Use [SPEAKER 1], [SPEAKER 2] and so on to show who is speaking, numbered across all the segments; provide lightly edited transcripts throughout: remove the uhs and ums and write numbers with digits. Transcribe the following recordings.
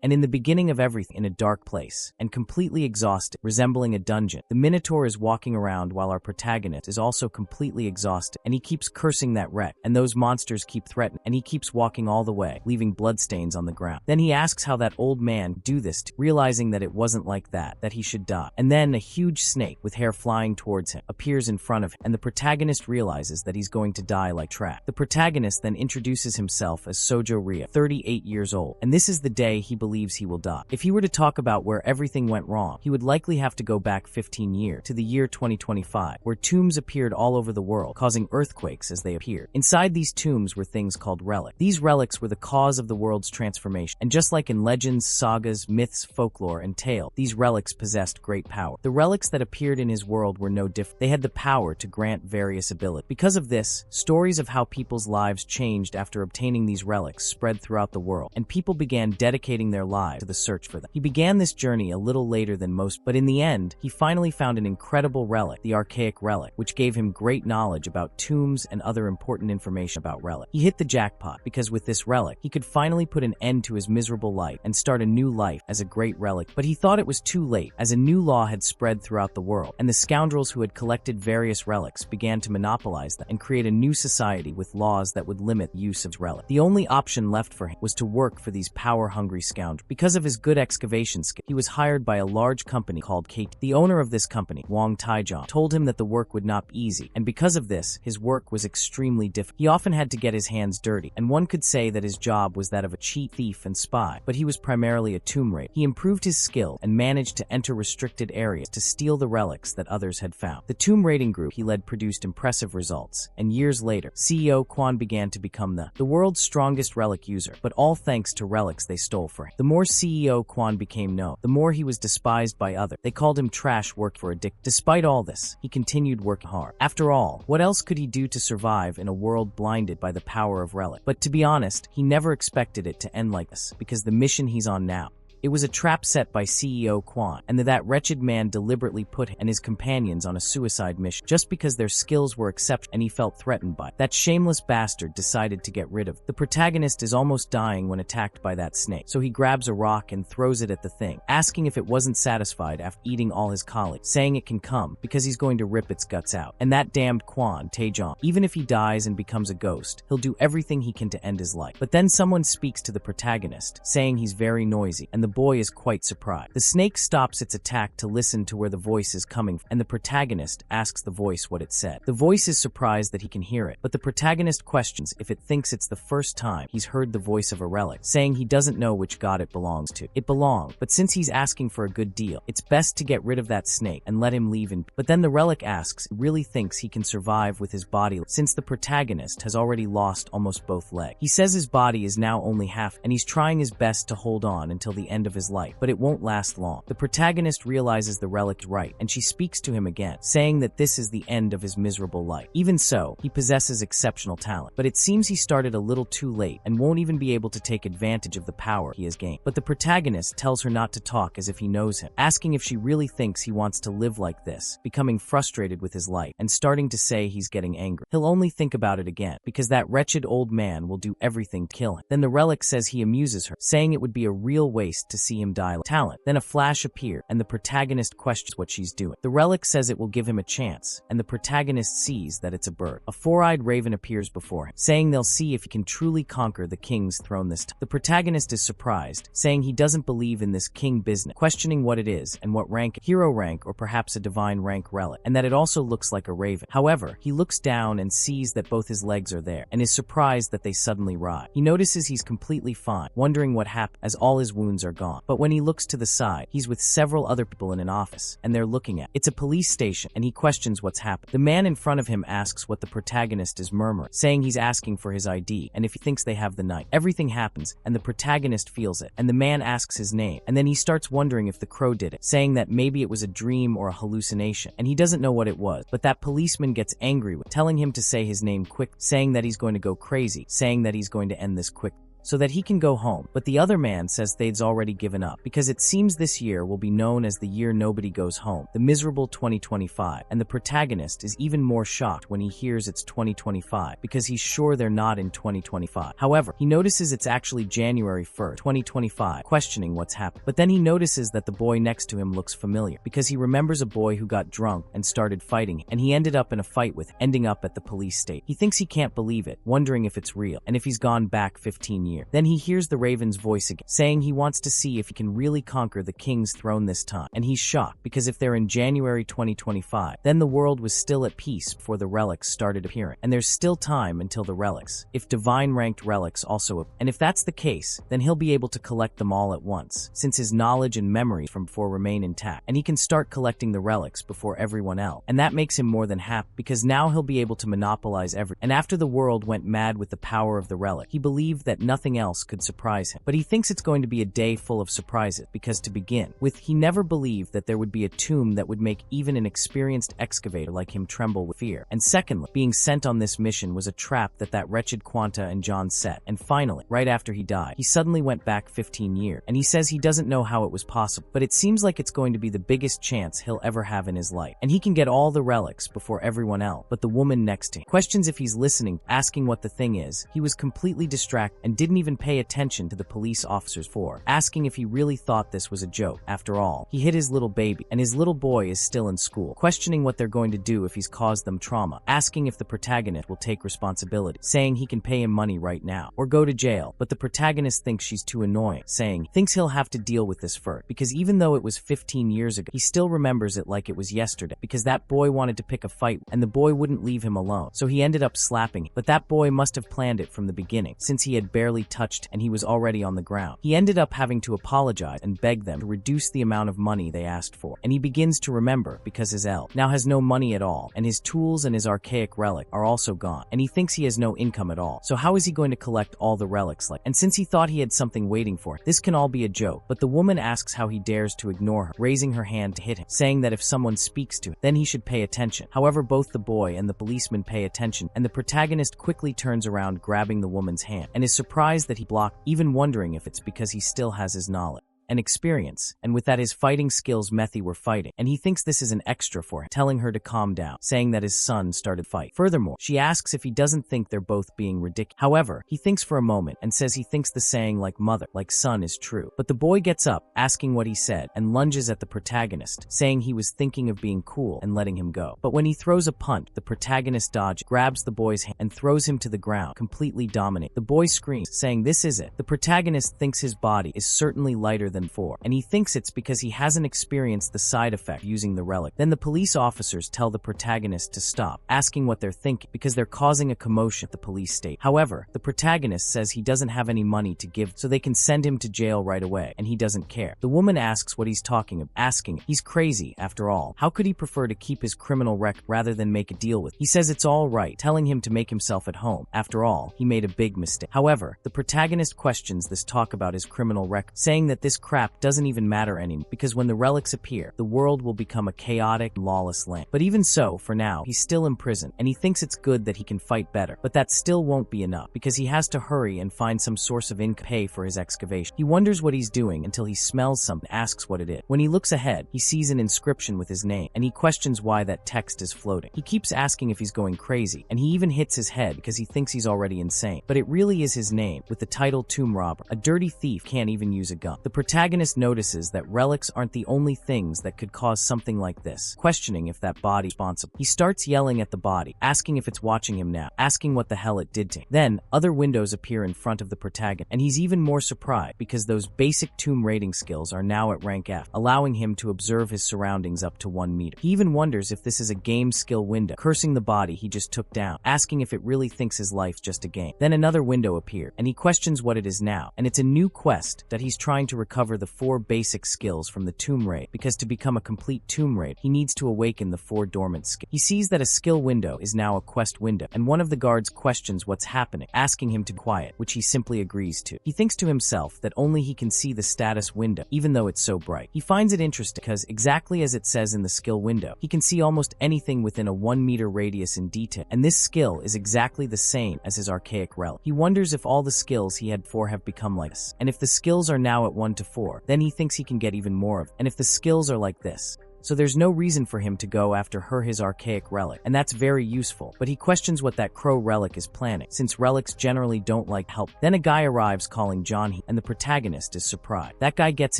[SPEAKER 1] And in the beginning of everything, in a dark place, and completely exhausted, resembling a dungeon, the Minotaur is walking around while our protagonist is also completely exhausted, and he keeps cursing that wreck, and those monsters keep threatening, and he keeps walking all the way, leaving bloodstains on the ground. Then he asks how that old man do this to, realizing that it wasn't like that he should die. And then a huge snake with hair flying towards him appears in front of him, and the protagonist realizes that he's going to die like trash. The protagonist then introduces himself as Sojo Ria, 38 years old, and this is the day he believes he will die. If he were to talk about where everything went wrong, he would likely have to go back 15 years to the year 2025, where tombs appeared all over the world, causing earthquakes as they appeared. Inside these tombs were things called relics. These relics were the cause of the world's transformation, and just like in legends, sagas, myths, folklore, and tale, these relics possessed great power. The relics that appeared in his world were no different. They had the power to grant various abilities. Because of this, stories of how people's lives changed after obtaining these relics spread throughout the world, and people began dedicating their lives to the search for them. He began this journey a little later than most, but in the end, he finally found an incredible relic, the Archaic Relic, which gave him great knowledge about tombs and other important information about relics. He hit the jackpot, because with this relic, he could finally put an end to his miserable life and start a new life as a great relic. But he thought it was too late, as a new law had spread throughout the world, and the scoundrels who had collected various relics began to monopolize them and create a new society with laws that would limit the use of relics. The only option left for him was to work for these power-hungry scoundrels. Because of his good excavation skill, he was hired by a large company called KT. The owner of this company, Wang Taijong, told him that the work would not be easy, and because of this, his work was extremely difficult. He often had to get his hands dirty, and one could say that his job was that of a cheat, thief, and spy, but he was primarily a tomb raider. He improved his skill and managed to enter restricted areas to steal the relics that others had found. The tomb raiding group he led produced impressive results, and years later, CEO Quan began to become the world's strongest relic user, but all thanks to relics they stole for him. The more CEO Quan became known, the more he was despised by others. They called him trash work for a dick. Despite all this, he continued working hard. After all, what else could he do to survive in a world blinded by the power of relic? But to be honest, he never expected it to end like this, because the mission he's on now, it was a trap set by CEO Quan, and that wretched man deliberately put him and his companions on a suicide mission just because their skills were exceptional and he felt threatened by it. That shameless bastard decided to get rid of it. The protagonist is almost dying when attacked by that snake, so he grabs a rock and throws it at the thing, asking if it wasn't satisfied after eating all his colleagues, saying it can come because he's going to rip its guts out. And that damned Quan Taejong, even if he dies and becomes a ghost, he'll do everything he can to end his life. But then someone speaks to the protagonist, saying he's very noisy, and the boy is quite surprised. The snake stops its attack to listen to where the voice is coming from, and the protagonist asks the voice what it said. The voice is surprised that he can hear it, but the protagonist questions if it thinks it's the first time he's heard the voice of a relic, saying he doesn't know which god it belongs to. It belonged, but since he's asking for a good deal, it's best to get rid of that snake and let him leave. But then the relic asks if he really thinks he can survive with his body, since the protagonist has already lost almost both legs. He says his body is now only half, and he's trying his best to hold on until the end of his life, but it won't last long. The protagonist realizes the relic is right, and she speaks to him again, saying that this is the end of his miserable life. Even so, he possesses exceptional talent, but it seems he started a little too late and won't even be able to take advantage of the power he has gained. But the protagonist tells her not to talk as if he knows him, asking if she really thinks he wants to live like this, becoming frustrated with his life and starting to say he's getting angry. He'll only think about it again, because that wretched old man will do everything to kill him. Then the relic says he amuses her, saying it would be a real waste to see him die. Talent. Then a flash appears, and the protagonist questions what she's doing. The relic says it will give him a chance, and the protagonist sees that it's a bird. A four-eyed raven appears before him, saying they'll see if he can truly conquer the king's throne this time. The protagonist is surprised, saying he doesn't believe in this king business, questioning what it is and what rank, hero rank or perhaps a divine rank relic, and that it also looks like a raven. However, he looks down and sees that both his legs are there, and is surprised that they suddenly rise. He notices he's completely fine, wondering what happened as all his wounds are gone. But when he looks to the side, he's with several other people in an office, and they're looking at. It's a police station, and he questions what's happened. The man in front of him asks what the protagonist is murmuring, saying he's asking for his ID, and if he thinks they have the knife. Everything happens, and the protagonist feels it, and the man asks his name, and then he starts wondering if the crow did it, saying that maybe it was a dream or a hallucination, and he doesn't know what it was. But that policeman gets angry with, telling him to say his name quick, saying that he's going to go crazy, saying that he's going to end this quick. so that he can go home. But the other man says they'd already given up, because it seems this year will be known as the year nobody goes home, the miserable 2025, and the protagonist is even more shocked when he hears it's 2025, because he's sure they're not in 2025. However, he notices it's actually January 1st, 2025, questioning what's happened. But then he notices that the boy next to him looks familiar, because he remembers a boy who got drunk and started fighting, and he ended up in a fight with, ending up at the police station. He thinks he can't believe it, wondering if it's real, and if he's gone back 15 years. Then he hears the Raven's voice again, saying he wants to see if he can really conquer the king's throne this time. And he's shocked, because if they're in January 2025, then the world was still at peace before the relics started appearing, and there's still time until the relics, if divine ranked relics also appear. And if that's the case, then he'll be able to collect them all at once, since his knowledge and memory from before remain intact, and he can start collecting the relics before everyone else. And that makes him more than happy, because now he'll be able to monopolize everything. And after the world went mad with the power of the relic, he believed that nothing else could surprise him. But he thinks it's going to be a day full of surprises, because to begin with, he never believed that there would be a tomb that would make even an experienced excavator like him tremble with fear. And secondly, being sent on this mission was a trap that wretched Quanta and John set. And finally, right after he died, he suddenly went back 15 years, and he says he doesn't know how it was possible, but it seems like it's going to be the biggest chance he'll ever have in his life, and he can get all the relics before everyone else. But the woman next to him questions if he's listening, asking what the thing is. He was completely distracted and didn't even pay attention to the police officers asking if he really thought this was a joke. After all, he hit his little baby, and his little boy is still in school, questioning what they're going to do if he's caused them trauma, asking if the protagonist will take responsibility, saying he can pay him money right now or go to jail. But the protagonist thinks she's too annoying, saying thinks he'll have to deal with this first, because even though it was 15 years ago, he still remembers it like it was yesterday, because that boy wanted to pick a fight and the boy wouldn't leave him alone, so he ended up slapping him. But that boy must have planned it from the beginning, since he had barely touched and he was already on the ground. He ended up having to apologize and beg them to reduce the amount of money they asked for, and he begins to remember, because his elf now has no money at all, and his tools and his archaic relic are also gone, and he thinks he has no income at all. So how is he going to collect all the relics and since he thought he had something waiting for him, this can all be a joke. But the woman asks how he dares to ignore her, raising her hand to hit him, saying that if someone speaks to him, then he should pay attention. However, both the boy and the policeman pay attention, and the protagonist quickly turns around, grabbing the woman's hand, and is surprised that he blocked, even wondering if it's because he still has his knowledge and experience, and with that his fighting skills Methy were fighting, and he thinks this is an extra for him, telling her to calm down, saying that his son started fight. Furthermore, she asks if he doesn't think they're both being ridiculous. However, he thinks for a moment and says he thinks the saying like mother, like son is true. But the boy gets up, asking what he said, and lunges at the protagonist, saying he was thinking of being cool and letting him go. But when he throws a punt, the protagonist dodges, grabs the boy's hand, and throws him to the ground, completely dominating. The boy screams, saying this is it. The protagonist thinks his body is certainly lighter than before, and he thinks it's because he hasn't experienced the side effect using the relic. Then the police officers tell the protagonist to stop, asking what they're thinking, because they're causing a commotion at the police station. However, the protagonist says he doesn't have any money to give, so they can send him to jail right away, and he doesn't care. The woman asks what he's talking about, asking he's crazy after all. How could he prefer to keep his criminal record rather than make a deal with? He says it's all right, telling him to make himself at home. After all, he made a big mistake. However, the protagonist questions this talk about his criminal record, saying that this crap doesn't even matter anymore, because when the relics appear, the world will become a chaotic, lawless land. But even so, for now, he's still in prison, and he thinks it's good that he can fight better. But that still won't be enough, because he has to hurry and find some source of income to pay for his excavation. He wonders what he's doing until he smells something and asks what it is. When he looks ahead, he sees an inscription with his name, and he questions why that text is floating. He keeps asking if he's going crazy, and he even hits his head because he thinks he's already insane. But it really is his name, with the title Tomb Robber. A dirty thief can't even use a gun. The protagonist notices that relics aren't the only things that could cause something like this, questioning if that body is responsible. He starts yelling at the body, asking if it's watching him now, asking what the hell it did to him. Then, other windows appear in front of the protagonist, and he's even more surprised because those basic tomb raiding skills are now at rank F, allowing him to observe his surroundings up to 1 meter. He even wonders if this is a game skill window, cursing the body he just took down, asking if it really thinks his life's just a game. Then another window appeared, and he questions what it is now, and it's a new quest that he's trying to recover cover the 4 basic skills from the Tomb Raid, because to become a complete Tomb Raid, he needs to awaken the 4 dormant skills. He sees that a skill window is now a quest window, and one of the guards questions what's happening, asking him to be quiet, which he simply agrees to. He thinks to himself that only he can see the status window, even though it's so bright. He finds it interesting because, exactly as it says in the skill window, he can see almost anything within a 1-meter radius in detail, and this skill is exactly the same as his archaic relic. He wonders if all the skills he had before have become like this, and if the skills are now at 1 to 4, then he thinks he can get even more of them, and if the skills are like this, so there's no reason for him to go after his archaic relic, and that's very useful, but he questions what that crow relic is planning, since relics generally don't like help. Then a guy arrives calling John, and the protagonist is surprised. That guy gets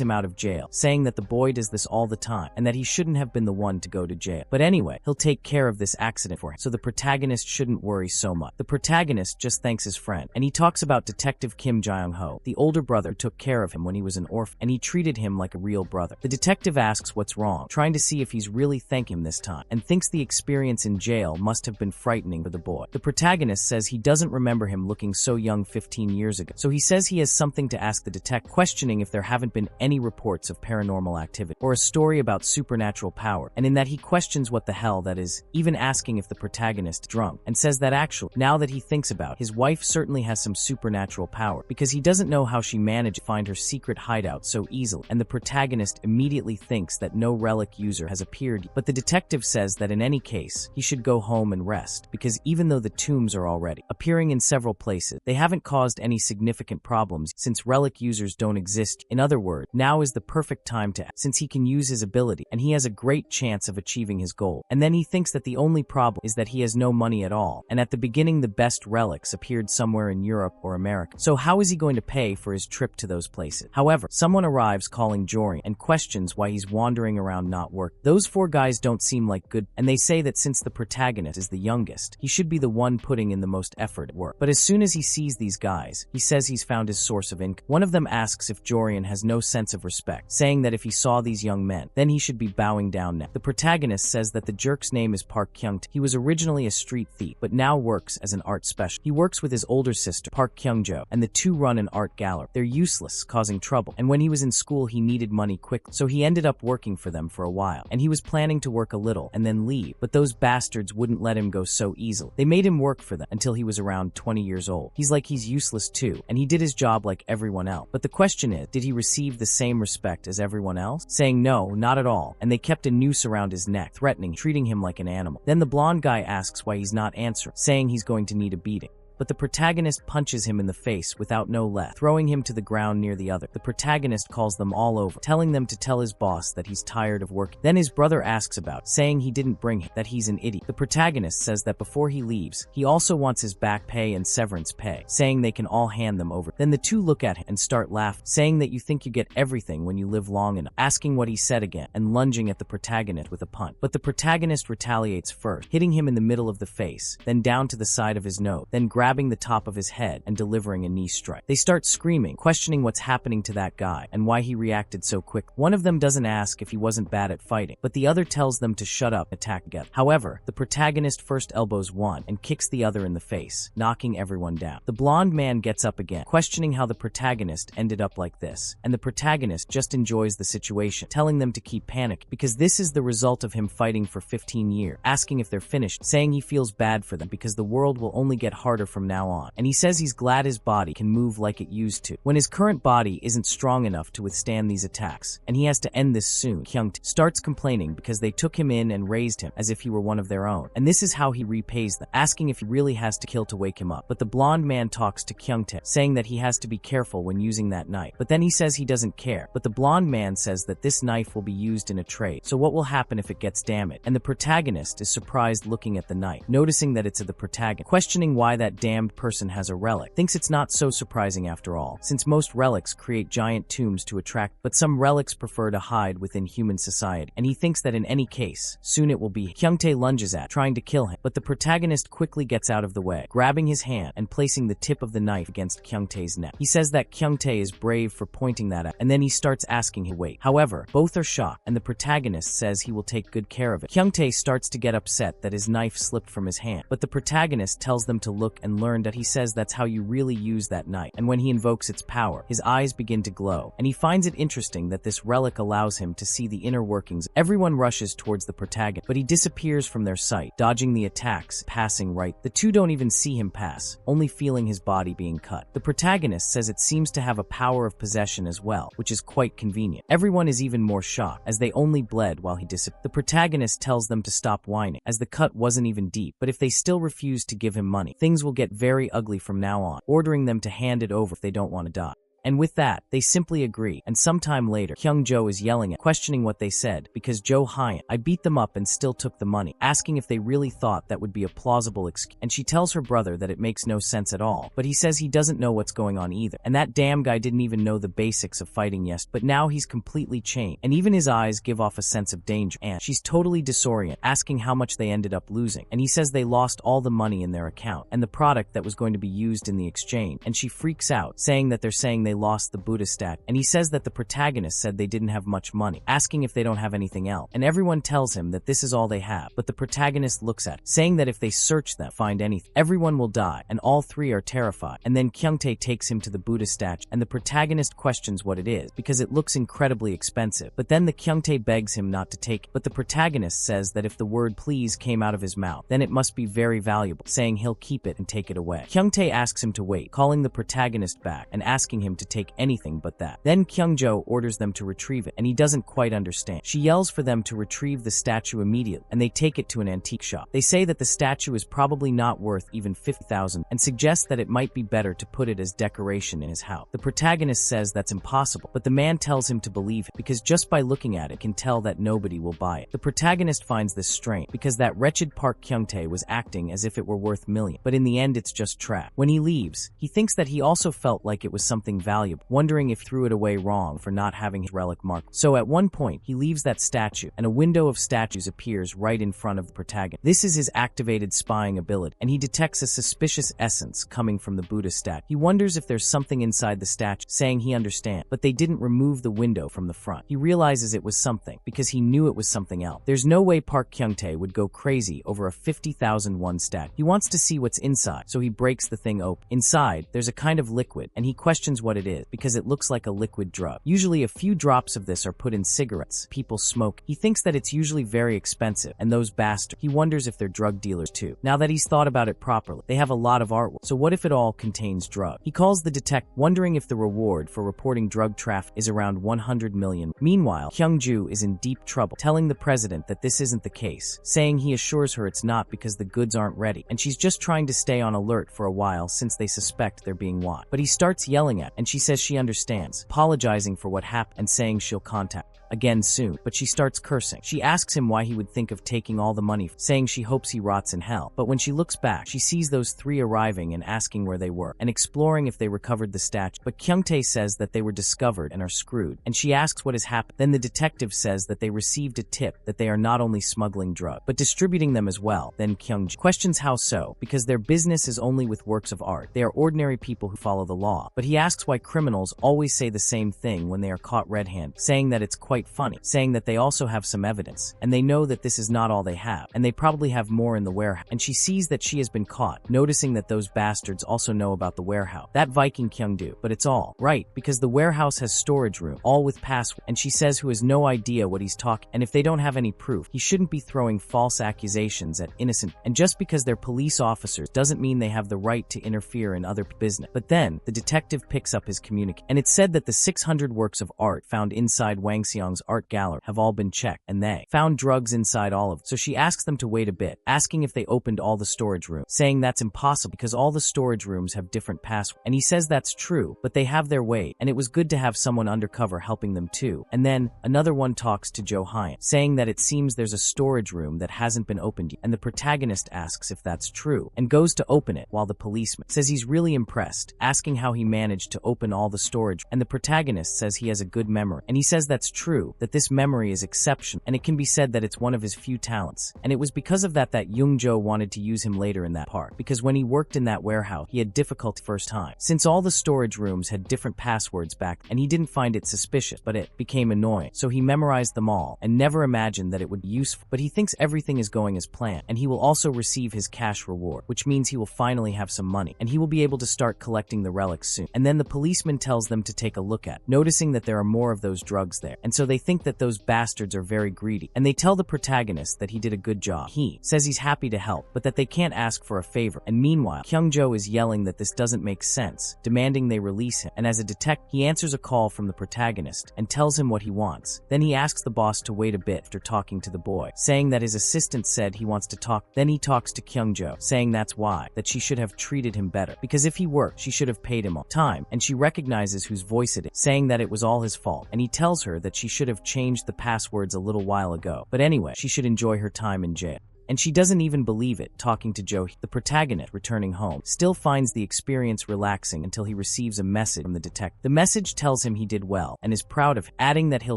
[SPEAKER 1] him out of jail, saying that the boy does this all the time, and that he shouldn't have been the one to go to jail. But anyway, he'll take care of this accident for him, so the protagonist shouldn't worry so much. The protagonist just thanks his friend, and he talks about Detective Kim Jong-ho, the older brother who took care of him when he was an orphan, and he treated him like a real brother. The detective asks what's wrong, trying to see if he's really thanking him this time, and thinks the experience in jail must have been frightening for the boy. The protagonist says he doesn't remember him looking so young 15 years ago, so he says he has something to ask the detective, questioning if there haven't been any reports of paranormal activity or a story about supernatural power, and in that he questions what the hell that is, even asking if the protagonist is drunk, and says that actually, now that he thinks about it, his wife certainly has some supernatural power, because he doesn't know how she managed to find her secret hideout so easily, and the protagonist immediately thinks that no relic user has appeared, but the detective says that in any case, he should go home and rest, because even though the tombs are already appearing in several places, they haven't caused any significant problems since relic users don't exist. In other words, now is the perfect time to act, since he can use his ability, and he has a great chance of achieving his goal. And then he thinks that the only problem is that he has no money at all, and at the beginning the best relics appeared somewhere in Europe or America, so how is he going to pay for his trip to those places? However, someone arrives calling Jorian and questions why he's wandering around not working. Those 4 guys don't seem like good, and they say that since the protagonist is the youngest, he should be the one putting in the most effort at work. But as soon as he sees these guys, he says he's found his source of income. One of them asks if Jorian has no sense of respect, saying that if he saw these young men, then he should be bowing down now. The protagonist says that the jerk's name is Park Kyung-tae. He was originally a street thief, but now works as an art specialist. He works with his older sister, Park Kyung-jo, and the two run an art gallery. They're useless, causing trouble, and when he was in school he needed money quickly, so he ended up working for them for a while, and he was planning to work a little and then leave, but those bastards wouldn't let him go so easily. They made him work for them until he was around 20 years old. He's like he's useless too, and he did his job like everyone else. But the question is, did he receive the same respect as everyone else? Saying no, not at all, and they kept a noose around his neck, threatening, treating him like an animal. Then the blonde guy asks why he's not answering, saying he's going to need a beating. But the protagonist punches him in the face without no left, throwing him to the ground near the other. The protagonist calls them all over, telling them to tell his boss that he's tired of working. Then his brother asks about, saying he didn't bring him, that he's an idiot. The protagonist says that before he leaves, he also wants his back pay and severance pay, saying they can all hand them over. Then the two look at him and start laughing, saying that you think you get everything when you live long enough, asking what he said again, and lunging at the protagonist with a punch. But the protagonist retaliates first, hitting him in the middle of the face, then down to the side of his nose, then grabbing the top of his head and delivering a knee strike. They start screaming, questioning what's happening to that guy and why he reacted so quick. One of them doesn't ask if he wasn't bad at fighting, but the other tells them to shut up and attack together. However, the protagonist first elbows one and kicks the other in the face, knocking everyone down. The blonde man gets up again, questioning how the protagonist ended up like this, and the protagonist just enjoys the situation, telling them to keep panicking because this is the result of him fighting for 15 years, asking if they're finished, saying he feels bad for them because the world will only get harder from now on. And he says he's glad his body can move like it used to, when his current body isn't strong enough to withstand these attacks, and he has to end this soon. Kyung-tae starts complaining because they took him in and raised him as if he were one of their own, and this is how he repays them, asking if he really has to kill to wake him up. But the blonde man talks to Kyung-tae, saying that he has to be careful when using that knife, but then he says he doesn't care. But the blonde man says that this knife will be used in a trade, so what will happen if it gets damaged? And the protagonist is surprised looking at the knife, noticing that it's of the protagonist, questioning why that damned person has a relic, thinks it's not so surprising after all, since most relics create giant tombs to attract, but some relics prefer to hide within human society, and he thinks that in any case, soon it will be. Kyung-tae lunges at, trying to kill him, but the protagonist quickly gets out of the way, grabbing his hand and placing the tip of the knife against Kyung-tae's neck. He says that Kyung-tae is brave for pointing that at, and then he starts asking him to wait. However, both are shocked, and the protagonist says he will take good care of it. Kyung-tae starts to get upset that his knife slipped from his hand, but the protagonist tells them to look and learned that he says that's how you really use that knife. And when he invokes its power, his eyes begin to glow, and he finds it interesting that this relic allows him to see the inner workings. Everyone rushes towards the protagonist, but he disappears from their sight, dodging the attacks, passing right. The two don't even see him pass, only feeling his body being cut. The protagonist says it seems to have a power of possession as well, which is quite convenient. Everyone is even more shocked, as they only bled while he disappeared. The protagonist tells them to stop whining, as the cut wasn't even deep, but if they still refuse to give him money, things will get very ugly from now on, ordering them to hand it over if they don't want to die. And with that, they simply agree, and sometime later, Kyung-jo is yelling at, questioning what they said, because Jo Hyun, I beat them up and still took the money, asking if they really thought that would be a plausible excuse. And she tells her brother that it makes no sense at all, but he says he doesn't know what's going on either. And that damn guy didn't even know the basics of fighting but now he's completely changed, and even his eyes give off a sense of danger. And she's totally disoriented, asking how much they ended up losing. And he says they lost all the money in their account, and the product that was going to be used in the exchange. And she freaks out, saying that they're saying they lost the Buddha statue, and he says that the protagonist said they didn't have much money, asking if they don't have anything else, and everyone tells him that this is all they have, but the protagonist looks at it, saying that if they search them, find anything, everyone will die, and all three are terrified. And then Kyung-tae takes him to the Buddha statue, and the protagonist questions what it is, because it looks incredibly expensive, but then the Kyung-tae begs him not to take it, but the protagonist says that if the word please came out of his mouth, then it must be very valuable, saying he'll keep it and take it away. Kyung-tae asks him to wait, calling the protagonist back, and asking him to take anything but that. Then Kyung-jo orders them to retrieve it, and he doesn't quite understand. She yells for them to retrieve the statue immediately, and they take it to an antique shop. They say that the statue is probably not worth even 50,000, and suggest that it might be better to put it as decoration in his house. The protagonist says that's impossible, but the man tells him to believe it, because just by looking at it can tell that nobody will buy it. The protagonist finds this strange, because that wretched Park Kyung-tae was acting as if it were worth millions, but in the end it's just trash. When he leaves, he thinks that he also felt like it was something valuable, wondering if he threw it away wrong for not having his relic marked. So at one point, he leaves that statue, and a window of statues appears right in front of the protagonist. This is his activated spying ability, and he detects a suspicious essence coming from the Buddha statue. He wonders if there's something inside the statue, saying he understands, but they didn't remove the window from the front. He realizes it was something, because he knew it was something else. There's no way Park Kyung-tae would go crazy over a 50,001 statue. He wants to see what's inside, so he breaks the thing open. Inside, there's a kind of liquid, and he questions what it is, because it looks like a liquid drug. Usually a few drops of this are put in cigarettes people smoke. He thinks that it's usually very expensive, and those bastards, he wonders if they're drug dealers too. Now that he's thought about it properly, they have a lot of artwork, so what if it all contains drug? He calls the detective, wondering if the reward for reporting drug traffic is around 100 million. Meanwhile, Kyung-ju is in deep trouble, telling the president that this isn't the case, saying he assures her it's not because the goods aren't ready, and she's just trying to stay on alert for a while since they suspect they're being watched. But he starts yelling at, and she says she understands, apologizing for what happened and saying she'll contact again soon, but she starts cursing. She asks him why he would think of taking all the money, saying she hopes he rots in hell. But when she looks back, she sees those three arriving and asking where they were, and exploring if they recovered the statue. But Kyung-tae says that they were discovered and are screwed, and she asks what has happened. Then the detective says that they received a tip that they are not only smuggling drugs, but distributing them as well. Then Kyung-jo questions how so, because their business is only with works of art. They are ordinary people who follow the law. But he asks why criminals always say the same thing when they are caught red-handed, saying that it's quite funny, saying that they also have some evidence, and they know that this is not all they have, and they probably have more in the warehouse. And she sees that she has been caught, noticing that those bastards also know about the warehouse. That Viking Kyung-do, but it's all right, because the warehouse has storage room, all with password, and she says who has no idea what he's talking, and if they don't have any proof, he shouldn't be throwing false accusations at innocent, and just because they're police officers doesn't mean they have the right to interfere in other business. But then, the detective picks up his communique, and it's said that the 600 works of art found inside Wang Xiang's art gallery have all been checked, and they found drugs inside all of them. So she asks them to wait a bit, asking if they opened all the storage rooms, saying that's impossible because all the storage rooms have different passwords. And he says that's true, but they have their way, and it was good to have someone undercover helping them too. And then, another one talks to Jo Hyun, saying that it seems there's a storage room that hasn't been opened yet, and the protagonist asks if that's true, and goes to open it while the policeman says he's really impressed, asking how he managed to open all the storage, and the protagonist says he has a good memory. And he says that's true, that this memory is exceptional, and it can be said that it's one of his few talents. And it was because of that Young-jo wanted to use him later in that part, because when he worked in that warehouse, he had difficulty first time. Since all the storage rooms had different passwords back, and he didn't find it suspicious, but it became annoying. So he memorized them all, and never imagined that it would be useful. But he thinks everything is going as planned, and he will also receive his cash reward, which means he will finally have some money, and he will be able to start collecting the relics soon. And then the policeman tells them to take a look at, noticing that there are more of those drugs there, and so they think that those bastards are very greedy, and they tell the protagonist that he did a good job. He says he's happy to help, but that they can't ask for a favor, and meanwhile, Kyung-jo is yelling that this doesn't make sense, demanding they release him, and as a detective, he answers a call from the protagonist, and tells him what he wants. Then he asks the boss to wait a bit after talking to the boy, saying that his assistant said he wants to talk. Then he talks to Kyung-jo, saying that's why, that she should have treated him better, because if he worked, she should have paid him on time, and she recognizes whose voice it is, saying that it was all his fault, and he tells her that she should have changed the passwords a little while ago, but anyway, she should enjoy her time in jail. And she doesn't even believe it. Talking to Joe, the protagonist, returning home, still finds the experience relaxing until he receives a message from the detective. The message tells him he did well and is proud of him, adding that he'll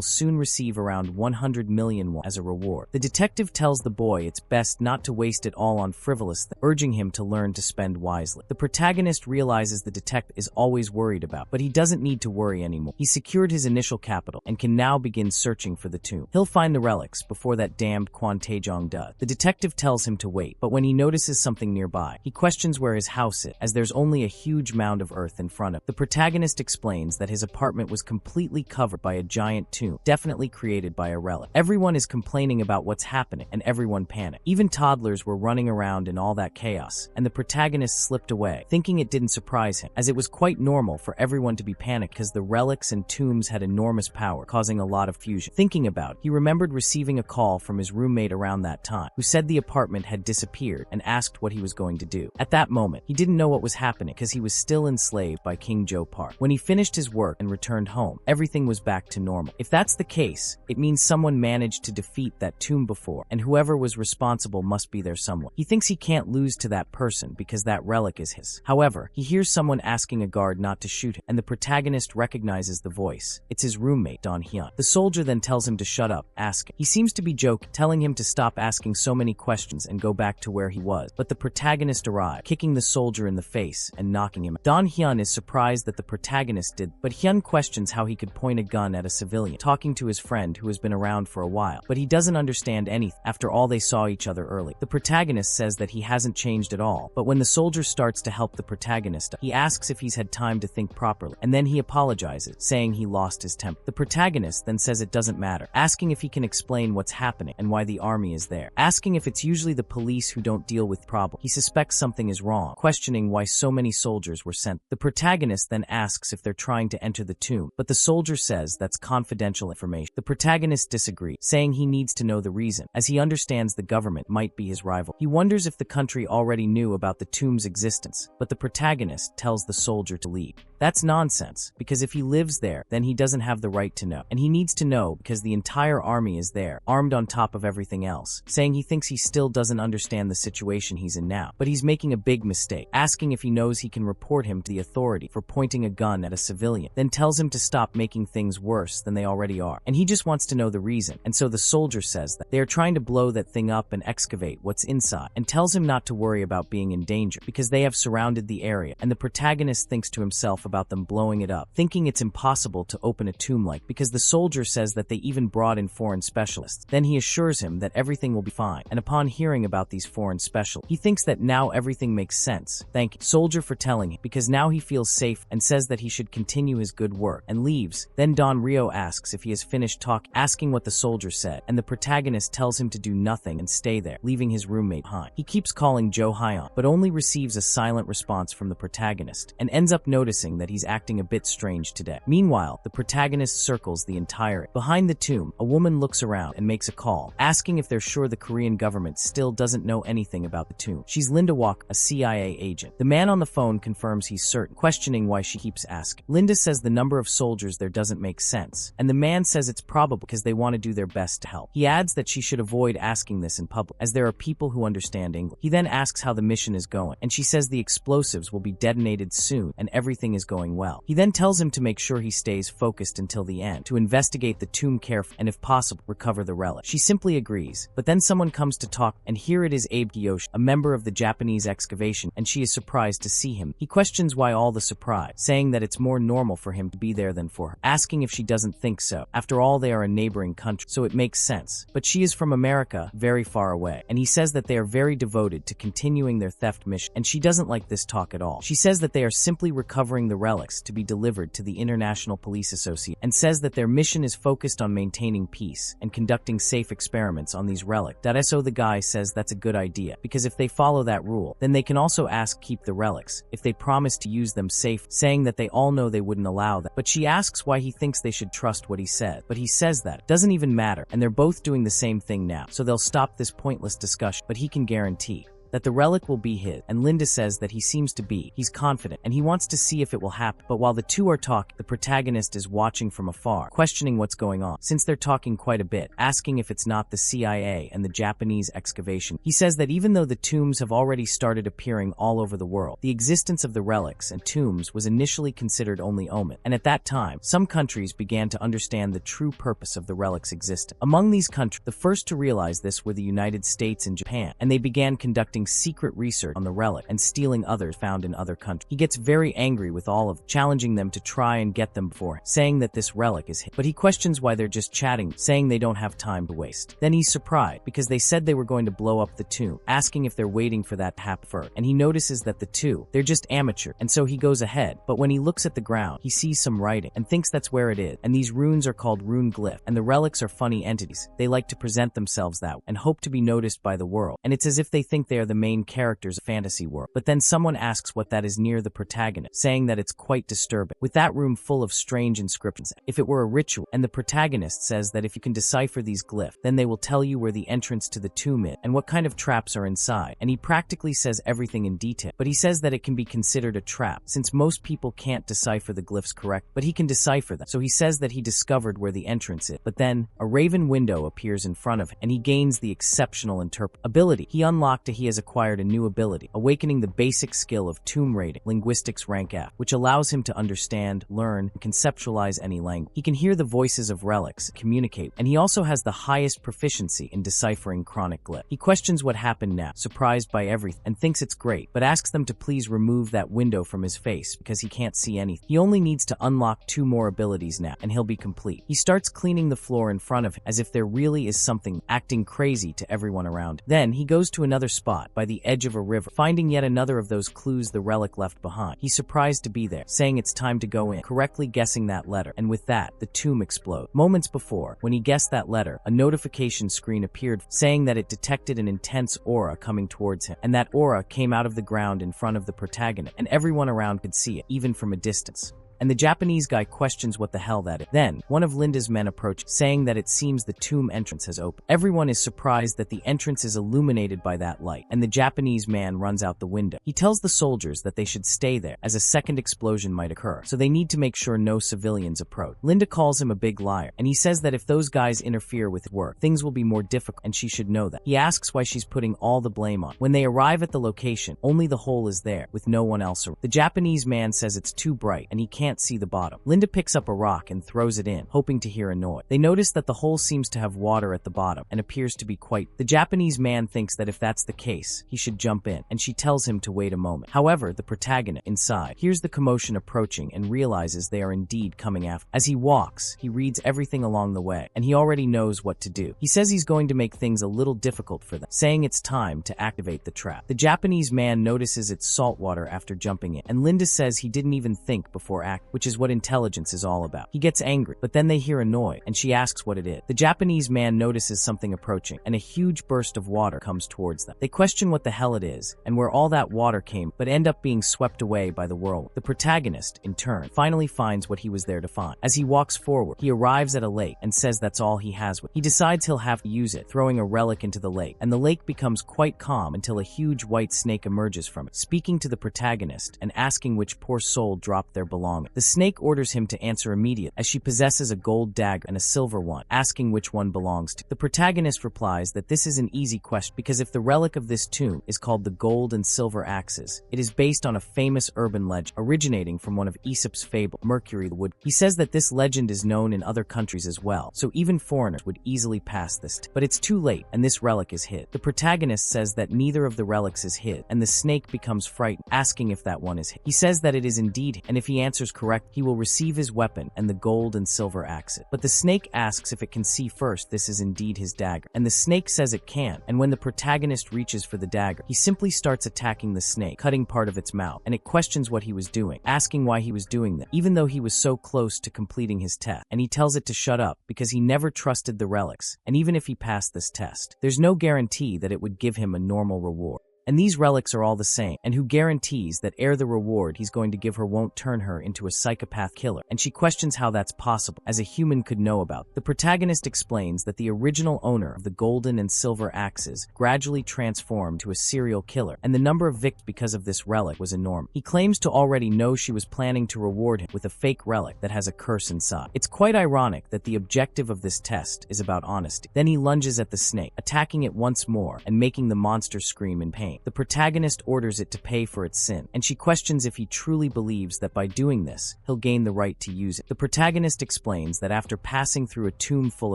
[SPEAKER 1] soon receive around 100 million won as a reward. The detective tells the boy it's best not to waste it all on frivolous things, urging him to learn to spend wisely. The protagonist realizes the detective is always worried about, but he doesn't need to worry anymore. He secured his initial capital and can now begin searching for the tomb. He'll find the relics before that damned Kwon Taejong does. The detective tells him to wait, but when he notices something nearby, he questions where his house is, as there's only a huge mound of earth in front of him. The protagonist explains that his apartment was completely covered by a giant tomb, definitely created by a relic. Everyone is complaining about what's happening, and everyone panicked. Even toddlers were running around in all that chaos, and the protagonist slipped away, thinking it didn't surprise him, as it was quite normal for everyone to be panicked because the relics and tombs had enormous power, causing a lot of fusion. Thinking about it, he remembered receiving a call from his roommate around that time, who said the apartment had disappeared and asked what he was going to do. At that moment, he didn't know what was happening because he was still enslaved by King Joe Park. When he finished his work and returned home, everything was back to normal. If that's the case, it means someone managed to defeat that tomb before, and whoever was responsible must be there someone. He thinks he can't lose to that person because that relic is his. However, he hears someone asking a guard not to shoot him, and the protagonist recognizes the voice. It's his roommate, Don Hyun. The soldier then tells him to shut up, asking. He seems to be joking, telling him to stop asking so many questions and go back to where he was, but the protagonist arrived, kicking the soldier in the face and knocking him out. Don Hyun is surprised that the protagonist did, but Hyun questions how he could point a gun at a civilian, talking to his friend who has been around for a while, but he doesn't understand anything after all they saw each other early. The protagonist says that he hasn't changed at all, but when the soldier starts to help the protagonist, he asks if he's had time to think properly, and then he apologizes, saying he lost his temper. The protagonist then says it doesn't matter, asking if he can explain what's happening and why the army is there, asking if it's usually the police who don't deal with problems. He suspects something is wrong, questioning why so many soldiers were sent. The protagonist then asks if they're trying to enter the tomb, but the soldier says that's confidential information. The protagonist disagrees, saying he needs to know the reason, as he understands the government might be his rival. He wonders if the country already knew about the tomb's existence, but the protagonist tells the soldier to leave. That's nonsense, because if he lives there, then he doesn't have the right to know. And he needs to know because the entire army is there, armed on top of everything else, saying he thinks he still doesn't understand the situation he's in now. But he's making a big mistake, asking if he knows he can report him to the authority for pointing a gun at a civilian, then tells him to stop making things worse than they already are. And he just wants to know the reason. And so the soldier says that they are trying to blow that thing up and excavate what's inside, and tells him not to worry about being in danger because they have surrounded the area. And the protagonist thinks to himself about them blowing it up, thinking it's impossible to open a tomb like because the soldier says that they even brought in foreign specialists. Then he assures him that everything will be fine, and upon hearing about these foreign specialists, he thinks that now everything makes sense. Thank you, soldier, for telling him, because now he feels safe and says that he should continue his good work, and leaves. Then Don Rio asks if he has finished talking, asking what the soldier said, and the protagonist tells him to do nothing and stay there, leaving his roommate behind. He keeps calling Joe Hyun, but only receives a silent response from the protagonist, and ends up noticing that he's acting a bit strange today. Meanwhile, the protagonist circles the entire area. Behind the tomb, a woman looks around and makes a call, asking if they're sure the Korean government still doesn't know anything about the tomb. She's Linda Walk, a CIA agent. The man on the phone confirms he's certain, questioning why she keeps asking. Linda says the number of soldiers there doesn't make sense, and the man says it's probable because they want to do their best to help. He adds that she should avoid asking this in public, as there are people who understand English. He then asks how the mission is going, and she says the explosives will be detonated soon and everything is is going well. He then tells him to make sure he stays focused until the end, to investigate the tomb carefully and if possible, recover the relic. She simply agrees, but then someone comes to talk, and here it is Abe Kiyoshi, a member of the Japanese excavation, and she is surprised to see him. He questions why all the surprise, saying that it's more normal for him to be there than for her, asking if she doesn't think so. After all, they are a neighboring country, so it makes sense. But she is from America, very far away, and he says that they are very devoted to continuing their theft mission, and she doesn't like this talk at all. She says that they are simply recovering the relics to be delivered to the International Police Association, and says that their mission is focused on maintaining peace and conducting safe experiments on these relics. So the guy says that's a good idea, because if they follow that rule, then they can also ask keep the relics, if they promise to use them safe, saying that they all know they wouldn't allow that. But she asks why he thinks they should trust what he said, but he says that it doesn't even matter, and they're both doing the same thing now, so they'll stop this pointless discussion, but he can guarantee that the relic will be his, and Linda says that he's confident, and he wants to see if it will happen. But while the two are talking, the protagonist is watching from afar, questioning what's going on, since they're talking quite a bit, asking if it's not the CIA and the Japanese excavation. He says that even though the tombs have already started appearing all over the world, the existence of the relics and tombs was initially considered only omen, and at that time, some countries began to understand the true purpose of the relics' existence. Among these countries, the first to realize this were the United States and Japan, and they began conducting secret research on the relic and stealing others found in other countries. He gets very angry with all of them, challenging them to try and get them before, saying that this relic is his. But he questions why they're just chatting, saying they don't have time to waste. Then he's surprised because they said they were going to blow up the tomb, asking if they're waiting for that to happen first. And he notices that they're just amateur, and so he goes ahead. But when he looks at the ground, he sees some writing and thinks that's where it is. And these runes are called rune glyph, and the relics are funny entities. They like to present themselves that way and hope to be noticed by the world. And it's as if they think they are the main characters of fantasy world. But then someone asks what that is near the protagonist, saying that it's quite disturbing, with that room full of strange inscriptions, if it were a ritual. And the protagonist says that if you can decipher these glyphs, then they will tell you where the entrance to the tomb is and what kind of traps are inside. And he practically says everything in detail, but he says that it can be considered a trap, since most people can't decipher the glyphs correct, but he can decipher them. So he says that he discovered where the entrance is. But then a raven window appears in front of him, and he gains the exceptional ability he unlocked. He has acquired a new ability, awakening the basic skill of tomb rating, linguistics rank F, which allows him to understand, learn, and conceptualize any language. He can hear the voices of relics, communicate, and he also has the highest proficiency in deciphering chronic glyph. He questions what happened now, surprised by everything, and thinks it's great, but asks them to please remove that window from his face because he can't see anything. He only needs to unlock 2 more abilities now, and he'll be complete. He starts cleaning the floor in front of him, as if there really is something, acting crazy to everyone around. Then he goes to another spot by the edge of a river, finding yet another of those clues the relic left behind. He's surprised to be there, saying it's time to go in, correctly guessing that letter, and with that, the tomb explodes. Moments before, when he guessed that letter, a notification screen appeared saying that it detected an intense aura coming towards him, and that aura came out of the ground in front of the protagonist, and everyone around could see it, even from a distance. And the Japanese guy questions what the hell that is. Then, one of Linda's men approached, saying that it seems the tomb entrance has opened. Everyone is surprised that the entrance is illuminated by that light, and the Japanese man runs out the window. He tells the soldiers that they should stay there, as a second explosion might occur, so they need to make sure no civilians approach. Linda calls him a big liar, and he says that if those guys interfere with work, things will be more difficult, and she should know that. He asks why she's putting all the blame on. When they arrive at the location, only the hole is there, with no one else around. The Japanese man says it's too bright, and he can't see the bottom. Linda picks up a rock and throws it in, hoping to hear a noise. They notice that the hole seems to have water at the bottom and appears to be quite. The Japanese man thinks that if that's the case, he should jump in, and she tells him to wait a moment. However, the protagonist, inside, hears the commotion approaching and realizes they are indeed coming after. As he walks, he reads everything along the way, and he already knows what to do. He says he's going to make things a little difficult for them, saying it's time to activate the trap. The Japanese man notices it's salt water after jumping in, and Linda says he didn't even think before acting, which is what intelligence is all about. He gets angry, but then they hear a noise, and she asks what it is. The Japanese man notices something approaching, and a huge burst of water comes towards them. They question what the hell it is, and where all that water came, but end up being swept away by the whirlwind. The protagonist, in turn, finally finds what he was there to find. As he walks forward, he arrives at a lake and says that's all he has with. He decides he'll have to use it, throwing a relic into the lake, and the lake becomes quite calm until a huge white snake emerges from it, speaking to the protagonist and asking which poor soul dropped their belongings. from it. The snake orders him to answer immediately, as she possesses a gold dagger and a silver one, asking which one belongs to. The protagonist replies that this is an easy question because if the relic of this tomb is called the gold and silver axes, it is based on a famous urban legend originating from one of Aesop's fable, Mercury the Wood. He says that this legend is known in other countries as well, so even foreigners would easily pass this but it's too late, and this relic is hid. The protagonist says that neither of the relics is hid, and the snake becomes frightened, asking if that one is hid. He says that it is indeed, and if he answers correct, he will receive his weapon and the gold and silver axes. But the snake asks if it can see first this is indeed his dagger, and the snake says it can, and when the protagonist reaches for the dagger, he simply starts attacking the snake, cutting part of its mouth, and it questions what he was doing, asking why he was doing that, even though he was so close to completing his test, and he tells it to shut up because he never trusted the relics, and even if he passed this test, there's no guarantee that it would give him a normal reward. And these relics are all the same, and who guarantees that the reward he's going to give her won't turn her into a psychopath killer, and she questions how that's possible, as a human could know about. The protagonist explains that the original owner of the golden and silver axes gradually transformed to a serial killer, and the number of victims because of this relic was enormous. He claims to already know she was planning to reward him with a fake relic that has a curse inside. It's quite ironic that the objective of this test is about honesty. Then he lunges at the snake, attacking it once more and making the monster scream in pain. The protagonist orders it to pay for its sin, and she questions if he truly believes that by doing this, he'll gain the right to use it. The protagonist explains that after passing through a tomb full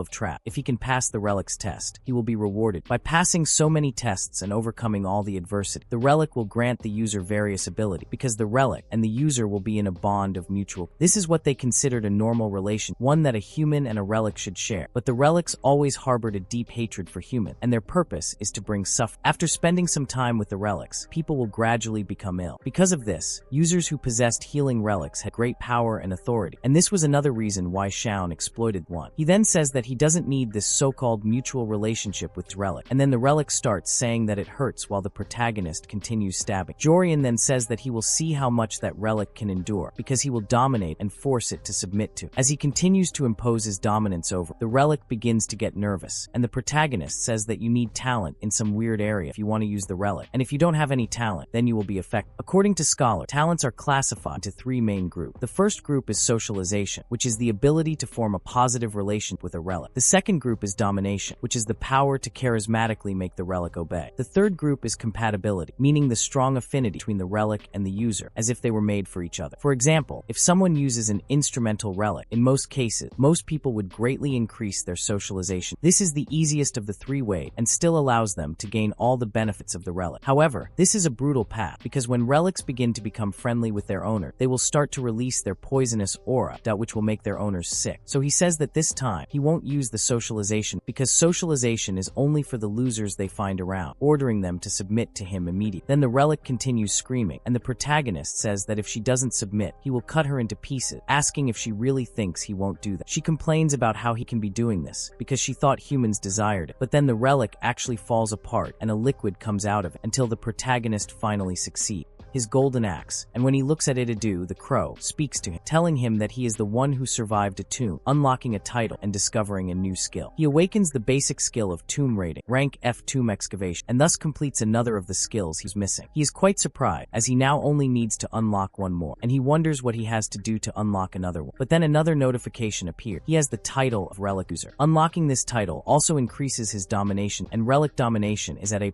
[SPEAKER 1] of traps, if he can pass the relic's test, he will be rewarded. By passing so many tests and overcoming all the adversity, the relic will grant the user various ability, because the relic and the user will be in a bond of mutual. This is what they considered a normal relation, one that a human and a relic should share. But the relics always harbored a deep hatred for human, and their purpose is to bring suffering. After spending some time with the relics, people will gradually become ill. Because of this, users who possessed healing relics had great power and authority, and this was another reason why Shaun exploited one. He then says that he doesn't need this so-called mutual relationship with his relic, and then the relic starts saying that it hurts while the protagonist continues stabbing. Jorian then says that he will see how much that relic can endure, because he will dominate and force it to submit to. As he continues to impose his dominance over, the relic begins to get nervous, and the protagonist says that you need talent in some weird area if you want to use the relic, and if you don't have any talent, then you will be affected. According to scholars, talents are classified into three main groups. The first group is socialization, which is the ability to form a positive relation with a relic. The second group is domination, which is the power to charismatically make the relic obey. The third group is compatibility, meaning the strong affinity between the relic and the user, as if they were made for each other. For example, if someone uses an instrumental relic, in most cases, most people would greatly increase their socialization. This is the easiest of the three ways and still allows them to gain all the benefits of the relic. However, this is a brutal path, because when relics begin to become friendly with their owner, they will start to release their poisonous aura, which will make their owners sick. So he says that this time, he won't use the socialization, because socialization is only for the losers they find around, ordering them to submit to him immediately. Then the relic continues screaming, and the protagonist says that if she doesn't submit, he will cut her into pieces, asking if she really thinks he won't do that. She complains about how he can be doing this, because she thought humans desired it, but then the relic actually falls apart and a liquid comes out of it until the protagonist finally succeeds. His golden axe, and when he looks at Itadu, the crow, speaks to him, telling him that he is the one who survived a tomb, unlocking a title and discovering a new skill. He awakens the basic skill of tomb raiding, rank F tomb excavation, and thus completes another of the skills he's missing. He is quite surprised, as he now only needs to unlock one more, and he wonders what he has to do to unlock another one. But then another notification appears. He has the title of relic user. Unlocking this title also increases his domination, and relic domination is at A+,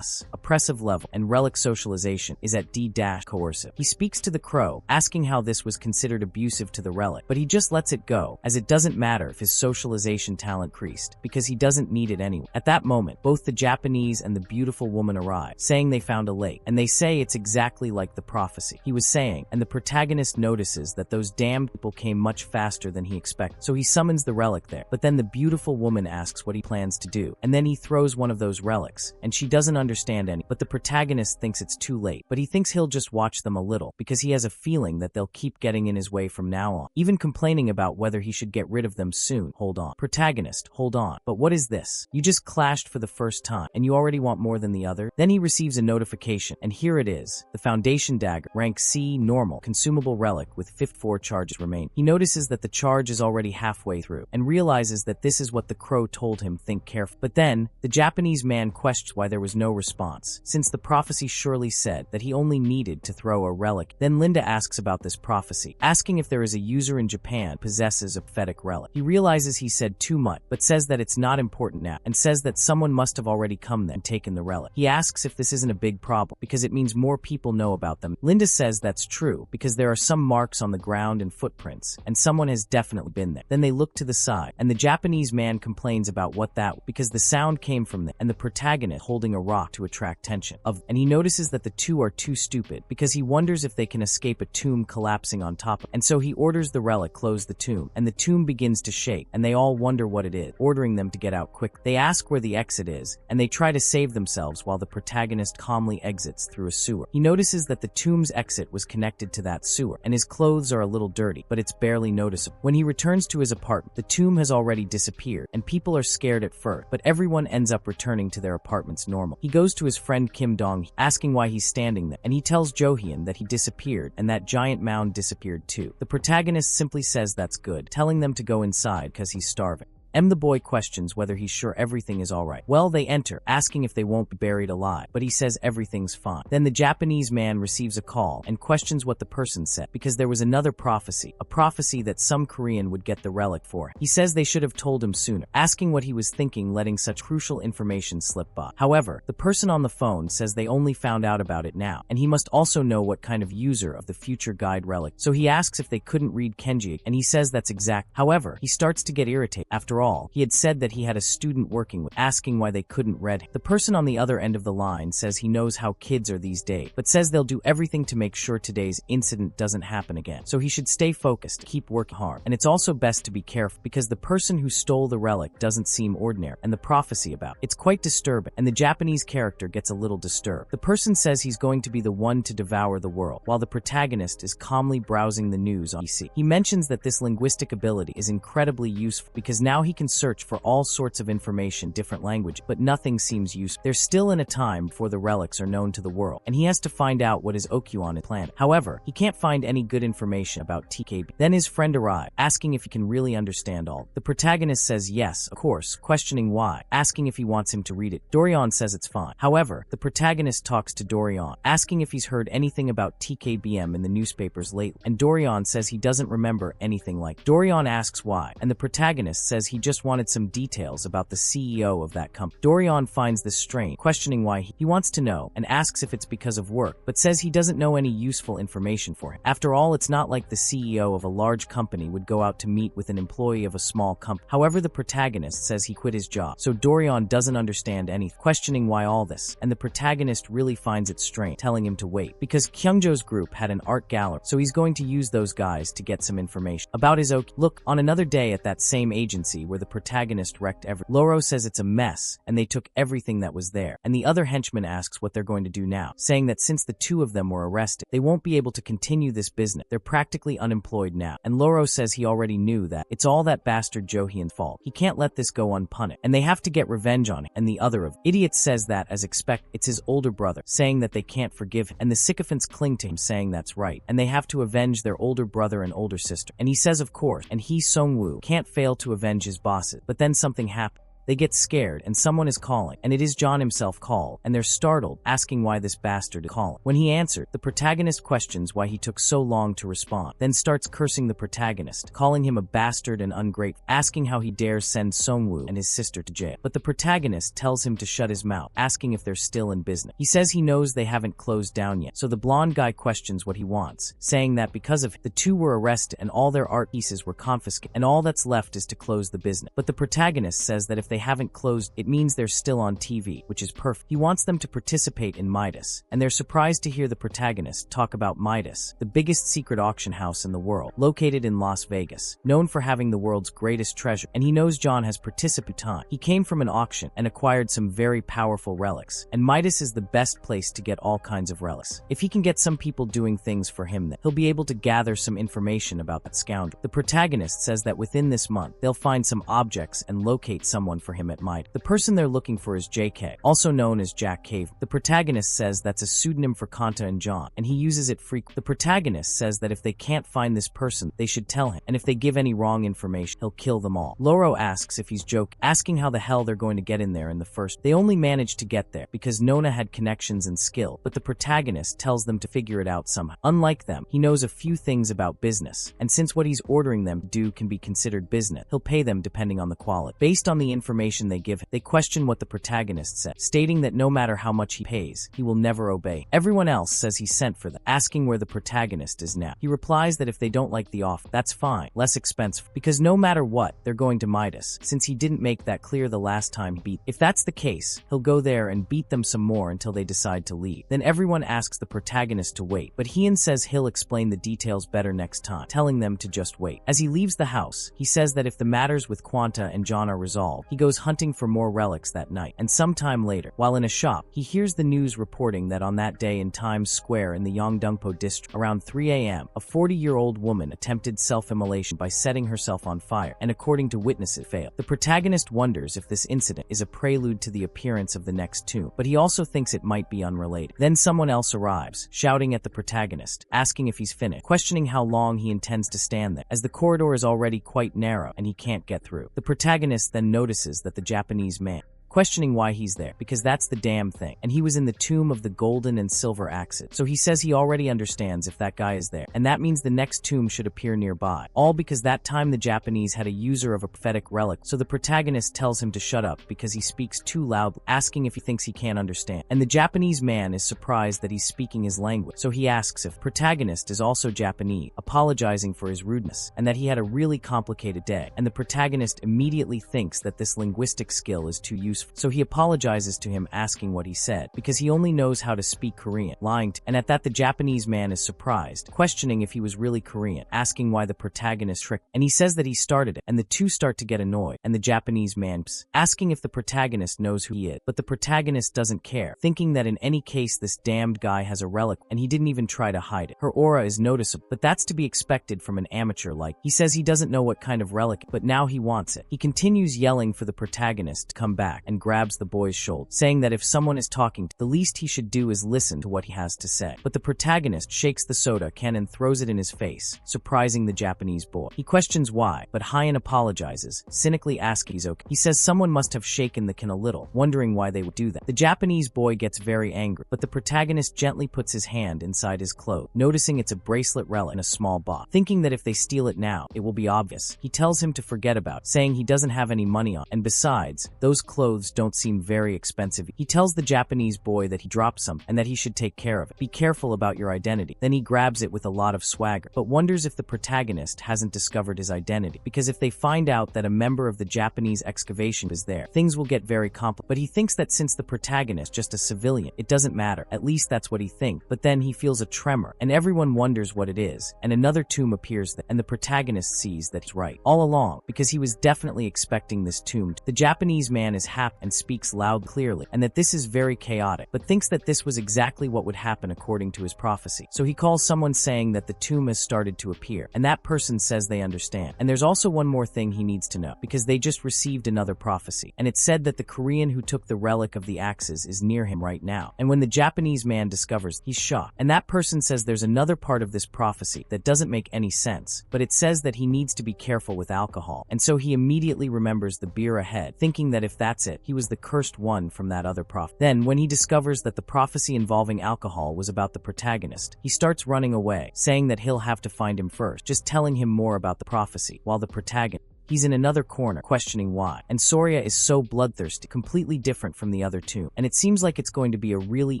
[SPEAKER 1] oppressive level, and relic socialization is at D- coercive. He speaks to the crow, asking how this was considered abusive to the relic, but he just lets it go, as it doesn't matter if his socialization talent increased, because he doesn't need it anyway. At that moment, both the Japanese and the beautiful woman arrive, saying they found a lake, and they say it's exactly like the prophecy he was saying, and the protagonist notices that those damned people came much faster than he expected, so he summons the relic there. But then the beautiful woman asks what he plans to do, and then he throws one of those relics, and she doesn't understand any, but the protagonist thinks it's too late, but he thinks he'll just watch them a little, because he has a feeling that they'll keep getting in his way from now on, even complaining about whether he should get rid of them soon. Hold on. Protagonist, hold on. But what is this? You just clashed for the first time, and you already want more than the other? Then he receives a notification, and here it is. The Foundation Dagger, rank C, normal, consumable relic with 54 charges remain. He notices that the charge is already halfway through, and realizes that this is what the crow told him, think carefully. But then, the Japanese man questions why there was no response, since the prophecy surely said that he only needed needed to throw a relic. Then Linda asks about this prophecy, asking if there is a user in Japan who possesses a prophetic relic. He realizes he said too much, but says that it's not important now, and says that someone must have already come there and taken the relic. He asks if this isn't a big problem, because it means more people know about them. Linda says that's true, because there are some marks on the ground and footprints, and someone has definitely been there. Then they look to the side, and the Japanese man complains about what that was, because the sound came from there, and the protagonist holding a rock to attract attention and he notices that the two are too stupid, because he wonders if they can escape a tomb collapsing on top of, and so he orders the relic close the tomb, and the tomb begins to shake, and they all wonder what it is, ordering them to get out quick. They ask where the exit is, and they try to save themselves while the protagonist calmly exits through a sewer. He notices that the tomb's exit was connected to that sewer, and his clothes are a little dirty, but it's barely noticeable. When he returns to his apartment, the tomb has already disappeared, and people are scared at first, but everyone ends up returning to their apartments normal. He goes to his friend Kim Dong, asking why he's standing there, and he tells Jo-hyun that he disappeared, and that giant mound disappeared too. The protagonist simply says that's good, telling them to go inside because he's starving. The boy questions whether he's sure everything is alright. Well, they enter, asking if they won't be buried alive, but he says everything's fine. Then the Japanese man receives a call and questions what the person said, because there was another prophecy, a prophecy that some Korean would get the relic for him. He says they should have told him sooner, asking what he was thinking letting such crucial information slip by. However, the person on the phone says they only found out about it now, and he must also know what kind of user of the future guide relic. So he asks if they couldn't read Kenji, and he says that's exact. However, he starts to get irritated. After all, he had said that he had a student working with, asking why they couldn't read him. The person on the other end of the line says he knows how kids are these days, but says they'll do everything to make sure today's incident doesn't happen again. So he should stay focused, keep working hard. And it's also best to be careful, because the person who stole the relic doesn't seem ordinary, and the prophecy about it's quite disturbing, and the Japanese character gets a little disturbed. The person says he's going to be the one to devour the world, while the protagonist is calmly browsing the news on PC. He mentions that this linguistic ability is incredibly useful, because now he can search for all sorts of information, different language, but nothing seems useful. They're still in a time before the relics are known to the world, and he has to find out what is Okuon is planet. However, he can't find any good information about TKB. Then his friend arrives, asking if he can really understand all. The protagonist says yes, of course, questioning why, asking if he wants him to read it. Dorian says it's fine. However, the protagonist talks to Dorian, asking if he's heard anything about TKBM in the newspapers lately, and Dorian says he doesn't remember anything like. Dorian asks why, and the protagonist says he just wanted some details about the CEO of that company. Dorian finds this strange, questioning why he wants to know, and asks if it's because of work, but says he doesn't know any useful information for him. After all, it's not like the CEO of a large company would go out to meet with an employee of a small company. However, the protagonist says he quit his job, so Dorian doesn't understand anything, questioning why all this, and the protagonist really finds it strange, telling him to wait, because Kyungjo's group had an art gallery, so he's going to use those guys to get some information about his look. On another day at that same agency where the protagonist wrecked everything, Loro says it's a mess, and they took everything that was there, and the other henchman asks what they're going to do now, saying that since the two of them were arrested, they won't be able to continue this business. They're practically unemployed now, and Loro says he already knew that. It's all that bastard Jo-hyun's fault. He can't let this go unpunished, and they have to get revenge on him. And the other of idiot says that, as expected, it's his older brother, saying that they can't forgive him, and the sycophants cling to him, saying that's right, and they have to avenge their older brother and older sister. And he says of course, and he, Song-woo, can't fail to avenge his bosses. But then something happens. They get scared, and someone is calling, and it is John himself called, and they're startled, asking why this bastard is calling. When he answered, the protagonist questions why he took so long to respond, then starts cursing the protagonist, calling him a bastard and ungrateful, asking how he dares send Song-woo and his sister to jail. But the protagonist tells him to shut his mouth, asking if they're still in business. He says he knows they haven't closed down yet, so the blonde guy questions what he wants, saying that because of the two were arrested and all their art pieces were confiscated, and all that's left is to close the business. But the protagonist says that if they haven't closed, it means they're still on TV, which is perfect. He wants them to participate in Midas, and they're surprised to hear the protagonist talk about Midas, the biggest secret auction house in the world, located in Las Vegas, known for having the world's greatest treasure, and he knows John has participated time. He came from an auction and acquired some very powerful relics, and Midas is the best place to get all kinds of relics. If he can get some people doing things for him, then he'll be able to gather some information about that scoundrel. The protagonist says that within this month, they'll find some objects and locate someone for him at Might. The person they're looking for is JK, also known as Jack Cave. The protagonist says that's a pseudonym for Kanta and John, and he uses it frequently. The protagonist says that if they can't find this person, they should tell him, and if they give any wrong information, he'll kill them all. Loro asks if he's joking, asking how the hell they're going to get in there in the first. They only managed to get there because Nona had connections and skill, but the protagonist tells them to figure it out somehow. Unlike them, he knows a few things about business, and since what he's ordering them to do can be considered business, he'll pay them depending on the quality. Based on the information they give him, they question what the protagonist said, stating that no matter how much he pays, he will never obey. Everyone else says he sent for them, asking where the protagonist is now. He replies that if they don't like the offer, that's fine, less expensive, because no matter what, they're going to Midas, since he didn't make that clear the last time he beat. If that's the case, he'll go there and beat them some more until they decide to leave. Then everyone asks the protagonist to wait, but Hien says he'll explain the details better next time, telling them to just wait. As he leaves the house, he says that if the matters with Quanta and John are resolved, he goes hunting for more relics that night. And sometime later, while in a shop, he hears the news reporting that on that day in Times Square in the Yongdongpo district, around 3 a.m., a 40-year-old woman attempted self-immolation by setting herself on fire, and according to witnesses, failed. The protagonist wonders if this incident is a prelude to the appearance of the next tomb, but he also thinks it might be unrelated. Then someone else arrives, shouting at the protagonist, asking if he's finished, questioning how long he intends to stand there, as the corridor is already quite narrow and he can't get through. The protagonist then notices that the Japanese man, questioning why he's there, because that's the damn thing, and he was in the tomb of the golden and silver axes. So he says he already understands if that guy is there, and that means the next tomb should appear nearby, all because that time the Japanese had a user of a prophetic relic. So the protagonist tells him to shut up because he speaks too loudly, asking if he thinks he can't understand, and the Japanese man is surprised that he's speaking his language, so he asks if protagonist is also Japanese, apologizing for his rudeness, and that he had a really complicated day, and the protagonist immediately thinks that this linguistic skill is too useful. So he apologizes to him, asking what he said, because he only knows how to speak Korean, lying to, and at that the Japanese man is surprised, questioning if he was really Korean, asking why the protagonist tricked, and he says that he started it, and the two start to get annoyed, and the Japanese man asking if the protagonist knows who he is, but the protagonist doesn't care, thinking that in any case this damned guy has a relic, and he didn't even try to hide it. Her aura is noticeable, but that's to be expected from an amateur like. He says he doesn't know what kind of relic, but now he wants it. He continues yelling for the protagonist to come back, and grabs the boy's shoulder, saying that if someone is talking, the least he should do is listen to what he has to say. But the protagonist shakes the soda can and throws it in his face, surprising the Japanese boy. He questions why, but Hien apologizes, cynically asking he's okay. He says someone must have shaken the can a little, wondering why they would do that. The Japanese boy gets very angry, but the protagonist gently puts his hand inside his clothes, noticing it's a bracelet relic in a small box. Thinking that if they steal it now, it will be obvious, he tells him to forget about it, saying he doesn't have any money on, and besides, those clothes don't seem very expensive. He tells the Japanese boy that he dropped some and that he should take care of it. Be careful about your identity. Then he grabs it with a lot of swagger, but wonders if the protagonist hasn't discovered his identity, because if they find out that a member of the Japanese excavation is there, things will get very complicated. But he thinks that since the protagonist is just a civilian, it doesn't matter. At least that's what he thinks. But then he feels a tremor, and everyone wonders what it is, and another tomb appears there, and the protagonist sees that he's right all along, because he was definitely expecting this tomb. The Japanese man is happy and speaks loud clearly, and that this is very chaotic, but thinks that this was exactly what would happen according to his prophecy. So he calls someone saying that the tomb has started to appear, and that person says they understand. And there's also one more thing he needs to know, because they just received another prophecy, and it said that the Korean who took the relic of the axes is near him right now. And when the Japanese man discovers, he's shocked, and that person says there's another part of this prophecy that doesn't make any sense, but it says that he needs to be careful with alcohol, and so he immediately remembers the beer ahead, thinking that if that's it, he was the cursed one from that other prophet. Then, when he discovers that the prophecy involving alcohol was about the protagonist, he starts running away, saying that he'll have to find him first, just telling him more about the prophecy, while the protagonist, he's in another corner, questioning why. And Soria is so bloodthirsty, completely different from the other two, and it seems like it's going to be a really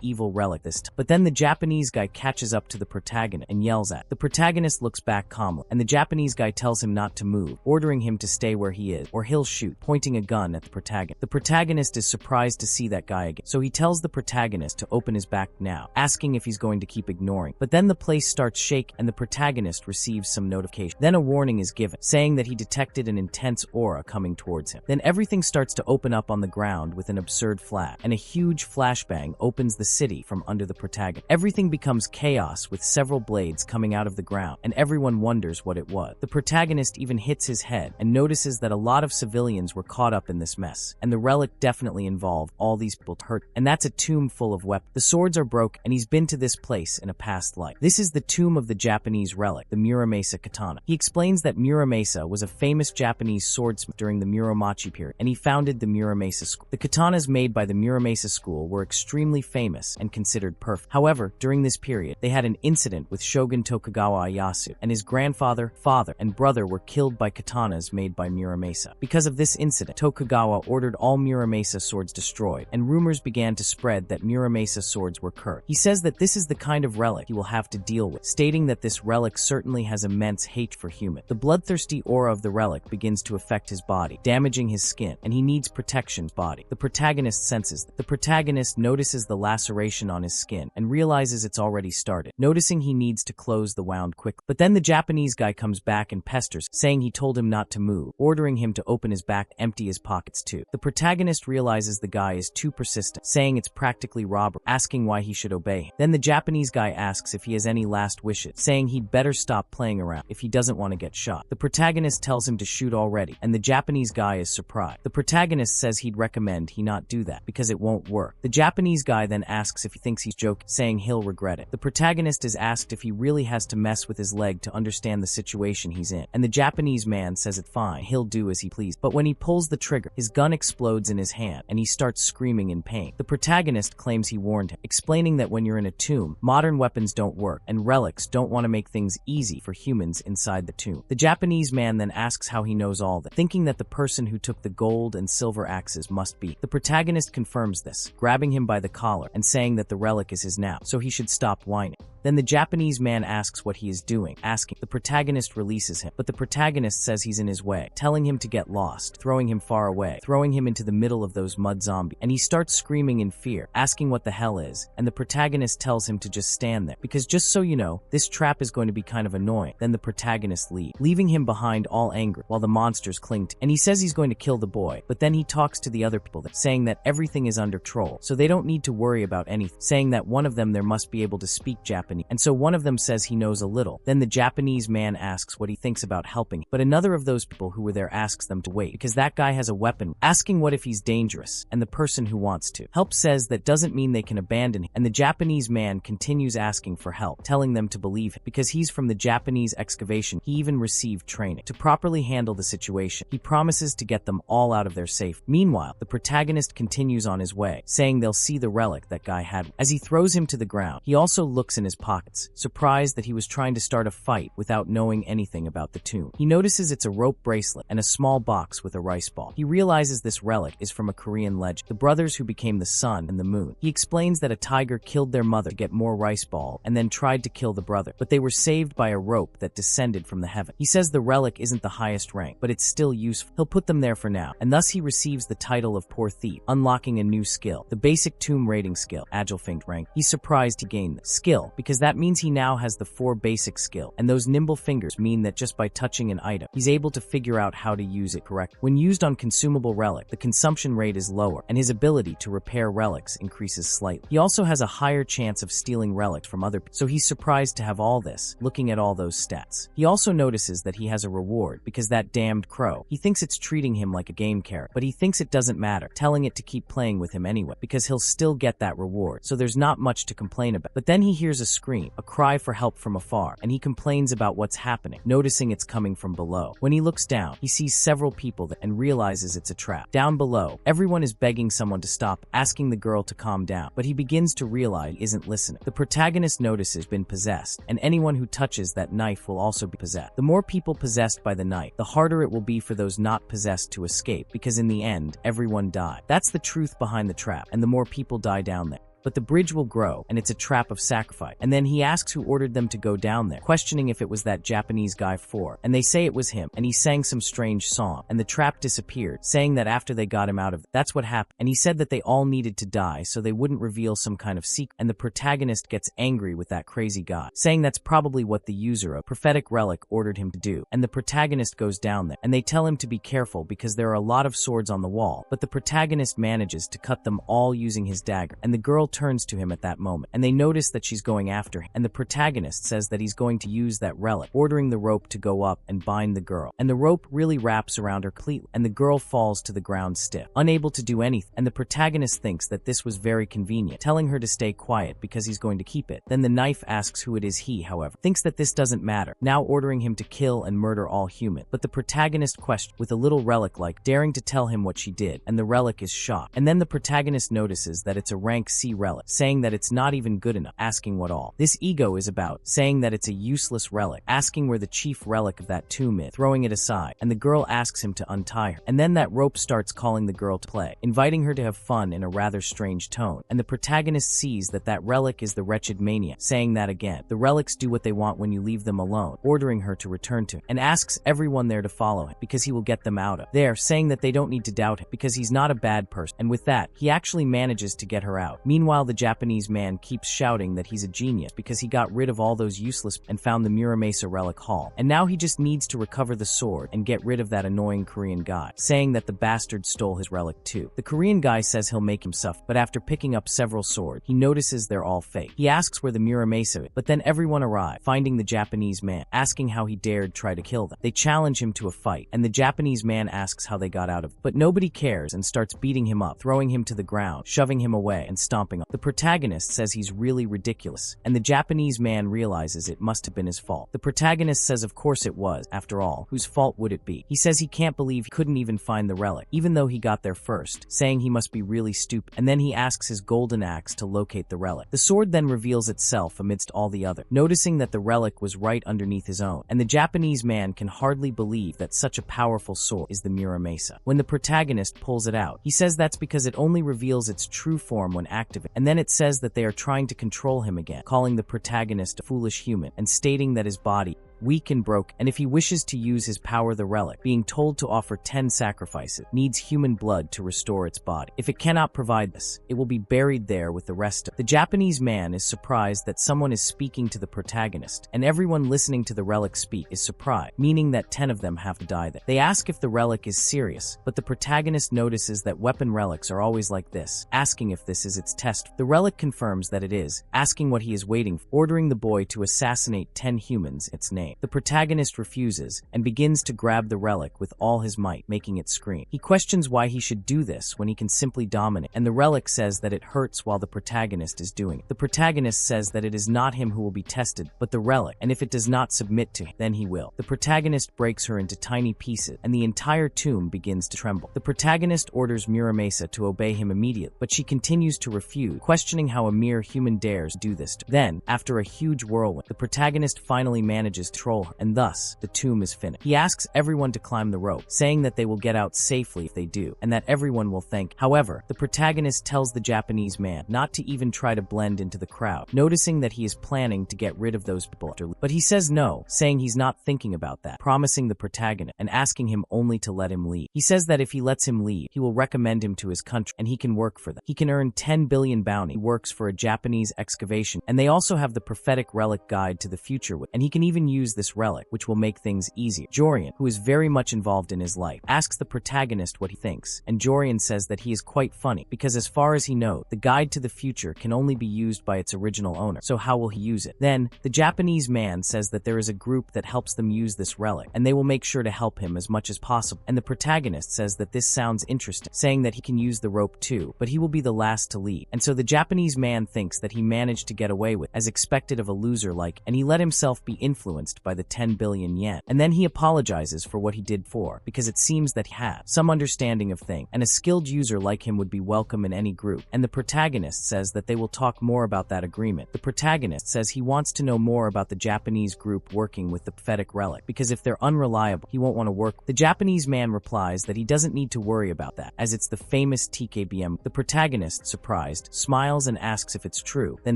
[SPEAKER 1] evil relic this time. But then the Japanese guy catches up to the protagonist and yells at. The protagonist looks back calmly, and the Japanese guy tells him not to move, ordering him to stay where he is, or he'll shoot, pointing a gun at the protagonist. The protagonist is surprised to see that guy again, so he tells the protagonist to open his back now, asking if he's going to keep ignoring. But then the place starts shaking, and the protagonist receives some notification. Then a warning is given, saying that he detected an an intense aura coming towards him. Then everything starts to open up on the ground with an absurd flash, and a huge flashbang opens the city from under the protagonist. Everything becomes chaos with several blades coming out of the ground, and everyone wonders what it was. The protagonist even hits his head and notices that a lot of civilians were caught up in this mess, and the relic definitely involved all these people hurt, and that's a tomb full of weapons. The swords are broken, and he's been to this place in a past life. This is the tomb of the Japanese relic, the Muramasa katana. He explains that Muramasa was a famous Japanese swordsmith during the Muromachi period, and he founded the Muramasa school. The katanas made by the Muramasa school were extremely famous and considered perfect. However, during this period, they had an incident with Shogun Tokugawa Ieyasu, and his grandfather, father, and brother were killed by katanas made by Muramasa. Because of this incident, Tokugawa ordered all Muramasa swords destroyed, and rumors began to spread that Muramasa swords were cursed. He says that this is the kind of relic he will have to deal with, stating that this relic certainly has immense hate for humans. The bloodthirsty aura of the relic begins to affect his body, damaging his skin, and he needs protection body. The protagonist senses that. The protagonist notices the laceration on his skin and realizes it's already started, noticing he needs to close the wound quickly. But then the Japanese guy comes back and pesters, saying he told him not to move, ordering him to open his back, empty his pockets too. The protagonist realizes the guy is too persistent, saying it's practically robbery, asking why he should obey him. Then the Japanese guy asks if he has any last wishes, saying he'd better stop playing around if he doesn't want to get shot. The protagonist tells him to shoot already, and the Japanese guy is surprised. The protagonist says he'd recommend he not do that because it won't work. The Japanese guy then asks if he thinks he's joking, saying he'll regret it. The protagonist is asked if he really has to mess with his leg to understand the situation he's in, and the Japanese man says it's fine, he'll do as he pleases. But when he pulls the trigger, his gun explodes in his hand, and he starts screaming in pain. The protagonist claims he warned him, explaining that when you're in a tomb, modern weapons don't work, and relics don't want to make things easy for humans inside the tomb. The Japanese man then asks how he knows all that, thinking that the person who took the gold and silver axes must be. The protagonist confirms this, grabbing him by the collar and saying that the relic is his now, so he should stop whining. Then the Japanese man asks what he is doing, asking. The protagonist releases him, but the protagonist says he's in his way, telling him to get lost, throwing him far away, throwing him into the middle of those mud zombies, and he starts screaming in fear, asking what the hell is, and the protagonist tells him to just stand there, because just so you know, this trap is going to be kind of annoying. Then the protagonist leaves, leaving him behind all angry, while the monsters cling to him. And he says he's going to kill the boy, but then he talks to the other people, saying that everything is under control, so they don't need to worry about anything, saying that one of them there must be able to speak Japanese. And so one of them says he knows a little. Then the Japanese man asks what he thinks about helping, but another of those people who were there asks them to wait, because that guy has a weapon, asking what if he's dangerous, and the person who wants to help says that doesn't mean they can abandon him, and the Japanese man continues asking for help, telling them to believe him, because he's from the Japanese excavation. He even received training to properly handle the situation. He promises to get them all out of their safe. Meanwhile, the protagonist continues on his way, saying they'll see the relic that guy had. As he throws him to the ground, he also looks in his pockets, surprised that he was trying to start a fight without knowing anything about the tomb. He notices it's a rope bracelet and a small box with a rice ball. He realizes this relic is from a Korean legend, the brothers who became the sun and the moon. He explains that a tiger killed their mother to get more rice ball and then tried to kill the brother, but they were saved by a rope that descended from the heaven. He says the relic isn't the highest rank, but it's still useful. He'll put them there for now, and thus he receives the title of Poor Thief, unlocking a new skill, the basic tomb raiding skill, Agile Feint rank. He's surprised he gained the skill, because that means he now has the 4 basic skill, and those nimble fingers mean that just by touching an item, he's able to figure out how to use it correctly. When used on consumable relic, the consumption rate is lower, and his ability to repair relics increases slightly. He also has a higher chance of stealing relics from other people, so he's surprised to have all this, looking at all those stats. He also notices that he has a reward, because that damned crow, he thinks it's treating him like a game character, but he thinks it doesn't matter, telling it to keep playing with him anyway, because he'll still get that reward, so there's not much to complain about. But then he hears a scream, a cry for help from afar, and he complains about what's happening, noticing it's coming from below. When he looks down, he sees several people there and realizes it's a trap. Down below, everyone is begging someone to stop, asking the girl to calm down, but he begins to realize he isn't listening. The protagonist notices he's been possessed, and anyone who touches that knife will also be possessed. The more people possessed by the knife, the harder it will be for those not possessed to escape, because in the end, everyone died. That's the truth behind the trap, and the more people die down there, but the bridge will grow, and it's a trap of sacrifice. And then he asks who ordered them to go down there, questioning if it was that Japanese guy 4, and they say it was him, and he sang some strange song, and the trap disappeared, saying that after they got him out of it, that's what happened, and he said that they all needed to die so they wouldn't reveal some kind of secret, and the protagonist gets angry with that crazy guy, saying that's probably what the user of prophetic relic ordered him to do, and the protagonist goes down there, and they tell him to be careful because there are a lot of swords on the wall, but the protagonist manages to cut them all using his dagger, and the girl turns to him at that moment, and they notice that she's going after him, and the protagonist says that he's going to use that relic, ordering the rope to go up and bind the girl, and the rope really wraps around her cleat, and the girl falls to the ground stiff, unable to do anything, and the protagonist thinks that this was very convenient, telling her to stay quiet because he's going to keep it. Then the knife asks who it is. He, however, thinks that this doesn't matter, now ordering him to kill and murder all humans, but the protagonist questions with a little relic like daring to tell him what she did, and the relic is shocked, and then the protagonist notices that it's a rank C relic, saying that it's not even good enough, asking what all this ego is about, saying that it's a useless relic, asking where the chief relic of that tomb is, throwing it aside, and the girl asks him to untie her, and then that rope starts calling the girl to play, inviting her to have fun in a rather strange tone, and the protagonist sees that that relic is the wretched mania, saying that again, the relics do what they want when you leave them alone, ordering her to return to him, and asks everyone there to follow him because he will get them out of there, saying that they don't need to doubt him because he's not a bad person, and with that, he actually manages to get her out. Meanwhile, the Japanese man keeps shouting that he's a genius because he got rid of all those useless and found the Muramasa relic hall, and now he just needs to recover the sword and get rid of that annoying Korean guy, saying that the bastard stole his relic too. The Korean guy says he'll make him suffer, but after picking up several swords, he notices they're all fake. He asks where the Muramasa is, but then everyone arrive, finding the Japanese man, asking how he dared try to kill them. They challenge him to a fight, and the Japanese man asks how they got out of it, but nobody cares and starts beating him up, throwing him to the ground, shoving him away, and stomping on. The protagonist says he's really ridiculous, and the Japanese man realizes it must have been his fault. The protagonist says of course it was, after all, whose fault would it be? He says he can't believe he couldn't even find the relic, even though he got there first, saying he must be really stupid, and then he asks his golden axe to locate the relic. The sword then reveals itself amidst all the other, noticing that the relic was right underneath his own, and the Japanese man can hardly believe that such a powerful sword is the Muramasa. When the protagonist pulls it out, he says that's because it only reveals its true form when activated, and then it says that they are trying to control him again, calling the protagonist a foolish human, and stating that his body weak and broke, and if he wishes to use his power the relic, being told to offer 10 sacrifices, needs human blood to restore its body. If it cannot provide this, it will be buried there with the rest of. The Japanese man is surprised that someone is speaking to the protagonist, and everyone listening to the relic speak is surprised, meaning that 10 of them have to die there. They ask if the relic is serious, but the protagonist notices that weapon relics are always like this, asking if this is its test. The relic confirms that it is, asking what he is waiting for, ordering the boy to assassinate 10 humans in its name. The protagonist refuses and begins to grab the relic with all his might, making it scream. He questions why he should do this when he can simply dominate, and the relic says that it hurts while the protagonist is doing it. The protagonist says that it is not him who will be tested, but the relic, and if it does not submit to him, then he will. The protagonist breaks her into tiny pieces, and the entire tomb begins to tremble. The protagonist orders Muramasa to obey him immediately, but she continues to refuse, questioning how a mere human dares do this to her. Then, after a huge whirlwind, the protagonist finally manages to control her, and thus, the tomb is finished. He asks everyone to climb the rope, saying that they will get out safely if they do, and that everyone will thank. However, the protagonist tells the Japanese man not to even try to blend into the crowd, noticing that he is planning to get rid of those people. But he says no, saying he's not thinking about that, promising the protagonist, and asking him only to let him leave. He says that if he lets him leave, he will recommend him to his country, and he can work for them. He can earn 10 billion bounty. He works for a Japanese excavation, and they also have the prophetic relic guide to the future, and he can even use this relic, which will make things easier. Jorian, who is very much involved in his life, asks the protagonist what he thinks, and Jorian says that he is quite funny, because as far as he knows, the guide to the future can only be used by its original owner, so how will he use it? Then, the Japanese man says that there is a group that helps them use this relic, and they will make sure to help him as much as possible, and the protagonist says that this sounds interesting, saying that he can use the rope too, but he will be the last to leave, and so the Japanese man thinks that he managed to get away with, as expected of a loser like, and he let himself be influenced impressed by the 10 billion yen. And then he apologizes for what he did for, because it seems that he has some understanding of things, and a skilled user like him would be welcome in any group. And the protagonist says that they will talk more about that agreement. The protagonist says he wants to know more about the Japanese group working with the pathetic Relic, because if they're unreliable, he won't want to work. The Japanese man replies that he doesn't need to worry about that, as it's the famous TKBM. The protagonist, surprised, smiles and asks if it's true, then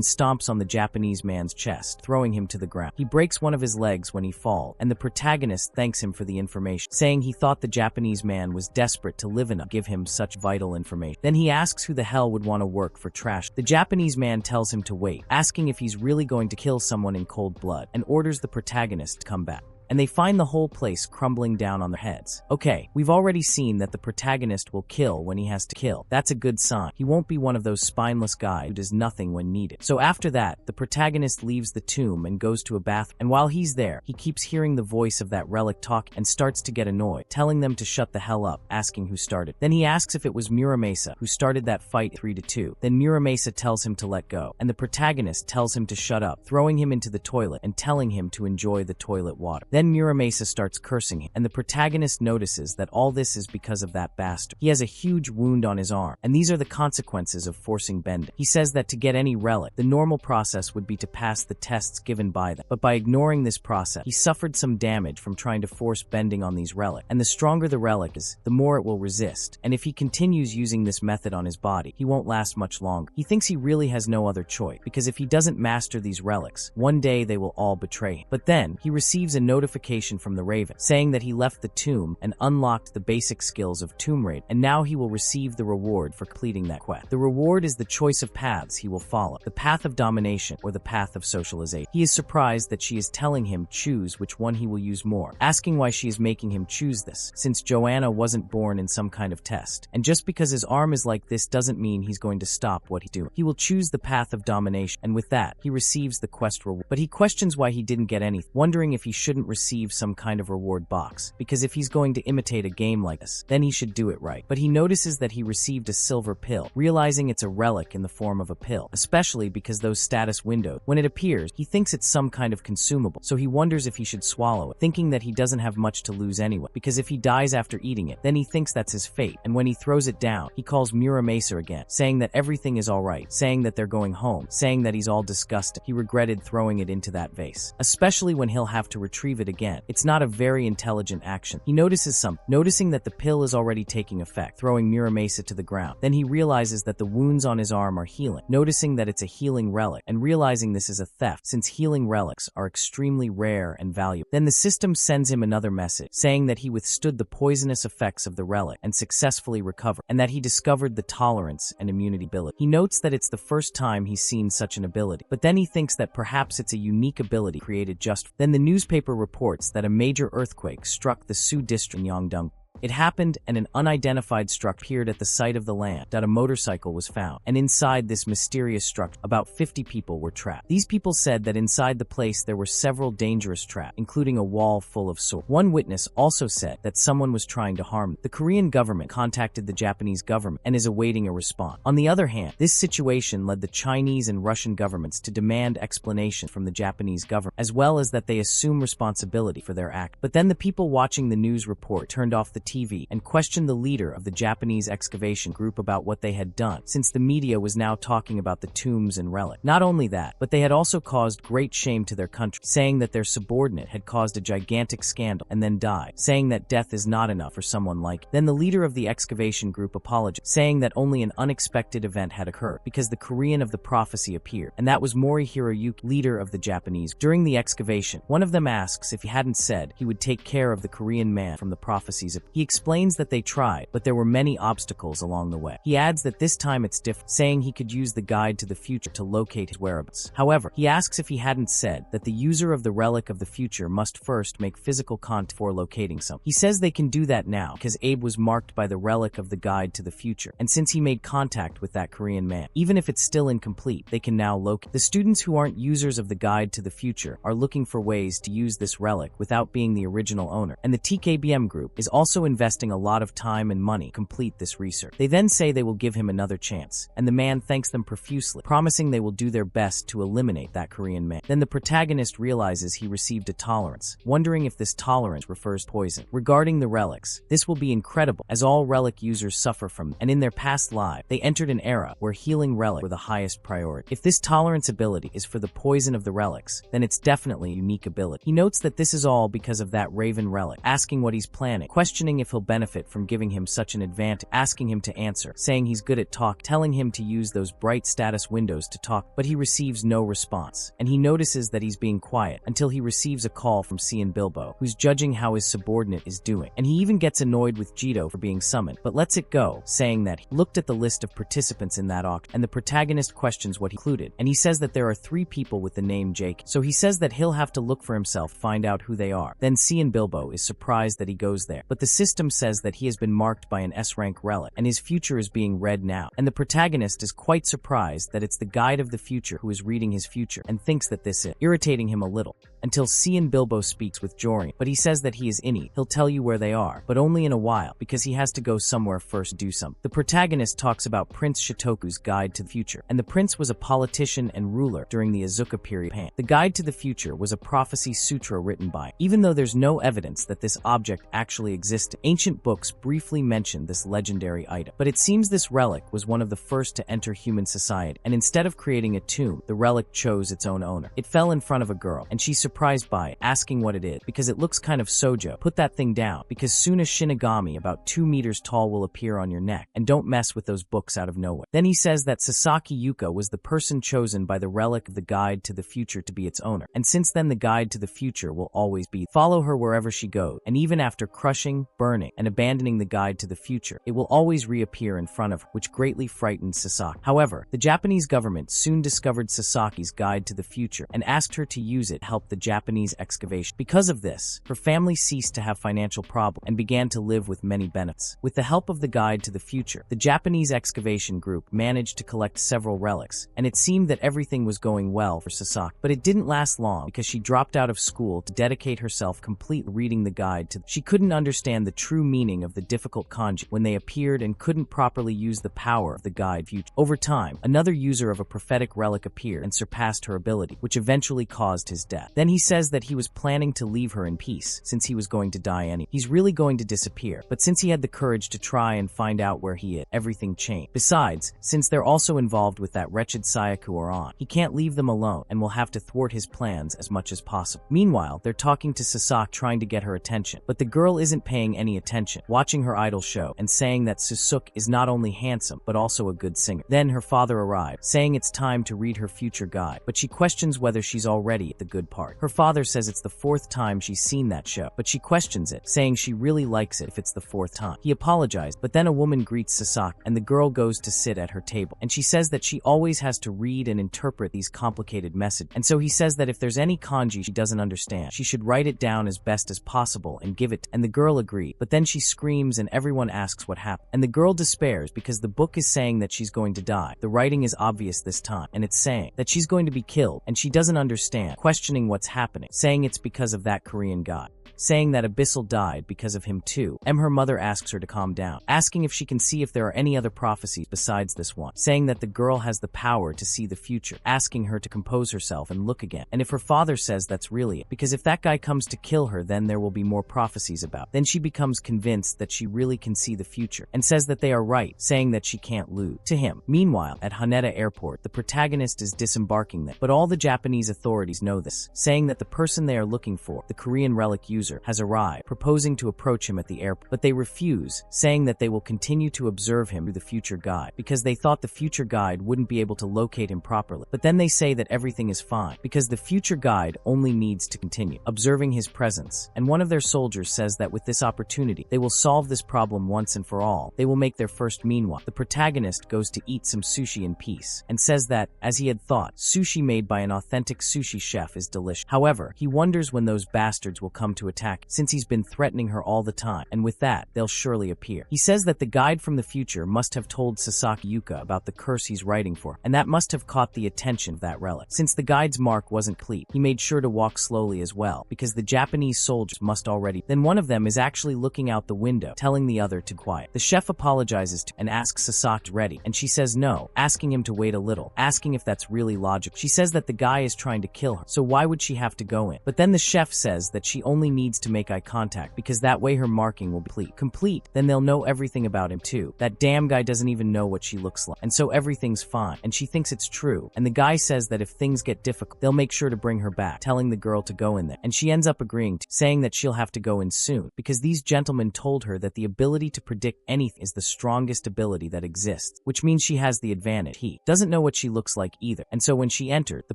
[SPEAKER 1] stomps on the Japanese man's chest, throwing him to the ground. He breaks one of his legs when he falls, and the protagonist thanks him for the information, saying he thought the Japanese man was desperate to live enough to give him such vital information. Then he asks who the hell would want to work for trash. The Japanese man tells him to wait, asking if he's really going to kill someone in cold blood, and orders the protagonist to come back. And they find the whole place crumbling down on their heads. Okay, we've already seen that the protagonist will kill when he has to kill. That's a good sign. He won't be one of those spineless guys who does nothing when needed. So after that, the protagonist leaves the tomb and goes to a bathroom. And while he's there, he keeps hearing the voice of that Relic talk and starts to get annoyed, telling them to shut the hell up, asking who started. Then he asks if it was Muramasa who started that fight 3-2. Then Muramasa tells him to let go, and the protagonist tells him to shut up, throwing him into the toilet and telling him to enjoy the toilet water. Then Muramasa starts cursing him, and the protagonist notices that all this is because of that bastard. He has a huge wound on his arm, and these are the consequences of forcing bending. He says that to get any relic, the normal process would be to pass the tests given by them, but by ignoring this process, he suffered some damage from trying to force bending on these relics. And the stronger the relic is, the more it will resist, and if he continues using this method on his body, he won't last much longer. He thinks he really has no other choice, because if he doesn't master these relics, one day they will all betray him. But then, he receives a notification from the Raven, saying that he left the tomb and unlocked the basic skills of Tomb Raid, and now he will receive the reward for completing that quest. The reward is the choice of paths he will follow, the path of domination or the path of socialization. He is surprised that she is telling him choose which one he will use more, asking why she is making him choose this, since Joanna wasn't born in some kind of test. And just because his arm is like this doesn't mean he's going to stop what he's doing. He will choose the path of domination, and with that, he receives the quest reward. But he questions why he didn't get anything, wondering if he shouldn't receive some kind of reward box, because if he's going to imitate a game like this, then he should do it right. But he notices that he received a silver pill, realizing it's a relic in the form of a pill, especially because those status windows, when it appears, he thinks it's some kind of consumable, so he wonders if he should swallow it, thinking that he doesn't have much to lose anyway, because if he dies after eating it, then he thinks that's his fate, and when he throws it down, he calls Muramasa again, saying that everything is alright, saying that they're going home, saying that he's all disgusted. He regretted throwing it into that vase, especially when he'll have to retrieve it again. It's not a very intelligent action. He notices noticing that the pill is already taking effect, throwing Muramasa to the ground. Then he realizes that the wounds on his arm are healing, noticing that it's a healing relic, and realizing this is a theft, since healing relics are extremely rare and valuable. Then the system sends him another message, saying that he withstood the poisonous effects of the relic and successfully recovered, and that he discovered the tolerance and immunity ability. He notes that it's the first time he's seen such an ability, but then he thinks that perhaps it's a unique ability created just. Then the newspaper reports that a major earthquake struck the Su district in Yongdong. It happened, and an unidentified structure appeared at the site of the land that a motorcycle was found, and inside this mysterious structure, about 50 people were trapped. These people said that inside the place there were several dangerous traps, including a wall full of swords. One witness also said that someone was trying to harm them. The Korean government contacted the Japanese government and is awaiting a response. On the other hand, this situation led the Chinese and Russian governments to demand explanations from the Japanese government, as well as that they assume responsibility for their act. But then the people watching the news report turned off the TV and questioned the leader of the Japanese excavation group about what they had done, since the media was now talking about the tombs and relics. Not only that, but they had also caused great shame to their country, saying that their subordinate had caused a gigantic scandal and then died, saying that death is not enough for someone like him. Then the leader of the excavation group apologized, saying that only an unexpected event had occurred, because the Korean of the prophecy appeared, and that was Mori Hiroyuki, leader of the Japanese. During the excavation, one of them asks if he hadn't said he would take care of the Korean man from the prophecies. He explains that they tried, but there were many obstacles along the way. He adds that this time it's different, saying he could use the guide to the future to locate his whereabouts. However, he asks if he hadn't said that the user of the relic of the future must first make physical contact before locating some. He says they can do that now because Abe was marked by the relic of the guide to the future, and since he made contact with that Korean man, even if it's still incomplete, they can now locate. The students who aren't users of the guide to the future are looking for ways to use this relic without being the original owner, and the TKBM group is also investing a lot of time and money to complete this research. They then say they will give him another chance, and the man thanks them profusely, promising they will do their best to eliminate that Korean man. Then the protagonist realizes he received a tolerance, wondering if this tolerance refers to poison. Regarding the relics, this will be incredible, as all relic users suffer from them, and in their past life, they entered an era where healing relics were the highest priority. If this tolerance ability is for the poison of the relics, then it's definitely a unique ability. He notes that this is all because of that Raven relic, asking what he's planning, questioning if he'll benefit from giving him such an advantage, asking him to answer, saying he's good at talk, telling him to use those bright status windows to talk, but he receives no response, and he notices that he's being quiet until he receives a call from Cian Bilbo, who's judging how his subordinate is doing, and he even gets annoyed with Jito for being summoned, but lets it go, saying that he looked at the list of participants in that auction, and the protagonist questions what he included, and he says that there are 3 people with the name Jake, so he says that he'll have to look for himself, find out who they are. Then Cian Bilbo is surprised that he goes there, but the system says that he has been marked by an S-rank relic, and his future is being read now, and the protagonist is quite surprised that it's the guide of the future who is reading his future, and thinks that this is irritating him a little, until Cian Bilbo speaks with Jorian, but he says that he is Inni, he'll tell you where they are, but only in a while, because he has to go somewhere first to do something. The protagonist talks about Prince Shitoku's Guide to the Future, and the prince was a politician and ruler during the Azuka period. The Guide to the Future was a prophecy sutra written by, even though there's no evidence that this object actually existed. Ancient books briefly mention this legendary item, but it seems this relic was one of the first to enter human society, and instead of creating a tomb, the relic chose its own owner. It fell in front of a girl, and she's surprised by it, asking what it is, because it looks kind of sojo. Put that thing down, because soon a Shinigami about 2 meters tall will appear on your neck, and don't mess with those books out of nowhere. Then he says that Sasaki Yuka was the person chosen by the relic of the Guide to the Future to be its owner, and since then the Guide to the Future will always be. Follow her wherever she goes, and even after crushing, burning, and abandoning the Guide to the Future, it will always reappear in front of her, which greatly frightened Sasaki. However, the Japanese government soon discovered Sasaki's Guide to the Future and asked her to use it to help the Japanese excavation. Because of this, her family ceased to have financial problems and began to live with many benefits. With the help of the Guide to the Future, the Japanese excavation group managed to collect several relics, and it seemed that everything was going well for Sasaki. But it didn't last long because she dropped out of school to dedicate herself completely reading the guide to. She couldn't understand the true meaning of the difficult kanji when they appeared and couldn't properly use the power of the guide future. Over time, another user of a prophetic relic appeared and surpassed her ability, which eventually caused his death. Then he says that he was planning to leave her in peace, since he was going to die anyway. He's really going to disappear, but since he had the courage to try and find out where he is, everything changed. Besides, since they're also involved with that wretched Sayaku Oran, he can't leave them alone and will have to thwart his plans as much as possible. Meanwhile, they're talking to Sasaki trying to get her attention, but the girl isn't paying any attention, watching her idol show and saying that Sasuke is not only handsome, but also a good singer. Then her father arrived, saying it's time to read her future guide, but she questions whether she's already at the good part. Her father says it's the 4th time she's seen that show, but she questions it, saying she really likes it if it's the 4th time. He apologized, but then a woman greets Sasaki, and the girl goes to sit at her table, and she says that she always has to read and interpret these complicated messages, and so he says that if there's any kanji she doesn't understand, she should write it down as best as possible and give it, and the girl agreed, but then she screams and everyone asks what happened, and the girl despairs because the book is saying that she's going to die. The writing is obvious this time, and it's saying that she's going to be killed, and she doesn't understand, questioning what's happening, saying it's because of that Korean guy, saying that Abyssal died because of him too. Her mother asks her to calm down, asking if she can see if there are any other prophecies besides this one, saying that the girl has the power to see the future, asking her to compose herself and look again, and if her father says that's really it, because if that guy comes to kill her then there will be more prophecies about. Then she becomes convinced that she really can see the future, and says that they are right, saying that she can't lose to him. Meanwhile, at Haneda Airport, the protagonist is disembarking them, but all the Japanese authorities know this, saying that the person they are looking for, the Korean relic user, has arrived, proposing to approach him at the airport, but they refuse, saying that they will continue to observe him through the future guide, because they thought the future guide wouldn't be able to locate him properly. But then they say that everything is fine, because the future guide only needs to continue observing his presence, and one of their soldiers says that with this opportunity, they will solve this problem once and for all. They will make their first Manhwa. The protagonist goes to eat some sushi in peace, and says that, as he had thought, sushi made by an authentic sushi chef is delicious. However, he wonders when those bastards will come to attack since he's been threatening her all the time, and with that, they'll surely appear. He says that the guide from the future must have told Sasaki Yuka about the curse he's writing for, and that must have caught the attention of that relic. Since the guide's mark wasn't complete, he made sure to walk slowly as well, because the Japanese soldiers must already. Then one of them is actually looking out the window, telling the other to quiet. The chef apologizes to and asks Sasaki ready, and she says no, asking him to wait a little, asking if that's really logical. She says that the guy is trying to kill her, so why would she have to go in? But then the chef says that she only needs to make eye contact, because that way her marking will be complete. Then they'll know everything about him too. That damn guy doesn't even know what she looks like, and so everything's fine, and she thinks it's true. And the guy says that if things get difficult, they'll make sure to bring her back, telling the girl to go in there. And she ends up agreeing to, saying that she'll have to go in soon, because these gentlemen told her that the ability to predict anything is the strongest ability that exists, which means she has the advantage. He doesn't know what she looks like either, and so when she entered, the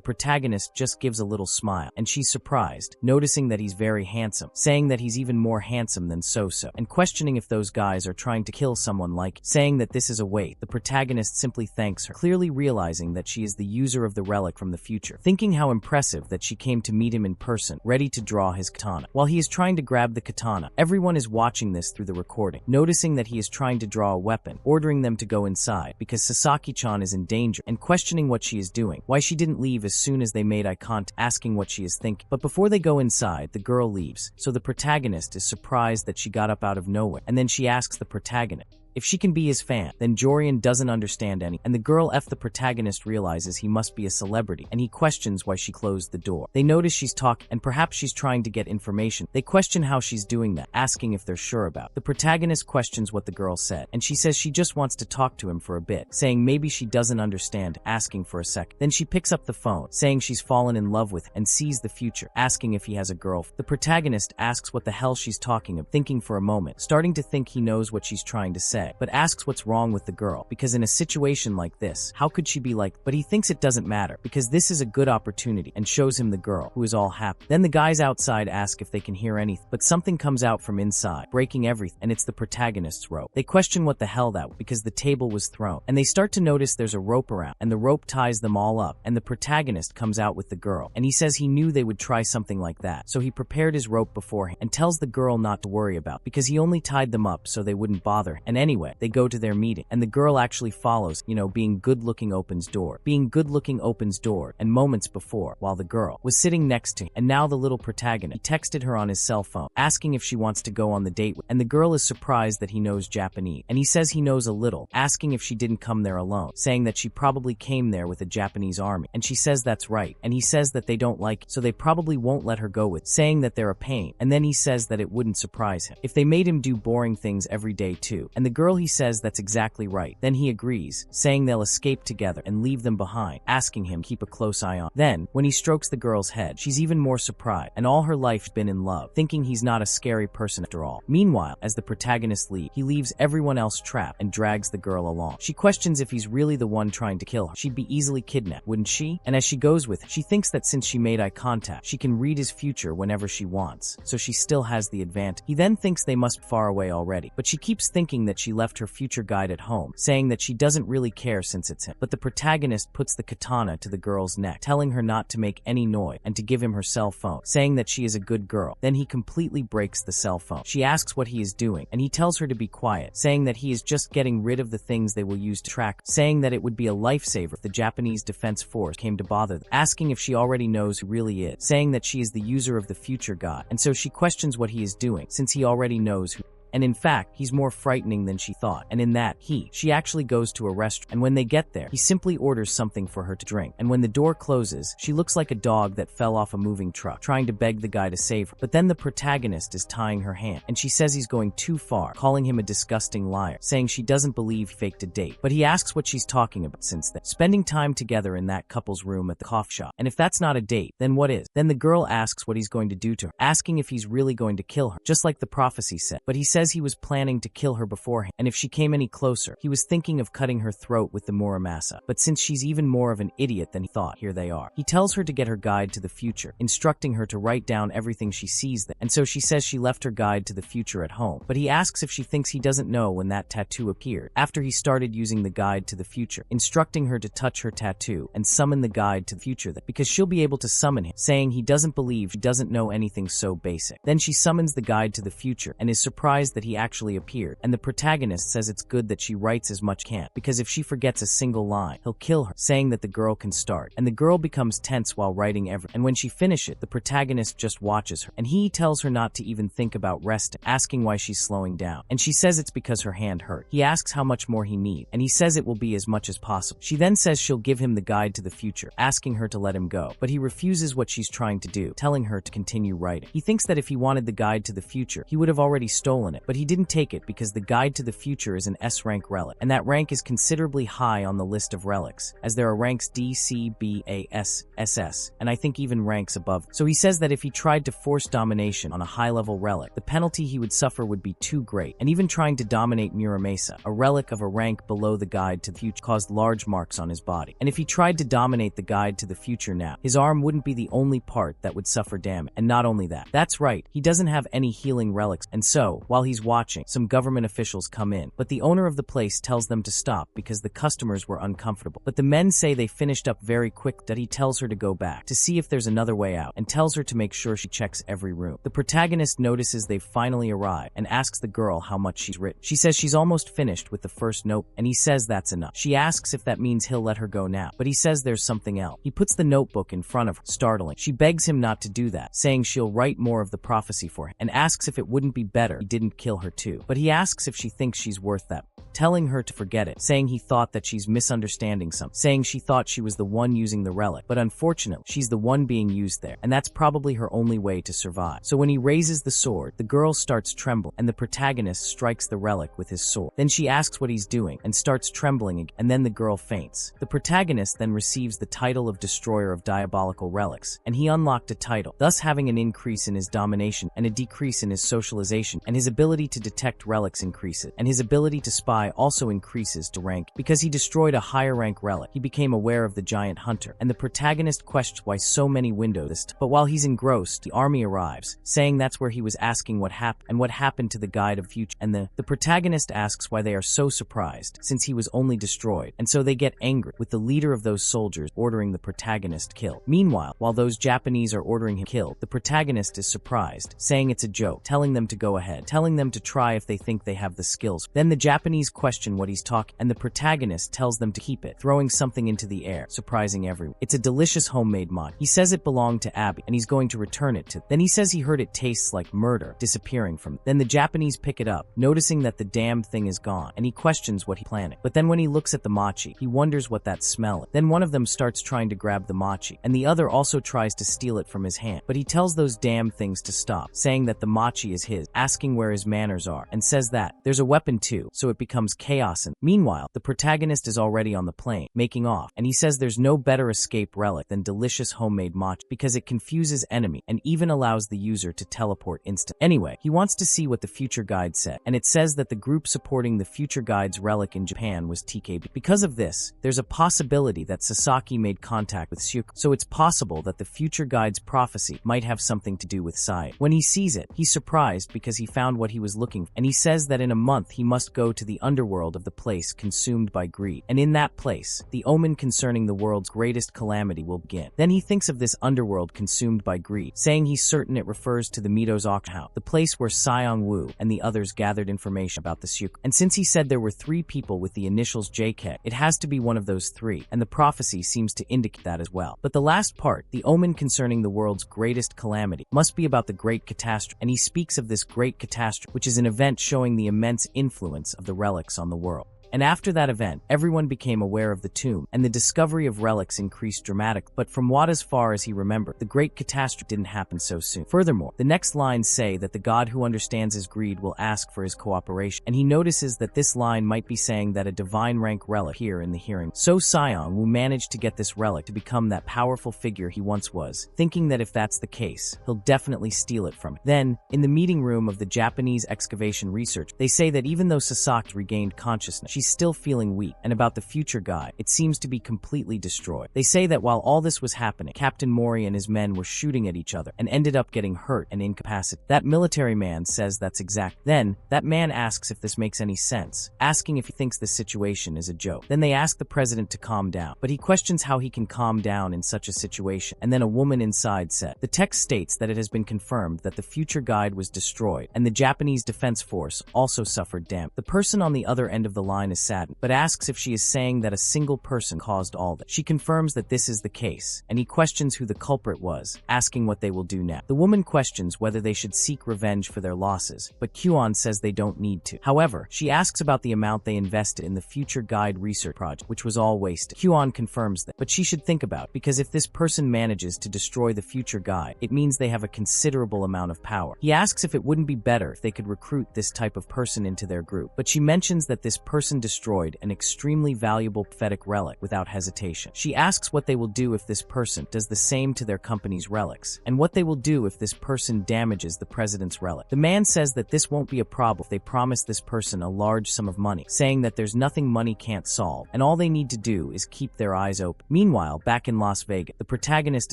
[SPEAKER 1] protagonist just gives a little smile, and she's surprised, noticing that he's very handsome, saying that he's even more handsome than So-So, and questioning if those guys are trying to kill someone like, saying that this is a wait. The protagonist simply thanks her, clearly realizing that she is the user of the relic from the future, thinking how impressive that she came to meet him in person, ready to draw his katana. While he is trying to grab the katana, everyone is watching this through the recording, noticing that he is trying to draw a weapon, ordering them to go inside, because Sasaki-chan is in danger, and questioning what she is doing, why she didn't leave as soon as they made eye contact, asking what she is thinking. But before they go inside, the girl leaves, so the protagonist is surprised that she got up out of nowhere, and then she asks the protagonist if she can be his fan. Then Jorian doesn't understand any, and the girl the protagonist realizes he must be a celebrity, and he questions why she closed the door. They notice she's talking, and perhaps she's trying to get information. They question how she's doing that, asking if they're sure about. The protagonist questions what the girl said, and she says she just wants to talk to him for a bit, saying maybe she doesn't understand, asking for a sec. Then she picks up the phone, saying she's fallen in love with him, and sees the future, asking if he has a girlfriend. The protagonist asks what the hell she's talking about, thinking for a moment, starting to think he knows what she's trying to say, but asks what's wrong with the girl, because in a situation like this, how could she be like, but he thinks it doesn't matter, because this is a good opportunity, and shows him the girl, who is all happy. Then the guys outside ask if they can hear anything, but something comes out from inside, breaking everything, and it's the protagonist's rope. They question what the hell that was, because the table was thrown, and they start to notice there's a rope around, and the rope ties them all up, and the protagonist comes out with the girl, and he says he knew they would try something like that, so he prepared his rope beforehand, and tells the girl not to worry about, because he only tied them up so they wouldn't bother. And anyway, they go to their meeting, and the girl actually follows, being good-looking opens door. Being good-looking opens door, and moments before, while the girl was sitting next to him, and now the little protagonist, he texted her on his cell phone, asking if she wants to go on the date with, and the girl is surprised that he knows Japanese, and he says he knows a little, asking if she didn't come there alone, saying that she probably came there with a Japanese army, and she says that's right, and he says that they don't like it, so they probably won't let her go with, saying that they're a pain, and then he says that it wouldn't surprise him if they made him do boring things every day too, and the girl he says that's exactly right. Then he agrees, saying they'll escape together and leave them behind, asking him to keep a close eye on. Then, when he strokes the girl's head, she's even more surprised, and all her life's been in love, thinking he's not a scary person after all. Meanwhile, as the protagonist leaves, he leaves everyone else trapped and drags the girl along. She questions if he's really the one trying to kill her. She'd be easily kidnapped, wouldn't she? And as she goes with him, she thinks that since she made eye contact, she can read his future whenever she wants, so she still has the advantage. He then thinks they must be far away already, but she keeps thinking that she left her future guide at home, saying that she doesn't really care since it's him. But the protagonist puts the katana to the girl's neck, telling her not to make any noise and to give him her cell phone, saying that she is a good girl. Then he completely breaks the cell phone. She asks what he is doing, and he tells her to be quiet, saying that he is just getting rid of the things they will use to track, saying that it would be a lifesaver if the Japanese Defense Force came to bother them, asking if she already knows who really is, saying that she is the user of the future god, and so she questions what he is doing, since he already knows who. And in fact, he's more frightening than she thought, and in that, she actually goes to a restaurant, and when they get there, he simply orders something for her to drink, and when the door closes, she looks like a dog that fell off a moving truck, trying to beg the guy to save her. But then the protagonist is tying her hand, and she says he's going too far, calling him a disgusting liar, saying she doesn't believe he faked a date. But he asks what she's talking about since then, spending time together in that couple's room at the coffee shop, and if that's not a date, then what is? Then the girl asks what he's going to do to her, asking if he's really going to kill her, just like the prophecy said, but he says says he was planning to kill her beforehand, and if she came any closer, he was thinking of cutting her throat with the muramasa. But since she's even more of an idiot than he thought, here they are. He tells her to get her guide to the future, instructing her to write down everything she sees there. And so she says she left her guide to the future at home. But he asks if she thinks he doesn't know when that tattoo appeared, after he started using the guide to the future, instructing her to touch her tattoo and summon the guide to the future because she'll be able to summon him, saying he doesn't believe she doesn't know anything so basic. Then she summons the guide to the future and is surprised that he actually appeared, and the protagonist says it's good that she writes as much can, because if she forgets a single line, he'll kill her, saying that the girl can start. And the girl becomes tense while writing and when she finishes, the protagonist just watches her, and he tells her not to even think about resting, asking why she's slowing down. And she says it's because her hand hurt. He asks how much more he needs, and he says it will be as much as possible. She then says she'll give him the guide to the future, asking her to let him go, but he refuses what she's trying to do, telling her to continue writing. He thinks that if he wanted the guide to the future, he would have already stolen it, but he didn't take it because the guide to the future is an S-rank relic, and that rank is considerably high on the list of relics, as there are ranks D, C, B, A, S, SS, and I think even ranks above. So he says that if he tried to force domination on a high-level relic, the penalty he would suffer would be too great, and even trying to dominate Muramasa, a relic of a rank below the guide to the future, caused large marks on his body. And if he tried to dominate the guide to the future now, his arm wouldn't be the only part that would suffer damage. And not only that, that's right, he doesn't have any healing relics. And so, while he's watching, some government officials come in, but the owner of the place tells them to stop because the customers were uncomfortable. But the men say they finished up very quick, that he tells her to go back to see if there's another way out, and tells her to make sure she checks every room. The protagonist notices they've finally arrived and asks the girl how much she's written. She says she's almost finished with the first note, and he says that's enough. She asks if that means he'll let her go now, but he says there's something else. He puts the notebook in front of her, startling. She begs him not to do that, saying she'll write more of the prophecy for him, and asks if it wouldn't be better he didn't kill her too. But he asks if she thinks she's worth that, telling her to forget it, saying he thought that she's misunderstanding something, saying she thought she was the one using the relic, but unfortunately, she's the one being used there, and that's probably her only way to survive. So when he raises the sword, the girl starts trembling, and the protagonist strikes the relic with his sword. Then she asks what he's doing, and starts trembling again, and then the girl faints. The protagonist then receives the title of Destroyer of Diabolical Relics, and he unlocked a title, thus having an increase in his domination and a decrease in his socialization, and his ability to detect relics increases, and his ability to spy also increases to rank. Because he destroyed a higher rank relic, he became aware of the giant hunter, and the protagonist questions why so many windows. But while he's engrossed, the army arrives, saying that's where he was asking what happened and what happened to the guide of future, and the protagonist asks why they are so surprised since he was only destroyed, and so they get angry with the leader of those soldiers ordering the protagonist killed. Meanwhile, while those Japanese are ordering him killed, the protagonist is surprised, saying it's a joke, telling them to go ahead, telling them to try if they think they have the skills. Then the Japanese question what he's talking, and the protagonist tells them to keep it, throwing something into the air, surprising everyone. It's a delicious homemade mod. He says it belonged to Abby, and he's going to return it to. Then he says he heard it tastes like murder, disappearing from. Then the Japanese pick it up, noticing that the damned thing is gone, and he questions what he planted. But then when he looks at the mochi, he wonders what that smell is. Then one of them starts trying to grab the mochi, and the other also tries to steal it from his hand. But he tells those damn things to stop, saying that the mochi is his, asking where his manners are, and says that there's a weapon too, so it becomes chaos. And meanwhile, the protagonist is already on the plane, making off, and he says there's no better escape relic than delicious homemade mochi because it confuses enemy and even allows the user to teleport instant. Anyway, he wants to see what the future guide said, and it says that the group supporting the future guide's relic in Japan was TKB. Because of this, there's a possibility that Sasaki made contact with Shuko, so it's possible that the future guide's prophecy might have something to do with Sai. When he sees it, he's surprised because he found what he was looking for, and he says that in a month he must go to the underworld of the place consumed by greed, and in that place, the omen concerning the world's greatest calamity will begin. Then he thinks of this underworld consumed by greed, saying he's certain it refers to the Mito's auction house, the place where Seong Woo and the others gathered information about the Shuko. And since he said there were 3 people with the initials JK, it has to be one of those 3, and the prophecy seems to indicate that as well. But the last part, the omen concerning the world's greatest calamity, must be about the Great Catastrophe, and he speaks of this Great Catastrophe, which is an event showing the immense influence of the relics on the world. And after that event, everyone became aware of the tomb, and the discovery of relics increased dramatically. But from what as far as he remembered, the great catastrophe didn't happen so soon. Furthermore, the next lines say that the god who understands his greed will ask for his cooperation, and he notices that this line might be saying that a divine rank relic here in the hearing. So Seong Woo managed to get this relic to become that powerful figure he once was, thinking that if that's the case, he'll definitely steal it from him. Then, in the meeting room of the Japanese excavation research, they say that even though Sasaki regained consciousness, she's still feeling weak, and about the future guy, it seems to be completely destroyed. They say that while all this was happening, Captain Mori and his men were shooting at each other and ended up getting hurt and incapacitated. That military man says that's exact. Then, that man asks if this makes any sense, asking if he thinks this situation is a joke. Then they ask the president to calm down, but he questions how he can calm down in such a situation. And then a woman inside said, the text states that it has been confirmed that the future guide was destroyed, and the Japanese Defense Force also suffered damage. The person on the other end of the line is saddened, but asks if she is saying that a single person caused all that. She confirms that this is the case, and he questions who the culprit was, asking what they will do now. The woman questions whether they should seek revenge for their losses, but Kwon says they don't need to. However, she asks about the amount they invested in the future guide research project, which was all wasted. Kwon confirms that, but she should think about, because if this person manages to destroy the future guide, it means they have a considerable amount of power. He asks if it wouldn't be better if they could recruit this type of person into their group, but she mentions that this person destroyed an extremely valuable prophetic relic without hesitation. She asks what they will do if this person does the same to their company's relics, and what they will do if this person damages the president's relic. The man says that this won't be a problem if they promise this person a large sum of money, saying that there's nothing money can't solve, and all they need to do is keep their eyes open. Meanwhile, back in Las Vegas, the protagonist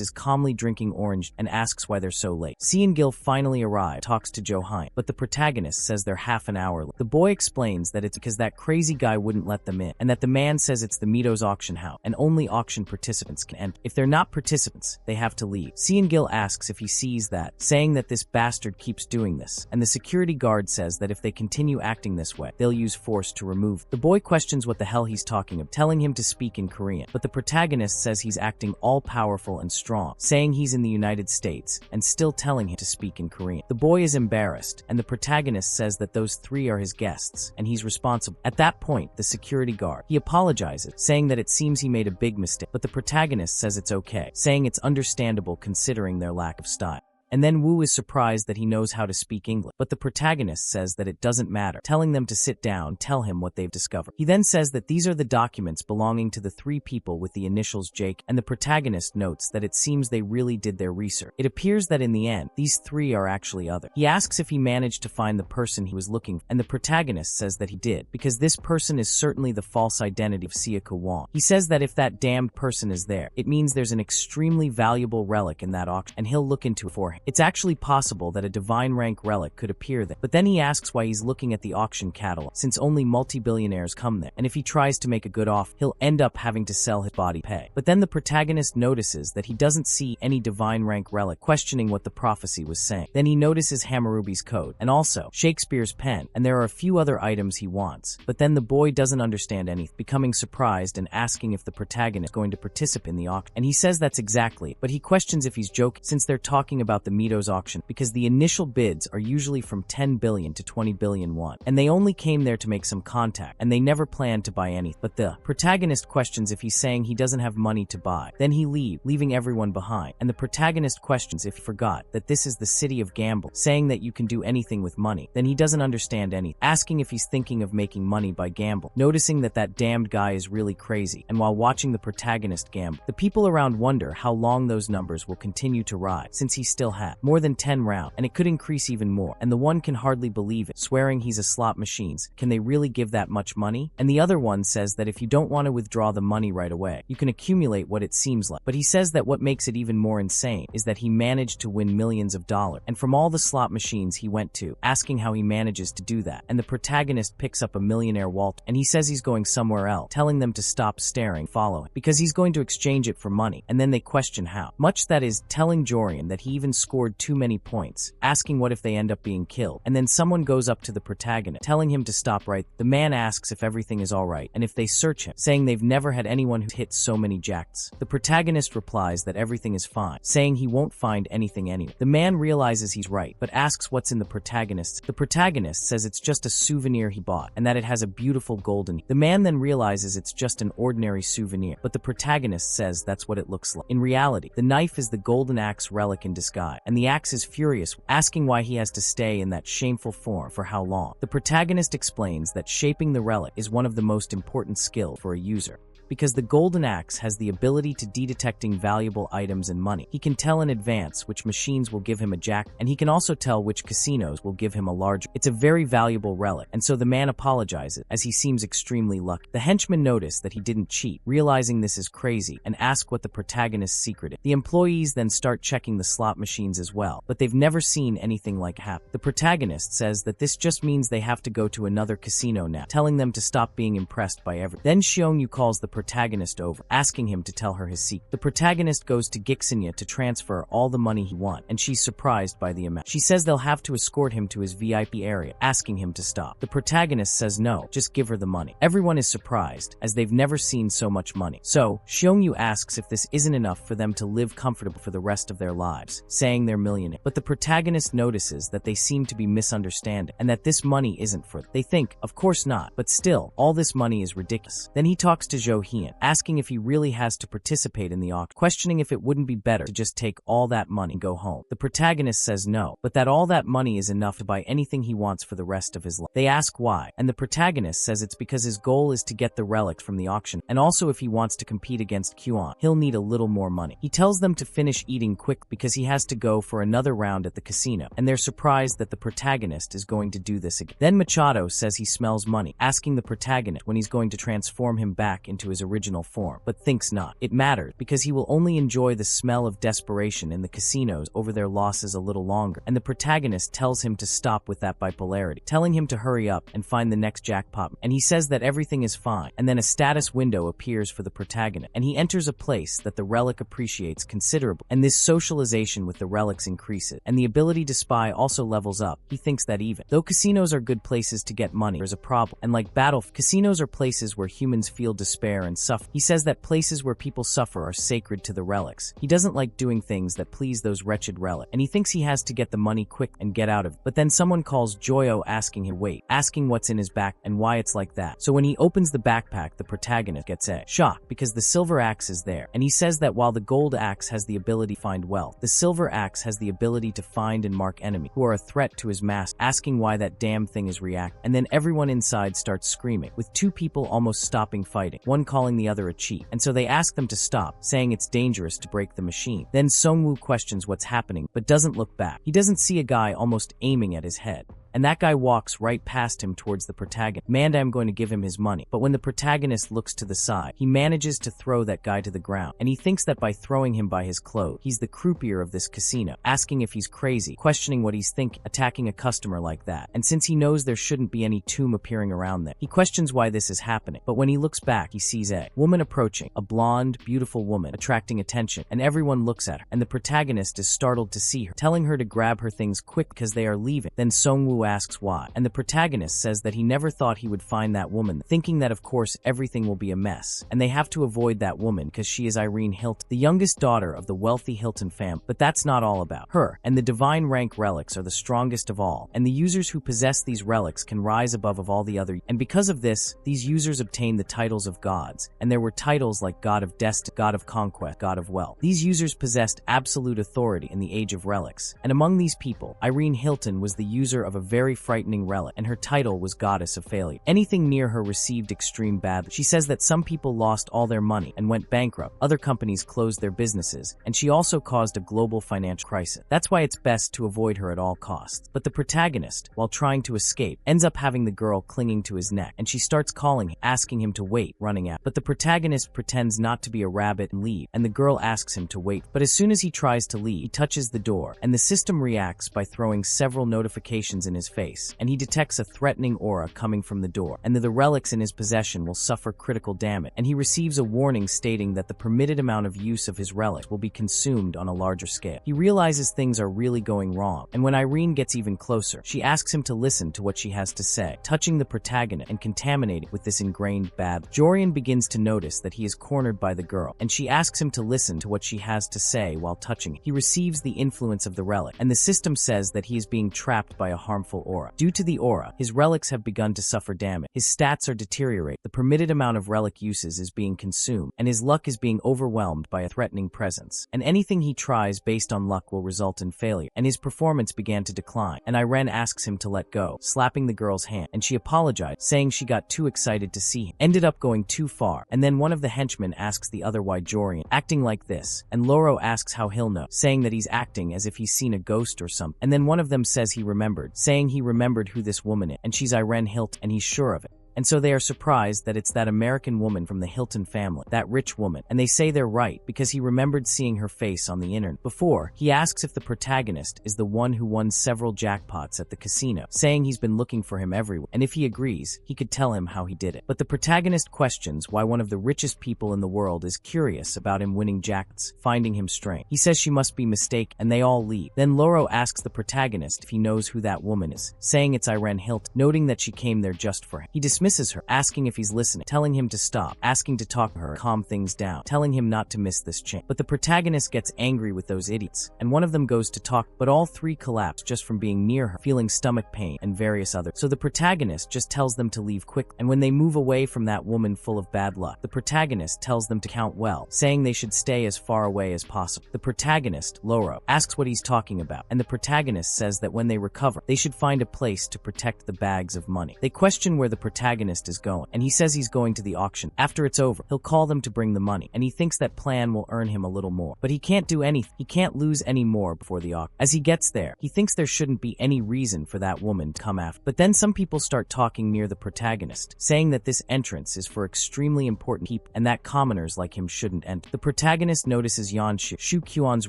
[SPEAKER 1] is calmly drinking orange and asks why they're so late. Seon-gil finally arrives, talks to Jo-hein, but the protagonist says they're half an hour late. The boy explains that it's because that crazy guy wouldn't let them in, and that the man says it's the Mito's auction house, and only auction participants can enter. If they're not participants, they have to leave. Seon-gil asks if he sees that, saying that this bastard keeps doing this, and the security guard says that if they continue acting this way, they'll use force to remove. The boy questions what the hell he's talking about, telling him to speak in Korean, but the protagonist says he's acting all-powerful and strong, saying he's in the United States, and still telling him to speak in Korean. The boy is embarrassed, and the protagonist says that those three are his guests, and he's responsible. At that point, the security guard, he apologizes, saying that it seems he made a big mistake, but the protagonist says it's okay, saying it's understandable considering their lack of style. And then Woo is surprised that he knows how to speak English, but the protagonist says that it doesn't matter, telling them to sit down, tell him what they've discovered. He then says that these are the documents belonging to the three people with the initials Jake, and the protagonist notes that it seems they really did their research. It appears that in the end, these three are actually other. He asks if he managed to find the person he was looking for, and the protagonist says that he did, because this person is certainly the false identity of Siaka Wong. He says that if that damned person is there, it means there's an extremely valuable relic in that auction, and he'll look into it for him. It's actually possible that a divine rank relic could appear there, but then he asks why he's looking at the auction catalog, since only multi-billionaires come there, and if he tries to make a good offer, he'll end up having to sell his body pay. But then the protagonist notices that he doesn't see any divine rank relic, questioning what the prophecy was saying. Then he notices Hammurabi's code, and also Shakespeare's pen, and there are a few other items he wants. But then the boy doesn't understand anything, becoming surprised and asking if the protagonist is going to participate in the auction, and he says that's exactly, but he questions if he's joking, since they're talking about the Mito's auction, because the initial bids are usually from 10 billion to 20 billion won, and they only came there to make some contact, and they never planned to buy anything. But the protagonist questions if he's saying he doesn't have money to buy. Then he leaves, leaving everyone behind, and the protagonist questions if he forgot that this is the city of gamble, saying that you can do anything with money. Then he doesn't understand anything, asking if he's thinking of making money by gamble, noticing that that damned guy is really crazy, and while watching the protagonist gamble, the people around wonder how long those numbers will continue to rise, since he still has more than 10 rounds, and it could increase even more, and the one can hardly believe it, swearing he's a slot machines. Can they really give that much money? And the other one says that if you don't want to withdraw the money right away, you can accumulate what it seems like. But he says that what makes it even more insane is that he managed to win millions of dollars, and from all the slot machines he went to, asking how he manages to do that, and the protagonist picks up a millionaire Walt, and he says he's going somewhere else, telling them to stop staring, follow him, because he's going to exchange it for money, and then they question how much that is, telling Jorian that he even scored too many points, asking what if they end up being killed. And then someone goes up to the protagonist, telling him to stop right. The man asks if everything is alright, and if they search him, saying they've never had anyone who hit so many jacks. The protagonist replies that everything is fine, saying he won't find anything anyway. The man realizes he's right, but asks what's in the protagonist's. The protagonist says it's just a souvenir he bought, and that it has a beautiful golden. The man then realizes it's just an ordinary souvenir, but the protagonist says that's what it looks like. In reality, the knife is the golden axe relic in disguise, and the axe is furious, asking why he has to stay in that shameful form for how long. The protagonist explains that shaping the relic is one of the most important skills for a user, because the golden axe has the ability to detecting valuable items and money. He can tell in advance which machines will give him a jack, and he can also tell which casinos will give him a large. It's a very valuable relic, and so the man apologizes, as he seems extremely lucky. The henchmen notice that he didn't cheat, realizing this is crazy, and ask what the protagonist's secret is. The employees then start checking the slot machines as well, but they've never seen anything like happen. The protagonist says that this just means they have to go to another casino now, telling them to stop being impressed by everything. Then Xiongyu calls the protagonist over, asking him to tell her his secret. The protagonist goes to Gixinya to transfer all the money he wants, and she's surprised by the amount. She says they'll have to escort him to his VIP area, asking him to stop. The protagonist says no, just give her the money. Everyone is surprised, as they've never seen so much money. So, Xiongyu asks if this isn't enough for them to live comfortably for the rest of their lives, saying they're millionaires. But the protagonist notices that they seem to be misunderstanding, and that this money isn't for them. They think, of course not, but still, all this money is ridiculous. Then he talks to Zhou Hian, asking if he really has to participate in the auction, questioning if it wouldn't be better to just take all that money and go home. The protagonist says no, but that all that money is enough to buy anything he wants for the rest of his life. They ask why, and the protagonist says it's because his goal is to get the relic from the auction, and also if he wants to compete against Quan, he'll need a little more money. He tells them to finish eating quick because he has to go for another round at the casino, and they're surprised that the protagonist is going to do this again. Then Machado says he smells money, asking the protagonist when he's going to transform him back into his original form, but thinks not. It matters, because he will only enjoy the smell of desperation in the casinos over their losses a little longer, and the protagonist tells him to stop with that bipolarity, telling him to hurry up and find the next jackpot, and he says that everything is fine, and then a status window appears for the protagonist, and he enters a place that the relic appreciates considerably, and this socialization with the relics increases, and the ability to spy also levels up. He thinks that even though casinos are good places to get money, there's a problem, and like battlefield, casinos are places where humans feel despair and suffer. He says that places where people suffer are sacred to the relics. He doesn't like doing things that please those wretched relics, and he thinks he has to get the money quick and get out of it. But then someone calls Joyo asking him wait, asking what's in his back and why it's like that. So when he opens the backpack, the protagonist gets a shock because the silver axe is there, and he says that while the gold axe has the ability to find wealth, the silver axe has the ability to find and mark enemies who are a threat to his master, asking why that damn thing is reacting. And then everyone inside starts screaming, with two people almost stopping fighting, one calling the other a cheat, and so they ask them to stop, saying it's dangerous to break the machine. Then Songwoo questions what's happening, but doesn't look back. He doesn't see a guy almost aiming at his head, and that guy walks right past him towards the protagonist. Manda, I'm going to give him his money. But when the protagonist looks to the side, he manages to throw that guy to the ground, and he thinks that by throwing him by his clothes, he's the croupier of this casino, asking if he's crazy, questioning what he's thinking, attacking a customer like that. And since he knows there shouldn't be any tomb appearing around them, he questions why this is happening. But when he looks back, he sees a woman approaching, a blonde, beautiful woman, attracting attention, and everyone looks at her, and the protagonist is startled to see her, telling her to grab her things quick because they are leaving. Then Songwoo asks why, and the protagonist says that he never thought he would find that woman, thinking that of course everything will be a mess, and they have to avoid that woman because she is Irene Hilton, the youngest daughter of the wealthy Hilton family. But that's not all about her, and the divine rank relics are the strongest of all, and the users who possess these relics can rise above of all the other, and because of this, these users obtain the titles of gods, and there were titles like God of Destiny, God of Conquest, God of Wealth. These users possessed absolute authority in the Age of Relics, and among these people, Irene Hilton was the user of a very frightening relic, and her title was Goddess of Failure. Anything near her received extreme bad. She says that some people lost all their money and went bankrupt, other companies closed their businesses, and she also caused a global financial crisis. That's why it's best to avoid her at all costs. But the protagonist, while trying to escape, ends up having the girl clinging to his neck, and she starts calling him, asking him to wait, running out. But the protagonist pretends not to be a rabbit and leave, and the girl asks him to wait. But as soon as he tries to leave, he touches the door, and the system reacts by throwing several notifications in his his face, and he detects a threatening aura coming from the door, and that the relics in his possession will suffer critical damage, and he receives a warning stating that the permitted amount of use of his relic will be consumed on a larger scale. He realizes things are really going wrong, and when Irene gets even closer, she asks him to listen to what she has to say, touching the protagonist and contaminating with this ingrained bad. Jorian begins to notice that he is cornered by the girl, and she asks him to listen to what she has to say while touching it. He receives the influence of the relic, and the system says that he is being trapped by a harmful aura. Due to the aura, his relics have begun to suffer damage. His stats are deteriorating, the permitted amount of relic uses is being consumed, and his luck is being overwhelmed by a threatening presence. And anything he tries based on luck will result in failure, and his performance began to decline, and Irene asks him to let go, slapping the girl's hand, and she apologized, saying she got too excited to see him, ended up going too far, and then one of the henchmen asks the other why Jorian acting like this, and Loro asks how he'll know, saying that he's acting as if he's seen a ghost or something, and then one of them says he remembered, saying he remembered who this woman is, and she's Irene Hilt, and he's sure of it. And so they are surprised that it's that American woman from the Hilton family, that rich woman, and they say they're right because he remembered seeing her face on the internet. Before, he asks if the protagonist is the one who won several jackpots at the casino, saying he's been looking for him everywhere, and if he agrees, he could tell him how he did it. But the protagonist questions why one of the richest people in the world is curious about him winning jackpots, finding him strange. He says she must be mistaken, and they all leave. Then Loro asks the protagonist if he knows who that woman is, saying it's Irene Hilt, noting that she came there just for him. He dismisses her, asking if he's listening, telling him to stop, asking to talk to her, calm things down, telling him not to miss this chance. But the protagonist gets angry with those idiots, and one of them goes to talk, but all three collapse just from being near her, feeling stomach pain and various others. So the protagonist just tells them to leave quickly, and when they move away from that woman full of bad luck, the protagonist tells them to count well, saying they should stay as far away as possible. The protagonist, Loro, asks what he's talking about, and the protagonist says that when they recover, they should find a place to protect the bags of money. They question where the protagonist is going, and he says he's going to the auction. After it's over, he'll call them to bring the money, and he thinks that plan will earn him a little more. But he can't do anything. He can't lose any more before the auction. As he gets there, he thinks there shouldn't be any reason for that woman to come after. But then some people start talking near the protagonist, saying that this entrance is for extremely important people, and that commoners like him shouldn't enter. The protagonist notices Yanshu, Shu Kyuan's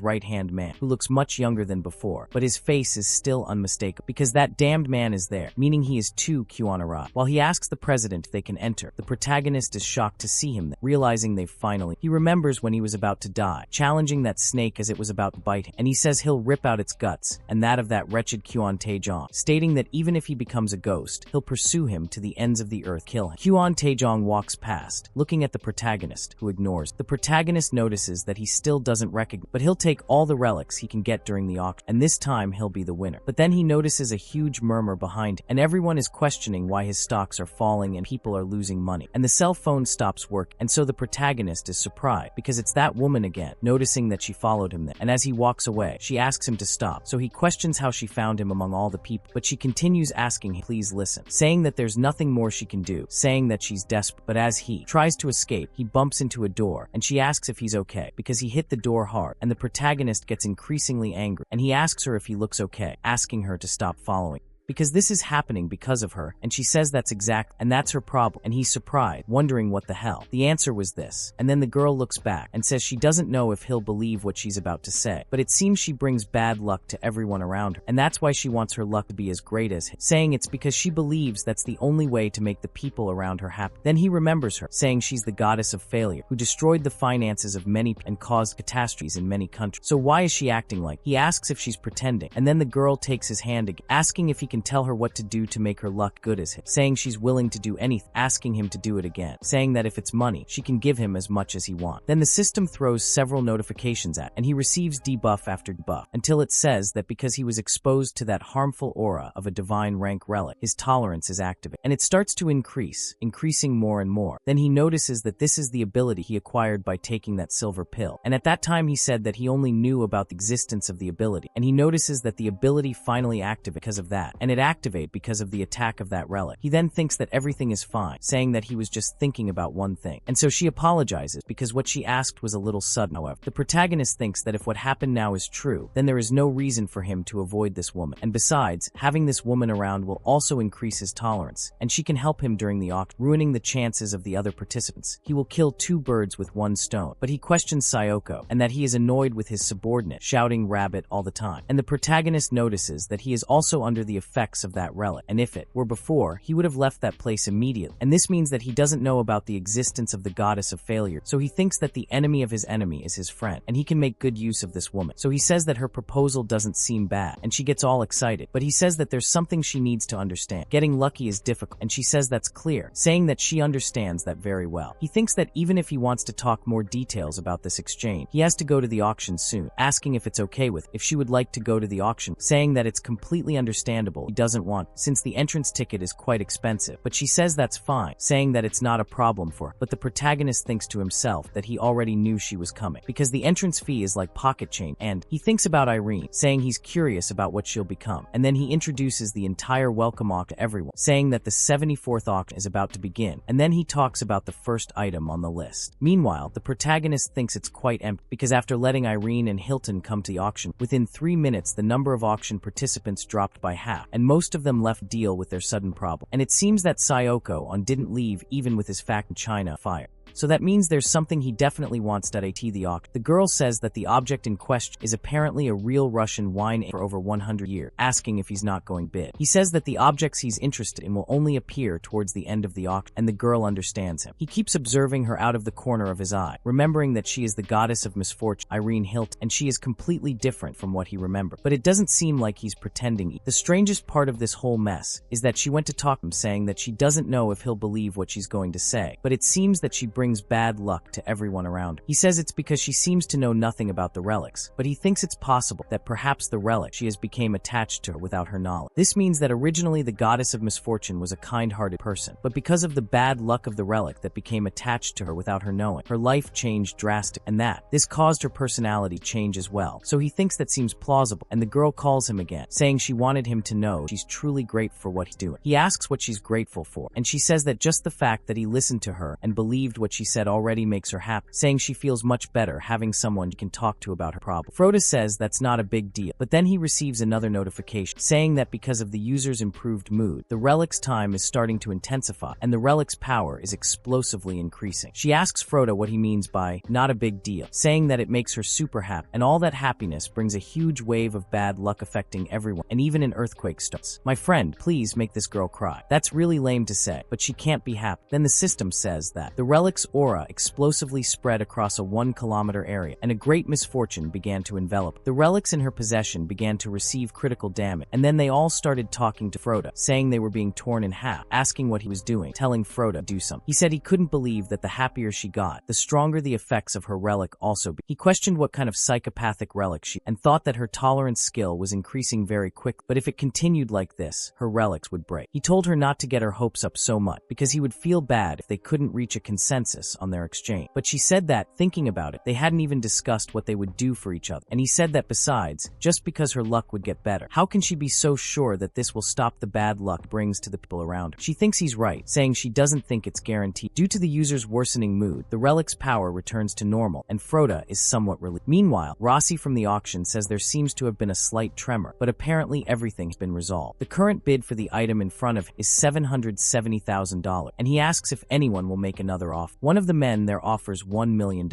[SPEAKER 1] right-hand man, who looks much younger than before, but his face is still unmistakable, because that damned man is there, meaning he is too Kyuan-ara. While he asks the president if they can enter, the protagonist is shocked to see him there, realizing they've finally. He remembers when he was about to die, challenging that snake as it was about to bite him, and he says he'll rip out its guts, and that of that wretched Kyuan Taejong, stating that even if he becomes a ghost, he'll pursue him to the ends of the earth, kill him. Kyuan Taejong walks past, looking at the protagonist, who ignores. The protagonist notices that he still doesn't recognize, but he'll take all the relics he can get during the auction, and this time he'll be the winner. But then he notices a huge murmur behind him, and everyone is questioning why his stocks are falling and people are losing money, and the cell phone stops working, and so the protagonist is surprised because it's that woman again, noticing that she followed him there, and as he walks away, she asks him to stop, so he questions how she found him among all the people, but she continues asking him, please listen, saying that there's nothing more she can do, saying that she's desperate, but as he tries to escape, he bumps into a door, and she asks if he's okay, because he hit the door hard, and the protagonist gets increasingly angry, and he asks her if he looks okay, asking her to stop following. Because this is happening because of her, and she says that's exact, and that's her problem, and he's surprised, wondering what the hell. The answer was this, and then the girl looks back and says she doesn't know if he'll believe what she's about to say, but it seems she brings bad luck to everyone around her, and that's why she wants her luck to be as great as his, saying it's because she believes that's the only way to make the people around her happy. Then he remembers her, saying she's the goddess of failure, who destroyed the finances of many and caused catastrophes in many countries. So why is she acting like? He asks if she's pretending, and then the girl takes his hand again, asking if he can tell her what to do to make her luck good as him, saying she's willing to do anything, asking him to do it again, saying that if it's money, she can give him as much as he wants. Then the system throws several notifications at, and he receives debuff after debuff, until it says that because he was exposed to that harmful aura of a divine rank relic, his tolerance is activated, and it starts to increasing more and more. Then he notices that this is the ability he acquired by taking that silver pill, and at that time he said that he only knew about the existence of the ability, and he notices that the ability finally activated because of that, and it activated because of the attack of that relic. He then thinks that everything is fine, saying that he was just thinking about one thing, and so she apologizes because what she asked was a little sudden. However, the protagonist thinks that if what happened now is true, then there is no reason for him to avoid this woman, and besides, having this woman around will also increase his tolerance, and she can help him during the auction, ruining the chances of the other participants. He will kill two birds with one stone, but he questions Sayoko, and that he is annoyed with his subordinate shouting rabbit all the time, and the protagonist notices that he is also under the effect effects of that relic, and if it were before, he would have left that place immediately. And this means that he doesn't know about the existence of the goddess of failure, so he thinks that the enemy of his enemy is his friend, and he can make good use of this woman. So he says that her proposal doesn't seem bad, and she gets all excited, but he says that there's something she needs to understand. Getting lucky is difficult, and she says that's clear, saying that she understands that very well. He thinks that even if he wants to talk more details about this exchange, he has to go to the auction soon, asking if it's okay with if she would like to go to the auction, saying that it's completely understandable he doesn't want, since the entrance ticket is quite expensive, but she says that's fine, saying that it's not a problem for her. But the protagonist thinks to himself that he already knew she was coming, because the entrance fee is like pocket change, and he thinks about Irene, saying he's curious about what she'll become, and then he introduces the entire welcome auction to everyone, saying that the 74th auction is about to begin, and then he talks about the first item on the list. Meanwhile, the protagonist thinks it's quite empty, because after letting Irene and Hilton come to the auction, within 3 minutes the number of auction participants dropped by half, and most of them left deal with their sudden problem. And it seems that Sayoko didn't leave even with his fact in China fire. So that means there's something he definitely wants at the auction. The girl says that the object in question is apparently a real Russian wine for over 100 years, asking if he's not going bid. He says that the objects he's interested in will only appear towards the end of the auction, and the girl understands him. He keeps observing her out of the corner of his eye, remembering that she is the goddess of misfortune, Irene Hilton, and she is completely different from what he remembered. But it doesn't seem like he's pretending. The strangest part of this whole mess is that she went to talk to him, saying that she doesn't know if he'll believe what she's going to say, but it seems that she brings bad luck to everyone around her. He says it's because she seems to know nothing about the relics, but he thinks it's possible that perhaps the relic she has became attached to her without her knowledge. This means that originally the goddess of misfortune was a kind-hearted person, but because of the bad luck of the relic that became attached to her without her knowing, her life changed drastically, and this caused her personality change as well. So he thinks that seems plausible, and the girl calls him again, saying she wanted him to know she's truly grateful for what he's doing. He asks what she's grateful for, and she says that just the fact that he listened to her and believed what she said already makes her happy, saying she feels much better having someone she can talk to about her problem. Froda says that's not a big deal, but then he receives another notification saying that because of the user's improved mood, the relic's time is starting to intensify, and the relic's power is explosively increasing. She asks Froda what he means by not a big deal, saying that it makes her super happy, and all that happiness brings a huge wave of bad luck affecting everyone, and even an earthquake starts. My friend, please make this girl cry. That's really lame to say, but she can't be happy. Then the system says that the relic's aura explosively spread across a 1-kilometer area, and a great misfortune began to envelop. The relics in her possession began to receive critical damage, and then they all started talking to Froda, saying they were being torn in half, asking what he was doing, telling Froda to do something. He said he couldn't believe that the happier she got, the stronger the effects of her relic also be. He questioned what kind of psychopathic relic she, and thought that her tolerance skill was increasing very quick, but if it continued like this, her relics would break. He told her not to get her hopes up so much, because he would feel bad if they couldn't reach a consensus on their exchange. But she said that, thinking about it, they hadn't even discussed what they would do for each other. And he said that besides, just because her luck would get better, how can she be so sure that this will stop the bad luck brings to the people around her? She thinks he's right, saying she doesn't think it's guaranteed. Due to the user's worsening mood, the relic's power returns to normal, and Froda is somewhat relieved. Meanwhile, Rossi from the auction says there seems to have been a slight tremor, but apparently everything's been resolved. The current bid for the item in front of him is $770,000, and he asks if anyone will make another offer. One of the men there offers $1 million.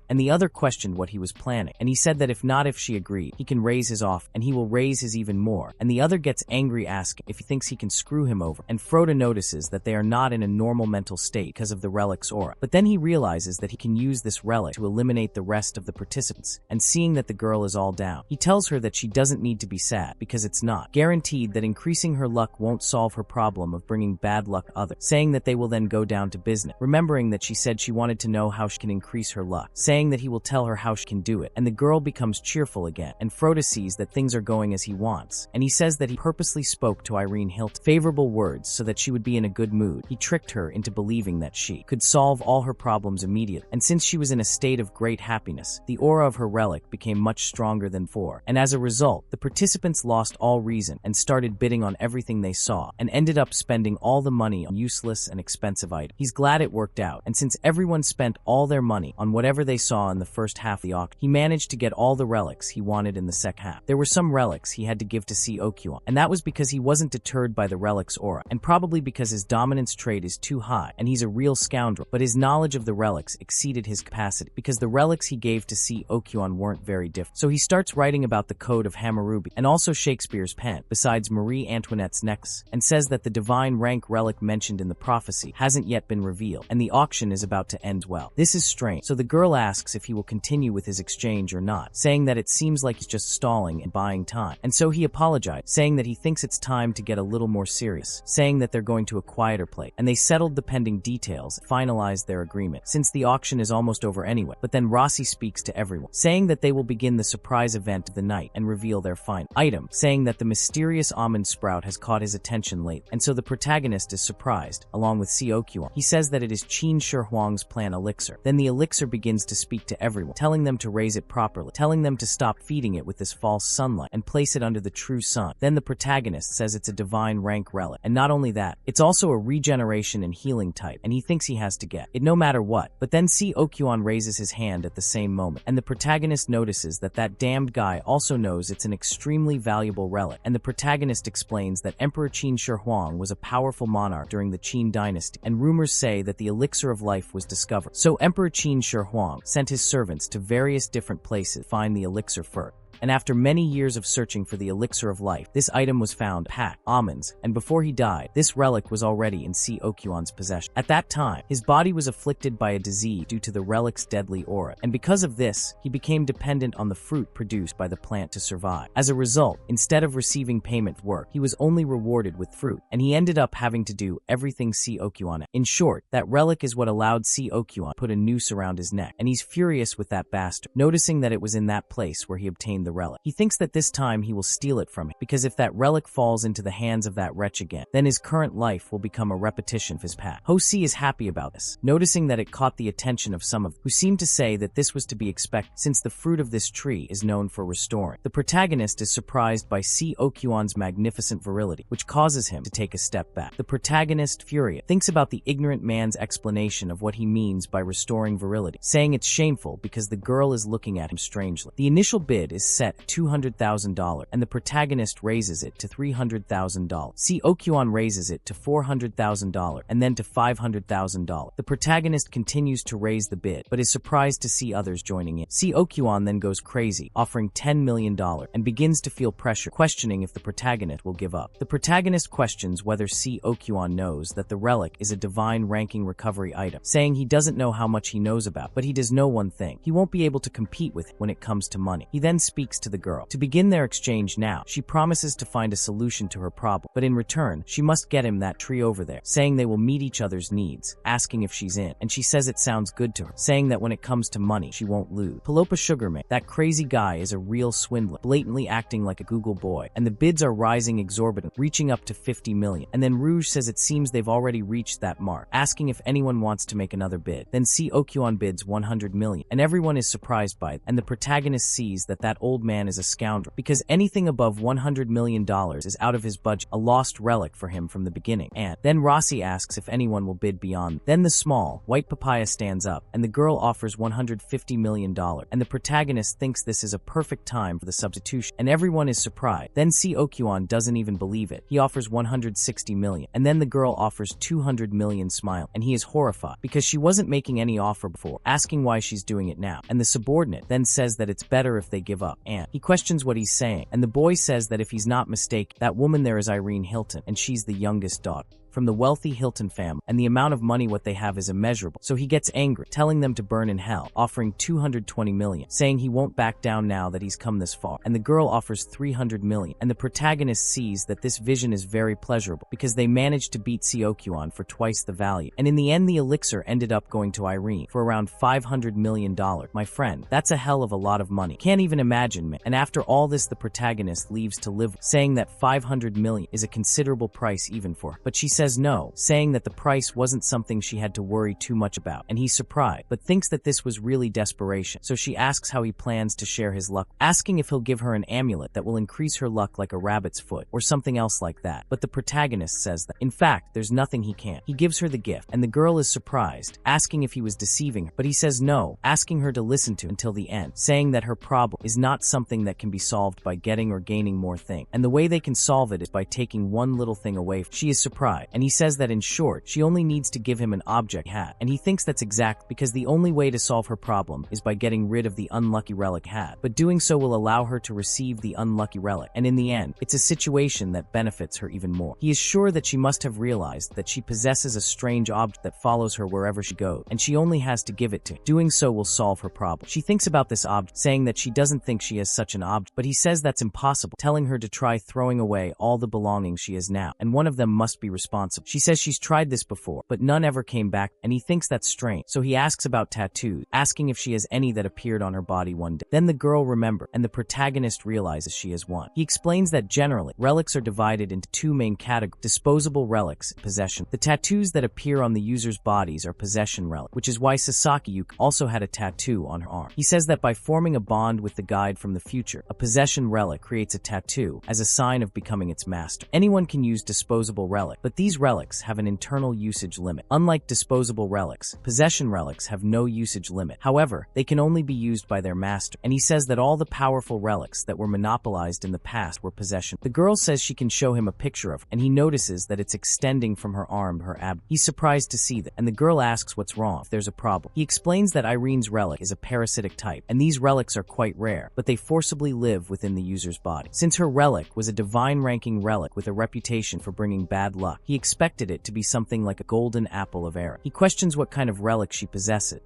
[SPEAKER 1] And the other questioned what he was planning, and he said that if she agreed, he can raise his offer, and he will raise his even more. And the other gets angry, asking if he thinks he can screw him over, and Froda notices that they are not in a normal mental state because of the relic's aura. But then he realizes that he can use this relic to eliminate the rest of the participants, and seeing that the girl is all down, he tells her that she doesn't need to be sad, because it's not guaranteed that increasing her luck won't solve her problem of bringing bad luck others, saying that they will then go down to business, remembering that she said she wanted to know how she can increase her luck, saying that he will tell her how she can do it, and the girl becomes cheerful again, and Froda sees that things are going as he wants, and he says that he purposely spoke to Irene Hilton favorable words so that she would be in a good mood. He tricked her into believing that she could solve all her problems immediately, and since she was in a state of great happiness, the aura of her relic became much stronger than before, and as a result, the participants lost all reason and started bidding on everything they saw, and ended up spending all the money on useless and expensive items. He's glad it worked out, and since everyone spent all their money on whatever they saw in the first half of the auction. He managed to get all the relics he wanted in the second half. There were some relics he had to give to see Okuan, and that was because he wasn't deterred by the relic's aura, and probably because his dominance trait is too high, and he's a real scoundrel. But his knowledge of the relics exceeded his capacity, because the relics he gave to see Okuan weren't very different. So he starts writing about the code of Hammurabi, and also Shakespeare's pen, besides Marie Antoinette's necklace, and says that the divine rank relic mentioned in the prophecy hasn't yet been revealed, and the auction is about to end well. This is strange, so the girl asks if he will continue with his exchange or not, saying that it seems like he's just stalling and buying time. And so he apologized, saying that he thinks it's time to get a little more serious, saying that they're going to a quieter place, and they settled the pending details, finalized their agreement, since the auction is almost over anyway. But then Rossi speaks to everyone, saying that they will begin the surprise event of the night and reveal their final item, saying that the mysterious almond sprout has caught his attention late, and so the protagonist is surprised, along with Seokyuan. He says that it is Qin Shi Huang's plan elixir. Then the elixir begins to speak to everyone, telling them to raise it properly, telling them to stop feeding it with this false sunlight and place it under the true sun. Then the protagonist says it's a divine rank relic, and not only that, it's also a regeneration and healing type, and he thinks he has to get it no matter what. But then Seokyuan raises his hand at the same moment, and the protagonist notices that that damned guy also knows it's an extremely valuable relic, and the protagonist explains that Emperor Qin Shi Huang was a powerful monarch during the Qin dynasty, and rumors say that the elixir of life was discovered. So Emperor Qin Shi Huang sent his servants to various different places to find the elixir first. And after many years of searching for the elixir of life, this item was found packed almonds, and before he died, this relic was already in Seokyuan's possession. At that time, his body was afflicted by a disease due to the relic's deadly aura, and because of this, he became dependent on the fruit produced by the plant to survive. As a result, instead of receiving payment for work, he was only rewarded with fruit, and he ended up having to do everything Seokyuan had. In short, that relic is what allowed Seokyuan to put a noose around his neck, and he's furious with that bastard, noticing that it was in that place where he obtained the relic. He thinks that this time he will steal it from him, because if that relic falls into the hands of that wretch again, then his current life will become a repetition of his past. Ho-Si is happy about this, noticing that it caught the attention of some of them, who seemed to say that this was to be expected, since the fruit of this tree is known for restoring. The protagonist is surprised by Seokyuan's magnificent virility, which causes him to take a step back. The protagonist, furious, thinks about the ignorant man's explanation of what he means by restoring virility, saying it's shameful because the girl is looking at him strangely. The initial bid is set at $200,000, and the protagonist raises it to $300,000. Seokyuan raises it to $400,000, and then to $500,000. The protagonist continues to raise the bid, but is surprised to see others joining in. Seokyuan then goes crazy, offering $10 million, and begins to feel pressure, questioning if the protagonist will give up. The protagonist questions whether Seokyuan knows that the relic is a divine ranking recovery item, saying he doesn't know how much he knows about, but he does know one thing: he won't be able to compete with him when it comes to money. He then speaks to the girl. To begin their exchange now, she promises to find a solution to her problem, but in return, she must get him that tree over there, saying they will meet each other's needs, asking if she's in, and she says it sounds good to her, saying that when it comes to money, she won't lose. Palopa Sugarman, that crazy guy, is a real swindler, blatantly acting like a Google boy, and the bids are rising exorbitant, reaching up to 50 million. And then Rouge says it seems they've already reached that mark, asking if anyone wants to make another bid. Then Seokyuan bids 100 million, and everyone is surprised by it, and the protagonist sees that that old man is a scoundrel, because anything above $100 million is out of his budget, a lost relic for him from the beginning. And then Rossi asks if anyone will bid beyond. Then the small, white papaya stands up, and the girl offers $150 million, and the protagonist thinks this is a perfect time for the substitution, and everyone is surprised. Then Seokyuan doesn't even believe it. He offers $160 million, and then the girl offers $200 million, smile, and he is horrified, because she wasn't making any offer before, asking why she's doing it now, and the subordinate then says that it's better if they give up, and he questions what he's saying, and the boy says that if he's not mistaken, that woman there is Irene Hilton, and she's the youngest daughter from the wealthy Hilton family, and the amount of money what they have is immeasurable. So he gets angry, telling them to burn in hell, offering $220 million, saying he won't back down now that he's come this far. And the girl offers $300 million, and the protagonist sees that this vision is very pleasurable, because they managed to beat Seokyuan for twice the value. And in the end, the elixir ended up going to Irene for around $500 million. My friend, that's a hell of a lot of money. Can't even imagine, man. And after all this, the protagonist leaves to live, saying that $500 million is a considerable price even for her. But she says says no, saying that the price wasn't something she had to worry too much about, and he's surprised, but thinks that this was really desperation. So she asks how he plans to share his luck, asking if he'll give her an amulet that will increase her luck like a rabbit's foot, or something else like that. But the protagonist says that, in fact, there's nothing he can't. He gives her the gift, and the girl is surprised, asking if he was deceiving her, but he says no, asking her to listen to until the end, saying that her problem is not something that can be solved by getting or gaining more things, and the way they can solve it is by taking one little thing away. She is surprised, and he says that in short, she only needs to give him an object hat, and he thinks that's exact because the only way to solve her problem is by getting rid of the unlucky relic hat, but doing so will allow her to receive the unlucky relic, and in the end, it's a situation that benefits her even more. He is sure that she must have realized that she possesses a strange object that follows her wherever she goes, and she only has to give it to him. Doing so will solve her problem. She thinks about this object, saying that she doesn't think she has such an object, but he says that's impossible, telling her to try throwing away all the belongings she has now, and one of them must be responsible. She says she's tried this before, but none ever came back, and he thinks that's strange. So he asks about tattoos, asking if she has any that appeared on her body one day. Then the girl remembers, and the protagonist realizes she has one. He explains that generally, relics are divided into two main categories: disposable relics and possession. The tattoos that appear on the user's bodies are possession relics, which is why Sasaki Yuka also had a tattoo on her arm. He says that by forming a bond with the guide from the future, a possession relic creates a tattoo as a sign of becoming its master. Anyone can use disposable relic, but these relics have an internal usage limit. Unlike disposable relics, possession relics have no usage limit. However, they can only be used by their master, and he says that all the powerful relics that were monopolized in the past were possession. The girl says she can show him a picture of, and he notices that it's extending from her arm to her abdomen. He's surprised to see that, and the girl asks what's wrong, if there's a problem. He explains that Irene's relic is a parasitic type, and these relics are quite rare, but they forcibly live within the user's body. Since her relic was a divine-ranking relic with a reputation for bringing bad luck, he expected it to be something like a golden apple of Era. He questions what kind of relic she possesses,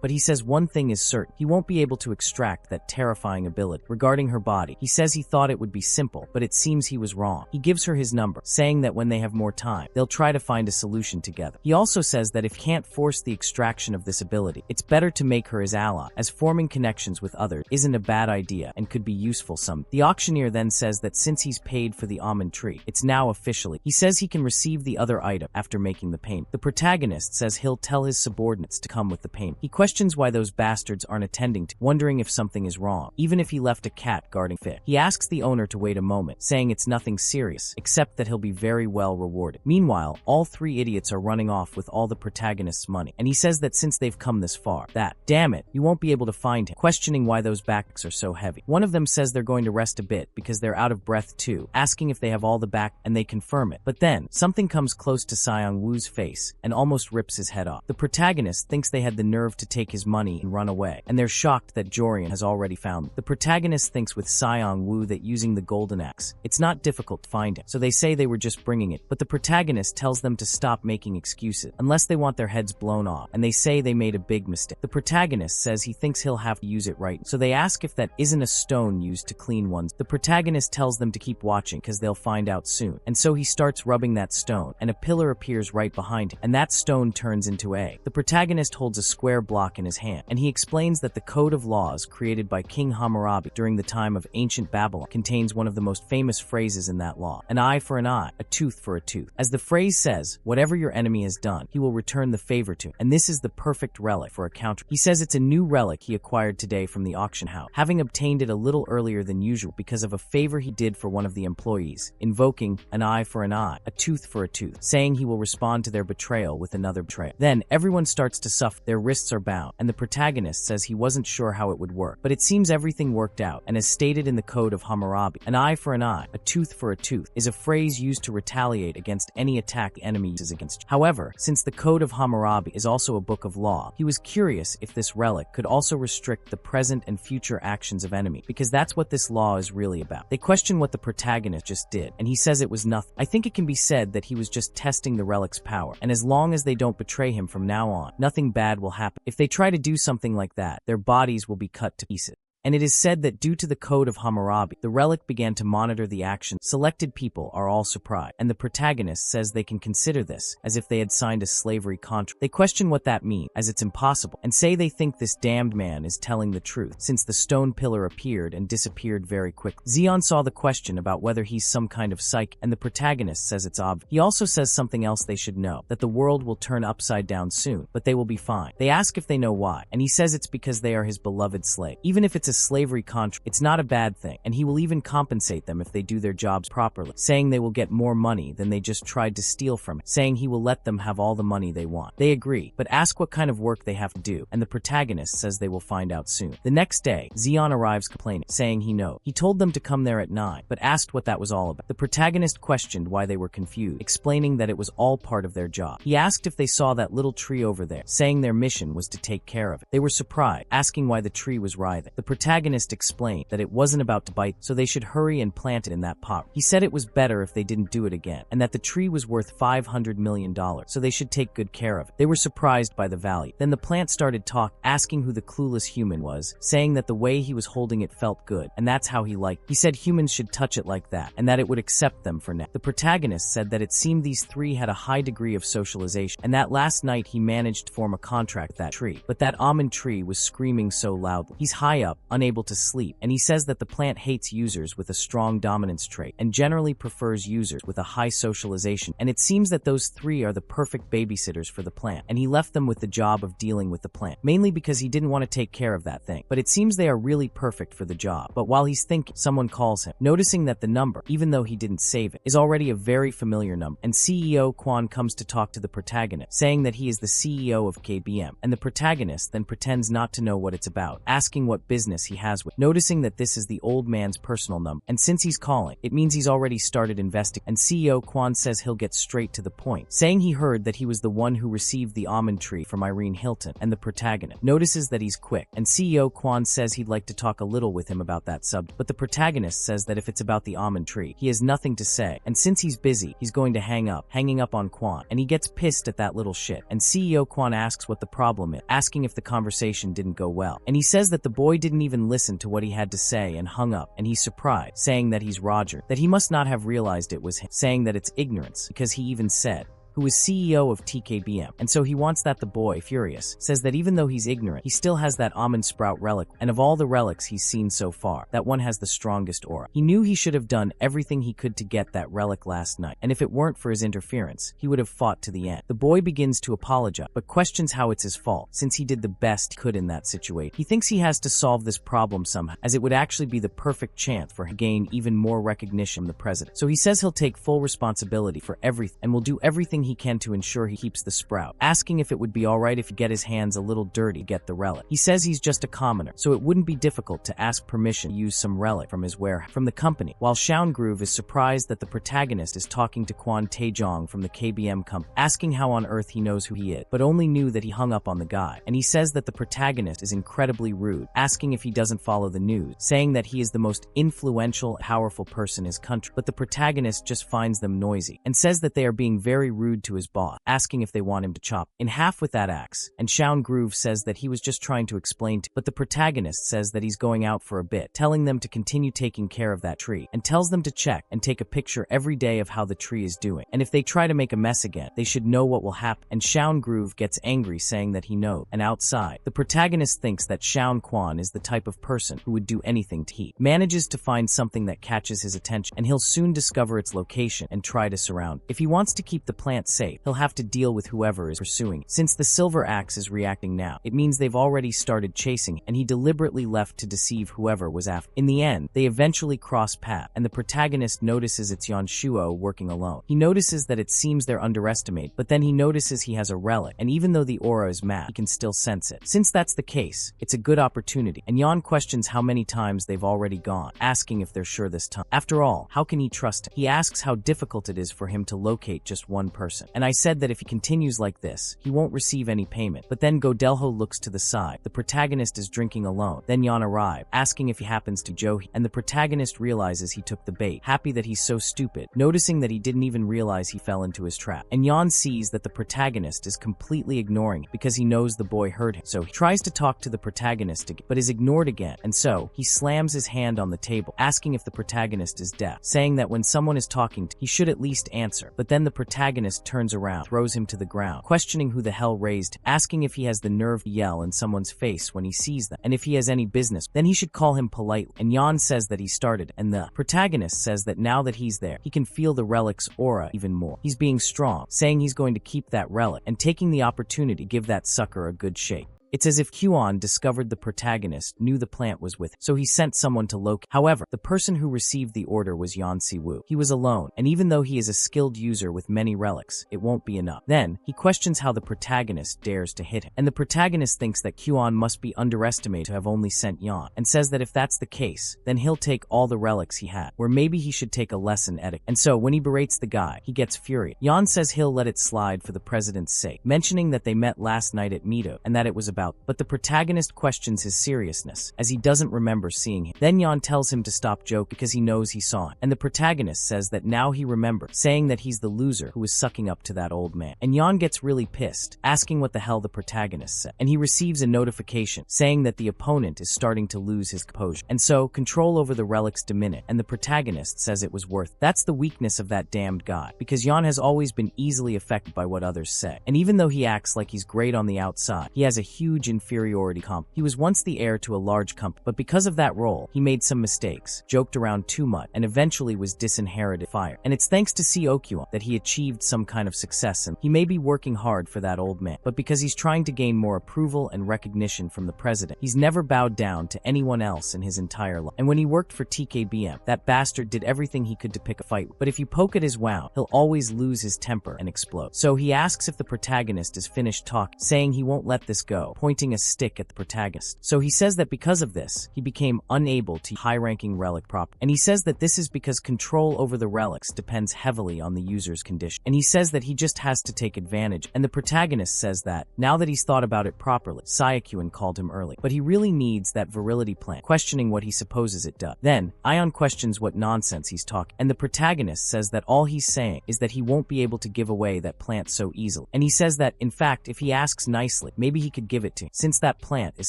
[SPEAKER 1] but he says one thing is certain: he won't be able to extract that terrifying ability. Regarding her body, he says he thought it would be simple, but it seems he was wrong. He gives her his number, saying that when they have more time, they'll try to find a solution together. He also says that if he can't force the extraction of this ability, it's better to make her his ally, as forming connections with others isn't a bad idea and could be useful some. The auctioneer then says that since he's paid for the almond tree, it's now officially. He says he can receive the other item after making the payment. The protagonist says he'll tell his subordinates to come with the payment. He questions why those bastards aren't attending to, wondering if something is wrong, even if he left a cat guarding fish. He asks the owner to wait a moment, saying it's nothing serious, except that he'll be very well rewarded. Meanwhile, all three idiots are running off with all the protagonist's money, and he says that since they've come this far, damn it, you won't be able to find him, questioning why those backpacks are so heavy. One of them says they're going to rest a bit because they're out of breath too, asking if they have all the back, and they confirm it. But then, something comes close to Seong Woo's face and almost rips his head off. The protagonist thinks they had the nerve to take his money and run away, and they're shocked that Jorian has already found them. The protagonist thinks with Seong Woo that using the golden axe, it's not difficult to find him, so they say they were just bringing it, but the protagonist tells them to stop making excuses, unless they want their heads blown off, and they say they made a big mistake. The protagonist says he thinks he'll have to use it right, so they ask if that isn't a stone used to clean ones. The protagonist tells them to keep watching because they'll find out soon, and so he starts rubbing that stone, and a pillar appears right behind him, and that stone turns into a. The protagonist holds a square block in his hand, and he explains that the code of laws created by King Hammurabi during the time of ancient Babylon contains one of the most famous phrases in that law: an eye for an eye, a tooth for a tooth. As the phrase says, whatever your enemy has done, he will return the favor to, and this is the perfect relic for a counter. He says it's a new relic he acquired today from the auction house, having obtained it a little earlier than usual because of a favor he did for one of the employees, invoking an eye for an eye, a tooth for a tooth, saying he will respond to their betrayal with another betrayal. Then everyone starts to suffer, their wrists are bound, and the protagonist says he wasn't sure how it would work, but it seems everything worked out, and as stated in the code of Hammurabi, an eye for an eye, a tooth for a tooth, is a phrase used to retaliate against any attack the enemy uses against you. However, since the code of Hammurabi is also a book of law, he was curious if this relic could also restrict the present and future actions of enemy, because that's what this law is really about. They question what the protagonist just did, and he says it was nothing. I think it can be said that he was just testing the relic's power, and as long as they don't betray him from now on, nothing bad will happen. If they try to do something like that, their bodies will be cut to pieces. And it is said that due to the code of Hammurabi, the relic began to monitor the actions. Selected people are all surprised, and the protagonist says they can consider this as if they had signed a slavery contract. They question what that means, as it's impossible, and say they think this damned man is telling the truth, since the stone pillar appeared and disappeared very quickly. Zeon saw the question about whether he's some kind of psychic, and the protagonist says it's obvious. He also says something else they should know, that the world will turn upside down soon, but they will be fine. They ask if they know why, and he says it's because they are his beloved slave. Even if it's a slavery contract, it's not a bad thing, and he will even compensate them if they do their jobs properly, saying they will get more money than they just tried to steal from it, saying he will let them have all the money they want. They agree, but ask what kind of work they have to do, and the protagonist says they will find out soon. The next day, Zeon arrives complaining, saying he knows. He told them to come there at 9, but asked what that was all about. The protagonist questioned why they were confused, explaining that it was all part of their job. He asked if they saw that little tree over there, saying their mission was to take care of it. They were surprised, asking why the tree was writhing. The protagonist explained that it wasn't about to bite, so they should hurry and plant it in that pot. He said it was better if they didn't do it again, and that the tree was worth $500 million, so they should take good care of it. They were surprised by the value. Then the plant started talking, asking who the clueless human was, saying that the way he was holding it felt good, and that's how he liked it. He said humans should touch it like that, and that it would accept them for now. The protagonist said that it seemed these three had a high degree of socialization, and that last night he managed to form a contract with that tree. But that almond tree was screaming so loudly. He's high up, unable to sleep, and he says that the plant hates users with a strong dominance trait, and generally prefers users with a high socialization, and it seems that those three are the perfect babysitters for the plant, and he left them with the job of dealing with the plant, mainly because he didn't want to take care of that thing. But it seems they are really perfect for the job. But while he's thinking, someone calls him, noticing that the number, even though he didn't save it, is already a very familiar number, and CEO Quan comes to talk to the protagonist, saying that he is the CEO of KBM, and the protagonist then pretends not to know what it's about, asking what business he has with, noticing that this is the old man's personal number, and since he's calling, it means he's already started investing, and CEO Quan says he'll get straight to the point, saying he heard that he was the one who received the almond tree from Irene Hilton, and the protagonist notices that he's quick, and CEO Quan says he'd like to talk a little with him about that subject, but the protagonist says that if it's about the almond tree, he has nothing to say, and since he's busy, he's going to hanging up on Quan, and he gets pissed at that little shit, and CEO Quan asks what the problem is, asking if the conversation didn't go well, and he says that the boy didn't even listen to what he had to say and hung up, and he's surprised, saying that he's Roger, that he must not have realized it was him, saying that it's ignorance, because he even said, who is CEO of TKBM, and so he wants that. The boy, furious, says that even though he's ignorant, he still has that almond sprout relic, and of all the relics he's seen so far, that one has the strongest aura. He knew he should have done everything he could to get that relic last night, and if it weren't for his interference, he would have fought to the end. The boy begins to apologize, but questions how it's his fault, since he did the best he could in that situation. He thinks he has to solve this problem somehow, as it would actually be the perfect chance for him to gain even more recognition from the president. So he says he'll take full responsibility for everything, and will do everything he can to ensure he keeps the sprout, asking if it would be alright if he get his hands a little dirty to get the relic. He says he's just a commoner, so it wouldn't be difficult to ask permission to use some relic from his warehouse from the company, while Groove is surprised that the protagonist is talking to Quan Taejong from the KBM company, asking how on earth he knows who he is, but only knew that he hung up on the guy, and he says that the protagonist is incredibly rude, asking if he doesn't follow the news, saying that he is the most influential, powerful person in his country, but the protagonist just finds them noisy, and says that they are being very rude to his boss, asking if they want him to chop in half with that axe, and Groove says that he was just trying to explain but the protagonist says that he's going out for a bit, telling them to continue taking care of that tree, and tells them to check and take a picture every day of how the tree is doing, and if they try to make a mess again, they should know what will happen, and Groove gets angry saying that he knows, and outside, the protagonist thinks that Quan is the type of person who would do anything to he manages to find something that catches his attention, and he'll soon discover its location and try to surround it. If he wants to keep the plant safe, he'll have to deal with whoever is pursuing. Since the silver axe is reacting now, it means they've already started chasing, and he deliberately left to deceive whoever was after. In the end, they eventually cross paths, and the protagonist notices it's Yanshuo working alone. He notices that it seems they're underestimated, but then he notices he has a relic, and even though the aura is matte, he can still sense it. Since that's the case, it's a good opportunity, and Yan questions how many times they've already gone, asking if they're sure this time. After all, how can he trust him? He asks how difficult it is for him to locate just one person. person. And I said that if he continues like this, he won't receive any payment. But then Godelho looks to the side. The protagonist is drinking alone. Then Yan arrives, asking if he happens to Johi, and the protagonist realizes he took the bait, happy that he's so stupid, noticing that he didn't even realize he fell into his trap. And Yan sees that the protagonist is completely ignoring him because he knows the boy hurt him. So he tries to talk to the protagonist again, but is ignored again, and so he slams his hand on the table, asking if the protagonist is deaf, saying that when someone is talking to him, he should at least answer. But then the protagonist turns around, throws him to the ground, questioning who the hell raised him, asking if he has the nerve to yell in someone's face when he sees them, and if he has any business, then he should call him politely. And Yan says that he started, and the protagonist says that now that he's there, he can feel the relic's aura even more. He's being strong, saying he's going to keep that relic, and taking the opportunity to give that sucker a good shake. It's as if Kyuan discovered the protagonist knew the plant was with him, so he sent someone to locate. However, the person who received the order was Yan Siwoo. He was alone, and even though he is a skilled user with many relics, it won't be enough. Then, he questions how the protagonist dares to hit him, and the protagonist thinks that Kyuan must be underestimated to have only sent Yan, and says that if that's the case, then he'll take all the relics he had, where maybe he should take a lesson etiquette. And so, when he berates the guy, he gets furious. Yan says he'll let it slide for the president's sake, mentioning that they met last night at Mito, and that it was about, but the protagonist questions his seriousness, as he doesn't remember seeing him. Then Yan tells him to stop joking because he knows he saw him, and the protagonist says that now he remembers, saying that he's the loser who was sucking up to that old man. And Yan gets really pissed, asking what the hell the protagonist said, and he receives a notification saying that the opponent is starting to lose his composure, and so control over the relics diminish, and the protagonist says it was worth. That's the weakness of that damned guy, because Yan has always been easily affected by what others say, and even though he acts like he's great on the outside, he has a huge inferiority complex. He was once the heir to a large company, but because of that role, he made some mistakes, joked around too much, and eventually was disinherited fire. And it's thanks to Seokyuan that he achieved some kind of success, and he may be working hard for that old man, but because he's trying to gain more approval and recognition from the president, he's never bowed down to anyone else in his entire life. And when he worked for TKBM, that bastard did everything he could to pick a fight, but if you poke at his wow, he'll always lose his temper and explode. So he asks if the protagonist is finished talking, saying he won't let this go, pointing a stick at the protagonist. So he says that because of this, he became unable to high-ranking relic proper. And he says that this is because control over the relics depends heavily on the user's condition. And he says that he just has to take advantage. And the protagonist says that, now that he's thought about it properly, Sayakuan called him early, but he really needs that virility plant, questioning what he supposes it does. Then, Ion questions what nonsense he's talking, and the protagonist says that all he's saying is that he won't be able to give away that plant so easily. And he says that, in fact, if he asks nicely, maybe he could give it to him, since that plant is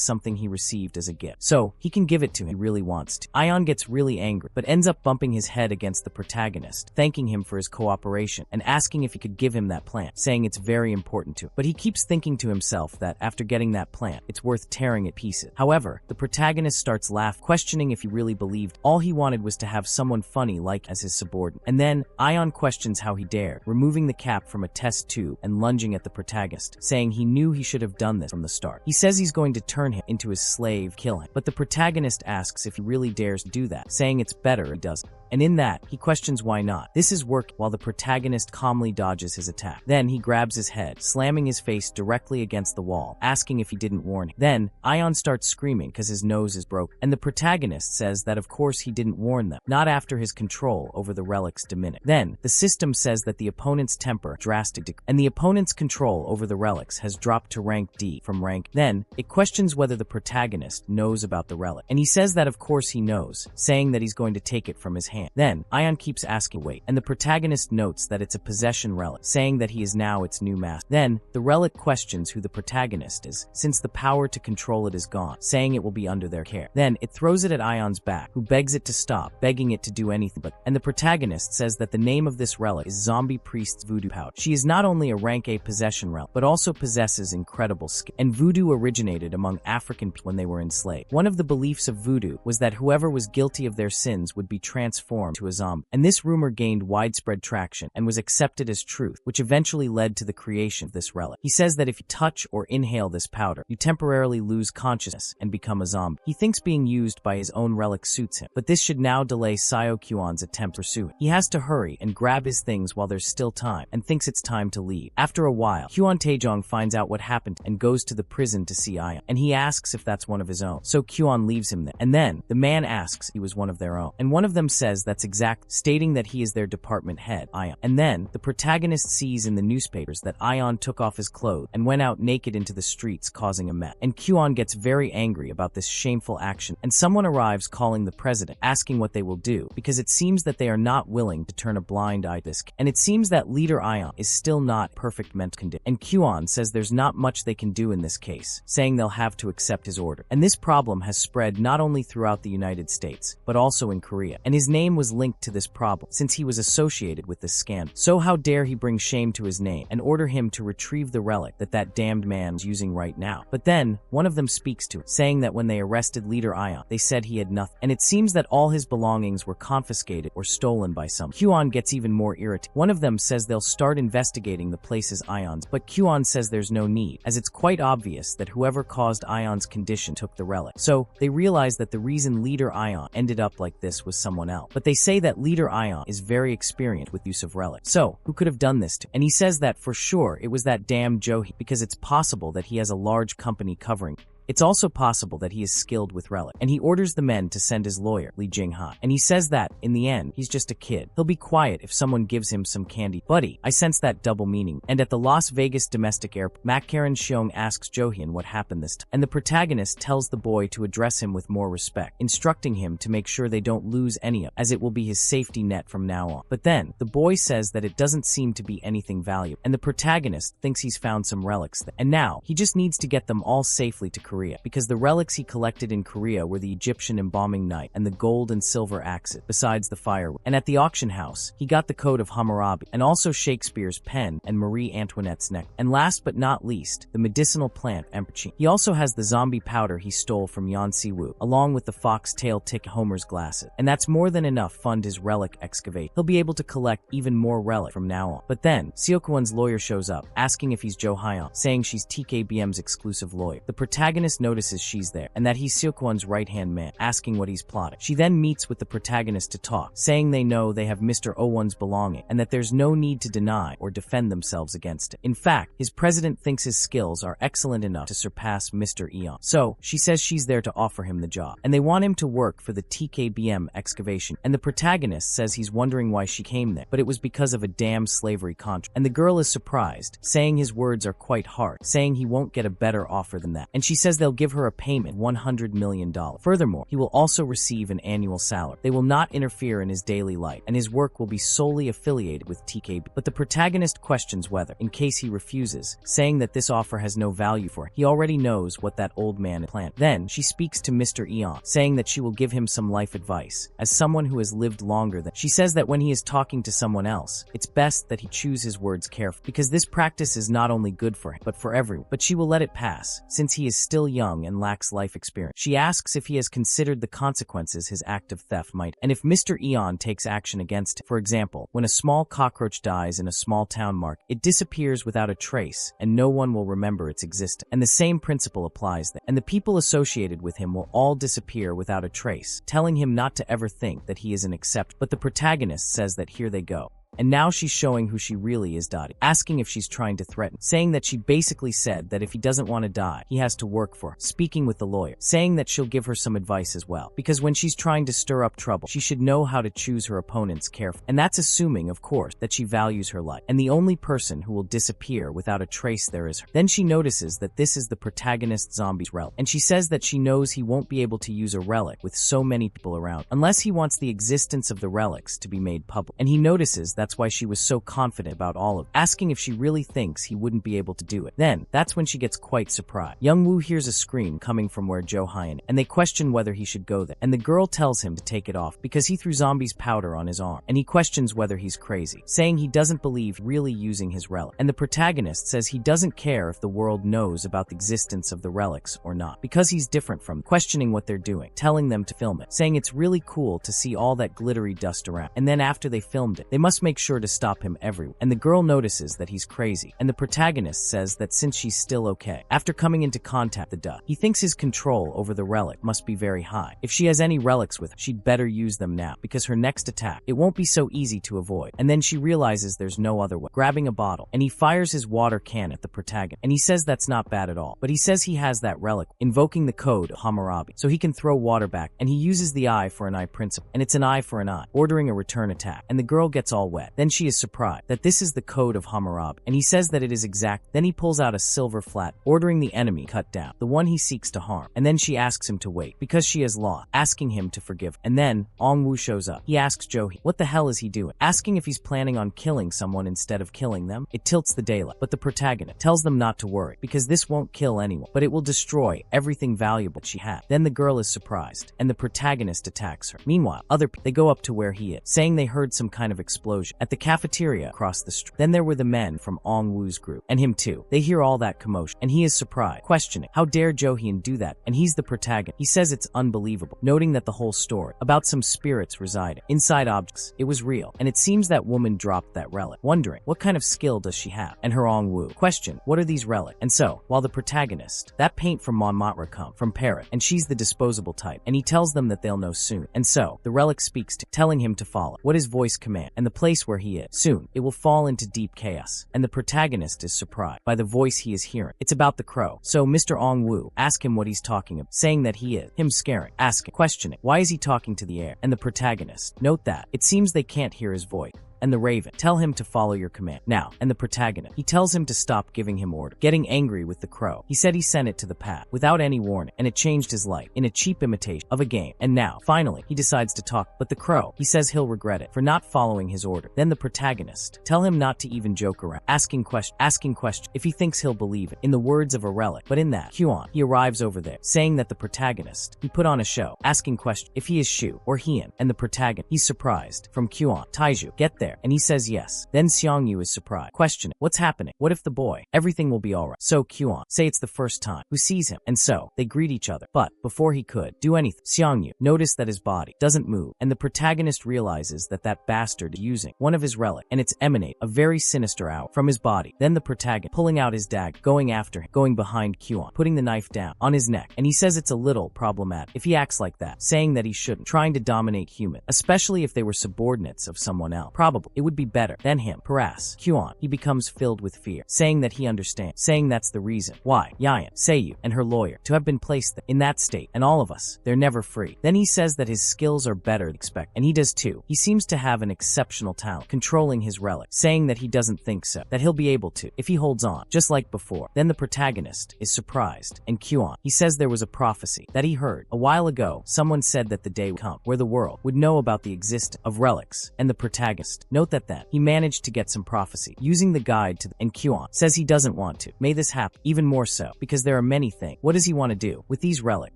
[SPEAKER 1] something he received as a gift. So, he can give it to him if he really wants to. Ion gets really angry, but ends up bumping his head against the protagonist, thanking him for his cooperation, and asking if he could give him that plant, saying it's very important to him. But he keeps thinking to himself that, after getting that plant, it's worth tearing it pieces. However, the protagonist starts laughing, questioning if he really believed all he wanted was to have someone funny like as his subordinate. And then, Ion questions how he dared, removing the cap from a test tube and lunging at the protagonist, saying he knew he should have done this from the start. He says he's going to turn him into his slave, kill him. But the protagonist asks if he really dares do that, saying it's better he doesn't. And in that, he questions why not. This is work, while the protagonist calmly dodges his attack. Then he grabs his head, slamming his face directly against the wall, asking if he didn't warn him. Then, Ion starts screaming because his nose is broken, and the protagonist says that of course he didn't warn them, not after his control over the relics diminished. Then, the system says that the opponent's temper drastically decreased, and the opponent's control over the relics has dropped to rank D from rank. Then, it questions whether the protagonist knows about the relic, and he says that of course he knows, saying that he's going to take it from his hand. Then, Ion keeps asking wait, and the protagonist notes that it's a possession relic, saying that he is now its new master. Then, the relic questions who the protagonist is, since the power to control it is gone, saying it will be under their care. Then, it throws it at Ion's back, who begs it to stop, begging it to do anything but, and the protagonist says that the name of this relic is Zombie Priest's Voodoo Pouch. She is not only a rank A possession relic, but also possesses incredible skill. And voodoo originated among African people when they were enslaved. One of the beliefs of voodoo was that whoever was guilty of their sins would be transformed to a zombie. And this rumor gained widespread traction and was accepted as truth, which eventually led to the creation of this relic. He says that if you touch or inhale this powder, you temporarily lose consciousness and become a zombie. He thinks being used by his own relic suits him, but this should now delay Sayokyuan's attempt to pursue it. He has to hurry and grab his things while there's still time, and thinks it's time to leave. After a while, Kyuan Taejong finds out what happened and goes to the prison to see Ion, and he asks if that's one of his own. So Kyuan leaves him there, and then the man asks if he was one of their own, and one of them says says that's exact, stating that he is their department head, Ion. And then, the protagonist sees in the newspapers that Ion took off his clothes and went out naked into the streets causing a mess. And Kwon gets very angry about this shameful action, and someone arrives calling the president, asking what they will do, because it seems that they are not willing to turn a blind eye to this. And it seems that leader Ion is still not perfect mental condition. And Kwon says there's not much they can do in this case, saying they'll have to accept his order. And this problem has spread not only throughout the United States, but also in Korea. And his name was linked to this problem, since he was associated with this scandal. So how dare he bring shame to his name and order him to retrieve the relic that damned man is using right now. But then, one of them speaks to him, saying that when they arrested leader Ion, they said he had nothing. And it seems that all his belongings were confiscated or stolen by some. Kwon gets even more irritated. One of them says they'll start investigating the place's Ion's, but Kwon says there's no need, as it's quite obvious that whoever caused Ion's condition took the relic. So, they realize that the reason leader Ion ended up like this was someone else. But they say that leader Ion is very experienced with use of relic. So, who could have done this to? And he says that for sure it was that damn Johi, because it's possible that he has a large company covering. It's also possible that he is skilled with relic, and he orders the men to send his lawyer, Lee Jing-han. And he says that, in the end, he's just a kid. He'll be quiet if someone gives him some candy. Buddy, I sense that double meaning. And at the Las Vegas domestic airport, Karen Seong asks Johyun what happened this time. And the protagonist tells the boy to address him with more respect, instructing him to make sure they don't lose any of it, as it will be his safety net from now on. But then, the boy says that it doesn't seem to be anything valuable, and the protagonist thinks he's found some relics there. And now, he just needs to get them all safely to Korea, because the relics he collected in Korea were the Egyptian embalming knife and the gold and silver axes, besides the firewood. And at the auction house, he got the Code of Hammurabi, and also Shakespeare's pen and Marie Antoinette's neck. And last but not least, the medicinal plant Emperchi. He also has the zombie powder he stole from Yan Si-woo, along with the fox-tail tick Homer's glasses. And that's more than enough to fund his relic excavate. He'll be able to collect even more relic from now on. But then, Seokwon's lawyer shows up, asking if he's Jo Hyun, saying she's TKBM's exclusive lawyer. The protagonist notices she's there, and that he's Seokwon's right-hand man, asking what he's plotting. She then meets with the protagonist to talk, saying they know they have Mr. Owon's belonging, and that there's no need to deny or defend themselves against it. In fact, his president thinks his skills are excellent enough to surpass Mr. Eon. So, she says she's there to offer him the job, and they want him to work for the TKBM excavation, and the protagonist says he's wondering why she came there, but it was because of a damn slavery contract. And the girl is surprised, saying his words are quite hard, saying he won't get a better offer than that. And she says they'll give her a payment $100 million. Furthermore, he will also receive an annual salary. They will not interfere in his daily life, and his work will be solely affiliated with TKB. But the protagonist questions whether, in case he refuses, saying that this offer has no value for him. He already knows what that old man planned. Then, she speaks to Mr. Eon, saying that she will give him some life advice, as someone who has lived longer than. She says that when he is talking to someone else, it's best that he choose his words carefully, because this practice is not only good for him, but for everyone. But she will let it pass, since he is still young and lacks life experience. She asks if he has considered the consequences his act of theft might, and if Mr. Eon takes action against him. For example, when a small cockroach dies in a small town market, it disappears without a trace, and no one will remember its existence. And the same principle applies there. And the people associated with him will all disappear without a trace, telling him not to ever think that he is an exception. But the protagonist says that here they go. And now she's showing who she really is, asking if she's trying to threaten, saying that she basically said that if he doesn't want to die, he has to work for her, speaking with the lawyer, saying that she'll give her some advice as well, because when she's trying to stir up trouble, she should know how to choose her opponents carefully. And that's assuming, of course, that she values her life, and the only person who will disappear without a trace there is her. Then she notices that this is the protagonist's zombie's relic, and she says that she knows he won't be able to use a relic with so many people around, unless he wants the existence of the relics to be made public. And he notices that's why she was so confident about all of it, asking if she really thinks he wouldn't be able to do it. Then, that's when she gets quite surprised. Young Woo hears a scream coming from where Jo Hyun, and they question whether he should go there. And the girl tells him to take it off, because he threw zombies powder on his arm, and he questions whether he's crazy, saying he doesn't believe really using his relic. And the protagonist says he doesn't care if the world knows about the existence of the relics or not, because he's different from them, questioning what they're doing, telling them to film it, saying it's really cool to see all that glittery dust around. And then after they filmed it, they must make make sure to stop him everywhere. And the girl notices that he's crazy, and the protagonist says that since she's still okay, after coming into contact with the dust, he thinks his control over the relic must be very high. If she has any relics with her, she'd better use them now, because her next attack, it won't be so easy to avoid. And then she realizes there's no other way. Grabbing a bottle, and he fires his water can at the protagonist, and he says that's not bad at all, but he says he has that relic, invoking the code of Hammurabi, so he can throw water back, and he uses the eye for an eye principle, and it's an eye for an eye, ordering a return attack, and the girl gets all wet. Then she is surprised that this is the code of Hammurabi, and he says that it is exact. Then he pulls out a silver flat, ordering the enemy cut down, the one he seeks to harm, and then she asks him to wait, because she has lost, asking him to forgive. And then, Ongwu shows up. He asks Johi, what the hell is he doing? Asking if he's planning on killing someone instead of killing them. It tilts the daylight, but the protagonist tells them not to worry, because this won't kill anyone, but it will destroy everything valuable she had. Then the girl is surprised, and the protagonist attacks her. Meanwhile, they go up to where he is, saying they heard some kind of explosion at the cafeteria across the street. Then there were the men from Ongwu's group, and him too. They hear all that commotion, and he is surprised, questioning, how dare Johyun do that? And he's the protagonist. He says it's unbelievable, noting that the whole story about some spirits residing inside objects, it was real, and it seems that woman dropped that relic, wondering what kind of skill does she have. And her Ongwu question, what are these relics? And so, while the protagonist, that paint from Manhwa come from Parrot, and she's the disposable type, and he tells them that they'll know soon. And so, the relic speaks to, telling him to follow what his voice command, and the place where he is. Soon, it will fall into deep chaos, and the protagonist is surprised by the voice he is hearing. It's about the crow. So Mr. Ongwu asks him what he's talking about, saying that he is him scaring, asking, questioning, why is he talking to the air? And the protagonist, note that, it seems they can't hear his voice. And the raven, tell him to follow your command. Now, and the protagonist, he tells him to stop giving him orders. Getting angry with the crow, he said he sent it to the path without any warning, and it changed his life in a cheap imitation of a game. And now, finally, he decides to talk, but the crow, he says he'll regret it for not following his order. Then the protagonist, tell him not to even joke around, asking question if he thinks he'll believe it, in the words of a relic. But in that, Kyuan, he arrives over there, saying that the protagonist, he put on a show, asking question if he is Shu or Hien, and the protagonist, he's surprised, from Kyuan, Taiju, get there. And he says yes. Then Seongyu is surprised, questioning, what's happening? What if the boy? Everything will be alright. So Kyuan, say it's the first time, who sees him, and so, they greet each other. But, before he could do anything, Seongyu noticed that his body doesn't move, and the protagonist realizes that that bastard is using one of his relics, and it's emanate a very sinister hour from his body. Then the protagonist, pulling out his dagger, going after him, going behind Kyuan, putting the knife down on his neck, and he says it's a little problematic if he acts like that, saying that he shouldn't, trying to dominate human, especially if they were subordinates of someone else. Probably, it would be better than him. Harass Kyuan, he becomes filled with fear, saying that he understands, saying that's the reason why Yayan, Seiyu, and her lawyer to have been placed in that state, and all of us, they're never free. Then he says that his skills are better than expected, and he does too. He seems to have an exceptional talent controlling his relic, saying that he doesn't think so, that he'll be able to if he holds on, just like before. Then the protagonist is surprised, and Kyuan, he says there was a prophecy that he heard a while ago. Someone said that the day would come where the world would know about the existence of relics, and the protagonist, note that then he managed to get some prophecy using the guide to and Kyuan says he doesn't want to. May this happen even more so, because there are many things. What does he want to do with these relics?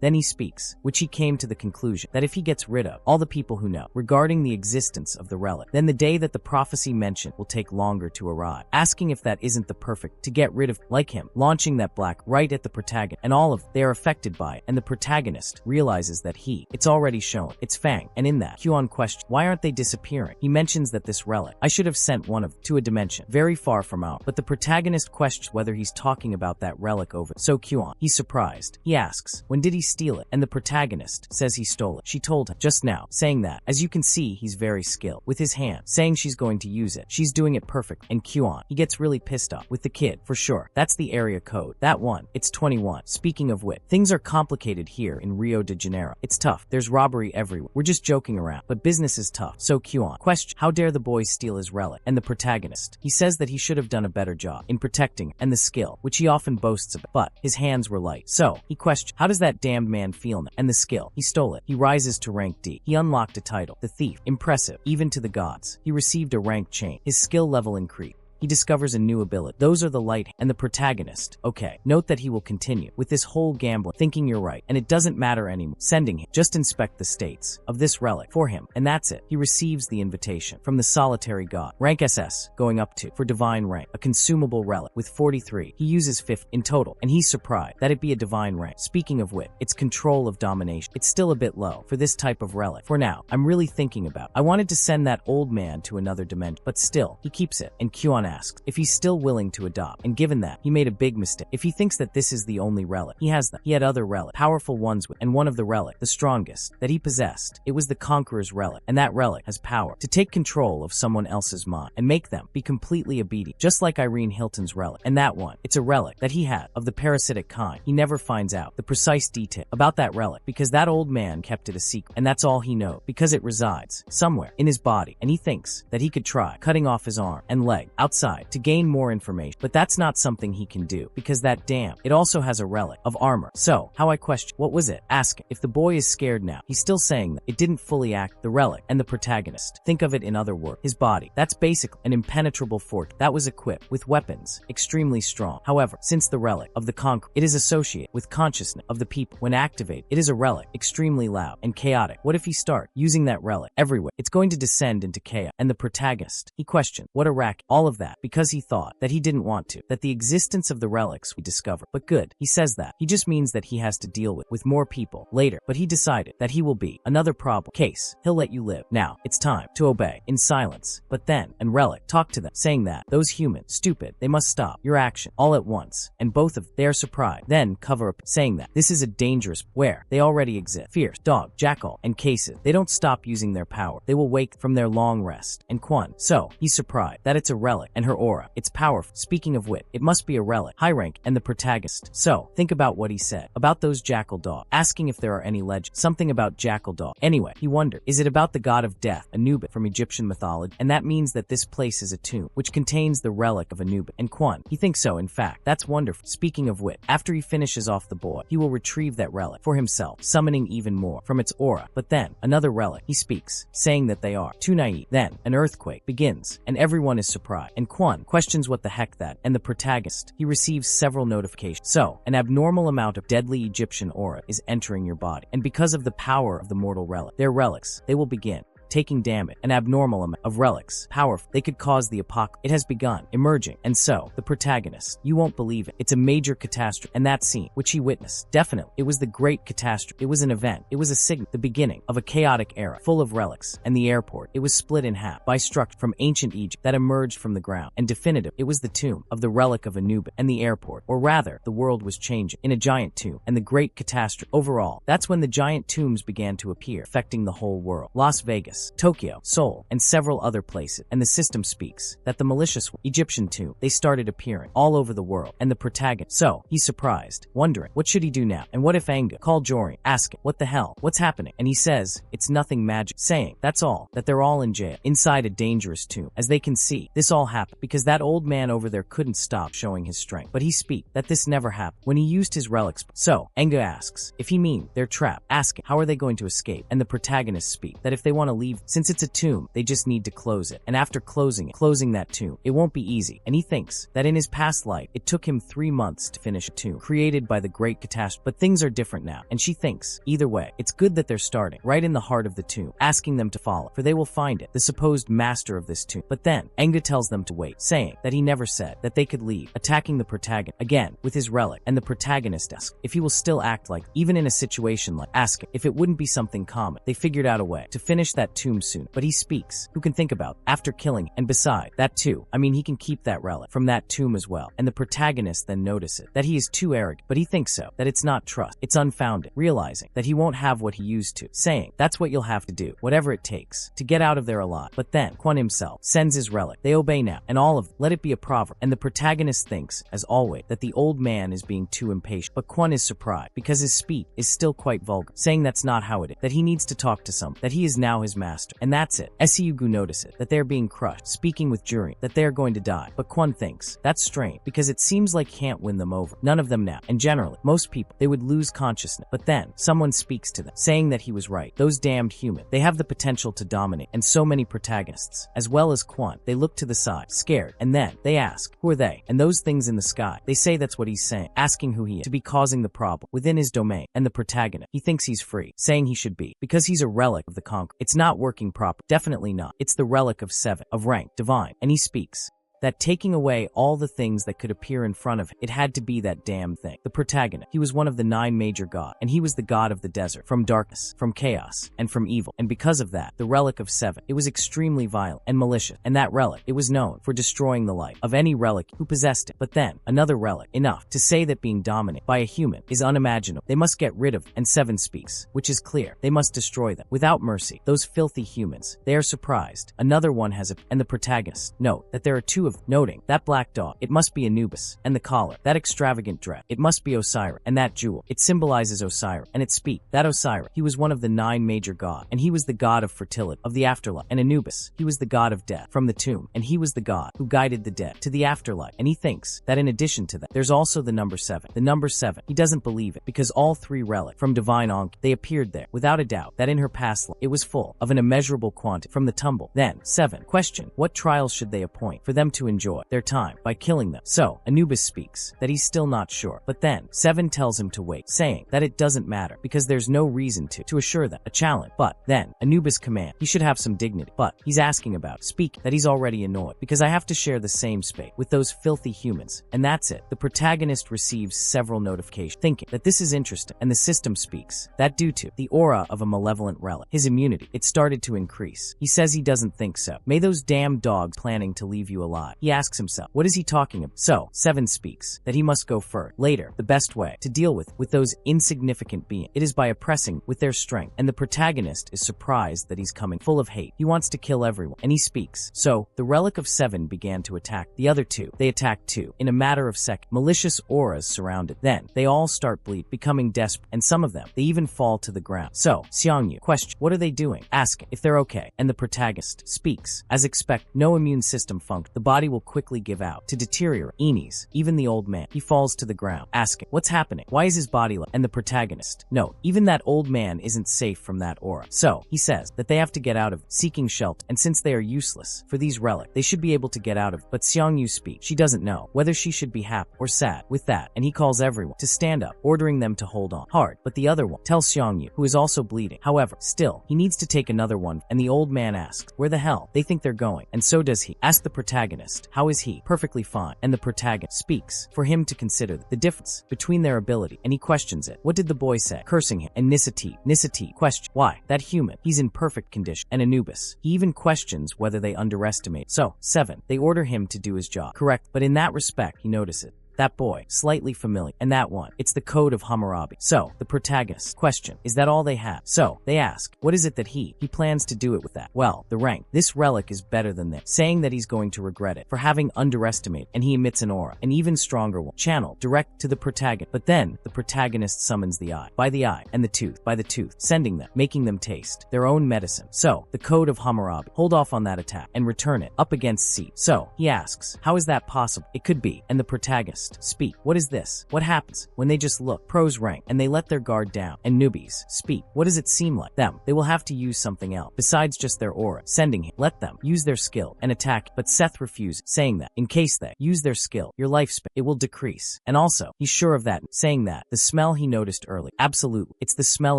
[SPEAKER 1] Then he speaks, which he came to the conclusion that if he gets rid of all the people who know regarding the existence of the relic, then the day that the prophecy mentioned will take longer to arrive, asking if that isn't the perfect to get rid of, like him, launching that black right at the protagonist, and all of they are affected by it, and the protagonist realizes that it's already shown, it's Fang, and in that, Kyuan questions, why aren't they disappearing? He mentions that this relic, I should have sent one of to a dimension very far from out, but the protagonist questions whether he's talking about that relic over. So Kyuan, he's surprised. He asks, when did he steal it? And the protagonist says he stole it. She told him just now, saying that, as you can see, he's very skilled with his hand, saying she's going to use it. She's doing it perfect. And Kyuan, he gets really pissed off with the kid, for sure. That's the area code. That one, it's 21. Speaking of which, things are complicated here in Rio de Janeiro. It's tough. There's robbery everywhere. We're just joking around, but business is tough. So Kyuan, question, how dare the boy steal his relic? And the protagonist, he says that he should have done a better job in protecting and the skill, which he often boasts about, but his hands were light. So, he questions, how does that damned man feel now? And the skill, he stole it. He rises to rank D. He unlocked a title, the thief. Impressive, even to the gods. He received a rank change. His skill level increased. he discovers a new ability. Those are the light and the protagonist. Okay, note that he will continue with this whole gambling, thinking you're right, and it doesn't matter anymore. Sending him, just inspect the states of this relic for him, and that's it. He receives the invitation from the solitary god. Rank SS, going up to, for divine rank, a consumable relic with 43. He uses 50 in total, and he's surprised that it be a divine rank. Speaking of which, it's control of domination. It's still a bit low for this type of relic. For now, I'm really thinking about, I wanted to send that old man to another dimension, but still, he keeps it. And Kyuan asks if he's still willing to adopt, and given that, he made a big mistake. If he thinks that this is the only relic, he has them. He had other relics, powerful ones, and one of the relic, the strongest, that he possessed. It was the Conqueror's relic, and that relic has power to take control of someone else's mind and make them be completely obedient, just like Irene Hilton's relic. And that one, it's a relic that he had of the parasitic kind. He never finds out the precise detail about that relic because that old man kept it a secret, and that's all he knows because it resides somewhere in his body, and he thinks that he could try cutting off his arm and leg outside to gain more information, but that's not something he can do because that dam, it also has a relic of armor. So, how I question, what was it? Asking if the boy is scared now. He's still saying that it didn't fully act, the relic and the protagonist. Think of it in other words, his body. That's basically an impenetrable fort that was equipped with weapons, extremely strong. However, since the relic of the conqueror, it is associated with consciousness of the people. When activated, it is a relic, extremely loud and chaotic. What if he start using that relic everywhere? It's going to descend into chaos. And the protagonist, he questioned, what a racket. All of that because he thought that he didn't want to, that the existence of the relics we discovered. But good, he says that. He just means that he has to deal with more people later. But he decided that he will be another problem case. He'll let you live. Now, it's time to obey in silence. But then, and Relic talked to them, saying that those humans, stupid, they must stop your action all at once. And both of they are surprised. Then cover up, saying that this is a dangerous where they already exist. Fierce, dog, jackal, and cases. They don't stop using their power. They will wake from their long rest. And Quan, so he's surprised that it's a relic and her aura. It's powerful. Speaking of wit, it must be a relic. High rank and the protagonist. So think about what he said about those jackal dogs, asking if there are any legends. Something about jackal dog. Anyway, he wondered, is it about the god of death, Anubis from Egyptian mythology? And that means that this place is a tomb which contains the relic of Anubis. And Quan, he thinks so. In fact, that's wonderful. Speaking of wit, after he finishes off the boy, he will retrieve that relic for himself, summoning even more from its aura. But then another relic, he speaks, saying that they are too naive. Then an earthquake begins, and everyone is surprised. And Quan questions what the heck that, and the protagonist, he receives several notifications. So, an abnormal amount of deadly Egyptian aura is entering your body, and because of the power of the mortal relic, their relics, they will begin taking damage. An abnormal amount of relics, powerful, they could cause the apocalypse. It has begun emerging, and so the protagonist, you won't believe it, it's a major catastrophe. And that scene which he witnessed, definitely it was the great catastrophe. It was an event, it was a signal, the beginning of a chaotic era full of relics. And the airport, it was split in half by structure from ancient Egypt that emerged from the ground, and definitive, it was the tomb of the relic of Anubis. And the airport, or rather the world, was changing in a giant tomb, and the great catastrophe overall. That's when the giant tombs began to appear, affecting the whole world. Las Vegas, Tokyo, Seoul, and several other places. And the system speaks that the malicious Egyptian tomb, they started appearing all over the world. And the protagonist, so he's surprised, wondering what should he do now. And what if Anga called Jory, asking what the hell, what's happening? And he says it's nothing magic, saying that's all, that they're all in jail inside a dangerous tomb. As they can see, this all happened because that old man over there couldn't stop showing his strength. But he speaks that this never happened when he used his relics. So Anga asks if he means they're trapped, asking how are they going to escape. And the protagonist speaks that if they want to leave, since it's a tomb, they just need to close it. And after closing that tomb, it won't be easy. And he thinks that in his past life, it took him 3 months to finish a tomb created by the great catastrophe. But things are different now. And she thinks, either way, it's good that they're starting right in the heart of the tomb, asking them to follow, for they will find it, the supposed master of this tomb. But then, Anga tells them to wait, saying that he never said that they could leave, attacking the protagonist again with his relic. And the protagonist asks if he will still act like, even in a situation like, asking if it wouldn't be something common. They figured out a way to finish that tomb soon. But he speaks, who can think about, after killing, and beside that too, I mean he can keep that relic from that tomb as well. And the protagonist then notices that he is too arrogant, but he thinks so, that it's not trust, it's unfounded, realizing that he won't have what he used to, saying that's what you'll have to do, whatever it takes, to get out of there alive. But then, Quan himself sends his relic. They obey now, and all of them, let it be a proverb. And the protagonist thinks, as always, that the old man is being too impatient, but Quan is surprised, because his speech is still quite vulgar, saying that's not how it is, that he needs to talk to someone, that he is now his master. master. And that's it. Seiyugu notices that they are being crushed, speaking with Jurin that they are going to die. But Kwon thinks that's strange because it seems like he can't win them over. None of them now. And generally, most people, they would lose consciousness. But then, someone speaks to them, saying that he was right. Those damned humans, they have the potential to dominate, and so many protagonists, as well as Kwon. They look to the side, scared, and then they ask, who are they? And those things in the sky, they say that's what he's saying, asking who he is, to be causing the problem within his domain. And the protagonist, he thinks he's free, saying he should be, because he's a relic of the conqueror. It's not working proper. Definitely not. It's the relic of 7, of rank, divine. And he speaks that taking away all the things that could appear in front of him, it had to be that damn thing. The protagonist, he was one of the 9 major gods, and he was the god of the desert, from darkness, from chaos, and from evil. And because of that, the relic of 7, it was extremely violent and malicious. And that relic, it was known for destroying the life of any relic who possessed it. But then, another relic, enough to say that being dominated by a human is unimaginable. They must get rid of them. And 7 speaks, which is clear. They must destroy them without mercy. Those filthy humans, they are surprised. Another one has a, and the protagonist, note that there are 2 of them, noting that black dog, it must be Anubis, and the collar, that extravagant dress, it must be Osiris, and that jewel, it symbolizes Osiris, and it speaks that Osiris, he was one of the 9 major gods, and he was the god of fertility, of the afterlife, and Anubis, he was the god of death, from the tomb, and he was the god who guided the dead to the afterlife. And he thinks that in addition to that, there's also the number 7. The number 7, he doesn't believe it, because all 3 relics from divine Ankh, they appeared there, without a doubt, that in her past life, it was full of an immeasurable quantity from the tumble. Then, 7, question, what trials should they appoint for them to enjoy their time by killing them? So, Anubis speaks that he's still not sure, but then 7 tells him to wait, saying that it doesn't matter because there's no reason to assure them a challenge. But then Anubis commands he should have some dignity, but he's asking about speak that he's already annoyed because I have to share the same space with those filthy humans. And that's it. The protagonist receives several notifications thinking that this is interesting, and the system speaks that due to the aura of a malevolent relic, his immunity, it started to increase. He says he doesn't think so. May those damn dogs planning to leave you alive. He asks himself, what is he talking about? So, 7 speaks that he must go first. Later, the best way to deal with those insignificant beings, it is by oppressing with their strength. And the protagonist is surprised that he's coming full of hate. He wants to kill everyone, and he speaks. So, the relic of 7 began to attack the other 2. They attacked 2 in a matter of seconds. Malicious auras surrounded. Then, they all start bleed, becoming desperate, and some of them, they even fall to the ground. So, Xiangyu, question, what are they doing? Asking if they're okay. And the protagonist speaks. As expected, no immune system function. The body will quickly give out to deteriorate. Enes, even the old man, he falls to the ground, asking, what's happening? Why is his body like? And the protagonist, no, even that old man isn't safe from that aura. So, he says that they have to get out of seeking shelter, and since they are useless for these relics, they should be able to get out of. But Xiangyu speaks. She doesn't know whether she should be happy or sad with that, and he calls everyone to stand up, ordering them to hold on hard. But the other one tells Xiangyu, who is also bleeding. However, still, he needs to take another one, and the old man asks, where the hell they think they're going, and so does he. Ask the protagonist, how is he? Perfectly fine. And the protagonist speaks for him to consider the difference between their ability, and he questions it. What did the boy say? Cursing him. And Nisati question, why? That human, he's in perfect condition. And Anubis, he even questions whether they underestimate. So, 7, they order him to do his job. Correct, but in that respect, he notices that boy, slightly familiar. And that one, it's the code of Hammurabi. So, the protagonist question, is that all they have? So, they ask, what is it that he plans to do it with that? Well, the rank, this relic is better than this, saying that he's going to regret it for having underestimated, and he emits an aura, an even stronger one, channeled direct to the protagonist. But then, the protagonist summons the eye by the eye, and the tooth by the tooth, sending them, making them taste their own medicine. So, the code of Hammurabi, hold off on that attack, and return it up against C. So, he asks, how is that possible? It could be, and the protagonist speak, what is this? What happens when they just look? Pros rank, and they let their guard down. And newbies speak, what does it seem like? Them, they will have to use something else besides just their aura, sending him, let them use their skill and attack. But Seth refuses, saying that in case they use their skill, your lifespan, it will decrease. And also, he's sure of that, saying that the smell he noticed early, absolutely, it's the smell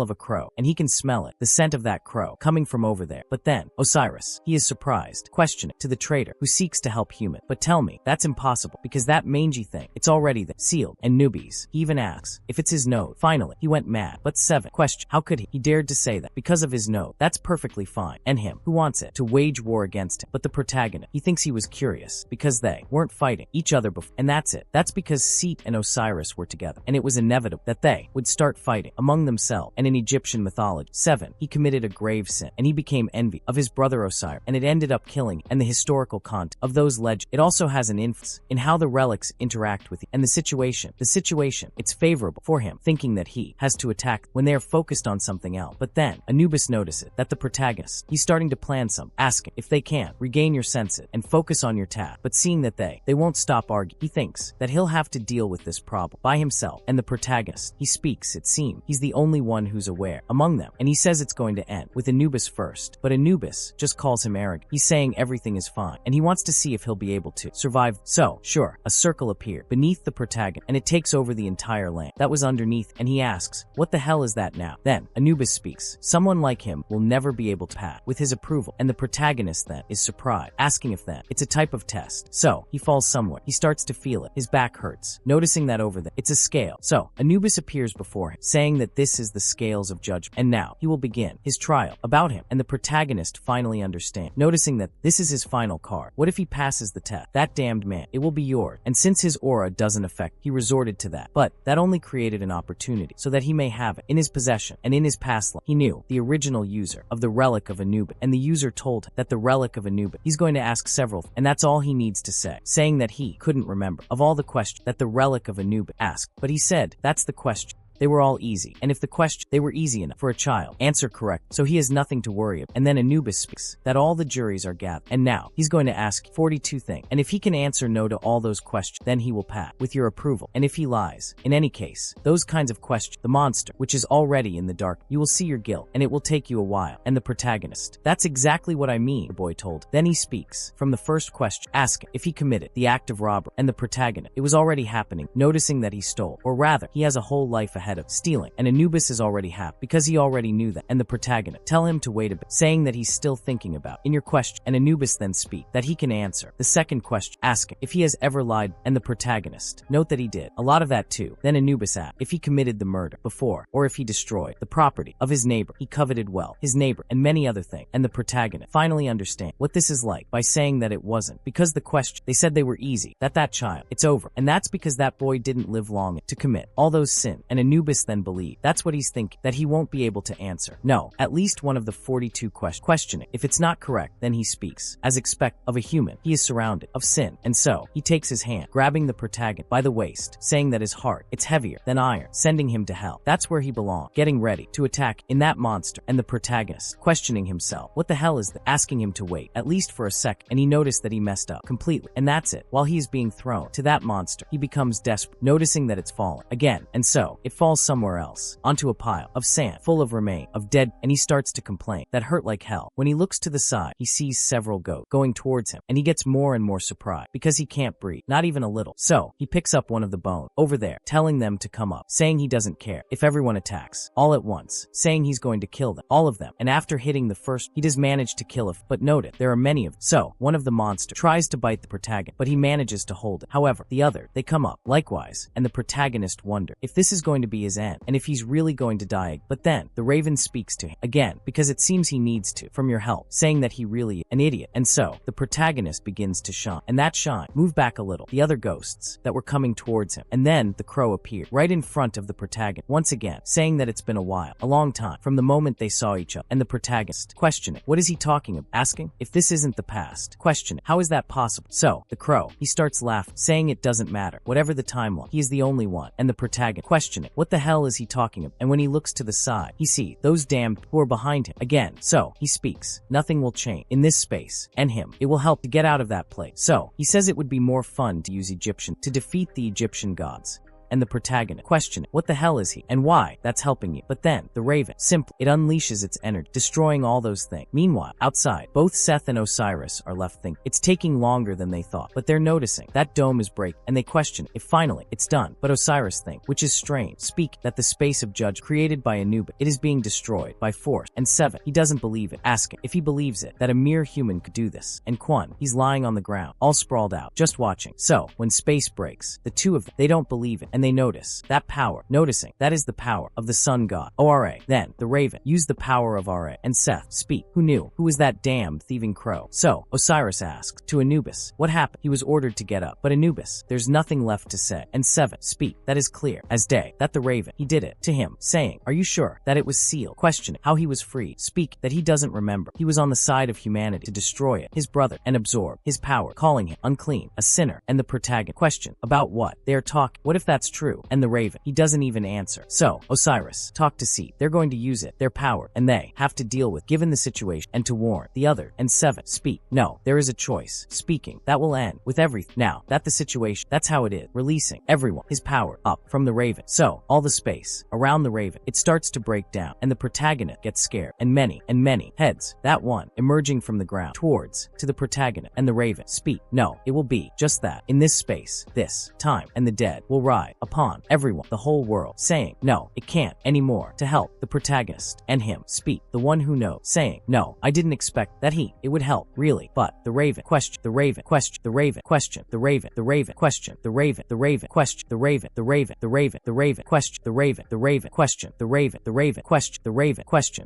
[SPEAKER 1] of a crow, and he can smell it, the scent of that crow coming from over there. But then, Osiris, he is surprised, questioning to the trader who seeks to help human. But tell me, that's impossible, because that mangy thing, it's already there, sealed. And newbies, he even asks if it's his node. Finally, he went mad. But 7, question, how could he? He dared to say that because of his node. That's perfectly fine. And him, who wants it, to wage war against him. But the protagonist, he thinks he was curious because they weren't fighting each other before. And that's it. That's because Set and Osiris were together, and it was inevitable that they would start fighting among themselves. And in Egyptian mythology, 7, he committed a grave sin, and he became envy of his brother Osiris, and it ended up killing. And the historical content of those legends, it also has an influence in how the relics interact connect with you. And the situation, it's favorable for him, thinking that he has to attack when they are focused on something else. But then, Anubis notices that the protagonist, he's starting to plan some, asking if they can regain your senses and focus on your task. But seeing that they won't stop arguing, he thinks that he'll have to deal with this problem by himself. And the protagonist, he speaks, it seems. He's the only one who's aware among them, and he says it's going to end with Anubis first. But Anubis just calls him arrogant. He's saying everything is fine, and he wants to see if he'll be able to survive. So, sure, a circle appeared beneath the protagonist, and it takes over the entire land that was underneath, and he asks, what the hell is that now? Then, Anubis speaks. Someone like him will never be able to pass with his approval, and the protagonist then is surprised, asking if then it's a type of test. So, he falls somewhere. He starts to feel it. His back hurts, noticing that over there, it's a scale. So, Anubis appears before him, saying that this is the scales of judgment, and now he will begin his trial about him, and the protagonist finally understands, noticing that this is his final card. What if he passes the test? That damned man, it will be yours. And since his aura doesn't affect, he resorted to that. But that only created an opportunity so that he may have it in his possession. And in his past life, he knew the original user of the Relic of Anubis, and the user told him that the Relic of Anubis, he's going to ask several, and that's all he needs to say, saying that he couldn't remember of all the questions that the Relic of Anubis asked. But he said, that's the question. They were all easy, and if the question, they were easy enough for a child, answer correct, so he has nothing to worry about. And then Anubis speaks that all the juries are gathered, and now he's going to ask 42 things, and if he can answer no to all those questions, then he will pass with your approval. And if he lies, in any case, those kinds of questions, the monster, which is already in the dark, you will see your guilt, and it will take you a while. And the protagonist, that's exactly what I mean, the boy told. Then he speaks from the first question, asking if he committed the act of robbery, and the protagonist, it was already happening, noticing that he stole, or rather, he has a whole life ahead of stealing, and Anubis is already happy because he already knew that. And the protagonist tell him to wait a bit, saying that he's still thinking about in your question, and Anubis then speak that he can answer the second question, asking if he has ever lied, and the protagonist note that he did a lot of that too. Then Anubis asked if he committed the murder before, or if he destroyed the property of his neighbor, he coveted wealth, his neighbor, and many other things. And the protagonist finally understand what this is like by saying that it wasn't because the question, they said they were easy, that child, it's over, and that's because that boy didn't live long to commit all those sins. And Anubis then believe that's what he's thinking, that he won't be able to answer no at least one of the 42 questions. Questioning if it's not correct, then he speaks as expect of a human. He is surrounded of sin, and so he takes his hand, grabbing the protagonist by the waist, saying that his heart, it's heavier than iron, sending him to hell. That's where he belongs, getting ready to attack in that monster. And the protagonist questioning himself, what the hell is that, asking him to wait at least for a sec, and he noticed that he messed up completely, and that's it. While he is being thrown to that monster, he becomes desperate, noticing that it's fallen again, and so it falls somewhere else, onto a pile of sand full of remains of dead, and he starts to complain that hurt like hell. When he looks to the side, he sees several goats going towards him, and he gets more and more surprised because he can't breathe, not even a little. So he picks up one of the bones over there, telling them to come up, saying he doesn't care if everyone attacks all at once, saying he's going to kill them, all of them. And after hitting the first, he does manage to kill it, but note it, there are many of them. So one of the monsters tries to bite the protagonist, but he manages to hold it. However, the other, they come up likewise, and the protagonist wonders if this is going to be his end, and if he's really going to die. But then the raven speaks to him again, because it seems he needs to from your help, saying that he really is an idiot. And so the protagonist begins to shine, and that shine moved back a little the other ghosts that were coming towards him. And then the crow appeared right in front of the protagonist once again, saying that it's been a while, a long time, from the moment they saw each other. And the protagonist questioning, what is he talking about, asking if this isn't the past, questioning how is that possible. So the crow, he starts laughing, saying it doesn't matter, whatever the timeline, he is the only one. And the protagonist questioning, what the hell is he talking about. And when he looks to the side, he sees those damned who are behind him again. So he speaks, nothing will change in this space, and him, it will help to get out of that place. So he says it would be more fun to use Egyptian to defeat the Egyptian gods. And the protagonist questioning, what the hell is he, and why that's helping you. But then the raven, simply, it unleashes its energy, destroying all those things. Meanwhile, outside, both Seth and Osiris are left thinking it's taking longer than they thought, but they're noticing that dome is breaking, and they question if finally it's done. But Osiris thinks, which is strange, speak that the space of judge created by Anubis, it is being destroyed by force. And Seven, he doesn't believe it, asking if he believes it, that a mere human could do this. And Quan, he's lying on the ground, all sprawled out, just watching. So when space breaks, the two of them, they don't believe it, and they notice that power. Noticing that is the power of the sun god. Ora. Then the raven used the power of Ra and Seth speak. Who knew? Who was that damned thieving crow? So Osiris asked to Anubis, what happened? He was ordered to get up, but Anubis, there's nothing left to say. And 7 speak. That is clear as day that the raven, he did it to him, saying, are you sure that it was sealed? Questioning how he was freed. Speak that he doesn't remember. He was on the side of humanity to destroy it, his brother, and absorb his power, calling him unclean, a sinner, and the protagonist. Question about what? They are talking. What if that's true? And the raven, he doesn't even answer. So Osiris talked to Set. They're going to use it, their power, and they have to deal with given the situation and to warn the other. And 7 speak. No, there is a choice. Speaking that will end with everything. Now that the situation, that's how it is. Releasing everyone, his power up from the raven. So all the space around the raven, it starts to break down, and the protagonist gets scared, and many heads, that one emerging from the ground towards to the protagonist, and the raven speak. No, it will be just that. In this space, this time, and the dead will ride upon everyone, the whole world, saying, no, it can't anymore, to help the protagonist and him speak, the one who knows, saying, no, I didn't expect that it would help, really, but the raven question, the raven question, the raven question, the raven question, the raven question, the raven question, the raven question, the raven question, the raven question,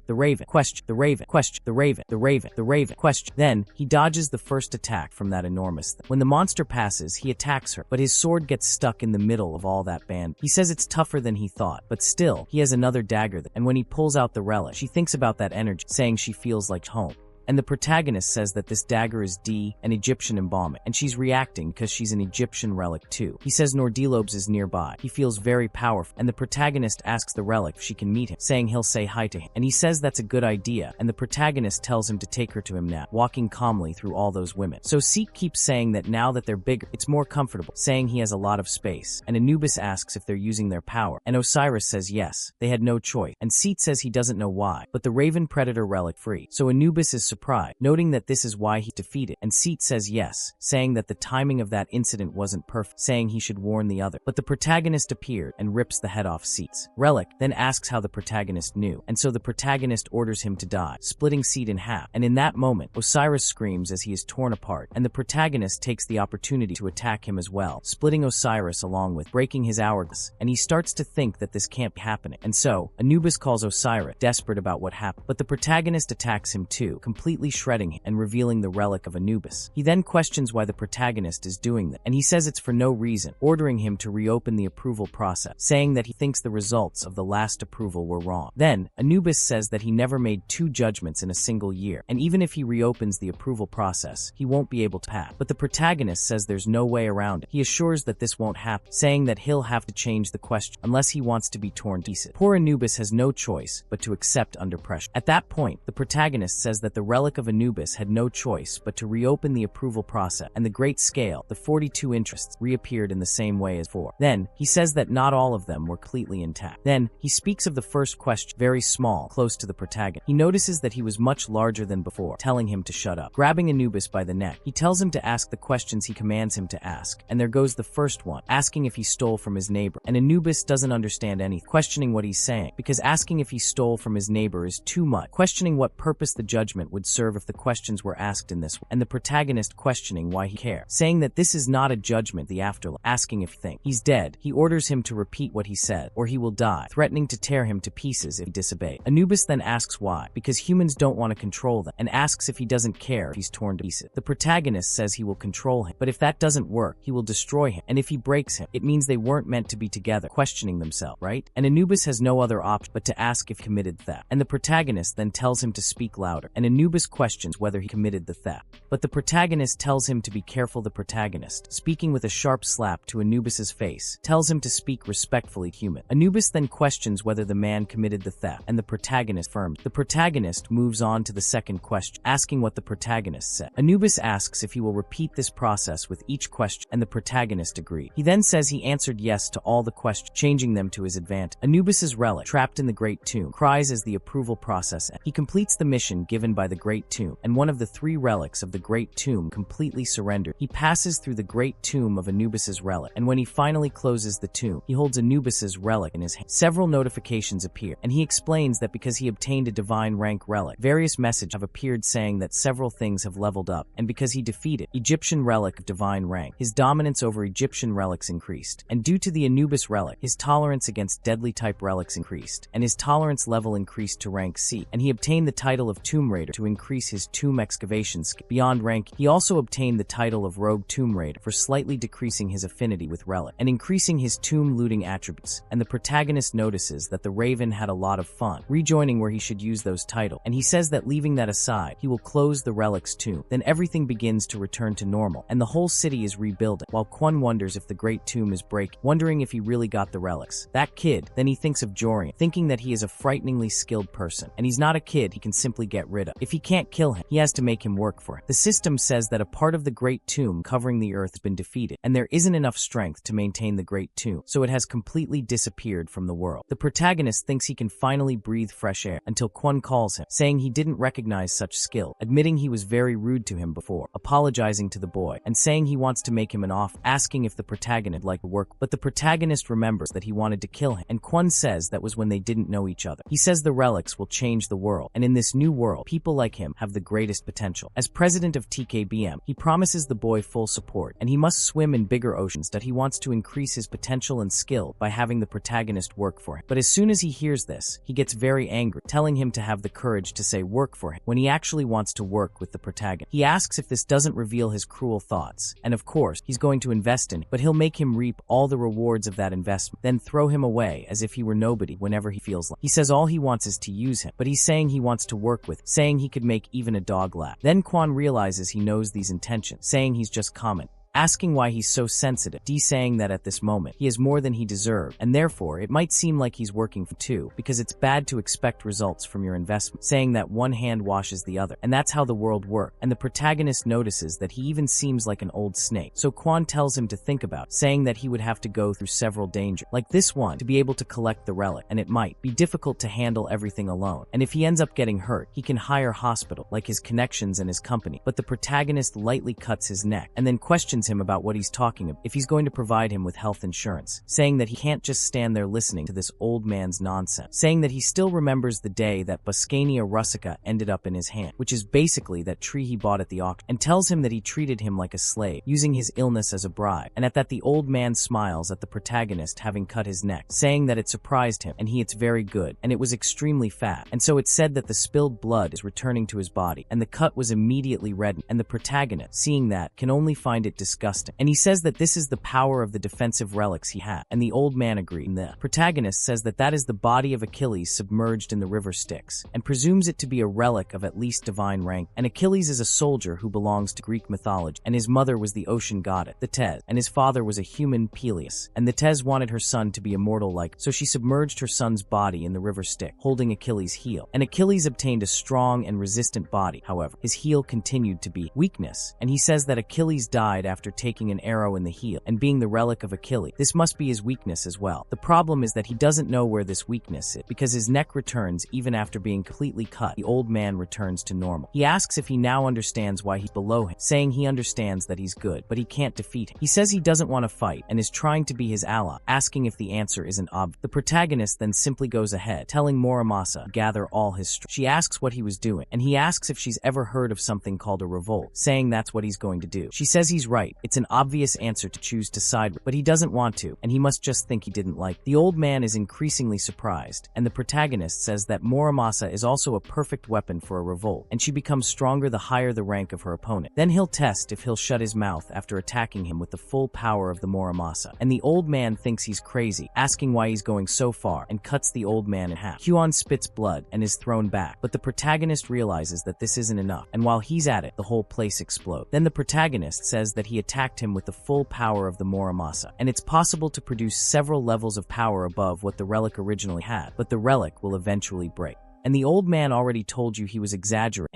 [SPEAKER 1] the raven question, the raven question, the raven question. Then he dodges the first attack from that enormous thing. When the monster passes, he attacks her, but his sword gets stuck in the middle of all that band. He says it's tougher than he thought, but still, he has another dagger, and when he pulls out the relic, she thinks about that energy, saying she feels like home. And the protagonist says that this dagger is an Egyptian embalming, and she's reacting because she's an Egyptian relic too. He says Nordelobes is nearby. He feels very powerful, and the protagonist asks the relic if she can meet him, saying he'll say hi to him. And he says that's a good idea, and the protagonist tells him to take her to him now, walking calmly through all those women. So Set keeps saying that now that they're bigger, it's more comfortable, saying he has a lot of space. And Anubis asks if they're using their power, and Osiris says yes, they had no choice. And Set says he doesn't know why, but the Raven Predator relic free. So Anubis is surprised, noting that this is why he defeated, and Set says yes, saying that the timing of that incident wasn't perfect, saying he should warn the other. But the protagonist appeared and rips the head off Set's. Relic then asks how the protagonist knew, and so the protagonist orders him to die, splitting Set in half. And in that moment, Osiris screams as he is torn apart, and the protagonist takes the opportunity to attack him as well, splitting Osiris along with breaking his hourglass, and he starts to think that this can't be happening. And so Anubis calls Osiris, desperate about what happened, but the protagonist attacks him too, completely shredding him and revealing the relic of Anubis. He then questions why the protagonist is doing that, and he says it's for no reason, ordering him to reopen the approval process, saying that he thinks the results of the last approval were wrong. Then Anubis says that he never made 2 judgments in a single year, and even if he reopens the approval process, he won't be able to pass. But the protagonist says there's no way around it. He assures that this won't happen, saying that he'll have to change the question unless he wants to be torn to pieces. Poor Anubis has no choice but to accept under pressure. At that point, the protagonist says that the relic of Anubis had no choice but to reopen the approval process, and the great scale, the 42 interests, reappeared in the same way as before. Then, he says that not all of them were completely intact. Then, he speaks of the first question, very small, close to the protagonist. He notices that he was much larger than before, telling him to shut up. Grabbing Anubis by the neck, he tells him to ask the questions he commands him to ask, and there goes the first one, asking if he stole from his neighbor, and Anubis doesn't understand anything, questioning what he's saying, because asking if he stole from his neighbor is too much, questioning what purpose the judgment would serve if the questions were asked in this way, and the protagonist questioning why he cares, saying that this is not a judgment, the afterlife, asking if he thinks he's dead. He orders him to repeat what he said, or he will die, threatening to tear him to pieces if he disobeys. Anubis then asks why, because humans don't want to control them, and asks if he doesn't care if he's torn to pieces. The protagonist says he will control him, but if that doesn't work, he will destroy him, and if he breaks him, it means they weren't meant to be together, questioning themselves, right? And Anubis has no other option but to ask if he committed theft, and the protagonist then tells him to speak louder, and Anubis questions whether he committed the theft. But the protagonist tells him to be careful. The protagonist, speaking with a sharp slap to Anubis's face, tells him to speak respectfully human. Anubis then questions whether the man committed the theft, and the protagonist affirms. The protagonist moves on to the second question, asking what the protagonist said. Anubis asks if he will repeat this process with each question, and the protagonist agrees. He then says he answered yes to all the questions, changing them to his advantage. Anubis's relic, trapped in the great tomb, cries as the approval process ends. He completes the mission given by the Great Tomb, and one of the 3 relics of the Great Tomb completely surrendered. He passes through the Great Tomb of Anubis's relic, and when he finally closes the tomb, he holds Anubis's relic in his hand. Several notifications appear, and he explains that because he obtained a divine rank relic, various messages have appeared saying that several things have leveled up, and because he defeated Egyptian relic of divine rank, his dominance over Egyptian relics increased, and due to the Anubis relic, his tolerance against deadly type relics increased, and his tolerance level increased to rank C, and he obtained the title of Tomb Raider to increase his tomb excavation skill. Beyond rank, he also obtained the title of Rogue Tomb Raider for slightly decreasing his affinity with relic, and increasing his tomb looting attributes, and the protagonist notices that the Raven had a lot of fun, rejoining where he should use those titles, and he says that leaving that aside, he will close the relic's tomb. Then everything begins to return to normal, and the whole city is rebuilding, while Kwon wonders if the Great Tomb is breaking, wondering if he really got the relics. That kid, then he thinks of Jorian, thinking that he is a frighteningly skilled person, and he's not a kid he can simply get rid of. If he can't kill him, he has to make him work for him. The system says that a part of the Great Tomb covering the earth has been defeated, and there isn't enough strength to maintain the Great Tomb, so it has completely disappeared from the world. The protagonist thinks he can finally breathe fresh air until Kwon calls him, saying he didn't recognize such skill, admitting he was very rude to him before, apologizing to the boy, and saying he wants to make him an offer, asking if the protagonist would like to work, but the protagonist remembers that he wanted to kill him, and Kwon says that was when they didn't know each other. He says the relics will change the world, and in this new world, people like him have the greatest potential. As president of TKBM, he promises the boy full support, and he must swim in bigger oceans, that he wants to increase his potential and skill by having the protagonist work for him. But as soon as he hears this, he gets very angry, telling him to have the courage to say work for him when he actually wants to work with the protagonist. He asks if this doesn't reveal his cruel thoughts, and of course, he's going to invest in him, but he'll make him reap all the rewards of that investment, then throw him away as if he were nobody whenever he feels like. He says all he wants is to use him, but he's saying he wants to work with, saying he could make even a dog laugh. Then Kwon realizes he knows these intentions, saying he's just common, asking why he's so sensitive, D saying that at this moment, he has more than he deserved, and therefore it might seem like he's working for two, because it's bad to expect results from your investment, saying that one hand washes the other, and that's how the world works. And the protagonist notices that he even seems like an old snake, so Kwon tells him to think about it, saying that he would have to go through several dangers, like this one, to be able to collect the relic, and it might be difficult to handle everything alone, and if he ends up getting hurt, he can hire hospital, like his connections and his company, but the protagonist lightly cuts his neck, and then questions him about what he's talking about, if he's going to provide him with health insurance, saying that he can't just stand there listening to this old man's nonsense, saying that he still remembers the day that Buscania russica ended up in his hand, which is basically that tree he bought at the auction, and tells him that he treated him like a slave, using his illness as a bribe, and at that the old man smiles at the protagonist having cut his neck, saying that it surprised him, and it's very good, and it was extremely fat, and so it said that the spilled blood is returning to his body, and the cut was immediately reddened, and the protagonist, seeing that, can only find it disgusting, and he says that this is the power of the defensive relics he had, and the old man agreed, and the protagonist says that that is the body of Achilles submerged in the river Styx, and presumes it to be a relic of at least divine rank, and Achilles is a soldier who belongs to Greek mythology, and his mother was the ocean goddess, the Thes, and his father was a human Peleus, and the Thes wanted her son to be immortal like, so she submerged her son's body in the river Styx, holding Achilles' heel, and Achilles obtained a strong and resistant body. However, his heel continued to be weakness, and he says that Achilles died after taking an arrow in the heel, and being the relic of Achilles, this must be his weakness as well. The problem is that he doesn't know where this weakness is, because his neck returns even after being completely cut. The old man returns to normal. He asks if he now understands why he's below him, saying he understands that he's good, but he can't defeat him. He says he doesn't want to fight, and is trying to be his ally, asking if the answer isn't obvious. The protagonist then simply goes ahead, telling Muramasa to gather all his strength. She asks what he was doing, and he asks if she's ever heard of something called a revolt, saying that's what he's going to do. She says he's right, it's an obvious answer to choose to side with, but he doesn't want to, and he must just think he didn't like. The old man is increasingly surprised, and the protagonist says that Muramasa is also a perfect weapon for a revolt, and she becomes stronger the higher the rank of her opponent. Then he'll test if he'll shut his mouth after attacking him with the full power of the Muramasa, and the old man thinks he's crazy, asking why he's going so far, and cuts the old man in half. Hyun spits blood and is thrown back, but the protagonist realizes that this isn't enough, and while he's at it, the whole place explodes. Then the protagonist says that he attacked him with the full power of the Muramasa, and it's possible to produce several levels of power above what the relic originally had, but the relic will eventually break. And the old man already told you he was exaggerating,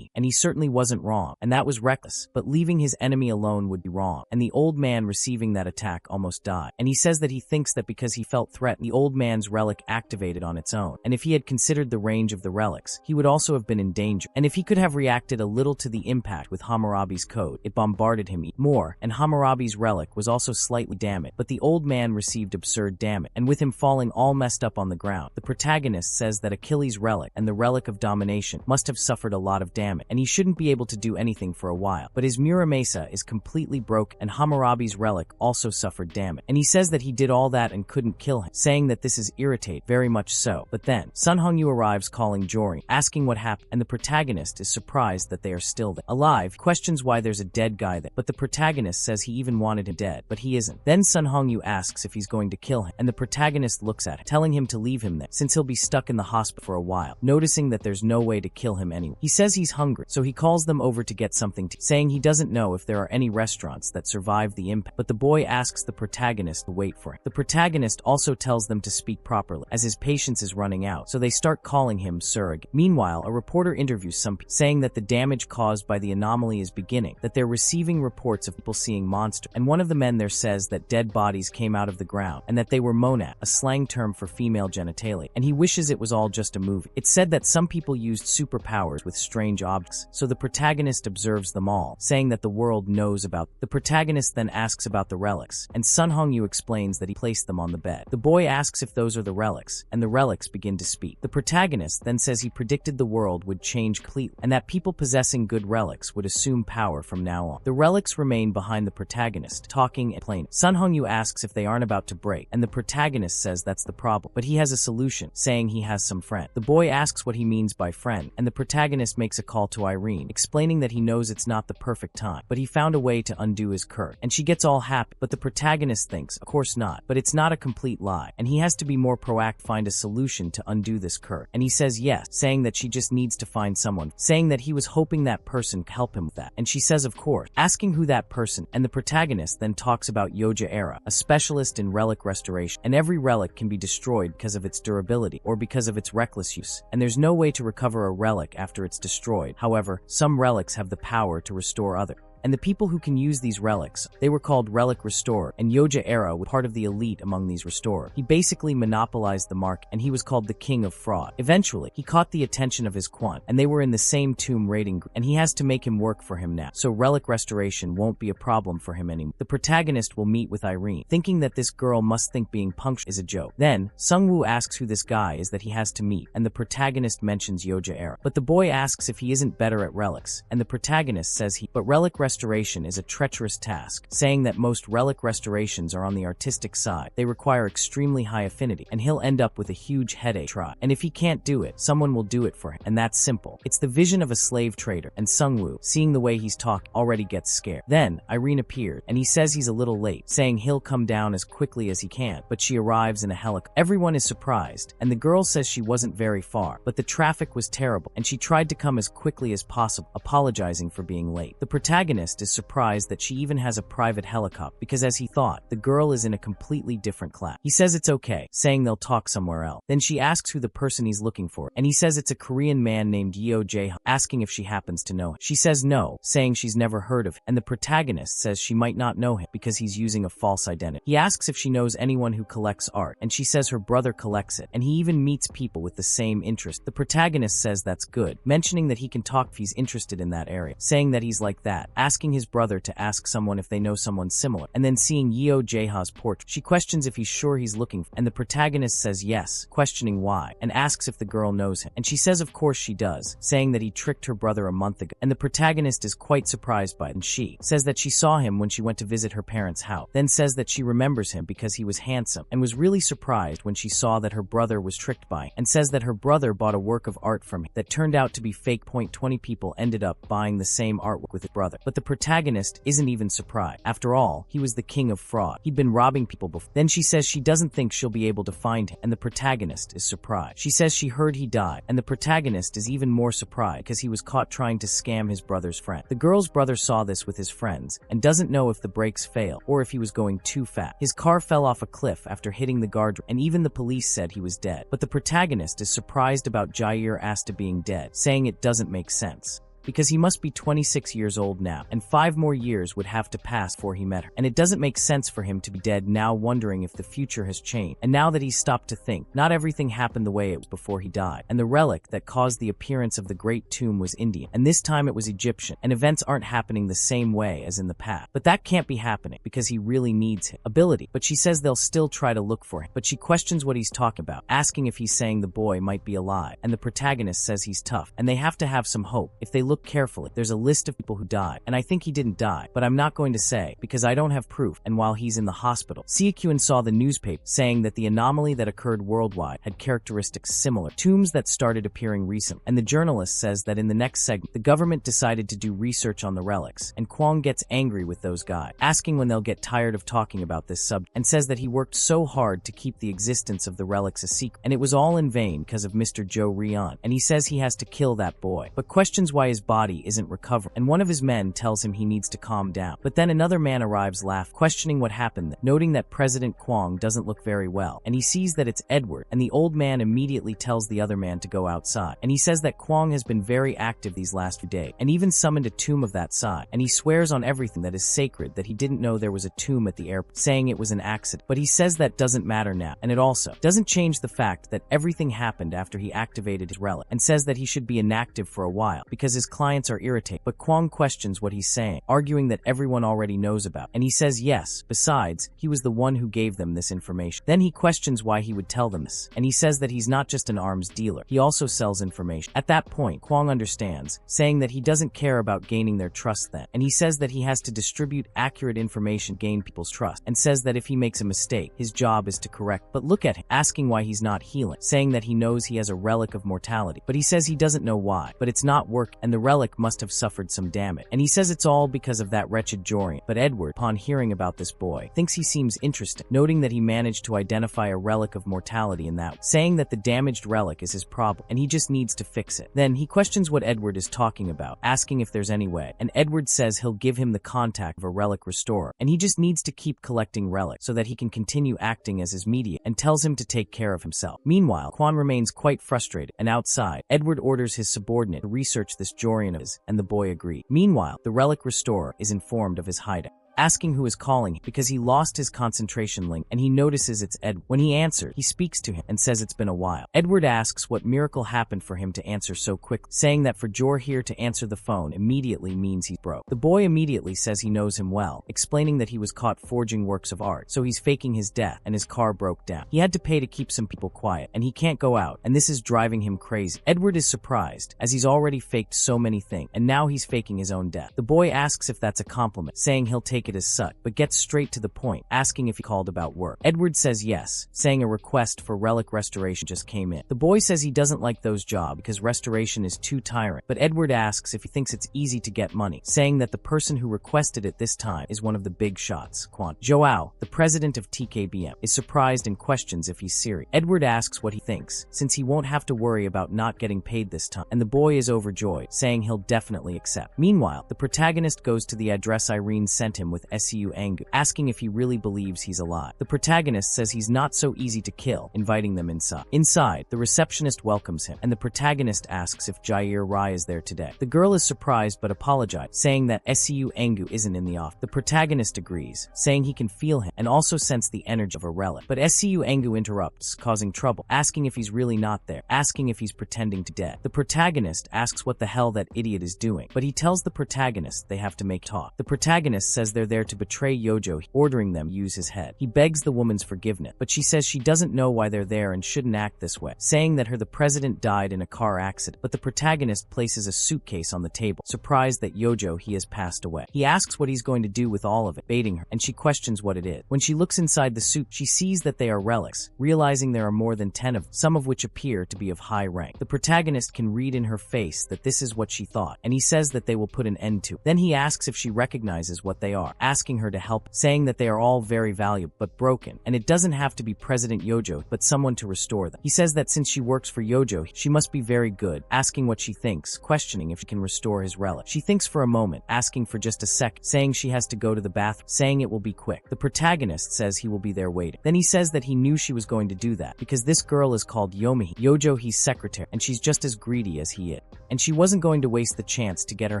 [SPEAKER 1] and he certainly wasn't wrong, and that was reckless, but leaving his enemy alone would be wrong. And the old man receiving that attack almost died. And he says that he thinks that because he felt threatened, the old man's relic activated on its own, and if he had considered the range of the relics, he would also have been in danger. And if he could have reacted a little to the impact with Hammurabi's code, it bombarded him more, and Hammurabi's relic was also slightly damaged, but the old man received absurd damage, and with him falling all messed up on the ground, the protagonist says that Achilles' relic and the relic of domination must have suffered a lot of damage, and he shouldn't be able to do anything for a while. But his Muramasa is completely broke, and Hammurabi's relic also suffered damage, and he says that he did all that and couldn't kill him, saying that this is irritating, very much so. But then, Sun Hongyu arrives calling Jory, asking what happened, and the protagonist is surprised that they are still there. Alive, questions why there's a dead guy there, but the protagonist says he even wanted him dead, but he isn't. Then Sun Hongyu asks if he's going to kill him, and the protagonist looks at him, telling him to leave him there, since he'll be stuck in the hospital for a while, noticing that there's no way to kill him anyway. He says he's hungry, so he calls them over to get something to eat, saying he doesn't know if there are any restaurants that survive the impact, but the boy asks the protagonist to wait for him. The protagonist also tells them to speak properly, as his patience is running out, so they start calling him Sir again. Meanwhile, a reporter interviews some people, saying that the damage caused by the anomaly is beginning, that they're receiving reports of people seeing monsters, and one of the men there says that dead bodies came out of the ground, and that they were monad, a slang term for female genitalia, and he wishes it was all just a movie. It's said that some people used superpowers with strange objects, so the protagonist observes them all, saying that the world knows about them. The protagonist then asks about the relics, and Sun Hongyu explains that he placed them on the bed. The boy asks if those are the relics, and the relics begin to speak. The protagonist then says he predicted the world would change completely, and that people possessing good relics would assume power from now on. The relics remain behind the protagonist, talking and playing. Sun Hongyu asks if they aren't about to break, and the protagonist says that's the problem, but he has a solution, saying he has some friend. The boy asks what he means by friend, and the protagonist makes a call to Irene, explaining that he knows it's not the perfect time, but he found a way to undo his curse, and she gets all happy, but the protagonist thinks, of course not, but it's not a complete lie, and he has to be more proactive, find a solution to undo this curse, and he says yes, saying that she just needs to find someone, saying that he was hoping that person could help him with that, and she says of course, asking who that person, and the protagonist then talks about Yahello, a specialist in relic restoration, and every relic can be destroyed because of its durability, or because of its reckless use, and there's no way to recover a relic after it's destroyed. However, some relics have the power to restore others. And the people who can use these relics, they were called relic restorer, and Yahello was part of the elite among these restorers. He basically monopolized the market, and he was called the king of fraud. Eventually, he caught the attention of his quant, and they were in the same tomb raiding group, and he has to make him work for him now, so relic restoration won't be a problem for him anymore. The protagonist will meet with Irene, thinking that this girl must think being punctual is a joke. Then, Sungwoo asks who this guy is that he has to meet, and the protagonist mentions Yahello. But the boy asks if he isn't better at relics, and the protagonist says but relic restoration is a treacherous task, saying that most relic restorations are on the artistic side. They require extremely high affinity, and he'll end up with a huge headache try. And if he can't do it, someone will do it for him, and that's simple. It's the vision of a slave trader, and Sungwoo, seeing the way he's talking, already gets scared. Then, Irene appeared, and he says he's a little late, saying he'll come down as quickly as he can, but she arrives in a helicopter. Everyone is surprised, and the girl says she wasn't very far, but the traffic was terrible, and she tried to come as quickly as possible, apologizing for being late. The protagonist is surprised that she even has a private helicopter, because as he thought, the girl is in a completely different class. He says it's okay, saying they'll talk somewhere else. Then she asks who the person he's looking for, and he says it's a Korean man named Yahello, asking if she happens to know him. She says no, saying she's never heard of him, and the protagonist says she might not know him because he's using a false identity. He asks if she knows anyone who collects art, and she says her brother collects it, and he even meets people with the same interest. The protagonist says that's good, mentioning that he can talk if he's interested in that area, saying that he's like that, asking his brother to ask someone if they know someone similar, and then seeing Yahello's portrait. She questions if he's sure he's looking for, and the protagonist says yes, questioning why, and asks if the girl knows him, and she says of course she does, saying that he tricked her brother a month ago, and the protagonist is quite surprised by it, and she says that she saw him when she went to visit her parents' house, then says that she remembers him because he was handsome, and was really surprised when she saw that her brother was tricked by, and says that her brother bought a work of art from him that turned out to be fake. 20 people ended up buying the same artwork with his brother, but the protagonist isn't even surprised. After all, he was the king of fraud. He'd been robbing people before. Then she says she doesn't think she'll be able to find him, and the protagonist is surprised. She says she heard he died, and the protagonist is even more surprised because he was caught trying to scam his brother's friend. The girl's brother saw this with his friends and doesn't know if the brakes failed or if he was going too fast. His car fell off a cliff after hitting the guardrail, and even the police said he was dead. But the protagonist is surprised about Jair Asta being dead, saying it doesn't make sense, because he must be 26 years old now, and 5 more years would have to pass before he met her. And it doesn't make sense for him to be dead now, wondering if the future has changed. And now that he's stopped to think, not everything happened the way it was before he died. And the relic that caused the appearance of the Great Tomb was Indian, and this time it was Egyptian, and events aren't happening the same way as in the past. But that can't be happening, because he really needs his ability. But she says they'll still try to look for him. But she questions what he's talking about, asking if he's saying the boy might be alive. And the protagonist says he's tough, and they have to have some hope. If they look carefully, there's a list of people who died, and I think he didn't die, but I'm not going to say, because I don't have proof. And while he's in the hospital, Seokyun saw the newspaper saying that the anomaly that occurred worldwide had characteristics similar to tombs that started appearing recently. And the journalist says that in the next segment, the government decided to do research on the relics, and Kwang gets angry with those guys, asking when they'll get tired of talking about this subject, and says that he worked so hard to keep the existence of the relics a secret, and it was all in vain because of Mr. Jo Ryeon, and he says he has to kill that boy, but questions why his body isn't recovering, and one of his men tells him he needs to calm down. But then another man arrives, questioning what happened, noting that President Kwang doesn't look very well, and he sees that it's Edward, and the old man immediately tells the other man to go outside, and he says that Kwang has been very active these last few days, and even summoned a tomb of that size, and he swears on everything that is sacred that he didn't know there was a tomb at the airport, saying it was an accident. But he says that doesn't matter now, and it also doesn't change the fact that everything happened after he activated his relic, and says that he should be inactive for a while because his clients are irritated. But Kwang questions what he's saying, arguing that everyone already knows about, and he says yes, besides, he was the one who gave them this information. Then he questions why he would tell them this, and he says that he's not just an arms dealer, he also sells information. At that point, Kwang understands, saying that he doesn't care about gaining their trust then, and he says that he has to distribute accurate information to gain people's trust, and says that if he makes a mistake, his job is to correct. But look at him, asking why he's not healing, saying that he knows he has a relic of mortality, but he says he doesn't know why, but it's not working, and the relic must have suffered some damage, and he says it's all because of that wretched Jorian. But Edward, upon hearing about this boy, thinks he seems interesting, noting that he managed to identify a relic of mortality in that, saying that the damaged relic is his problem, and he just needs to fix it. Then he questions what Edward is talking about, asking if there's any way, and Edward says he'll give him the contact of a relic restorer, and he just needs to keep collecting relics so that he can continue acting as his media, and tells him to take care of himself. Meanwhile, Kwon remains quite frustrated, and outside, Edward orders his subordinate to research this Jorian of his, and the boy agreed. Meanwhile, the relic restorer is informed of his hideout, asking who is calling him because he lost his concentration link, and he notices it's Edward. When he answers, he speaks to him and says it's been a while. Edward asks what miracle happened for him to answer so quickly, saying that for Jor here to answer the phone immediately means he's broke. The boy immediately says he knows him well, explaining that he was caught forging works of art, so he's faking his death, and his car broke down. He had to pay to keep some people quiet, and he can't go out, and this is driving him crazy. Edward is surprised, as he's already faked so many things, and now he's faking his own death. The boy asks if that's a compliment, saying he'll take it as such, but gets straight to the point, asking if he called about work. Edward says yes, saying a request for relic restoration just came in. The boy says he doesn't like those jobs because restoration is too tiring, but Edward asks if he thinks it's easy to get money, saying that the person who requested it this time is one of the big shots. Kwon Joao, the president of TKBM, is surprised and questions if he's serious. Edward asks what he thinks, since he won't have to worry about not getting paid this time, and the boy is overjoyed, saying he'll definitely accept. Meanwhile, the protagonist goes to the address Irene sent him with SCU Angu, asking if he really believes he's alive. The protagonist says he's not so easy to kill, inviting them inside. Inside, the receptionist welcomes him, and the protagonist asks if Jair Rai is there today. The girl is surprised but apologizes, saying that SCU Angu isn't in the office. The protagonist agrees, saying he can feel him, and also sense the energy of a relic. But SCU Angu interrupts, causing trouble, asking if he's really not there, asking if he's pretending to dead. The protagonist asks what the hell that idiot is doing, but he tells the protagonist they have to make talk. The protagonist says they're there to betray Yojo, ordering them to use his head. He begs the woman's forgiveness, but she says she doesn't know why they're there and shouldn't act this way, saying that the president died in a car accident. But the protagonist places a suitcase on the table, surprised that Yojo has passed away. He asks what he's going to do with all of it, baiting her, and she questions what it is. When she looks inside the suit, she sees that they are relics, realizing there are more than 10 of them, some of which appear to be of high rank. The protagonist can read in her face that this is what she thought, and he says that they will put an end to it. Then he asks if she recognizes what they are, asking her to help, saying that they are all very valuable but broken, and it doesn't have to be President Yojo but someone to restore them. He says that since she works for Yojo, she must be very good, asking what she thinks, questioning if she can restore his relic. She thinks for a moment, asking for just a sec, saying she has to go to the bathroom, saying it will be quick. The protagonist says he will be there waiting. Then he says that he knew she was going to do that because this girl is called Yomi, Yojo's secretary, and she's just as greedy as he is. And she wasn't going to waste the chance to get her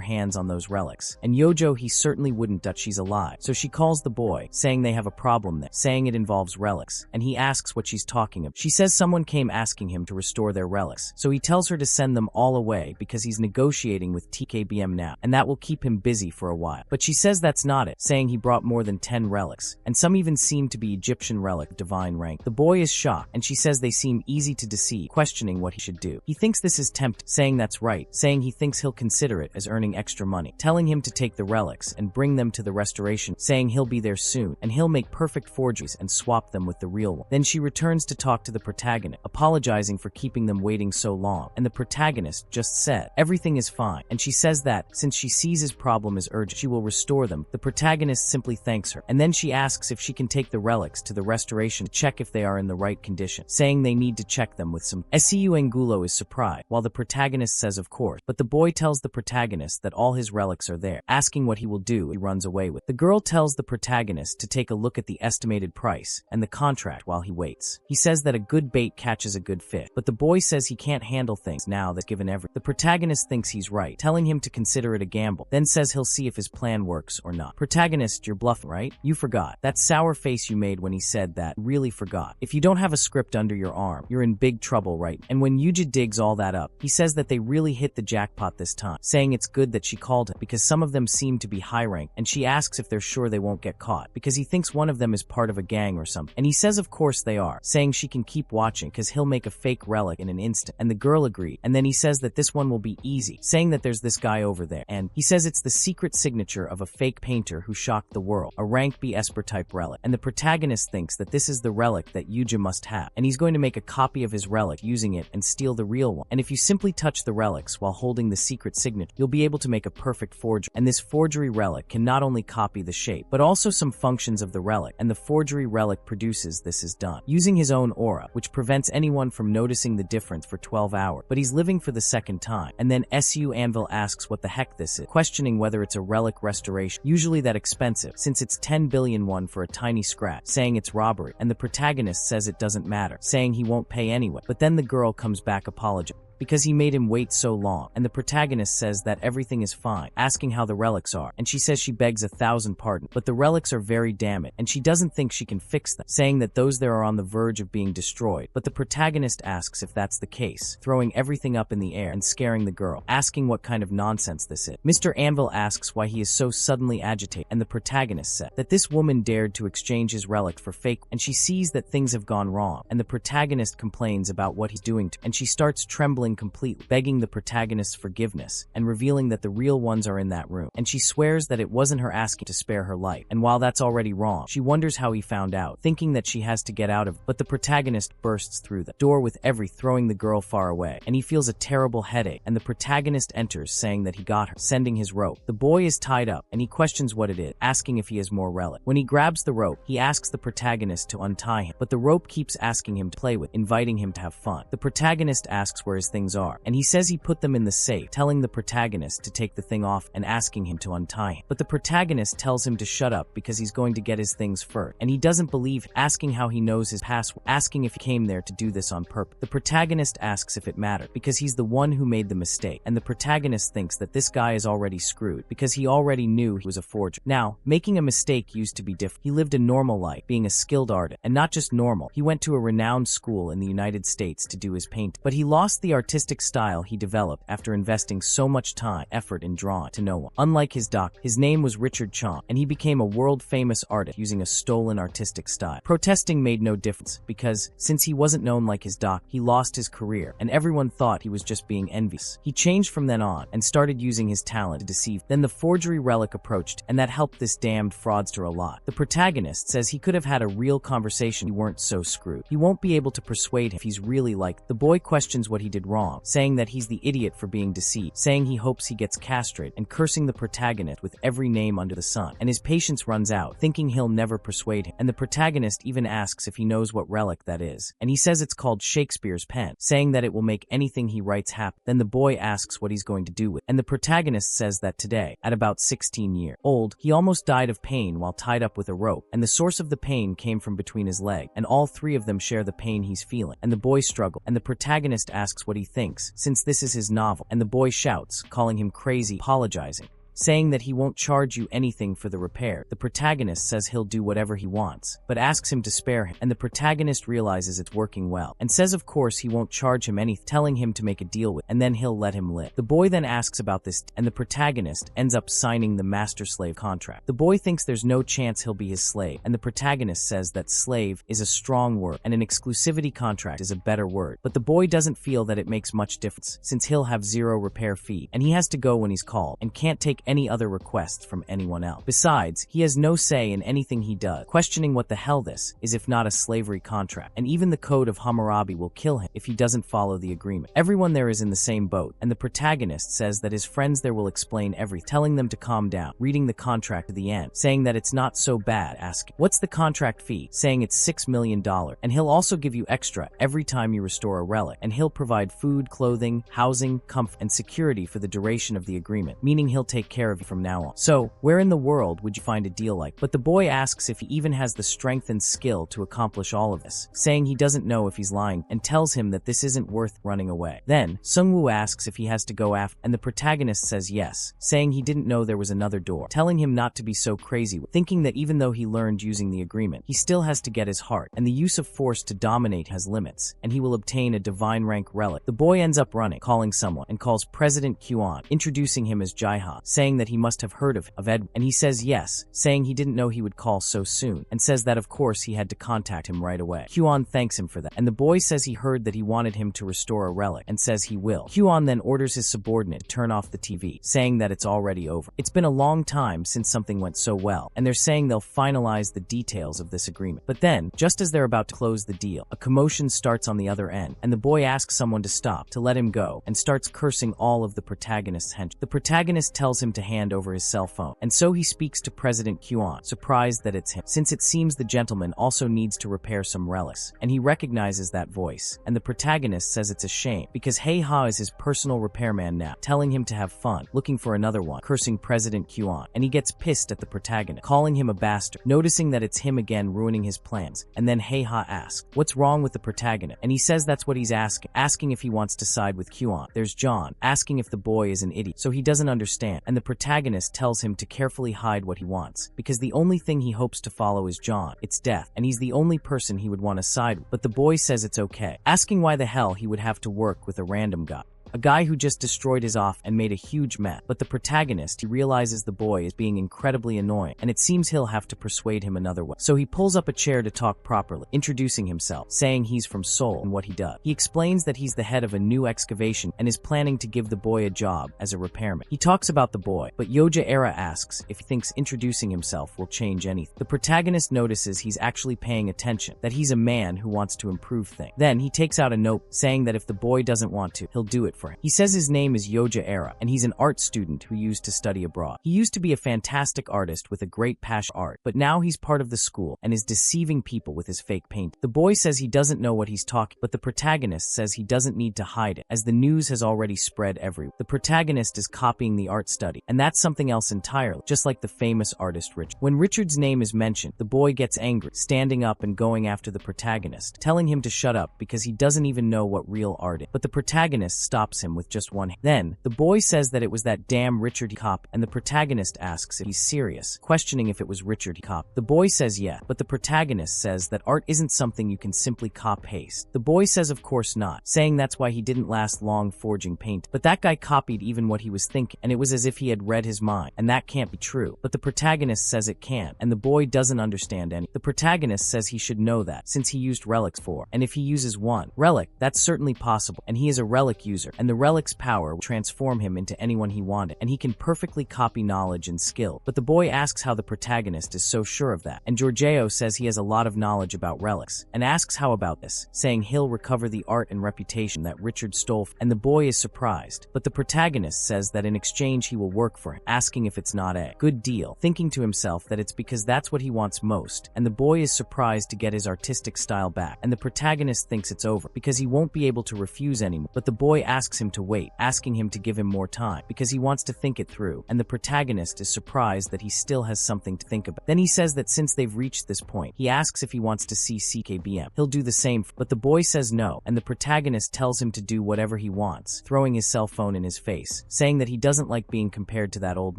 [SPEAKER 1] hands on those relics. And Yojo, he certainly wouldn't that she's alive. So she calls the boy, saying they have a problem there, saying it involves relics, and he asks what she's talking about. She says someone came asking him to restore their relics, so he tells her to send them all away because he's negotiating with TKBM now, and that will keep him busy for a while. But she says that's not it, saying he brought more than 10 relics, and some even seem to be Egyptian relic of divine rank. The boy is shocked, and she says they seem easy to deceive, questioning what he should do. He thinks this is tempting, saying that's right, saying he thinks he'll consider it as earning extra money, telling him to take the relics and bring them to the restoration, saying he'll be there soon, and he'll make perfect forgeries and swap them with the real one. Then she returns to talk to the protagonist, apologizing for keeping them waiting so long, and the protagonist just said, everything is fine, and she says that, since she sees his problem is urgent, she will restore them. The protagonist simply thanks her, and then she asks if she can take the relics to the restoration to check if they are in the right condition, saying they need to check them with some. Su Angulo is surprised, while the protagonist says of course, but the boy tells the protagonist that all his relics are there, asking what he will do. He runs away with. The girl tells the protagonist to take a look at the estimated price and the contract while he waits. He says that a good bait catches a good fish, but the boy says he can't handle things now that given everything. The protagonist thinks he's right, telling him to consider it a gamble, then says he'll see if his plan works or not. Protagonist, you're bluffing, right? You forgot. That sour face you made when he said that, really forgot. If you don't have a script under your arm, you're in big trouble, right? And when Yuja digs all that up, he says that they really hit the jackpot this time, saying it's good that she called him because some of them seem to be high rank, and she asks if they're sure they won't get caught because he thinks one of them is part of a gang or something, and he says of course they are, saying she can keep watching because he'll make a fake relic in an instant, and the girl agreed. And then he says that this one will be easy, saying that there's this guy over there, and he says it's the secret signature of a fake painter who shocked the world, a rank B Esper type relic, and the protagonist thinks that this is the relic that Yuja must have, and he's going to make a copy of his relic using it and steal the real one. And if you simply touch the relics while holding the secret signature, you'll be able to make a perfect forgery, and this forgery relic can not only copy the shape, but also some functions of the relic, and the forgery relic produces this is done using his own aura, which prevents anyone from noticing the difference for 12 hours, but he's living for the second time. And then Su Anvil asks what the heck this is, questioning whether it's a relic restoration, usually that expensive, since it's 10 billion won for a tiny scratch, saying it's robbery, and the protagonist says it doesn't matter, saying he won't pay anyway. But then the girl comes back apologizing because he made him wait so long, and the protagonist says that everything is fine, asking how the relics are, and she says she begs 1,000 pardons, but the relics are very damaged, and she doesn't think she can fix them, saying that those there are on the verge of being destroyed. But the protagonist asks if that's the case, throwing everything up in the air and scaring the girl, asking what kind of nonsense this is. Mr. Anvil asks why he is so suddenly agitated, and the protagonist said that this woman dared to exchange his relic for fake, and she sees that things have gone wrong, and the protagonist complains about what he's doing to her, and she starts trembling completely, begging the protagonist's forgiveness, and revealing that the real ones are in that room, and she swears that it wasn't her asking to spare her life, and while that's already wrong, she wonders how he found out, thinking that she has to get out of it. But the protagonist bursts through the door with throwing the girl far away, and he feels a terrible headache, and the protagonist enters saying that he got her, sending his rope. The boy is tied up, and he questions what it is, asking if he has more relic. When he grabs the rope, he asks the protagonist to untie him, but the rope keeps asking him to play with, inviting him to have fun. The protagonist asks where his things are, and he says he put them in the safe, telling the protagonist to take the thing off and asking him to untie him. But the protagonist tells him to shut up because he's going to get his things first, and he doesn't believe, asking how he knows his password, asking if he came there to do this on purpose. The protagonist asks if it mattered because he's the one who made the mistake, and the protagonist thinks that this guy is already screwed because he already knew he was a forger. Now, making a mistake used to be different. He lived a normal life, being a skilled artist, and not just normal. He went to a renowned school in the United States to do his painting, but he lost the artistic style he developed after investing so much time, effort in drawing to no one. Unlike his doc, his name was Richard Chong, and he became a world-famous artist using a stolen artistic style. Protesting made no difference, because, since he wasn't known like his doc, he lost his career, and everyone thought he was just being envious. He changed from then on, and started using his talent to deceive. Then the forgery Relic approached, and that helped this damned fraudster a lot. The protagonist says he could have had a real conversation if he weren't so screwed. He won't be able to persuade him if he's really like. The boy questions what he did wrong, saying that he's the idiot for being deceived, saying he hopes he gets castrated, and cursing the protagonist with every name under the sun. And his patience runs out, thinking he'll never persuade him. And the protagonist even asks if he knows what relic that is, and he says it's called Shakespeare's pen, saying that it will make anything he writes happen. Then the boy asks what he's going to do with it, and the protagonist says that today, at about 16 years old, he almost died of pain while tied up with a rope, and the source of the pain came from between his legs, and all three of them share the pain he's feeling. And the boy struggles, and the protagonist asks what he thinks, since this is his novel, and the boy shouts, calling him crazy, apologizing, saying that he won't charge you anything for the repair. The protagonist says he'll do whatever he wants, but asks him to spare him, and the protagonist realizes it's working well, and says of course he won't charge him anything, telling him to make a deal with, and then he'll let him live. The boy then asks about this, and the protagonist ends up signing the master-slave contract. The boy thinks there's no chance he'll be his slave, and the protagonist says that slave is a strong word, and an exclusivity contract is a better word, but the boy doesn't feel that it makes much difference, since he'll have zero repair fee, and he has to go when he's called, and can't take any other requests from anyone else. Besides, he has no say in anything he does, questioning what the hell this is if not a slavery contract, and even the code of Hammurabi will kill him if he doesn't follow the agreement. Everyone there is in the same boat, and the protagonist says that his friends there will explain everything, telling them to calm down, reading the contract to the end, saying that it's not so bad, asking, what's the contract fee, saying it's $6 million, and he'll also give you extra every time you restore a relic, and he'll provide food, clothing, housing, comfort, and security for the duration of the agreement, meaning he'll take care of you from now on. So, where in the world would you find a deal like? But the boy asks if he even has the strength and skill to accomplish all of this, saying he doesn't know if he's lying, and tells him that this isn't worth running away. Then, Sungwoo asks if he has to go after, and the protagonist says yes, saying he didn't know there was another door, telling him not to be so crazy, thinking that even though he learned using the agreement, he still has to get his heart, and the use of force to dominate has limits, and he will obtain a divine rank relic. The boy ends up running, calling someone, and calls President Kwon, introducing him as Jaiha, saying that he must have heard of Ed, and he says yes, saying he didn't know he would call so soon, and says that of course he had to contact him right away. Kwon thanks him for that, and the boy says he heard that he wanted him to restore a relic, and says he will. Kwon then orders his subordinate to turn off the TV, saying that it's already over. It's been a long time since something went so well, and they're saying they'll finalize the details of this agreement. But then, just as they're about to close the deal, a commotion starts on the other end, and the boy asks someone to stop, to let him go, and starts cursing all of the protagonist's henchmen. The protagonist tells him to hand over his cell phone, and so he speaks to President Kwon, surprised that it's him, since it seems the gentleman also needs to repair some relics, and he recognizes that voice, and the protagonist says it's a shame, because Heiha is his personal repairman now, telling him to have fun, looking for another one, cursing President Kwon, and he gets pissed at the protagonist, calling him a bastard, noticing that it's him again ruining his plans, and then Heiha asks, what's wrong with the protagonist, and he says that's what he's asking if he wants to side with Kwon. There's John, asking if the boy is an idiot, so he doesn't understand, and the protagonist tells him to carefully hide what he wants, because the only thing he hopes to follow is John, it's death, and he's the only person he would want to side with. But the boy says it's okay, asking why the hell he would have to work with a random guy. A guy who just destroyed his off and made a huge mess. But the protagonist, he realizes the boy is being incredibly annoying, and it seems he'll have to persuade him another way. So he pulls up a chair to talk properly, introducing himself, saying he's from Seoul and what he does. He explains that he's the head of a new excavation and is planning to give the boy a job as a repairman. He talks about the boy, but Yahello asks if he thinks introducing himself will change anything. The protagonist notices he's actually paying attention, that he's a man who wants to improve things. Then he takes out a note, saying that if the boy doesn't want to, he'll do it for him. He says his name is Yahello, and he's an art student who used to study abroad. He used to be a fantastic artist with a great passion for art, but now he's part of the school and is deceiving people with his fake paint. The boy says he doesn't know what he's talking, but the protagonist says he doesn't need to hide it, as the news has already spread everywhere. The protagonist is copying the art study, and that's something else entirely, just like the famous artist Richard. When Richard's name is mentioned, the boy gets angry, standing up and going after the protagonist, telling him to shut up because he doesn't even know what real art is. But the protagonist stops stops him with just one hand. Then, the boy says that it was that damn Richard Cop, and the protagonist asks if he's serious, questioning if it was Richard Cop. The boy says yeah, but the protagonist says that art isn't something you can simply copy-paste. The boy says of course not, saying that's why he didn't last long forging paint. But that guy copied even what he was thinking, and it was as if he had read his mind, and that can't be true. But the protagonist says it can, and the boy doesn't understand any. The protagonist says he should know that, since he used relics for, and if he uses one relic, that's certainly possible, and he is a relic user, and the relic's power will transform him into anyone he wanted, and he can perfectly copy knowledge and skill. But the boy asks how the protagonist is so sure of that, and Giorgio says he has a lot of knowledge about relics, and asks how about this, saying he'll recover the art and reputation that Richard stole, and the boy is surprised. But the protagonist says that in exchange he will work for him, asking if it's not a good deal, thinking to himself that it's because that's what he wants most, and the boy is surprised to get his artistic style back, and the protagonist thinks it's over, because he won't be able to refuse anymore. But the boy asks him to wait, asking him to give him more time, because he wants to think it through, and the protagonist is surprised that he still has something to think about. Then he says that since they've reached this point, he asks if he wants to see CKBM. He'll do the same, but the boy says no, and the protagonist tells him to do whatever he wants, throwing his cell phone in his face, saying that he doesn't like being compared to that old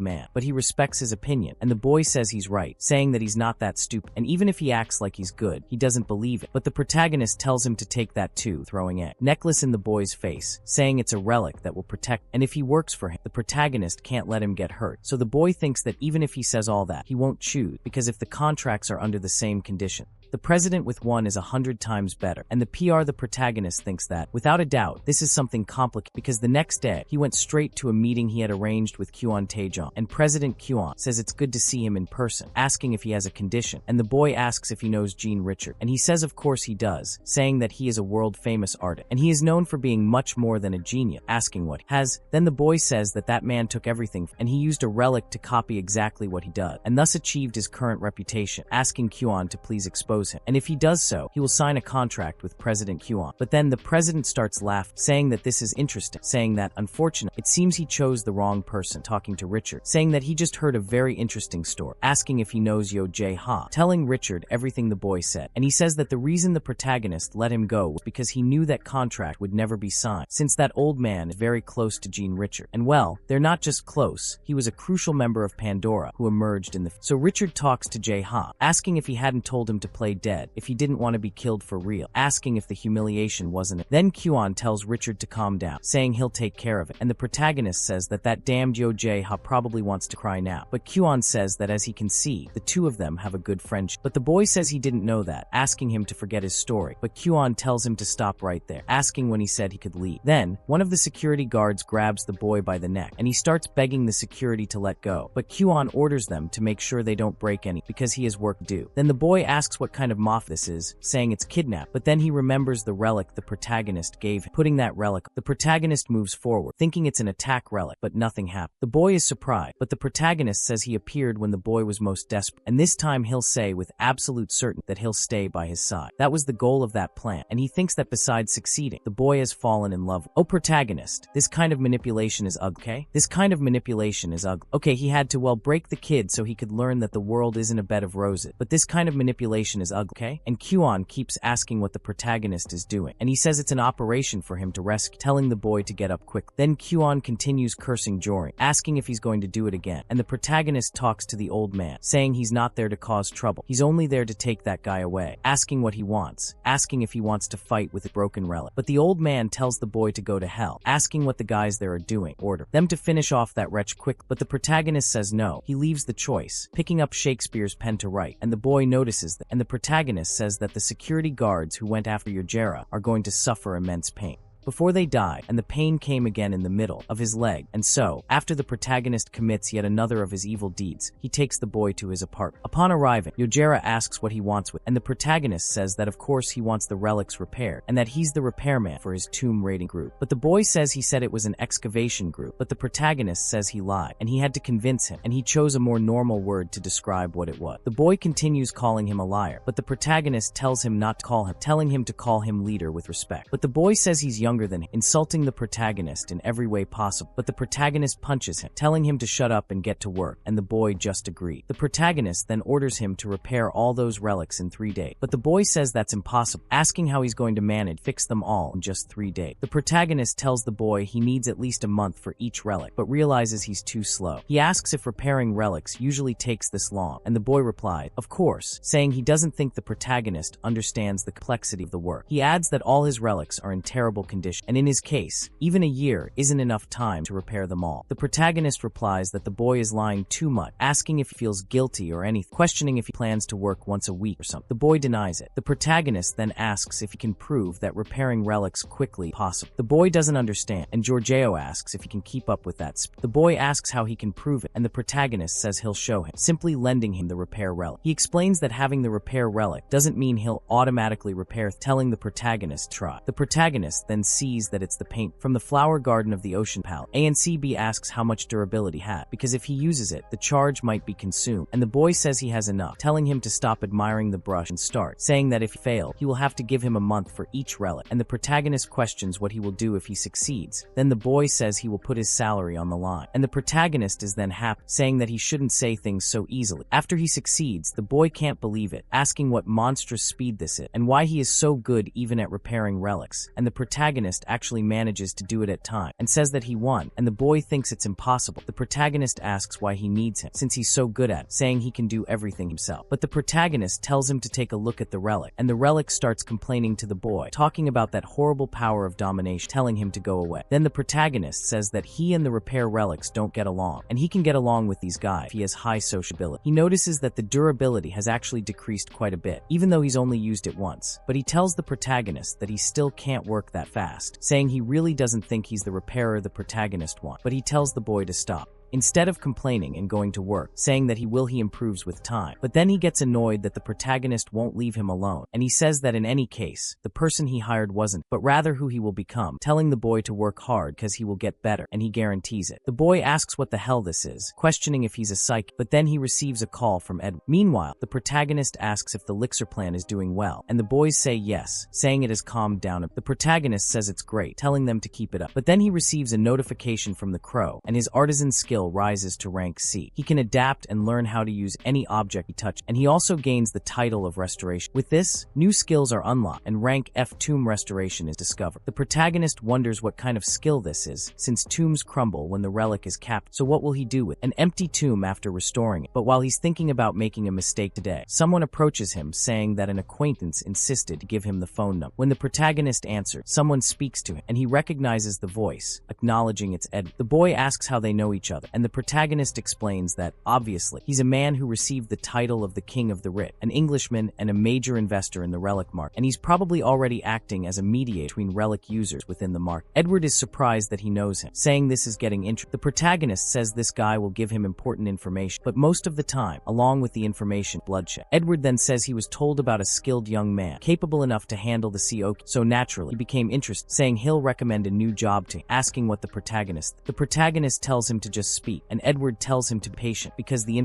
[SPEAKER 1] man, but he respects his opinion, and the boy says he's right, saying that he's not that stupid, and even if he acts like he's good, he doesn't believe it. But the protagonist tells him to take that too, throwing a necklace in the boy's face, saying it's a relic that will protect, and if he works for him, the protagonist can't let him get hurt. So the boy thinks that even if he says all that, he won't choose, because if the contracts are under the same condition, the president with one is 100 times better, and the PR the protagonist thinks that, without a doubt, this is something complicated, because the next day, he went straight to a meeting he had arranged with Kwon Taejong, and President Kwon says it's good to see him in person, asking if he has a condition, and the boy asks if he knows Jean Richard, and he says of course he does, saying that he is a world-famous artist, and he is known for being much more than a genius, asking what he has. Then the boy says that that man took everything, and he used a relic to copy exactly what he does, and thus achieved his current reputation, asking Kwon to please expose him, and if he does so, he will sign a contract with President Kwon. But then the president starts laughing, saying that this is interesting, saying that, unfortunately, it seems he chose the wrong person, talking to Richard, saying that he just heard a very interesting story, asking if he knows Yo Jae Ha, telling Richard everything the boy said, and he says that the reason the protagonist let him go was because he knew that contract would never be signed, since that old man is very close to Jean Richard, and well, they're not just close, he was a crucial member of Pandora, who emerged in the so Richard talks to Jae Ha, asking if he hadn't told him to play dead, if he didn't want to be killed for real, asking if the humiliation wasn't it. Then Kwon tells Richard to calm down, saying he'll take care of it, and the protagonist says that that damned Yo Jae Ha probably wants to cry now, but Kwon says that as he can see, the two of them have a good friendship. But the boy says he didn't know that, asking him to forget his story, but Kwon tells him to stop right there, asking when he said he could leave. Then, one of the security guards grabs the boy by the neck, and he starts begging the security to let go, but Kwon orders them to make sure they don't break any, because he has work due. Then the boy asks what kind of moth this is, saying it's kidnapped, but then he remembers the relic the protagonist gave him, putting that relic. The protagonist moves forward, thinking it's an attack relic, but nothing happened. The boy is surprised, but the protagonist says he appeared when the boy was most desperate, and this time he'll say with absolute certainty that he'll stay by his side. That was the goal of that plan, and he thinks that besides succeeding, the boy has fallen in love. Oh, protagonist, this kind of manipulation is ugly, okay? This kind of manipulation is ugly. Okay, he had to, well, break the kid so he could learn that the world isn't a bed of roses, but this kind of manipulation is ugly, okay? And Kwon keeps asking what the protagonist is doing, and he says it's an operation for him to rescue, telling the boy to get up quick. Then Kwon continues cursing Jory, asking if he's going to do it again, and the protagonist talks to the old man, saying he's not there to cause trouble, he's only there to take that guy away, asking what he wants, asking if he wants to fight with a broken relic. But the old man tells the boy to go to hell, asking what the guys there are doing, order them to finish off that wretch quick, but the protagonist says no, he leaves the choice, picking up Shakespeare's pen to write, and the boy notices that, and the protagonist says that the security guards who went after Yojera are going to suffer immense pain before they die, and the pain came again in the middle of his leg, and so, after the protagonist commits yet another of his evil deeds, he takes the boy to his apartment. Upon arriving, Yojera asks what he wants with, and the protagonist says that of course he wants the relics repaired, and that he's the repairman for his tomb raiding group. But the boy says he said it was an excavation group, but the protagonist says he lied, and he had to convince him, and he chose a more normal word to describe what it was. The boy continues calling him a liar, but the protagonist tells him not to call him, telling him to call him leader with respect. But the boy says he's younger younger than him, insulting the protagonist in every way possible. But the protagonist punches him, telling him to shut up and get to work, and the boy just agreed. The protagonist then orders him to repair all those relics in 3 days. But the boy says that's impossible, asking how he's going to manage fix them all in just 3 days. The protagonist tells the boy he needs at least a month for each relic, but realizes he's too slow. He asks if repairing relics usually takes this long, and the boy replies, of course, saying he doesn't think the protagonist understands the complexity of the work. He adds that all his relics are in terrible condition, and in his case, even a year isn't enough time to repair them all. The protagonist replies that the boy is lying too much, asking if he feels guilty or anything, questioning if he plans to work once a week or something. The boy denies it. The protagonist then asks if he can prove that repairing relics quickly is possible. The boy doesn't understand, and Giorgio asks if he can keep up with that speed. The boy asks how he can prove it, and the protagonist says he'll show him, simply lending him the repair relic. He explains that having the repair relic doesn't mean he'll automatically repair, telling the protagonist to try. The protagonist then sees that it's the paint from the flower garden of the ocean palette. ANCB asks how much durability had, because if he uses it, the charge might be consumed, and the boy says he has enough, telling him to stop admiring the brush and start, saying that if he fails, he will have to give him a month for each relic, and the protagonist questions what he will do if he succeeds. Then the boy says he will put his salary on the line, and the protagonist is then happy, saying that he shouldn't say things so easily. After he succeeds, the boy can't believe it, asking what monstrous speed this is, and why he is so good even at repairing relics, and the protagonist actually manages to do it at time, and says that he won, and the boy thinks it's impossible. The protagonist asks why he needs him, since he's so good at it, saying he can do everything himself. But the protagonist tells him to take a look at the relic, and the relic starts complaining to the boy, talking about that horrible power of domination, telling him to go away. Then the protagonist says that he and the repair relics don't get along, and he can get along with these guys if he has high sociability. He notices that the durability has actually decreased quite a bit, even though he's only used it once. But he tells the protagonist that he still can't work that fast, saying he really doesn't think he's the repairer the protagonist wants, but he tells the boy to stop. Instead of complaining and going to work, saying that he improves with time. But then he gets annoyed that the protagonist won't leave him alone, and he says that in any case, the person he hired wasn't, but rather who he will become, telling the boy to work hard because he will get better, and he guarantees it. The boy asks what the hell this is, questioning if he's a psychic, but then he receives a call from Edward. Meanwhile, the protagonist asks if the elixir plan is doing well, and the boys say yes, saying it has calmed down. The protagonist says it's great, telling them to keep it up. But then he receives a notification from the crow, and his artisan skill rises to rank C. He can adapt and learn how to use any object he touches, and he also gains the title of restoration. With this, new skills are unlocked, and rank F tomb restoration is discovered. The protagonist wonders what kind of skill this is, since tombs crumble when the relic is capped, so what will he do with an empty tomb after restoring it? But while he's thinking about making a mistake today, someone approaches him saying that an acquaintance insisted to give him the phone number. When the protagonist answers, someone speaks to him, and he recognizes the voice, acknowledging it's Ed. The boy asks how they know each other, and the protagonist explains that, obviously, he's a man who received the title of the King of the Rich, an Englishman and a major investor in the relic market, and he's probably already acting as a mediator between relic users within the market. Edward is surprised that he knows him, saying this is getting interesting. The protagonist says this guy will give him important information, but most of the time, along with the information, bloodshed. Edward then says he was told about a skilled young man, capable enough to handle the CO, so naturally, he became interested, saying he'll recommend a new job to him, asking what the protagonist tells him to just speak, and Edward tells him to be patient because the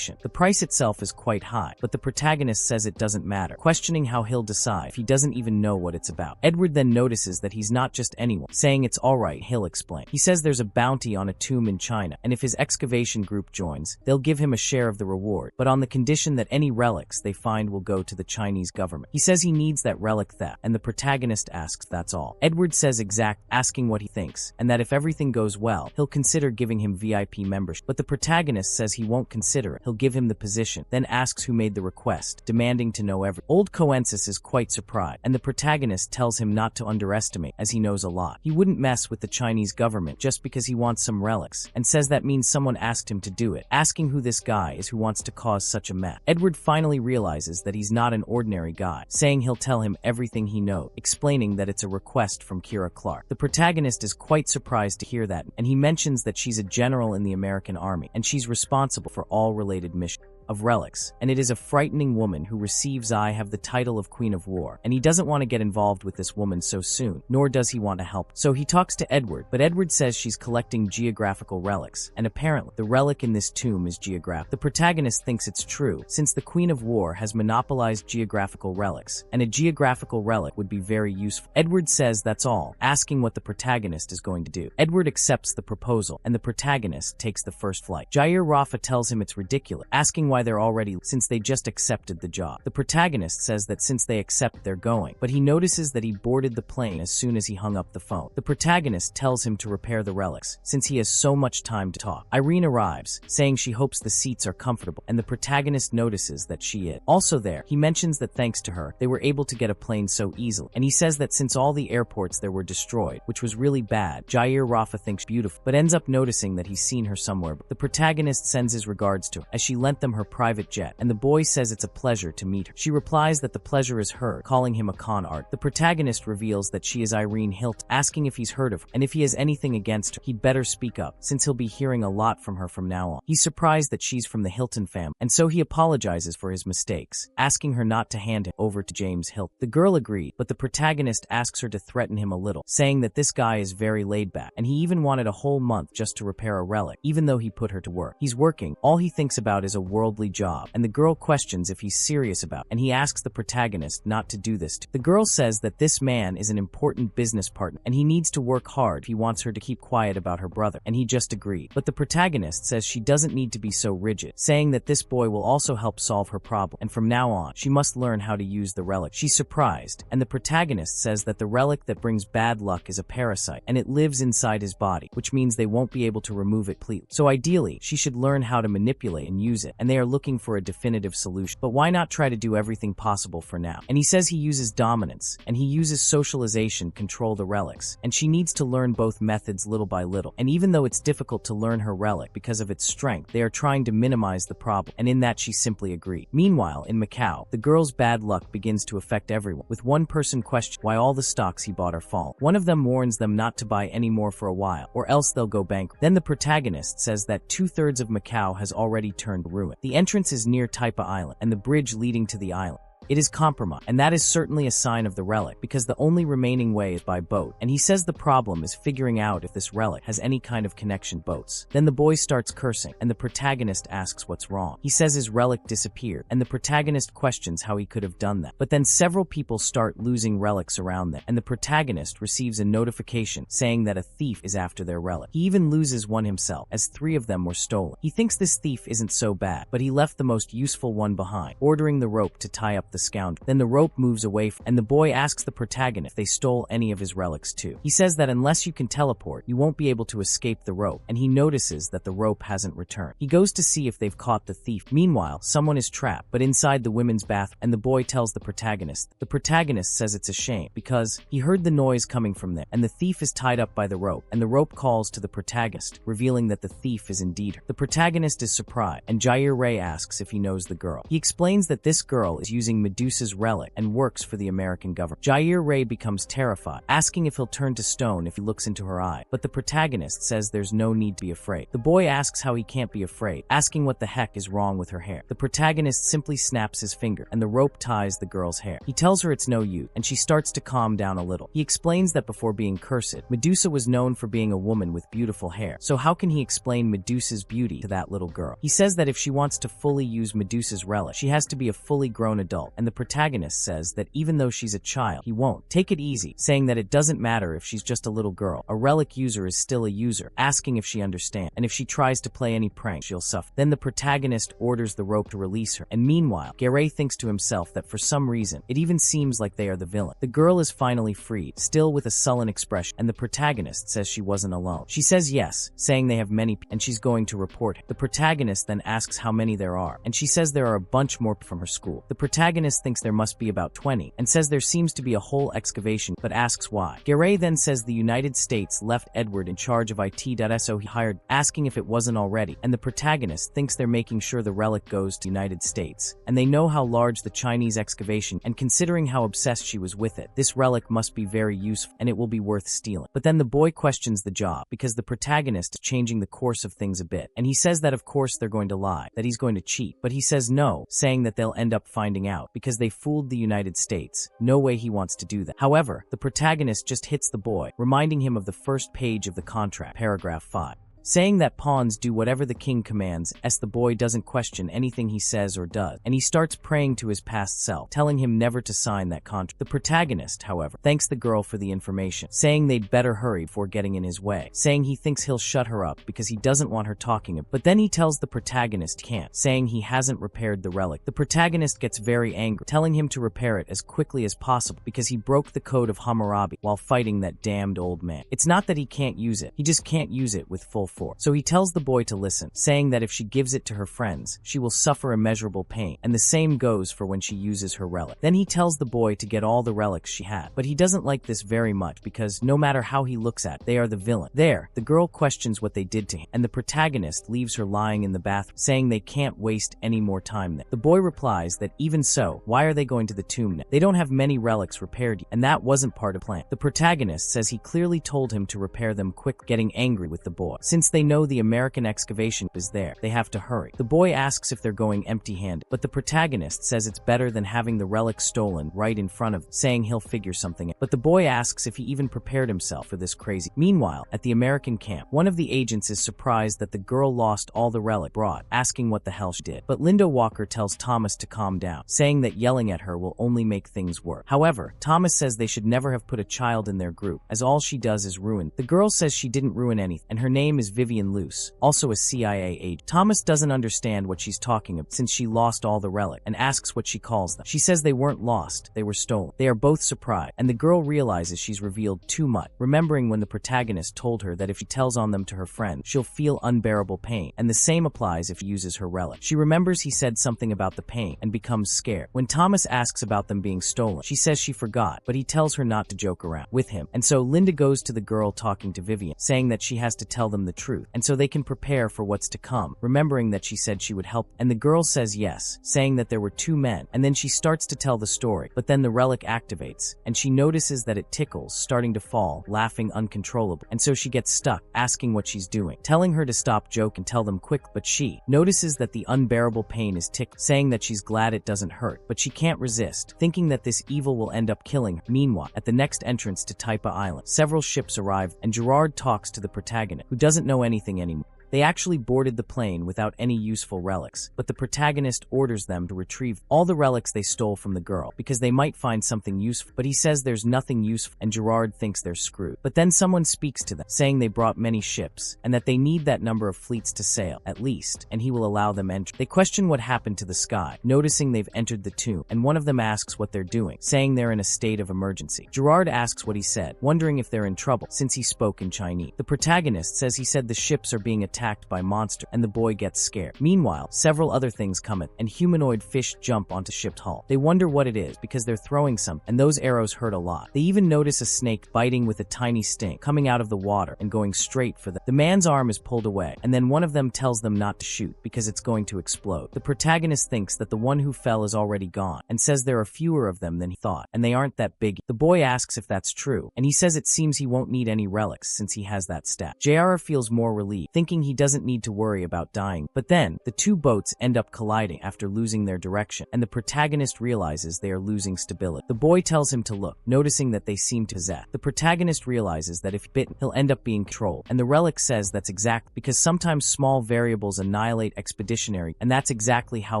[SPEAKER 1] price itself is quite high, but the protagonist says it doesn't matter, questioning how he'll decide if he doesn't even know what it's about. Edward then notices that he's not just anyone, saying it's alright, he'll explain. He says there's a bounty on a tomb in China, and if his excavation group joins, they'll give him a share of the reward, but on the condition that any relics they find will go to the Chinese government. He says he needs that relic theft, and the protagonist asks that's all. Edward says asking what he thinks, and that if everything goes well, he'll consider giving him VIP membership, but the protagonist says he won't consider it, he'll give him the position, then asks who made the request, demanding to know everything. Old Coensis is quite surprised, and the protagonist tells him not to underestimate, as he knows a lot. He wouldn't mess with the Chinese government just because he wants some relics, and says that means someone asked him to do it, asking who this guy is who wants to cause such a mess. Edward finally realizes that he's not an ordinary guy, saying he'll tell him everything he knows, explaining that it's a request from Kira Clark. The protagonist is quite surprised to hear that, and he mentions that she's a general in the American army, and she's responsible for all related missions. of relics, and it is a frightening woman who receives I have the title of Queen of War, and he doesn't want to get involved with this woman so soon, nor does he want to help. So he talks to Edward, but Edward says she's collecting geographical relics, and apparently the relic in this tomb is geographic. The protagonist thinks it's true, since the Queen of War has monopolized geographical relics, and a geographical relic would be very useful. Edward says that's all, asking what the protagonist is going to do. Edward accepts the proposal, and the protagonist takes the first flight. Jair Rafa tells him it's ridiculous, asking why they're already since they just accepted the job. The protagonist says that since they accept they're going, but he notices that he boarded the plane as soon as he hung up the phone. The protagonist tells him to repair the relics, since he has so much time to talk. Irene arrives, saying she hopes the seats are comfortable, and the protagonist notices that she is. Also there, he mentions that thanks to her, they were able to get a plane so easily, and he says that since all the airports there were destroyed, which was really bad, Jair Rafa thinks beautiful, but ends up noticing that he's seen her somewhere. The protagonist sends his regards to her, as she lent them her private jet, and the boy says it's a pleasure to meet her. She replies that the pleasure is her, calling him a con art. The protagonist reveals that she is Irene Hilton, asking if he's heard of her, and if he has anything against her, he'd better speak up, since he'll be hearing a lot from her from now on. He's surprised that she's from the Hilton family, and so he apologizes for his mistakes, asking her not to hand him over to James Hilton. The girl agreed, but the protagonist asks her to threaten him a little, saying that this guy is very laid back, and he even wanted a whole month just to repair a relic, even though he put her to work. He's working, all he thinks about is a worldly job, and the girl questions if he's serious about it, and he asks the protagonist not to do this to. The girl says that this man is an important business partner, and he needs to work hard if he wants her to keep quiet about her brother, and he just agreed. But the protagonist says she doesn't need to be so rigid, saying that this boy will also help solve her problem, and from now on, she must learn how to use the relic. She's surprised, and the protagonist says that the relic that brings bad luck is a parasite, and it lives inside his body, which means they won't be able to remove it completely. So ideally, she should learn how to manipulate and use it, and they are looking for a definitive solution. But why not try to do everything possible for now? And he says he uses dominance, and he uses socialization to control the relics, and she needs to learn both methods little by little. And even though it's difficult to learn her relic because of its strength, they are trying to minimize the problem, and in that she simply agreed. Meanwhile, in Macau, the girl's bad luck begins to affect everyone, with one person questioning why all the stocks he bought are falling. One of them warns them not to buy any more for a while, or else they'll go bankrupt. Then the protagonist says that 2/3 of Macau has already turned to ruin. The entrance is near Taipa Island, and the bridge leading to the island. It is compromised, and that is certainly a sign of the relic, because the only remaining way is by boat, and he says the problem is figuring out if this relic has any kind of connection boats. Then the boy starts cursing, and the protagonist asks what's wrong. He says his relic disappeared, and the protagonist questions how he could have done that. But then several people start losing relics around them, and the protagonist receives a notification saying that a thief is after their relic. He even loses one himself, as 3 of them were stolen. He thinks this thief isn't so bad, but he left the most useful one behind, ordering the rope to tie up the scoundrel. Then the rope moves away and the boy asks the protagonist if they stole any of his relics too. He says that unless you can teleport, you won't be able to escape the rope, and he notices that the rope hasn't returned. He goes to see if they've caught the thief. Meanwhile, someone is trapped, but inside the women's bathroom, and the boy tells the protagonist. The protagonist says it's a shame, because he heard the noise coming from there, and the thief is tied up by the rope, and the rope calls to the protagonist, revealing that the thief is indeed her. The protagonist is surprised, and Jair Ray asks if he knows the girl. He explains that this girl is using Medusa's relic and works for the American government. Jair Ray becomes terrified, asking if he'll turn to stone if he looks into her eye, but the protagonist says there's no need to be afraid. The boy asks how he can't be afraid, asking what the heck is wrong with her hair. The protagonist simply snaps his finger, and the rope ties the girl's hair. He tells her it's no use, and she starts to calm down a little. He explains that before being cursed, Medusa was known for being a woman with beautiful hair, so how can he explain Medusa's beauty to that little girl? He says that if she wants to fully use Medusa's relic, she has to be a fully grown adult, and the protagonist says that even though she's a child, he won't. Take it easy, saying that it doesn't matter if she's just a little girl. A relic user is still a user, asking if she understands, and if she tries to play any prank, she'll suffer. Then the protagonist orders the rope to release her, and meanwhile, Garay thinks to himself that for some reason, it even seems like they are the villain. The girl is finally freed, still with a sullen expression, and the protagonist says she wasn't alone. She says yes, saying they have many, and she's going to report it. The protagonist then asks how many there are, and she says there are a bunch more from her school. The protagonist protagonist thinks there must be about 20, and says there seems to be a whole excavation, but asks why. Garay then says the United States left Edward in charge of IT.so he hired, asking if it wasn't already, and the protagonist thinks they're making sure the relic goes to United States, and they know how large the Chinese excavation, and considering how obsessed she was with it, this relic must be very useful, and it will be worth stealing. But then the boy questions the job, because the protagonist is changing the course of things a bit, and he says that of course they're going to lie, that he's going to cheat, but he says no, saying that they'll end up finding out, because they fooled the United States. No way he wants to do that. However, the protagonist just hits the boy, reminding him of the first page of the contract, paragraph 5. Saying that pawns do whatever the king commands, as the boy doesn't question anything he says or does, and he starts praying to his past self, telling him never to sign that contract. The protagonist, however, thanks the girl for the information, saying they'd better hurry before getting in his way, saying he thinks he'll shut her up because he doesn't want her talking about. But then he tells the protagonist he can't, saying he hasn't repaired the relic. The protagonist gets very angry, telling him to repair it as quickly as possible because he broke the code of Hammurabi while fighting that damned old man. It's not that he can't use it, he just can't use it with full force. So he tells the boy to listen, saying that if she gives it to her friends, she will suffer immeasurable pain, and the same goes for when she uses her relic. Then he tells the boy to get all the relics she had, but he doesn't like this very much because no matter how he looks at it, they are the villain. There, the girl questions what they did to him, and the protagonist leaves her lying in the bathroom, saying they can't waste any more time there. The boy replies that even so, why are they going to the tomb now? They don't have many relics repaired yet, and that wasn't part of the plan. The protagonist says he clearly told him to repair them quick, getting angry with the boy. Since they know the American excavation is there, they have to hurry. The boy asks if they're going empty-handed, but the protagonist says it's better than having the relic stolen right in front of him, saying he'll figure something out. But the boy asks if he even prepared himself for this crazy. Meanwhile, at the American camp, one of the agents is surprised that the girl lost all the relic brought, asking what the hell she did. But Linda Walker tells Thomas to calm down, saying that yelling at her will only make things worse. However, Thomas says they should never have put a child in their group, as all she does is ruin. The girl says she didn't ruin anything, and her name is Vivian Luce, also a CIA agent. Thomas doesn't understand what she's talking about since she lost all the relic, and asks what she calls them. She says they weren't lost, they were stolen. They are both surprised, and the girl realizes she's revealed too much, remembering when the protagonist told her that if she tells on them to her friend, she'll feel unbearable pain, and the same applies if she uses her relic. She remembers he said something about the pain, and becomes scared. When Thomas asks about them being stolen, she says she forgot, but he tells her not to joke around with him, and so Linda goes to the girl talking to Vivian, saying that she has to tell them the truth, and so they can prepare for what's to come, remembering that she said she would help, and the girl says yes, saying that there were 2 men, and then she starts to tell the story, but then the relic activates, and she notices that it tickles, starting to fall, laughing uncontrollably, and so she gets stuck, asking what she's doing, telling her to stop joke and tell them quick, but she notices that the unbearable pain is tickling, saying that she's glad it doesn't hurt, but she can't resist, thinking that this evil will end up killing her. Meanwhile, at the next entrance to Taipa Island, several ships arrive, and Gerard talks to the protagonist, who doesn't know anything anymore. They actually boarded the plane without any useful relics, but the protagonist orders them to retrieve all the relics they stole from the girl, because they might find something useful, but he says there's nothing useful, and Gerard thinks they're screwed. But then someone speaks to them, saying they brought many ships, and that they need that number of fleets to sail, at least, and he will allow them entry. They question what happened to the sky, noticing they've entered the tomb, and one of them asks what they're doing, saying they're in a state of emergency. Gerard asks what he said, wondering if they're in trouble, since he spoke in Chinese. The protagonist says he said the ships are being attacked by monsters, and the boy gets scared. Meanwhile, several other things come in, and humanoid fish jump onto ship's hull. They wonder what it is because they're throwing some, and those arrows hurt a lot. They even notice a snake biting with a tiny sting coming out of the water and going straight for them. The man's arm is pulled away, and then one of them tells them not to shoot because it's going to explode. The protagonist thinks that the one who fell is already gone, and says there are fewer of them than he thought, and they aren't that big. The boy asks if that's true, and he says it seems he won't need any relics since he has that stat. JR feels more relieved, thinking he doesn't need to worry about dying. But then, the 2 boats end up colliding after losing their direction, and the protagonist realizes they are losing stability. The boy tells him to look, noticing that they seem to possess. The protagonist realizes that if bitten, he'll end up being controlled, and the relic says that's exact because sometimes small variables annihilate expeditionary, and that's exactly how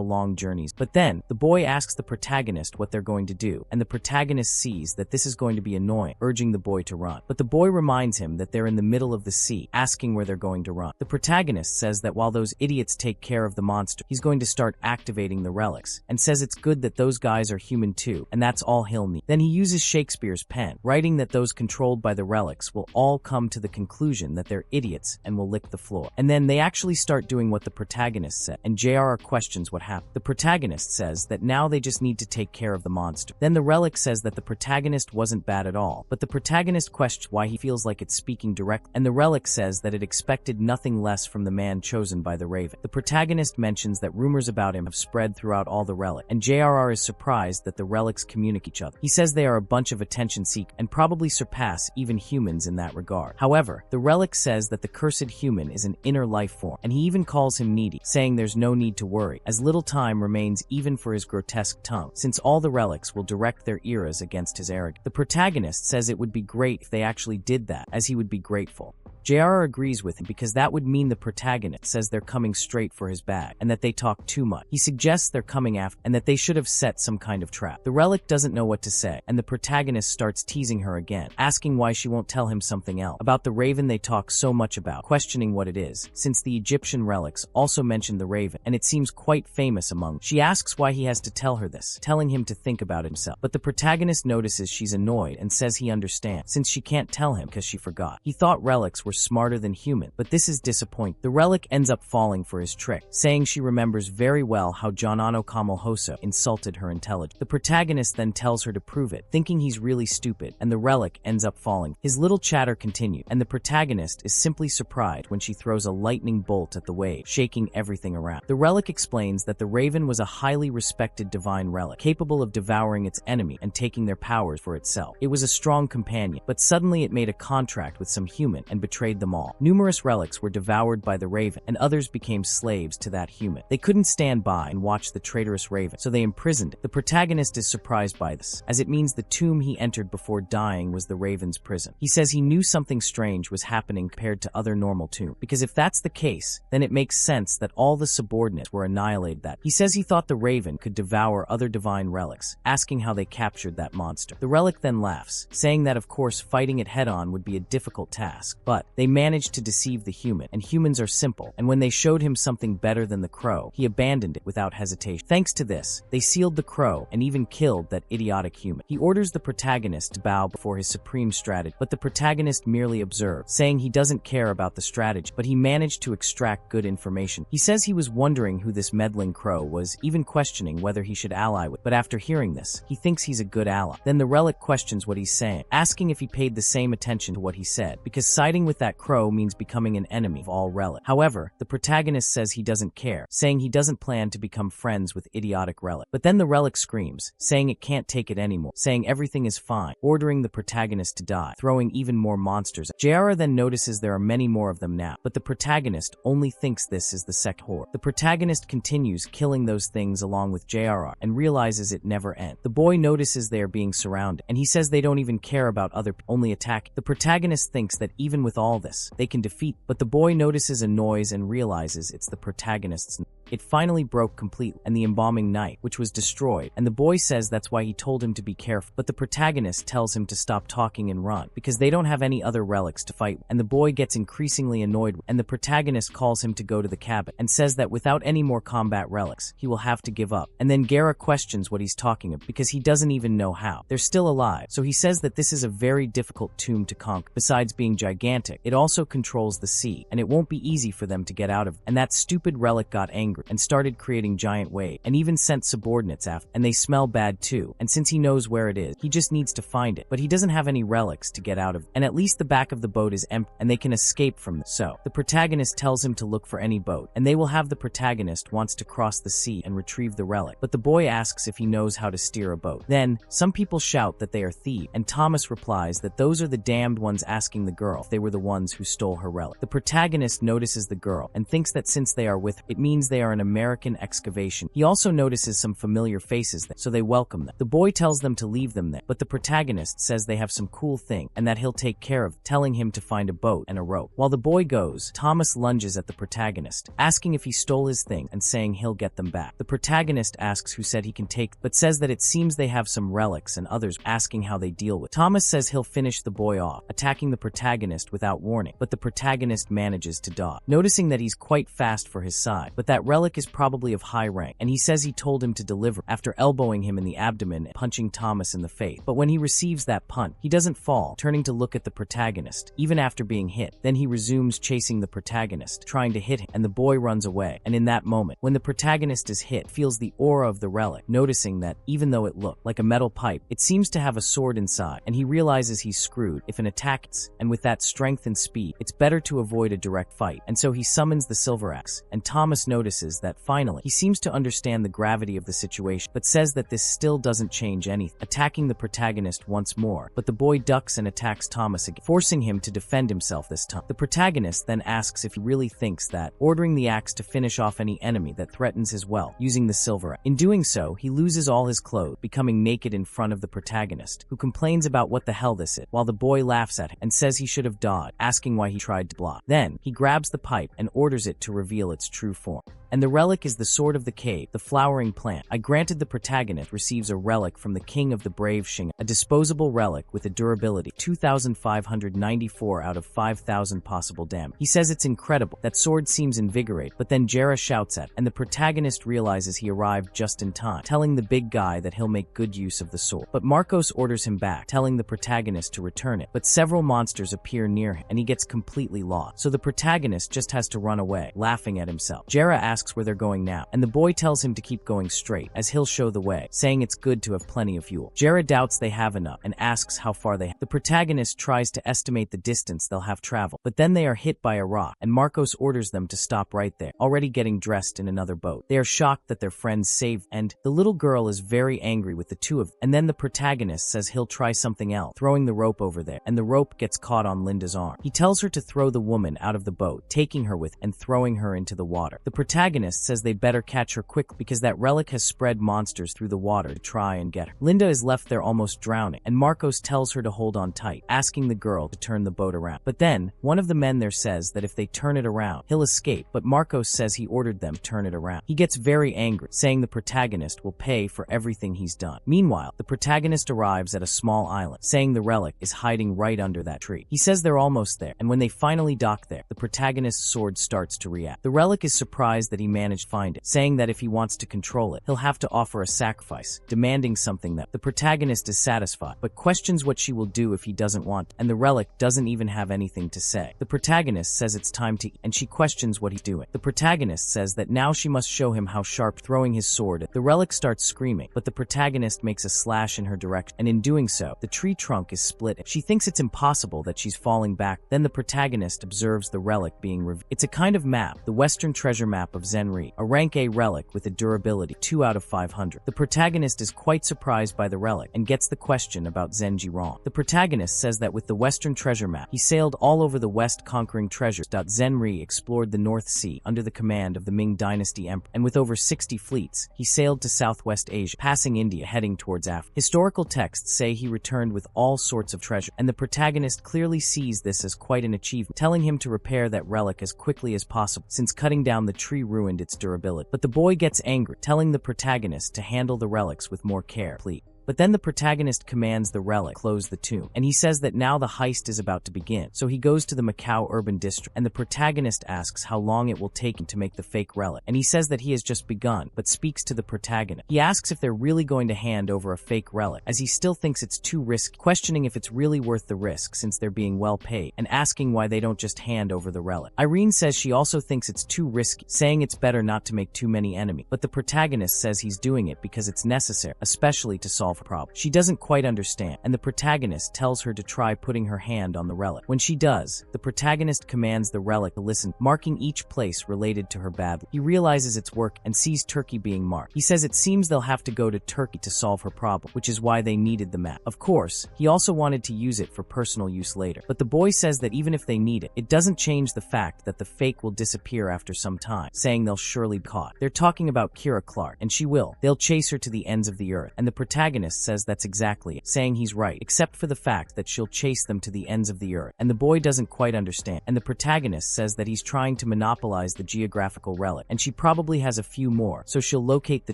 [SPEAKER 1] long journeys. But then, the boy asks the protagonist what they're going to do, and the protagonist sees that this is going to be annoying, urging the boy to run. But the boy reminds him that they're in the middle of the sea, asking where they're going to run. The protagonist says that while those idiots take care of the monster, he's going to start activating the relics, and says it's good that those guys are human too, and that's all he'll need. Then he uses Shakespeare's pen, writing that those controlled by the relics will all come to the conclusion that they're idiots and will lick the floor. And then they actually start doing what the protagonist said, and JRR questions what happened. The protagonist says that now they just need to take care of the monster. Then the relic says that the protagonist wasn't bad at all, but the protagonist questions why he feels like it's speaking direct, and the relic says that it expected nothing less from the man chosen by the Raven. The protagonist mentions that rumors about him have spread throughout all the relic, and JRR is surprised that the relics communicate each other. He says they are a bunch of attention seekers and probably surpass even humans in that regard. However, the relic says that the cursed human is an inner life form, and he even calls him needy, saying there's no need to worry, as little time remains even for his grotesque tongue, since all the relics will direct their eras against his arrogance. The protagonist says it would be great if they actually did that, as he would be grateful. JR agrees with him because that would mean the protagonist says they're coming straight for his bag and that they talk too much. He suggests they're coming after and that they should have set some kind of trap. The relic doesn't know what to say, and the protagonist starts teasing her again, asking why she won't tell him something else about the raven they talk so much about, questioning what it is, since the Egyptian relics also mentioned the raven, and it seems quite famous among them. She asks why he has to tell her this, telling him to think about it himself. But the protagonist notices she's annoyed and says he understands, since she can't tell him because she forgot. He thought relics were smarter than human, but this is disappointing. The relic ends up falling for his trick, saying she remembers very well how Janano Kamalhosa insulted her intelligence. The protagonist then tells her to prove it, thinking he's really stupid, and the relic ends up falling. His little chatter continues, and the protagonist is simply surprised when she throws a lightning bolt at the wave, shaking everything around. The relic explains that the raven was a highly respected divine relic, capable of devouring its enemy and taking their powers for itself. It was a strong companion, but suddenly it made a contract with some human and betrayed them all. Numerous relics were devoured by the raven, and others became slaves to that human. They couldn't stand by and watch the traitorous raven, so they imprisoned it. The protagonist is surprised by this, as it means the tomb he entered before dying was the raven's prison. He says he knew something strange was happening compared to other normal tombs, because if that's the case, then it makes sense that all the subordinates were annihilated. He says he thought the raven could devour other divine relics, asking how they captured that monster. The relic then laughs, saying that of course fighting it head-on would be a difficult task, but they managed to deceive the human, and humans are simple, and when they showed him something better than the crow, he abandoned it without hesitation. Thanks to this, they sealed the crow and even killed that idiotic human. He orders the protagonist to bow before his supreme strategy, but the protagonist merely observed, saying he doesn't care about the strategy, but he managed to extract good information. He says he was wondering who this meddling crow was, even questioning whether he should ally with, but after hearing this, he thinks he's a good ally. Then the relic questions what he's saying, asking if he paid the same attention to what he said, because siding with that crow means becoming an enemy of all relic. However, the protagonist says he doesn't care, saying he doesn't plan to become friends with idiotic relic. But then the relic screams, saying it can't take it anymore, saying everything is fine, ordering the protagonist to die, throwing even more monsters. JR then notices there are many more of them now, but the protagonist only thinks this is the second horde. The protagonist continues killing those things along with JRR and realizes it never ends. The boy notices they are being surrounded, and he says they don't even care about other people, only attack. The protagonist thinks that even with all this, they can defeat, but the boy notices a noise and realizes it's the protagonist's. It finally broke completely, and the embalming knight, which was destroyed, and the boy says that's why he told him to be careful, but the protagonist tells him to stop talking and run, because they don't have any other relics to fight, and the boy gets increasingly annoyed, and the protagonist calls him to go to the cabin, and says that without any more combat relics, he will have to give up, and then Gara questions what he's talking about, because he doesn't even know how. They're still alive, so he says that this is a very difficult tomb to conquer. Besides being gigantic, it also controls the sea, and it won't be easy for them to get out of, and that stupid relic got angry and started creating giant waves, and even sent subordinates after, and they smell bad too, and since he knows where it is, he just needs to find it, but he doesn't have any relics to get out of, and at least the back of the boat is empty, and they can escape from this. So, the protagonist tells him to look for any boat, and they will have the protagonist wants to cross the sea and retrieve the relic, but the boy asks if he knows how to steer a boat. Then, some people shout that they are thieves, and Thomas replies that those are the damned ones asking the girl if they were the ones who stole her relic. The protagonist notices the girl, and thinks that since they are with her, it means they are an American excavation. He also notices some familiar faces there, so they welcome them. The boy tells them to leave them there, but the protagonist says they have some cool thing, and that he'll take care of, telling him to find a boat and a rope. While the boy goes, Thomas lunges at the protagonist, asking if he stole his thing and saying he'll get them back. The protagonist asks who said he can take, but says that it seems they have some relics and others, asking how they deal with. Thomas says he'll finish the boy off, attacking the protagonist without warning, but the protagonist manages to dodge, noticing that he's quite fast for his size, but that Relic is probably of high rank, and he says he told him to deliver after elbowing him in the abdomen and punching Thomas in the face. But when he receives that punch, he doesn't fall, turning to look at the protagonist, even after being hit. Then he resumes chasing the protagonist, trying to hit him, and the boy runs away. And in that moment, when the protagonist is hit, feels the aura of the relic, noticing that, even though it looked like a metal pipe, it seems to have a sword inside, and he realizes he's screwed if an attack hits, and with that strength and speed, it's better to avoid a direct fight, and so he summons the silver axe, and Thomas notices that finally, he seems to understand the gravity of the situation, but says that this still doesn't change anything, attacking the protagonist once more, but the boy ducks and attacks Thomas again, forcing him to defend himself this time. The protagonist then asks if he really thinks that, ordering the axe to finish off any enemy that threatens his wealth, using the silver axe. In doing so, he loses all his clothes, becoming naked in front of the protagonist, who complains about what the hell this is, while the boy laughs at him and says he should have dodged, asking why he tried to block. Then, he grabs the pipe and orders it to reveal its true form. And the relic is the sword of the cave, the flowering plant. Granted, the protagonist receives a relic from the king of the brave Shing, a disposable relic with a durability 2,594 out of 5,000 possible damage. He says it's incredible. That sword seems invigorated, but then Jera shouts at, and the protagonist realizes he arrived just in time, telling the big guy that he'll make good use of the sword. But Marcos orders him back, telling the protagonist to return it. But several monsters appear near him, and he gets completely lost. So the protagonist just has to run away, laughing at himself. Jera asks where they're going now, and the boy tells him to keep going straight, as he'll show the way, saying it's good to have plenty of fuel. Jera doubts they have enough, and asks how far they have. The protagonist tries to estimate the distance they'll have traveled, but then they are hit by a rock, and Marcos orders them to stop right there, already getting dressed in another boat. They are shocked that their friends saved, and the little girl is very angry with the two of them, and then the protagonist says he'll try something else, throwing the rope over there, and the rope gets caught on Linda's arm. He tells her to throw the woman out of the boat, taking her with and throwing her into the water. The protagonist says they better catch her quick because that relic has spread monsters through the water to try and get her. Linda is left there almost drowning, and Marcos tells her to hold on tight, asking the girl to turn the boat around. But then, one of the men there says that if they turn it around, he'll escape, but Marcos says he ordered them to turn it around. He gets very angry, saying the protagonist will pay for everything he's done. Meanwhile, the protagonist arrives at a small island, saying the relic is hiding right under that tree. He says they're almost there, and when they finally dock there, the protagonist's sword starts to react. The relic is surprised that he managed to find it, saying that if he wants to control it, he'll have to offer a sacrifice, demanding something that the protagonist is satisfied, but questions what she will do if he doesn't want, and the relic doesn't even have anything to say. The protagonist says it's time to eat, and she questions what he's doing. The protagonist says that now she must show him how sharp, throwing his sword. The relic starts screaming, but the protagonist makes a slash in her direction, and in doing so, the tree trunk is split. She thinks it's impossible that she's falling back. Then the protagonist observes the relic being revealed. It's a kind of map, the Western treasure map of Zenri, a rank A relic with a durability 2 out of 500. The protagonist is quite surprised by the relic and gets the question about Zenji wrong. The protagonist says that with the Western treasure map, he sailed all over the West conquering treasures. Zenri explored the North Sea under the command of the Ming Dynasty Emperor, and with over 60 fleets, he sailed to Southwest Asia, passing India, heading towards Africa. Historical texts say he returned with all sorts of treasure, and the protagonist clearly sees this as quite an achievement, telling him to repair that relic as quickly as possible, since cutting down the tree ruined its durability. But the boy gets angry, telling the protagonist to handle the relics with more care, please. But then the protagonist commands the relic close the tomb, and he says that now the heist is about to begin. So he goes to the Macau urban district, and the protagonist asks how long it will take him to make the fake relic, and he says that he has just begun, but speaks to the protagonist. He asks if they're really going to hand over a fake relic, as he still thinks it's too risky, questioning if it's really worth the risk since they're being well paid, and asking why they don't just hand over the relic. Irene says she also thinks it's too risky, saying it's better not to make too many enemies, but the protagonist says he's doing it because it's necessary, especially to solve her problem. She doesn't quite understand, and the protagonist tells her to try putting her hand on the relic. When she does, the protagonist commands the relic to listen, marking each place related to her badly. He realizes its work and sees Turkey being marked. He says it seems they'll have to go to Turkey to solve her problem, which is why they needed the map. Of course, he also wanted to use it for personal use later, but the boy says that even if they need it, it doesn't change the fact that the fake will disappear after some time, saying they'll surely be caught. They're talking about Kira Clark, and she will. They'll chase her to the ends of the earth, and the protagonist protagonist says that's exactly it, saying he's right, except for the fact that she'll chase them to the ends of the earth, and the boy doesn't quite understand, and the protagonist says that he's trying to monopolize the geographical relic, and she probably has a few more, so she'll locate the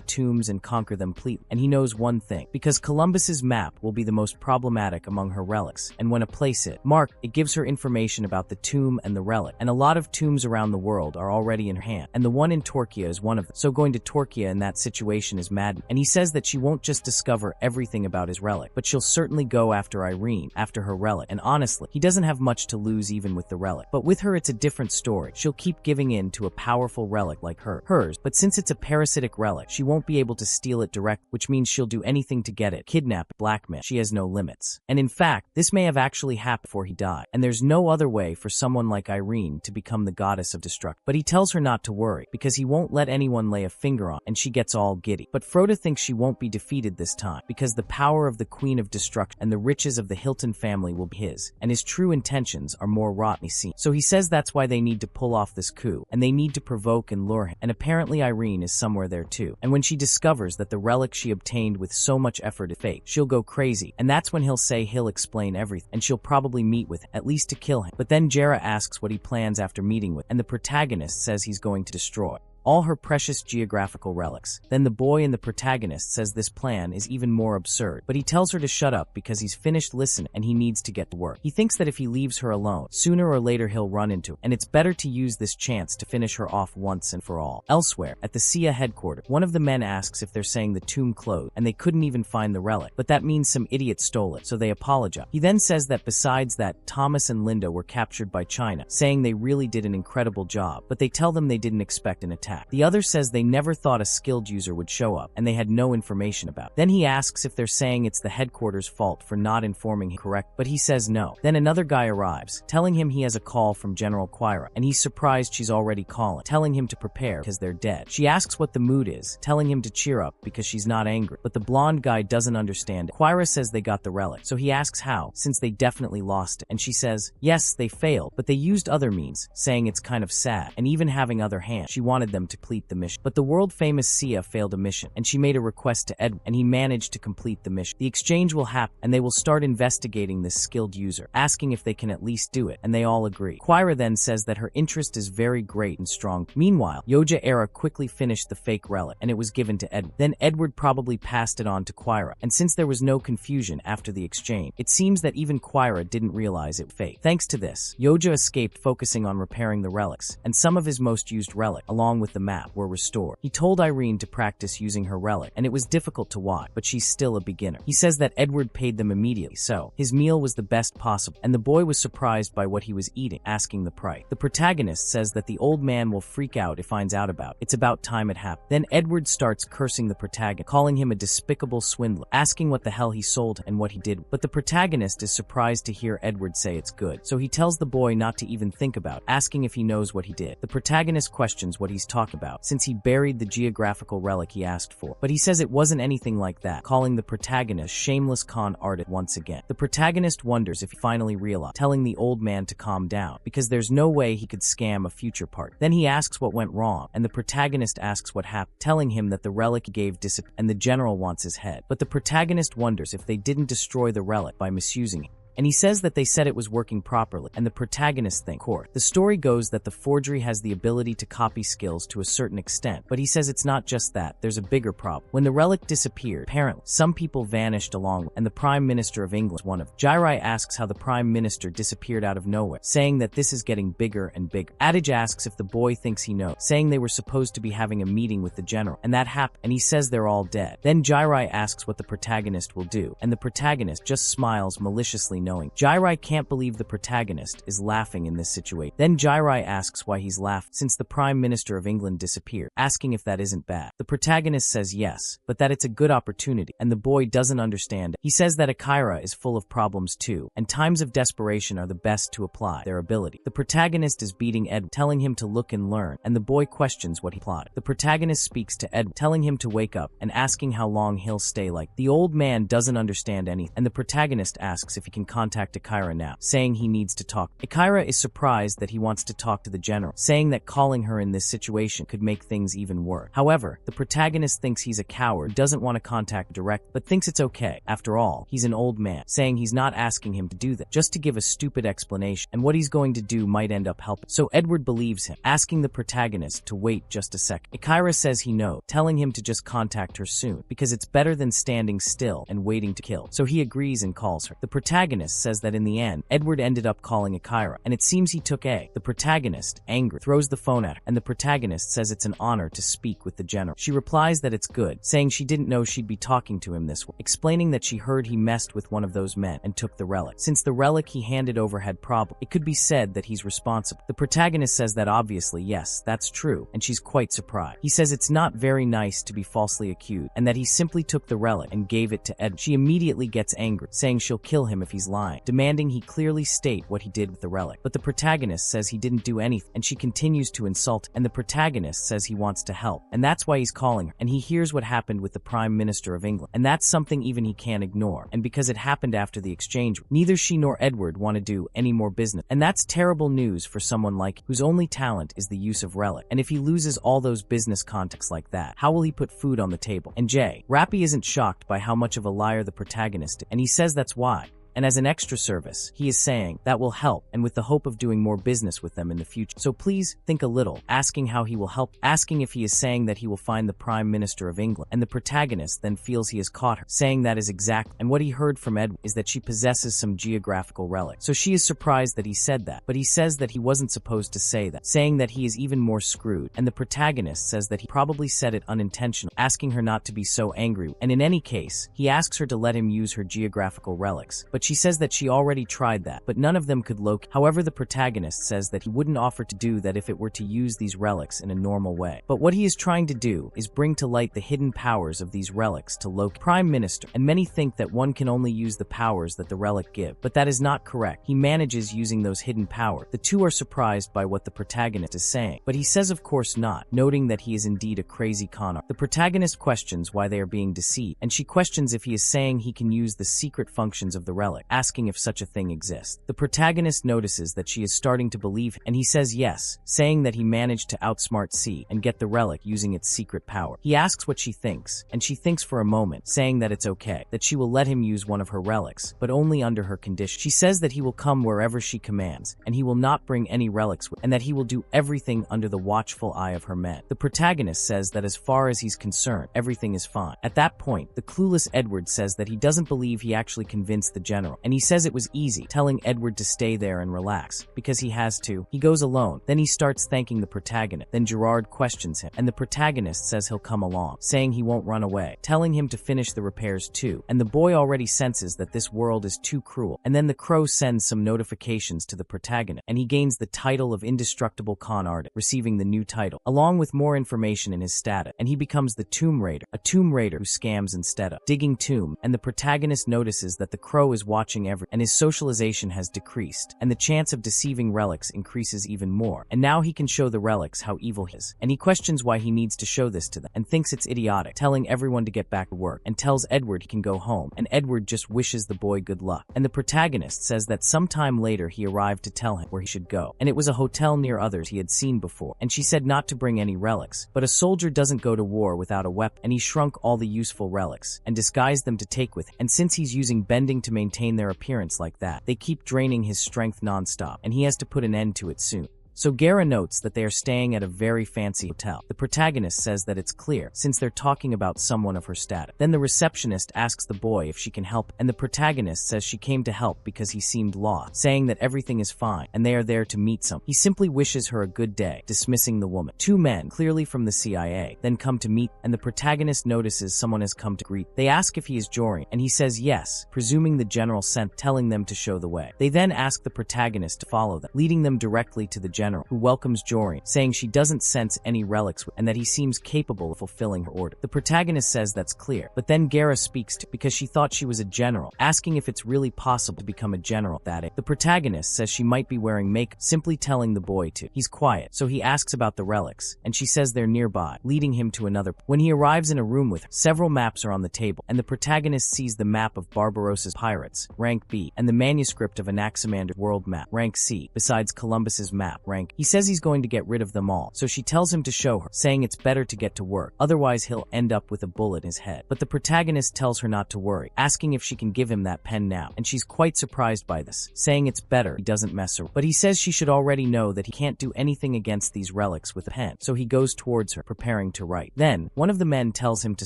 [SPEAKER 1] tombs and conquer them completely. And he knows one thing, because Columbus's map will be the most problematic among her relics, and when a place is marked, it gives her information about the tomb and the relic, and a lot of tombs around the world are already in her hand, and the one in Turkey is one of them, so going to Turkey in that situation is maddening. And he says that she won't just discover everything about his relic, but she'll certainly go after Irene, after her relic, and honestly, he doesn't have much to lose even with the relic. But with her it's a different story. She'll keep giving in to a powerful relic like hers, but since it's a parasitic relic, she won't be able to steal it direct, which means she'll do anything to get it, kidnap, blackmail. She has no limits. And in fact, this may have actually happened before he died, and there's no other way for someone like Irene to become the goddess of destruction. But he tells her not to worry, because he won't let anyone lay a finger on, and she gets all giddy. But Froda thinks she won't be defeated this time, because the power of the Queen of Destruction and the riches of the Hilton family will be his, and his true intentions are more rotten seen. So he says that's why they need to pull off this coup, and they need to provoke and lure him, and apparently Irene is somewhere there too. And when she discovers that the relic she obtained with so much effort is fake, she'll go crazy, and that's when he'll say he'll explain everything, and she'll probably meet with him, at least to kill him. But then Jera asks what he plans after meeting with, and the protagonist says he's going to destroy all her precious geographical relics. Then the boy and the protagonist says this plan is even more absurd, but he tells her to shut up because he's finished listening and he needs to get to work. He thinks that if he leaves her alone, sooner or later he'll run into her, and it's better to use this chance to finish her off once and for all. Elsewhere, at the Sia headquarters, one of the men asks if they're saying the tomb closed, and they couldn't even find the relic, but that means some idiot stole it, so they apologize. He then says that besides that, Thomas and Linda were captured by China, saying they really did an incredible job, but they tell them they didn't expect an attack. The other says they never thought a skilled user would show up, and they had no information about it. Then he asks if they're saying it's the headquarters' fault for not informing him correct, but he says no. Then another guy arrives, telling him he has a call from General Quira, and he's surprised she's already calling, telling him to prepare because they're dead. She asks what the mood is, telling him to cheer up because she's not angry, but the blonde guy doesn't understand it. Quira says they got the relic, so he asks how, since they definitely lost it, and she says, yes, they failed, but they used other means, saying it's kind of sad, and even having other hands, she wanted them to complete the mission. But the world-famous Sia failed a mission, and she made a request to Edward, and he managed to complete the mission. The exchange will happen, and they will start investigating this skilled user, asking if they can at least do it, and they all agree. Quira then says that her interest is very great and strong. Meanwhile, Yoja Era quickly finished the fake relic, and it was given to Edward. Then Edward probably passed it on to Quira, and since there was no confusion after the exchange, it seems that even Quira didn't realize it was fake. Thanks to this, Yoja escaped, focusing on repairing the relics, and some of his most used relic, along with the map, were restored. He told Irene to practice using her relic, and it was difficult to watch, but she's still a beginner. He says that Edward paid them immediately, so his meal was the best possible, and the boy was surprised by what he was eating, asking the price. The protagonist says that the old man will freak out if he finds out about it. It's about time it happened. Then Edward starts cursing the protagonist, calling him a despicable swindler, asking what the hell he sold and what he did. But the protagonist is surprised to hear Edward say it's good, so he tells the boy not to even think about it, asking if he knows what he did. The protagonist questions what he's talking about, since he buried the geographical relic he asked for, but he says it wasn't anything like that, calling the protagonist shameless con artist once again. The protagonist wonders if he finally realized, telling the old man to calm down, because there's no way he could scam a future partner. Then he asks what went wrong, and the protagonist asks what happened, telling him that the relic he gave disappeared, and the general wants his head. But the protagonist wonders if they didn't destroy the relic by misusing it. And he says that they said it was working properly, and the protagonist thinks, of course. The story goes that the forgery has the ability to copy skills to a certain extent, but he says it's not just that, there's a bigger problem. When the relic disappeared, apparently, some people vanished along with, and the Prime Minister of England was one of them. Jirai asks how the Prime Minister disappeared out of nowhere, saying that this is getting bigger and bigger. Adage asks if the boy thinks he knows, saying they were supposed to be having a meeting with the general, and that happened, and he says they're all dead. Then Jirai asks what the protagonist will do, and the protagonist just smiles maliciously, knowing Jirai can't believe the protagonist is laughing in this situation. Then Jirai asks why he's laughing, since the Prime Minister of England disappeared, asking if that isn't bad. The protagonist says yes, but that it's a good opportunity, and the boy doesn't understand it. He says that Akira is full of problems too, and times of desperation are the best to apply their ability. The protagonist is beating Ed, telling him to look and learn, and the boy questions what he plotted. The protagonist speaks to Ed, telling him to wake up, and asking how long he'll stay like. The old man doesn't understand anything, and the protagonist asks if he can contact Akira now, saying he needs to talk. Akira is surprised that he wants to talk to the general, saying that calling her in this situation could make things even worse. However, the protagonist thinks he's a coward, doesn't want to contact direct, but thinks it's okay. After all, he's an old man, saying he's not asking him to do that, just to give a stupid explanation, and what he's going to do might end up helping. So Edward believes him, asking the protagonist to wait just a sec. Akira says he knows, telling him to just contact her soon, because it's better than standing still and waiting to kill. So he agrees and calls her. The protagonist says that in the end, Edward ended up calling Akira, and it seems he took A. The protagonist, angry, throws the phone at her, and the protagonist says it's an honor to speak with the general. She replies that it's good, saying she didn't know she'd be talking to him this way, explaining that she heard he messed with one of those men and took the relic. Since the relic he handed over had problem, it could be said that he's responsible. The protagonist says that obviously, yes, that's true, and she's quite surprised. He says it's not very nice to be falsely accused, and that he simply took the relic and gave it to Ed. She immediately gets angry, saying she'll kill him if he's lying, demanding he clearly state what he did with the relic. But the protagonist says he didn't do anything, and she continues to insult him, and the protagonist says he wants to help, and that's why he's calling her, and he hears what happened with the Prime Minister of England, and that's something even he can't ignore, and because it happened after the exchange, neither she nor Edward want to do any more business, and that's terrible news for someone like him, whose only talent is the use of relic, and if he loses all those business contacts like that, how will he put food on the table? And Rappy isn't shocked by how much of a liar the protagonist is, and he says that's why. And as an extra service, he is saying that will help, and with the hope of doing more business with them in the future. So please think a little, asking how he will help, asking if he is saying that he will find the Prime Minister of England, and the protagonist then feels he has caught her, saying that is exact, and what he heard from Edward is that she possesses some geographical relic. So she is surprised that he said that, but he says that he wasn't supposed to say that, saying that he is even more screwed, and the protagonist says that he probably said it unintentionally, asking her not to be so angry, and in any case, he asks her to let him use her geographical relics, but she says that she already tried that, but none of them could locate. However, the protagonist says that he wouldn't offer to do that if it were to use these relics in a normal way. But what he is trying to do is bring to light the hidden powers of these relics to locate Prime Minister, and many think that one can only use the powers that the relic give, but that is not correct. He manages using those hidden powers. The two are surprised by what the protagonist is saying, but he says of course not, noting that he is indeed a crazy con artist. The protagonist questions why they are being deceived, and she questions if he is saying he can use the secret functions of the relic, asking if such a thing exists. The protagonist notices that she is starting to believe him, and he says yes, saying that he managed to outsmart C and get the relic using its secret power. He asks what she thinks, and she thinks for a moment, saying that it's okay, that she will let him use one of her relics, but only under her condition. She says that he will come wherever she commands, and he will not bring any relics with, and that he will do everything under the watchful eye of her men. The protagonist says that as far as he's concerned, everything is fine. At that point, the clueless Edward says that he doesn't believe he actually convinced the general, and he says it was easy, telling Edward to stay there and relax, because he has to. He goes alone, then he starts thanking the protagonist, then Gerard questions him, and the protagonist says he'll come along, saying he won't run away, telling him to finish the repairs too, and the boy already senses that this world is too cruel, and then the crow sends some notifications to the protagonist, and he gains the title of indestructible con artist, receiving the new title, along with more information in his status, and he becomes the Tomb Raider, a Tomb Raider who scams instead of digging tomb, and the protagonist notices that the crow is watching and his socialization has decreased, and the chance of deceiving relics increases even more, and now he can show the relics how evil he is, and he questions why he needs to show this to them, and thinks it's idiotic, telling everyone to get back to work, and tells Edward he can go home, and Edward just wishes the boy good luck, and the protagonist says that sometime later he arrived to tell him where he should go, and it was a hotel near others he had seen before, and she said not to bring any relics, but a soldier doesn't go to war without a weapon, and he shrunk all the useful relics, and disguised them to take with him, and since he's using bending to maintain their appearance like that, they keep draining his strength non-stop, and he has to put an end to it soon. So Gara notes that they are staying at a very fancy hotel. The protagonist says that it's clear, since they're talking about someone of her status. Then the receptionist asks the boy if she can help, and the protagonist says she came to help because he seemed lost, saying that everything is fine, and they are there to meet some. He simply wishes her a good day, dismissing the woman. Two men, clearly from the CIA, then come to meet, and the protagonist notices someone has come to greet. They ask if he is Jory, and he says yes, presuming the general sent, telling them to show the way. They then ask the protagonist to follow them, leading them directly to the general, general, who welcomes Jorian, saying she doesn't sense any relics and that he seems capable of fulfilling her order. The protagonist says that's clear, but then Gara speaks to because she thought she was a general, asking if it's really possible to become a general that it. The protagonist says she might be wearing makeup, simply telling the boy to. He's quiet, so he asks about the relics, and she says they're nearby, leading him to another. When he arrives in a room with her, several maps are on the table, and the protagonist sees the map of Barbarossa's pirates, rank B, and the manuscript of Anaximander's world map, rank C, besides Columbus's map, rank. He says he's going to get rid of them all, so she tells him to show her, saying it's better to get to work, otherwise he'll end up with a bullet in his head. But the protagonist tells her not to worry, asking if she can give him that pen now, and she's quite surprised by this, saying it's better he doesn't mess her. But he says she should already know that he can't do anything against these relics with a pen, so he goes towards her, preparing to write. Then, one of the men tells him to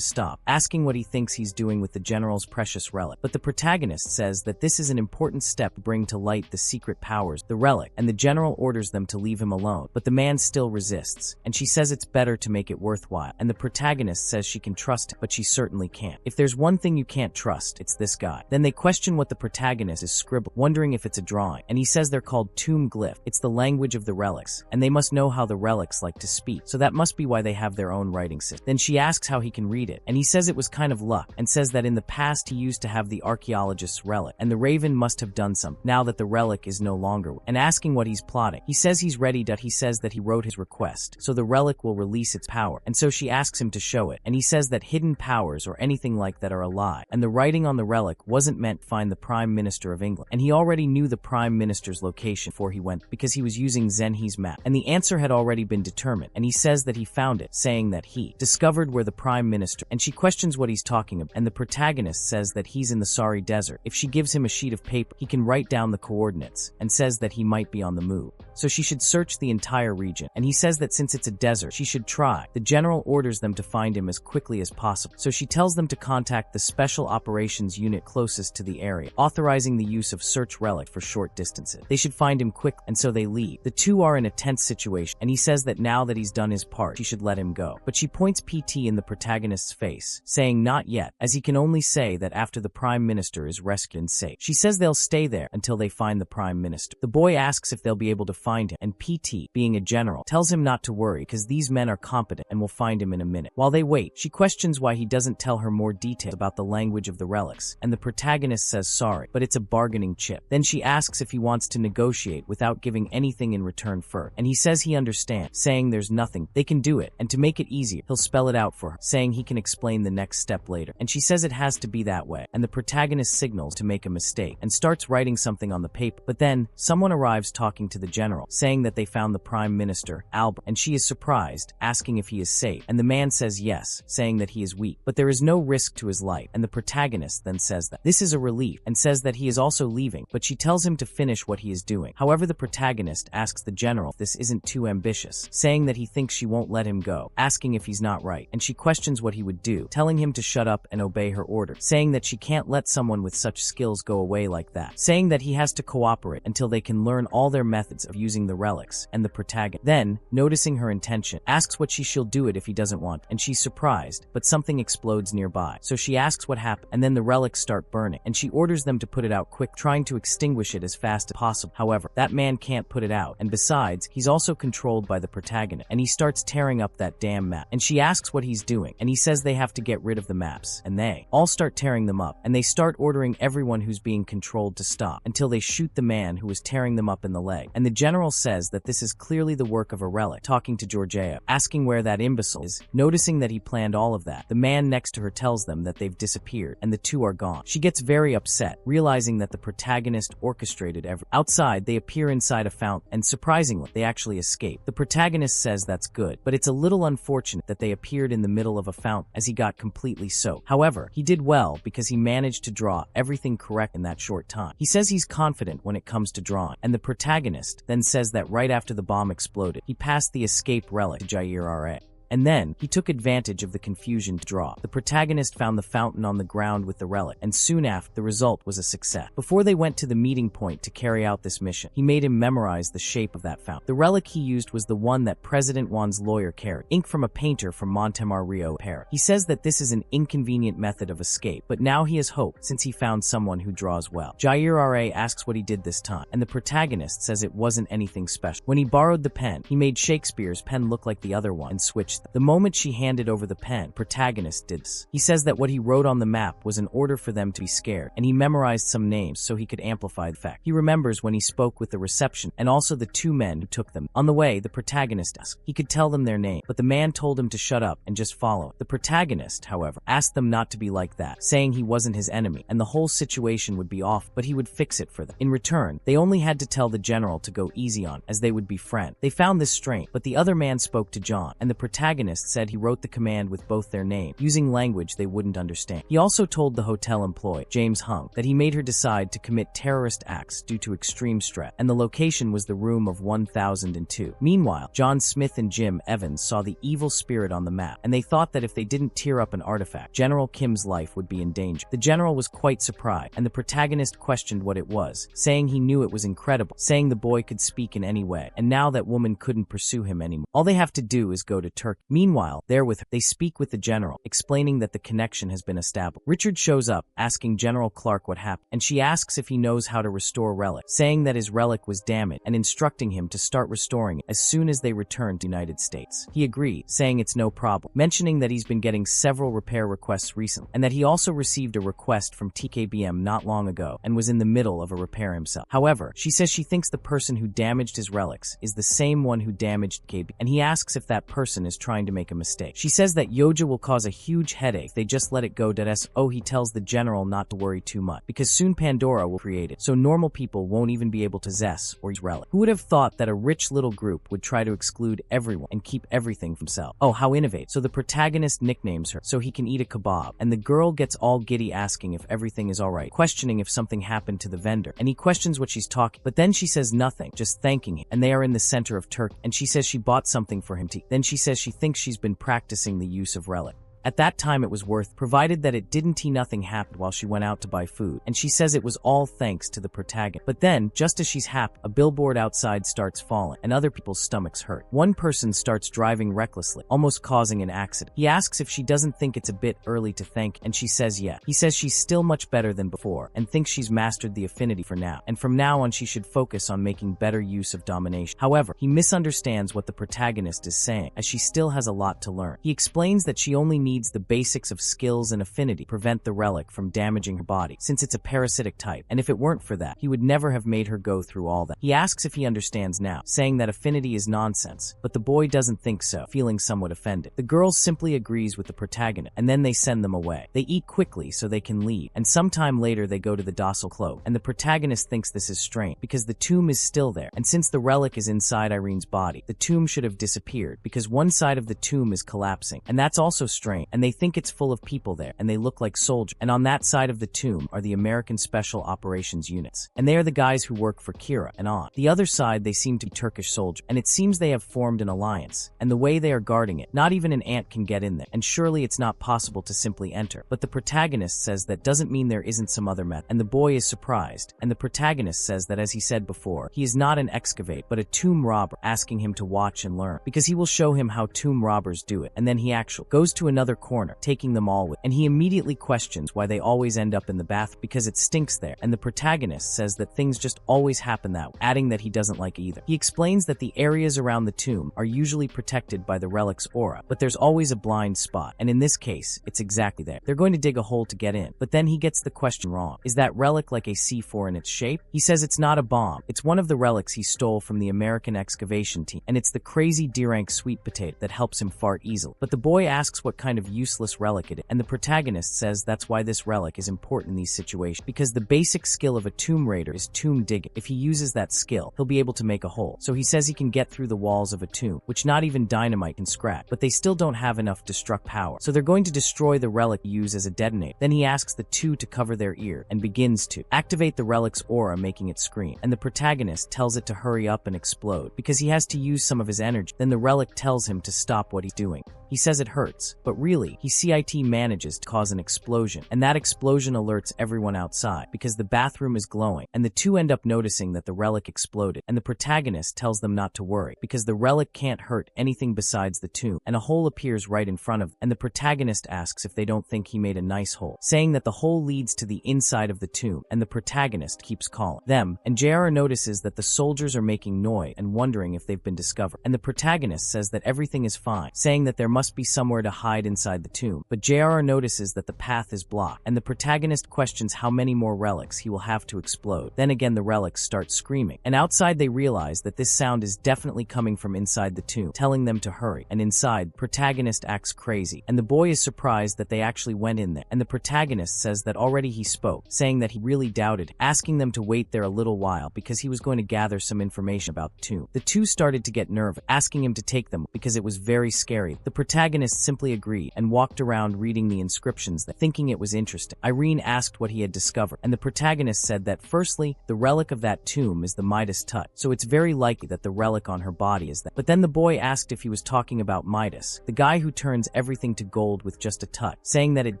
[SPEAKER 1] stop, asking what he thinks he's doing with the general's precious relic. But the protagonist says that this is an important step to bring to light the secret powers, the relic, and the general orders them to leave him alone. But the man still resists, and she says it's better to make it worthwhile, and the protagonist says she can trust him, but she certainly can't. If there's one thing you can't trust, it's this guy. Then they question what the protagonist is scribbling, wondering if it's a drawing, and he says they're called tomb glyph. It's the language of the relics, and they must know how the relics like to speak, so that must be why they have their own writing system. Then she asks how he can read it, and he says it was kind of luck, and says that in the past he used to have the archaeologist's relic, and the raven must have done some, now that the relic is no longer, and asking what he's plotting. He says he's ready, he says that he wrote his request, so the relic will release its power, and so she asks him to show it, and he says that hidden powers or anything like that are a lie, and the writing on the relic wasn't meant to find the Prime Minister of England, and he already knew the Prime Minister's location before he went, because he was using Zenhi's map, and the answer had already been determined, and he says that he found it, saying that he discovered where the Prime Minister, and she questions what he's talking about, and the protagonist says that he's in the Sari Desert. If she gives him a sheet of paper, he can write down the coordinates, and says that he might be on the move, so she should search the entire region, and he says that since it's a desert, she should try. The general orders them to find him as quickly as possible, so she tells them to contact the Special Operations Unit closest to the area, authorizing the use of search relic for short distances. They should find him quick, and so they leave. The two are in a tense situation, and he says that now that he's done his part, she should let him go. But she points PT in the protagonist's face, saying not yet, as he can only say that after the Prime Minister is rescued and safe. She says they'll stay there until they find the Prime Minister. The boy asks if they'll be able to find him, and PT, being a general, tells him not to worry because these men are competent and will find him in a minute. While they wait, she questions why he doesn't tell her more details about the language of the relics, and the protagonist says sorry, but it's a bargaining chip. Then she asks if he wants to negotiate without giving anything in return for it, and he says he understands, saying there's nothing, they can do it, and to make it easier, he'll spell it out for her, saying he can explain the next step later, and she says it has to be that way, and the protagonist signals to make a mistake, and starts writing something on the paper, but then, someone arrives talking to the general, saying that they found the Prime Minister, Albert, and she is surprised, asking if he is safe, and the man says yes, saying that he is weak, but there is no risk to his life, and the protagonist then says that this is a relief, and says that he is also leaving, but she tells him to finish what he is doing. However, the protagonist asks the general if this isn't too ambitious, saying that he thinks she won't let him go, asking if he's not right, and she questions what he would do, telling him to shut up and obey her order, saying that she can't let someone with such skills go away like that, saying that he has to cooperate until they can learn all their methods of using the relics, and the protagonist, then, noticing her intention, asks what she'll do it if he doesn't want, and she's surprised, but something explodes nearby, so she asks what happened, and then the relics start burning, and she orders them to put it out quick, trying to extinguish it as fast as possible. However, that man can't put it out, and besides, he's also controlled by the protagonist, and he starts tearing up that damn map, and she asks what he's doing, and he says they have to get rid of the maps, and they all start tearing them up, and they start ordering everyone who's being controlled to stop, until they shoot the man who was tearing them up in the leg, and the general says that this is clearly the work of a relic, talking to Georgiou, asking where that imbecile is, noticing that he planned all of that. The man next to her tells them that they've disappeared, and the two are gone. She gets very upset, realizing that the protagonist orchestrated everything. Outside, they appear inside a fountain, and surprisingly, they actually escape. The protagonist says that's good, but it's a little unfortunate that they appeared in the middle of a fountain, as he got completely soaked. However, he did well because he managed to draw everything correct in that short time. He says he's confident when it comes to drawing, and the protagonist then says that right after the bomb exploded, he passed the escape relic to Jair Ra. And then, he took advantage of the confusion to draw. The protagonist found the fountain on the ground with the relic, and soon after, the result was a success. Before they went to the meeting point to carry out this mission, he made him memorize the shape of that fountain. The relic he used was the one that President Juan's lawyer carried, ink from a painter from Montemar Rio, Paris. He says that this is an inconvenient method of escape, but now he has hope since he found someone who draws well. Jair R.A. asks what he did this time, and the protagonist says it wasn't anything special. When he borrowed the pen, he made Shakespeare's pen look like the other one and switched them. The moment she handed over the pen, protagonist did this. He says that what he wrote on the map was an order for them to be scared, and he memorized some names so he could amplify the fact. He remembers when he spoke with the reception and also the two men who took them. On the way, the protagonist asked. He could tell them their name, but the man told him to shut up and just follow it. The protagonist, however, asked them not to be like that, saying he wasn't his enemy and the whole situation would be off, but he would fix it for them. In return, they only had to tell the general to go easy on, as they would be friends. They found this strange, but the other man spoke to John, and the protagonist said he wrote the command with both their names, using language they wouldn't understand. He also told the hotel employee, James Hung, that he made her decide to commit terrorist acts due to extreme stress, and the location was the room of 1002. Meanwhile, John Smith and Jim Evans saw the evil spirit on the map, and they thought that if they didn't tear up an artifact, General Kim's life would be in danger. The general was quite surprised, and the protagonist questioned what it was, saying he knew it was incredible, saying the boy could speak in any way, and now that woman couldn't pursue him anymore. All they have to do is go to Turkey. Meanwhile, there with her, they speak with the general, explaining that the connection has been established. Richard shows up, asking General Clark what happened, and she asks if he knows how to restore Relic, saying that his relic was damaged and instructing him to start restoring it as soon as they return to the United States. He agreed, saying it's no problem, mentioning that he's been getting several repair requests recently, and that he also received a request from TKBM not long ago and was in the middle of a repair himself. However, she says she thinks the person who damaged his relics is the same one who damaged KB, and he asks if that person is trying to make a mistake. She says that Yoja will cause a huge headache if they just let it go. So he tells the general not to worry too much, because soon Pandora will create it, so normal people won't even be able to possess or use relic. Who would have thought that a rich little group would try to exclude everyone and keep everything for himself? Oh, how innovative. So the protagonist nicknames her so he can eat a kebab, and the girl gets all giddy asking if everything is alright, questioning if something happened to the vendor, and he questions what she's talking, but then she says nothing, just thanking him, and they are in the center of Turkey, and she says she bought something for him to eat. Then she says she thinks she's been practicing the use of relic. At that time it was worth, provided that it didn't nothing happened while she went out to buy food, and she says it was all thanks to the protagonist. But then, just as she's happy, a billboard outside starts falling, and other people's stomachs hurt. One person starts driving recklessly, almost causing an accident. He asks if she doesn't think it's a bit early to thank, and she says yeah. He says she's still much better than before, and thinks she's mastered the affinity for now, and from now on she should focus on making better use of domination. However, he misunderstands what the protagonist is saying, as she still has a lot to learn. He explains that she only needs the basics of skills and affinity to prevent the relic from damaging her body, since it's a parasitic type, and if it weren't for that, he would never have made her go through all that. He asks if he understands now, saying that affinity is nonsense, but the boy doesn't think so, feeling somewhat offended. The girl simply agrees with the protagonist, and then they send them away. They eat quickly so they can leave, and sometime later they go to the docile cloak, and the protagonist thinks this is strange, because the tomb is still there, and since the relic is inside Irene's body, the tomb should have disappeared, because one side of the tomb is collapsing, and that's also strange, and they think it's full of people there, and they look like soldiers, and on that side of the tomb are the American Special Operations Units, and they are the guys who work for Kira, and on the other side they seem to be Turkish soldiers, and it seems they have formed an alliance, and the way they are guarding it, not even an ant can get in there, and surely it's not possible to simply enter. But the protagonist says that doesn't mean there isn't some other method, and the boy is surprised, and the protagonist says that as he said before, he is not an excavate, but a tomb robber, asking him to watch and learn, because he will show him how tomb robbers do it, and then he actually goes to another corner, taking them all with, and he immediately questions why they always end up in the bath, because it stinks there, and the protagonist says that things just always happen that way, adding that he doesn't like either. He explains that the areas around the tomb are usually protected by the relic's aura, but there's always a blind spot, and in this case, it's exactly there. They're going to dig a hole to get in, but then he gets the question wrong. Is that relic like a C4 in its shape? He says it's not a bomb, it's one of the relics he stole from the American excavation team, and it's the crazy D-rank sweet potato that helps him fart easily. But the boy asks what kind kind of useless relic it is, and the protagonist says that's why this relic is important in these situations, because the basic skill of a tomb raider is tomb digging. If he uses that skill, he'll be able to make a hole. So he says he can get through the walls of a tomb, which not even dynamite can scratch, but they still don't have enough destruct power. So they're going to destroy the relic used as a detonator. Then he asks the two to cover their ear and begins to activate the relic's aura, making it scream. And the protagonist tells it to hurry up and explode because he has to use some of his energy. Then the relic tells him to stop what he's doing. He says it hurts, but really, CIT manages to cause an explosion, and that explosion alerts everyone outside because the bathroom is glowing, and the two end up noticing that the relic exploded, and the protagonist tells them not to worry because the relic can't hurt anything besides the tomb, and a hole appears right in front of them, and the protagonist asks if they don't think he made a nice hole, saying that the hole leads to the inside of the tomb, and the protagonist keeps calling them, and JR notices that the soldiers are making noise and wondering if they've been discovered, and the protagonist says that everything is fine, saying that there must be somewhere to hide inside the tomb, but JR notices that the path is blocked, and the protagonist questions how many more relics he will have to explode. Then again the relics start screaming, and outside they realize that this sound is definitely coming from inside the tomb, telling them to hurry, and inside, protagonist acts crazy, and the boy is surprised that they actually went in there, and the protagonist says that already he spoke, saying that he really doubted, asking them to wait there a little while because he was going to gather some information about the tomb. The two started to get nervous, asking him to take them because it was very scary. The protagonist simply agreed and walked around reading the inscriptions, thinking it was interesting. Irene asked what he had discovered, and the protagonist said that firstly, the relic of that tomb is the Midas touch, so it's very likely that the relic on her body is that. But then the boy asked if he was talking about Midas, the guy who turns everything to gold with just a touch, saying that it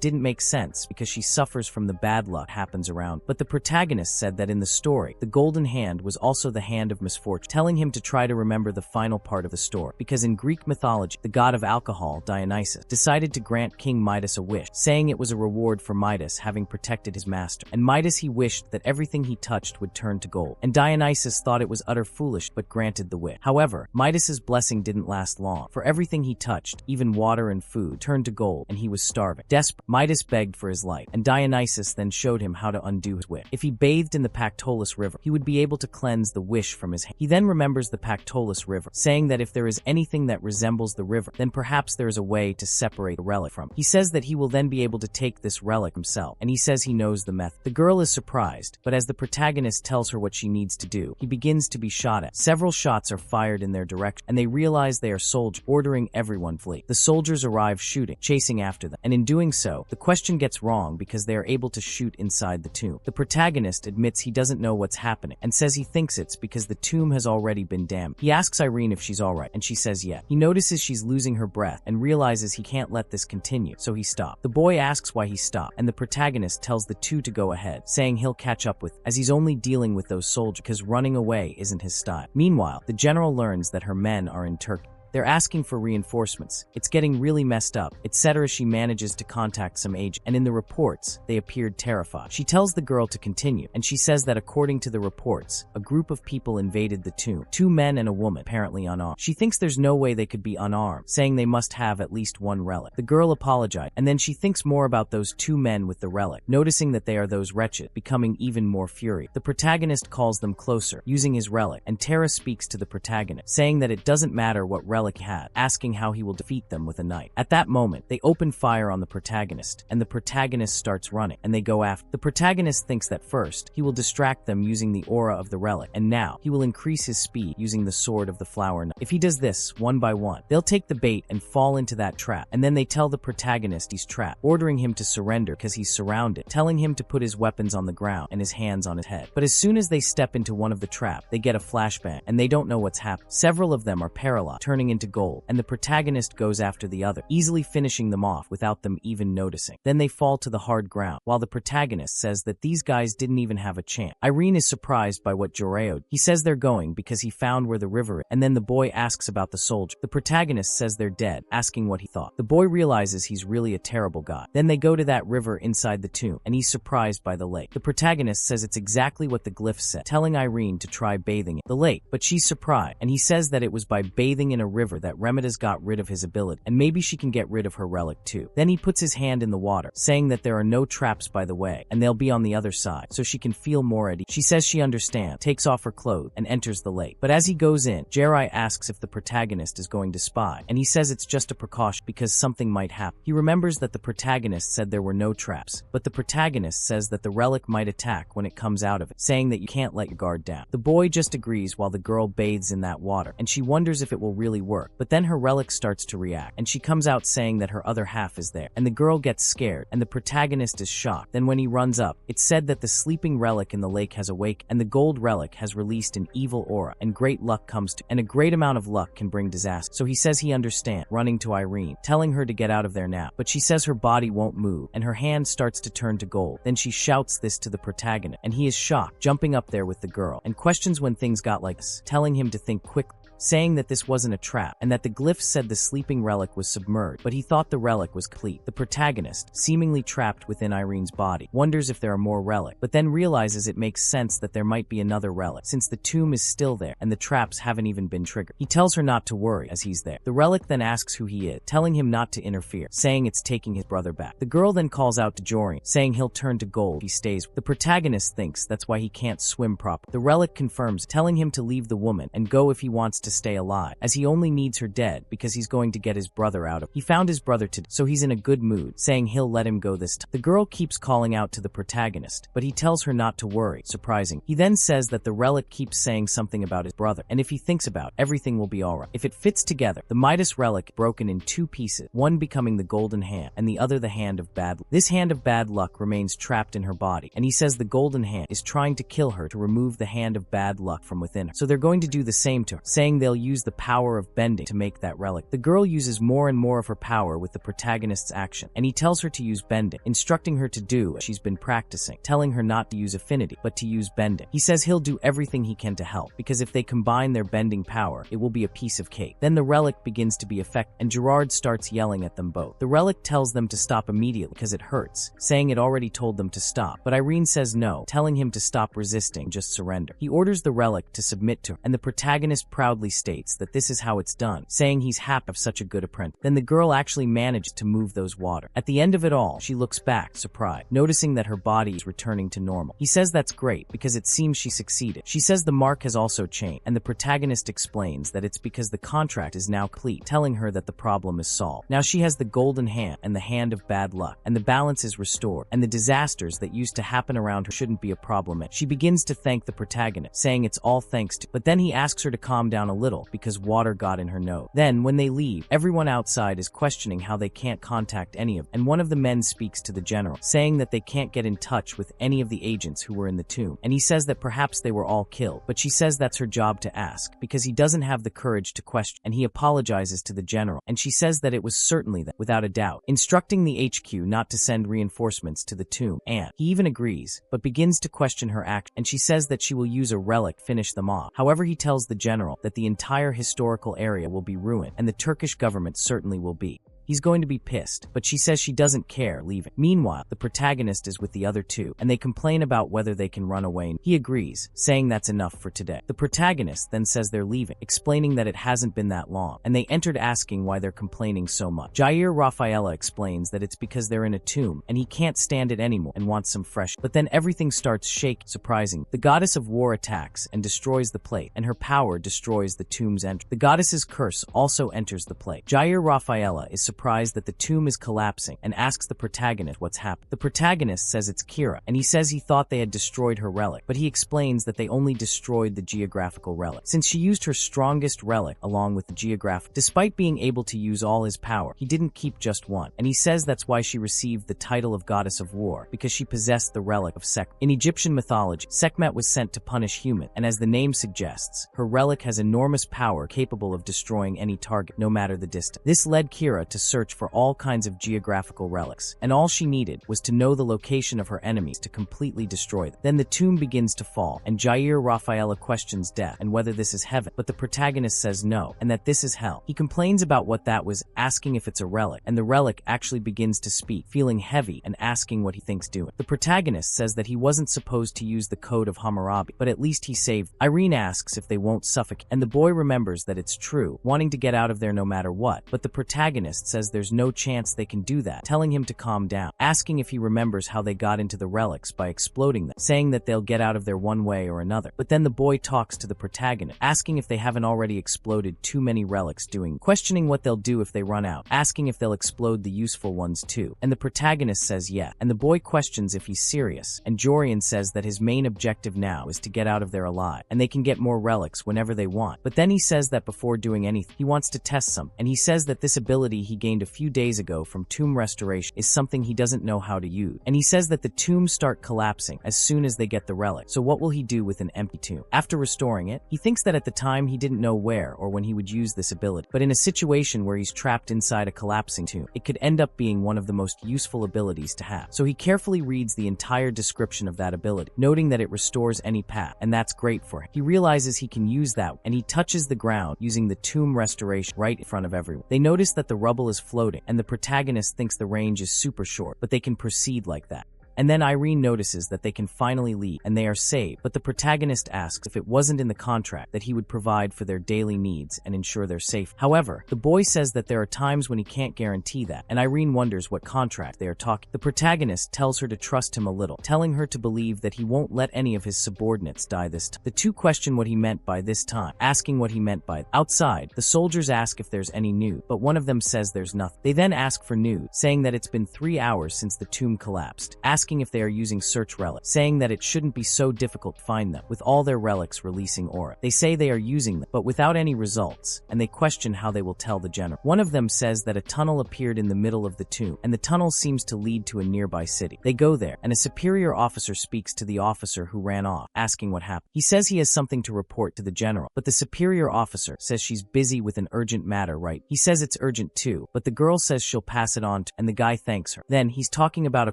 [SPEAKER 1] didn't make sense because she suffers from the bad luck happens around. But the protagonist said that in the story, the golden hand was also the hand of misfortune, telling him to try to remember the final part of the story, because in Greek mythology, the god of alcohol, Dionysus, decided to grant King Midas a wish, saying it was a reward for Midas having protected his master. And Midas, he wished that everything he touched would turn to gold. And Dionysus thought it was utter foolish, but granted the wish. However, Midas's blessing didn't last long, for everything he touched, even water and food, turned to gold, and he was starving. Desperate, Midas begged for his life, and Dionysus then showed him how to undo his wish. If he bathed in the Pactolus River, he would be able to cleanse the wish from his hand. He then remembers the Pactolus River, saying that if there is anything that resembles the river, then perhaps there is a way to separate the relic from it. He says that he will then be able to take this relic himself, and he says he knows the method. The girl is surprised, but as the protagonist tells her what she needs to do, he begins to be shot at. Several shots are fired in their direction, and they realize they are soldiers, ordering everyone flee. The soldiers arrive shooting, chasing after them, and in doing so, the question gets wrong because they are able to shoot inside the tomb. The protagonist admits he doesn't know what's happening, and says he thinks it's because the tomb has already been damaged. He asks Irene if she's alright, and she says yes. He notices she's losing her breath, and realizes he can't let this continue, so he stops. The boy asks why he stopped, and the protagonist tells the two to go ahead, saying he'll catch up with, as he's only dealing with those soldiers because running away isn't his style. Meanwhile, the general learns that her men are in Turkey. They're asking for reinforcements. It's getting really messed up, etc. She manages to contact some agent, and in the reports, they appeared terrified. She tells the girl to continue, and she says that according to the reports, a group of people invaded the tomb. 2 men and a woman, apparently unarmed. She thinks there's no way they could be unarmed, saying they must have at least one relic. The girl apologized, and then she thinks more about those 2 men with the relic, noticing that they are those wretched, becoming even more furious. The protagonist calls them closer, using his relic, and Tara speaks to the protagonist, saying that it doesn't matter what relic he had, asking how he will defeat them with a knife. At that moment, they open fire on the protagonist, and the protagonist starts running, and they go after. The protagonist thinks that first, he will distract them using the aura of the relic, and now, he will increase his speed using the sword of the flower knife. If he does this, one by one, they'll take the bait and fall into that trap, and then they tell the protagonist he's trapped, ordering him to surrender because he's surrounded, telling him to put his weapons on the ground and his hands on his head. But as soon as they step into one of the traps, they get a flashbang, and they don't know what's happened. Several of them are paralyzed, turning into gold, and the protagonist goes after the other, easily finishing them off without them even noticing. Then they fall to the hard ground, while the protagonist says that these guys didn't even have a chance. Irene is surprised by what Joreo. He says they're going because he found where the river is, and then the boy asks about the soldier. The protagonist says they're dead, asking what he thought. The boy realizes he's really a terrible guy. Then they go to that river inside the tomb, and he's surprised by the lake. The protagonist says it's exactly what the glyph said, telling Irene to try bathing in the lake, but she's surprised, and he says that it was by bathing in a river that Remedia's got rid of his ability, and maybe she can get rid of her relic too. Then he puts his hand in the water, saying that there are no traps by the way, and they'll be on the other side, so she can feel more at ease. She says she understands, takes off her clothes, and enters the lake. But as he goes in, Jerai asks if the protagonist is going to spy, and he says it's just a precaution because something might happen. He remembers that the protagonist said there were no traps, but the protagonist says that the relic might attack when it comes out of it, saying that you can't let your guard down. The boy just agrees while the girl bathes in that water, and she wonders if it will really work. But then her relic starts to react, and she comes out saying that her other half is there, and the girl gets scared, and the protagonist is shocked. Then when he runs up, it's said that the sleeping relic in the lake has awakened, and the gold relic has released an evil aura, and great luck comes to, and a great amount of luck can bring disaster. So he says he understands, running to Irene, telling her to get out of there now. But she says her body won't move, and her hand starts to turn to gold. Then she shouts this to the protagonist, and he is shocked, jumping up there with the girl, and questions when things got like this, telling him to think quickly, saying that this wasn't a trap, and that the glyph said the sleeping relic was submerged, but he thought the relic was complete. The protagonist, seemingly trapped within Irene's body, wonders if there are more relics, but then realizes it makes sense that there might be another relic, since the tomb is still there, and the traps haven't even been triggered. He tells her not to worry as he's there. The relic then asks who he is, telling him not to interfere, saying it's taking his brother back. The girl then calls out to Jorian, saying he'll turn to gold if he stays. The protagonist thinks that's why he can't swim properly. The relic confirms, telling him to leave the woman and go if he wants to stay alive, as he only needs her dead because he's going to get his brother out of. He found his brother today, so he's in a good mood, saying he'll let him go this time. The girl keeps calling out to the protagonist, but he tells her not to worry, surprising. He then says that the relic keeps saying something about his brother, and if he thinks about it, everything will be alright. If it fits together, the Midas relic broken in two pieces, one becoming the golden hand, and the other the hand of bad luck. This hand of bad luck remains trapped in her body, and he says the golden hand is trying to kill her to remove the hand of bad luck from within her. So they're going to do the same to her, saying they'll use the power of bending to make that relic. The girl uses more and more of her power with the protagonist's action, and he tells her to use bending, instructing her to do as she's been practicing, telling her not to use affinity, but to use bending. He says he'll do everything he can to help, because if they combine their bending power, it will be a piece of cake. Then the relic begins to be effective, and Gerard starts yelling at them both. The relic tells them to stop immediately because it hurts, saying it already told them to stop, but Irene says no, telling him to stop resisting, just surrender. He orders the relic to submit to her, and the protagonist proudly states that this is how it's done, saying he's happy of such a good apprentice. Then the girl actually manages to move those water. At the end of it all, she looks back, surprised, noticing that her body is returning to normal. He says that's great because it seems she succeeded. She says the mark has also changed, and the protagonist explains that it's because the contract is now complete, telling her that the problem is solved. Now she has the golden hand and the hand of bad luck, and the balance is restored, and the disasters that used to happen around her shouldn't be a problem. She begins to thank the protagonist, saying it's all thanks to, but then he asks her to calm down a little because water got in her nose. Then, when they leave, everyone outside is questioning how they can't contact any of them, and one of the men speaks to the general, saying that they can't get in touch with any of the agents who were in the tomb, and he says that perhaps they were all killed, but she says that's her job to ask, because he doesn't have the courage to question, and he apologizes to the general, and she says that it was certainly that, without a doubt, instructing the HQ not to send reinforcements to the tomb, and he even agrees, but begins to question her act, and she says that she will use a relic to finish them off. However, he tells the general that the entire historical area will be ruined, and the Turkish government certainly will be. He's going to be pissed, but she says she doesn't care leaving. Meanwhile, the protagonist is with the other two, and they complain about whether they can run away. He agrees, saying that's enough for today. The protagonist then says they're leaving, explaining that it hasn't been that long, and they entered asking why they're complaining so much. Jair Rafaela explains that it's because they're in a tomb, and he can't stand it anymore and wants some fresh. But then everything starts shaking, surprising. The goddess of war attacks and destroys the plate, and her power destroys the tomb's entrance. The goddess's curse also enters the plate. Jair Rafaela is surprised that the tomb is collapsing and asks the protagonist what's happened. The protagonist says it's Kira, and he says he thought they had destroyed her relic, but he explains that they only destroyed the geographical relic, since she used her strongest relic along with the geographic. Despite being able to use all his power, he didn't keep just one, and he says that's why she received the title of Goddess of War, because she possessed the relic of Sekhmet. In Egyptian mythology, Sekhmet was sent to punish humans, and as the name suggests, her relic has enormous power capable of destroying any target, no matter the distance. This led Kira to search for all kinds of geographical relics, and all she needed was to know the location of her enemies to completely destroy them. Then the tomb begins to fall, and Jair Rafaela questions death and whether this is heaven, but the protagonist says no, and that this is hell. He complains about what that was, asking if it's a relic, and the relic actually begins to speak, feeling heavy and asking what he thinks doing. The protagonist says that he wasn't supposed to use the code of Hammurabi, but at least he saved. Irene asks if they won't suffocate, and the boy remembers that it's true, wanting to get out of there no matter what, but the protagonist says there's no chance they can do that, telling him to calm down, asking if he remembers how they got into the relics by exploding them, saying that they'll get out of there one way or another. But then the boy talks to the protagonist, asking if they haven't already exploded too many relics, questioning what they'll do if they run out, asking if they'll explode the useful ones too, and the protagonist says yes, and the boy questions if he's serious, and Jorian says that his main objective now is to get out of there alive, and they can get more relics whenever they want. But then he says that before doing anything, he wants to test some, and he says that this ability he gained a few days ago from tomb restoration is something he doesn't know how to use, and he says that the tombs start collapsing as soon as they get the relic. So what will he do with an empty tomb? After restoring it, he thinks that at the time he didn't know where or when he would use this ability, but in a situation where he's trapped inside a collapsing tomb, it could end up being one of the most useful abilities to have. So he carefully reads the entire description of that ability, noting that it restores any path, and that's great for him. He realizes he can use that, and he touches the ground using the tomb restoration right in front of everyone. They notice that the rubble is floating, and the protagonist thinks the range is super short, but they can proceed like that. And then Irene notices that they can finally leave, and they are saved, but the protagonist asks if it wasn't in the contract that he would provide for their daily needs and ensure their safety. However, the boy says that there are times when he can't guarantee that, and Irene wonders what contract they are talking. The protagonist tells her to trust him a little, telling her to believe that he won't let any of his subordinates die this time. The two question what he meant by this time, asking what he meant by outside. The soldiers ask if there's any news, but one of them says there's nothing. They then ask for news, saying that it's been 3 hours since the tomb collapsed, asking if they are using search relics, saying that it shouldn't be so difficult to find them, with all their relics releasing aura. They say they are using them, but without any results, and they question how they will tell the general. One of them says that a tunnel appeared in the middle of the tomb, and the tunnel seems to lead to a nearby city. They go there, and a superior officer speaks to the officer who ran off, asking what happened. He says he has something to report to the general, but the superior officer says she's busy with an urgent matter right. He says it's urgent too, but the girl says she'll pass it on to, and the guy thanks her. Then he's talking about a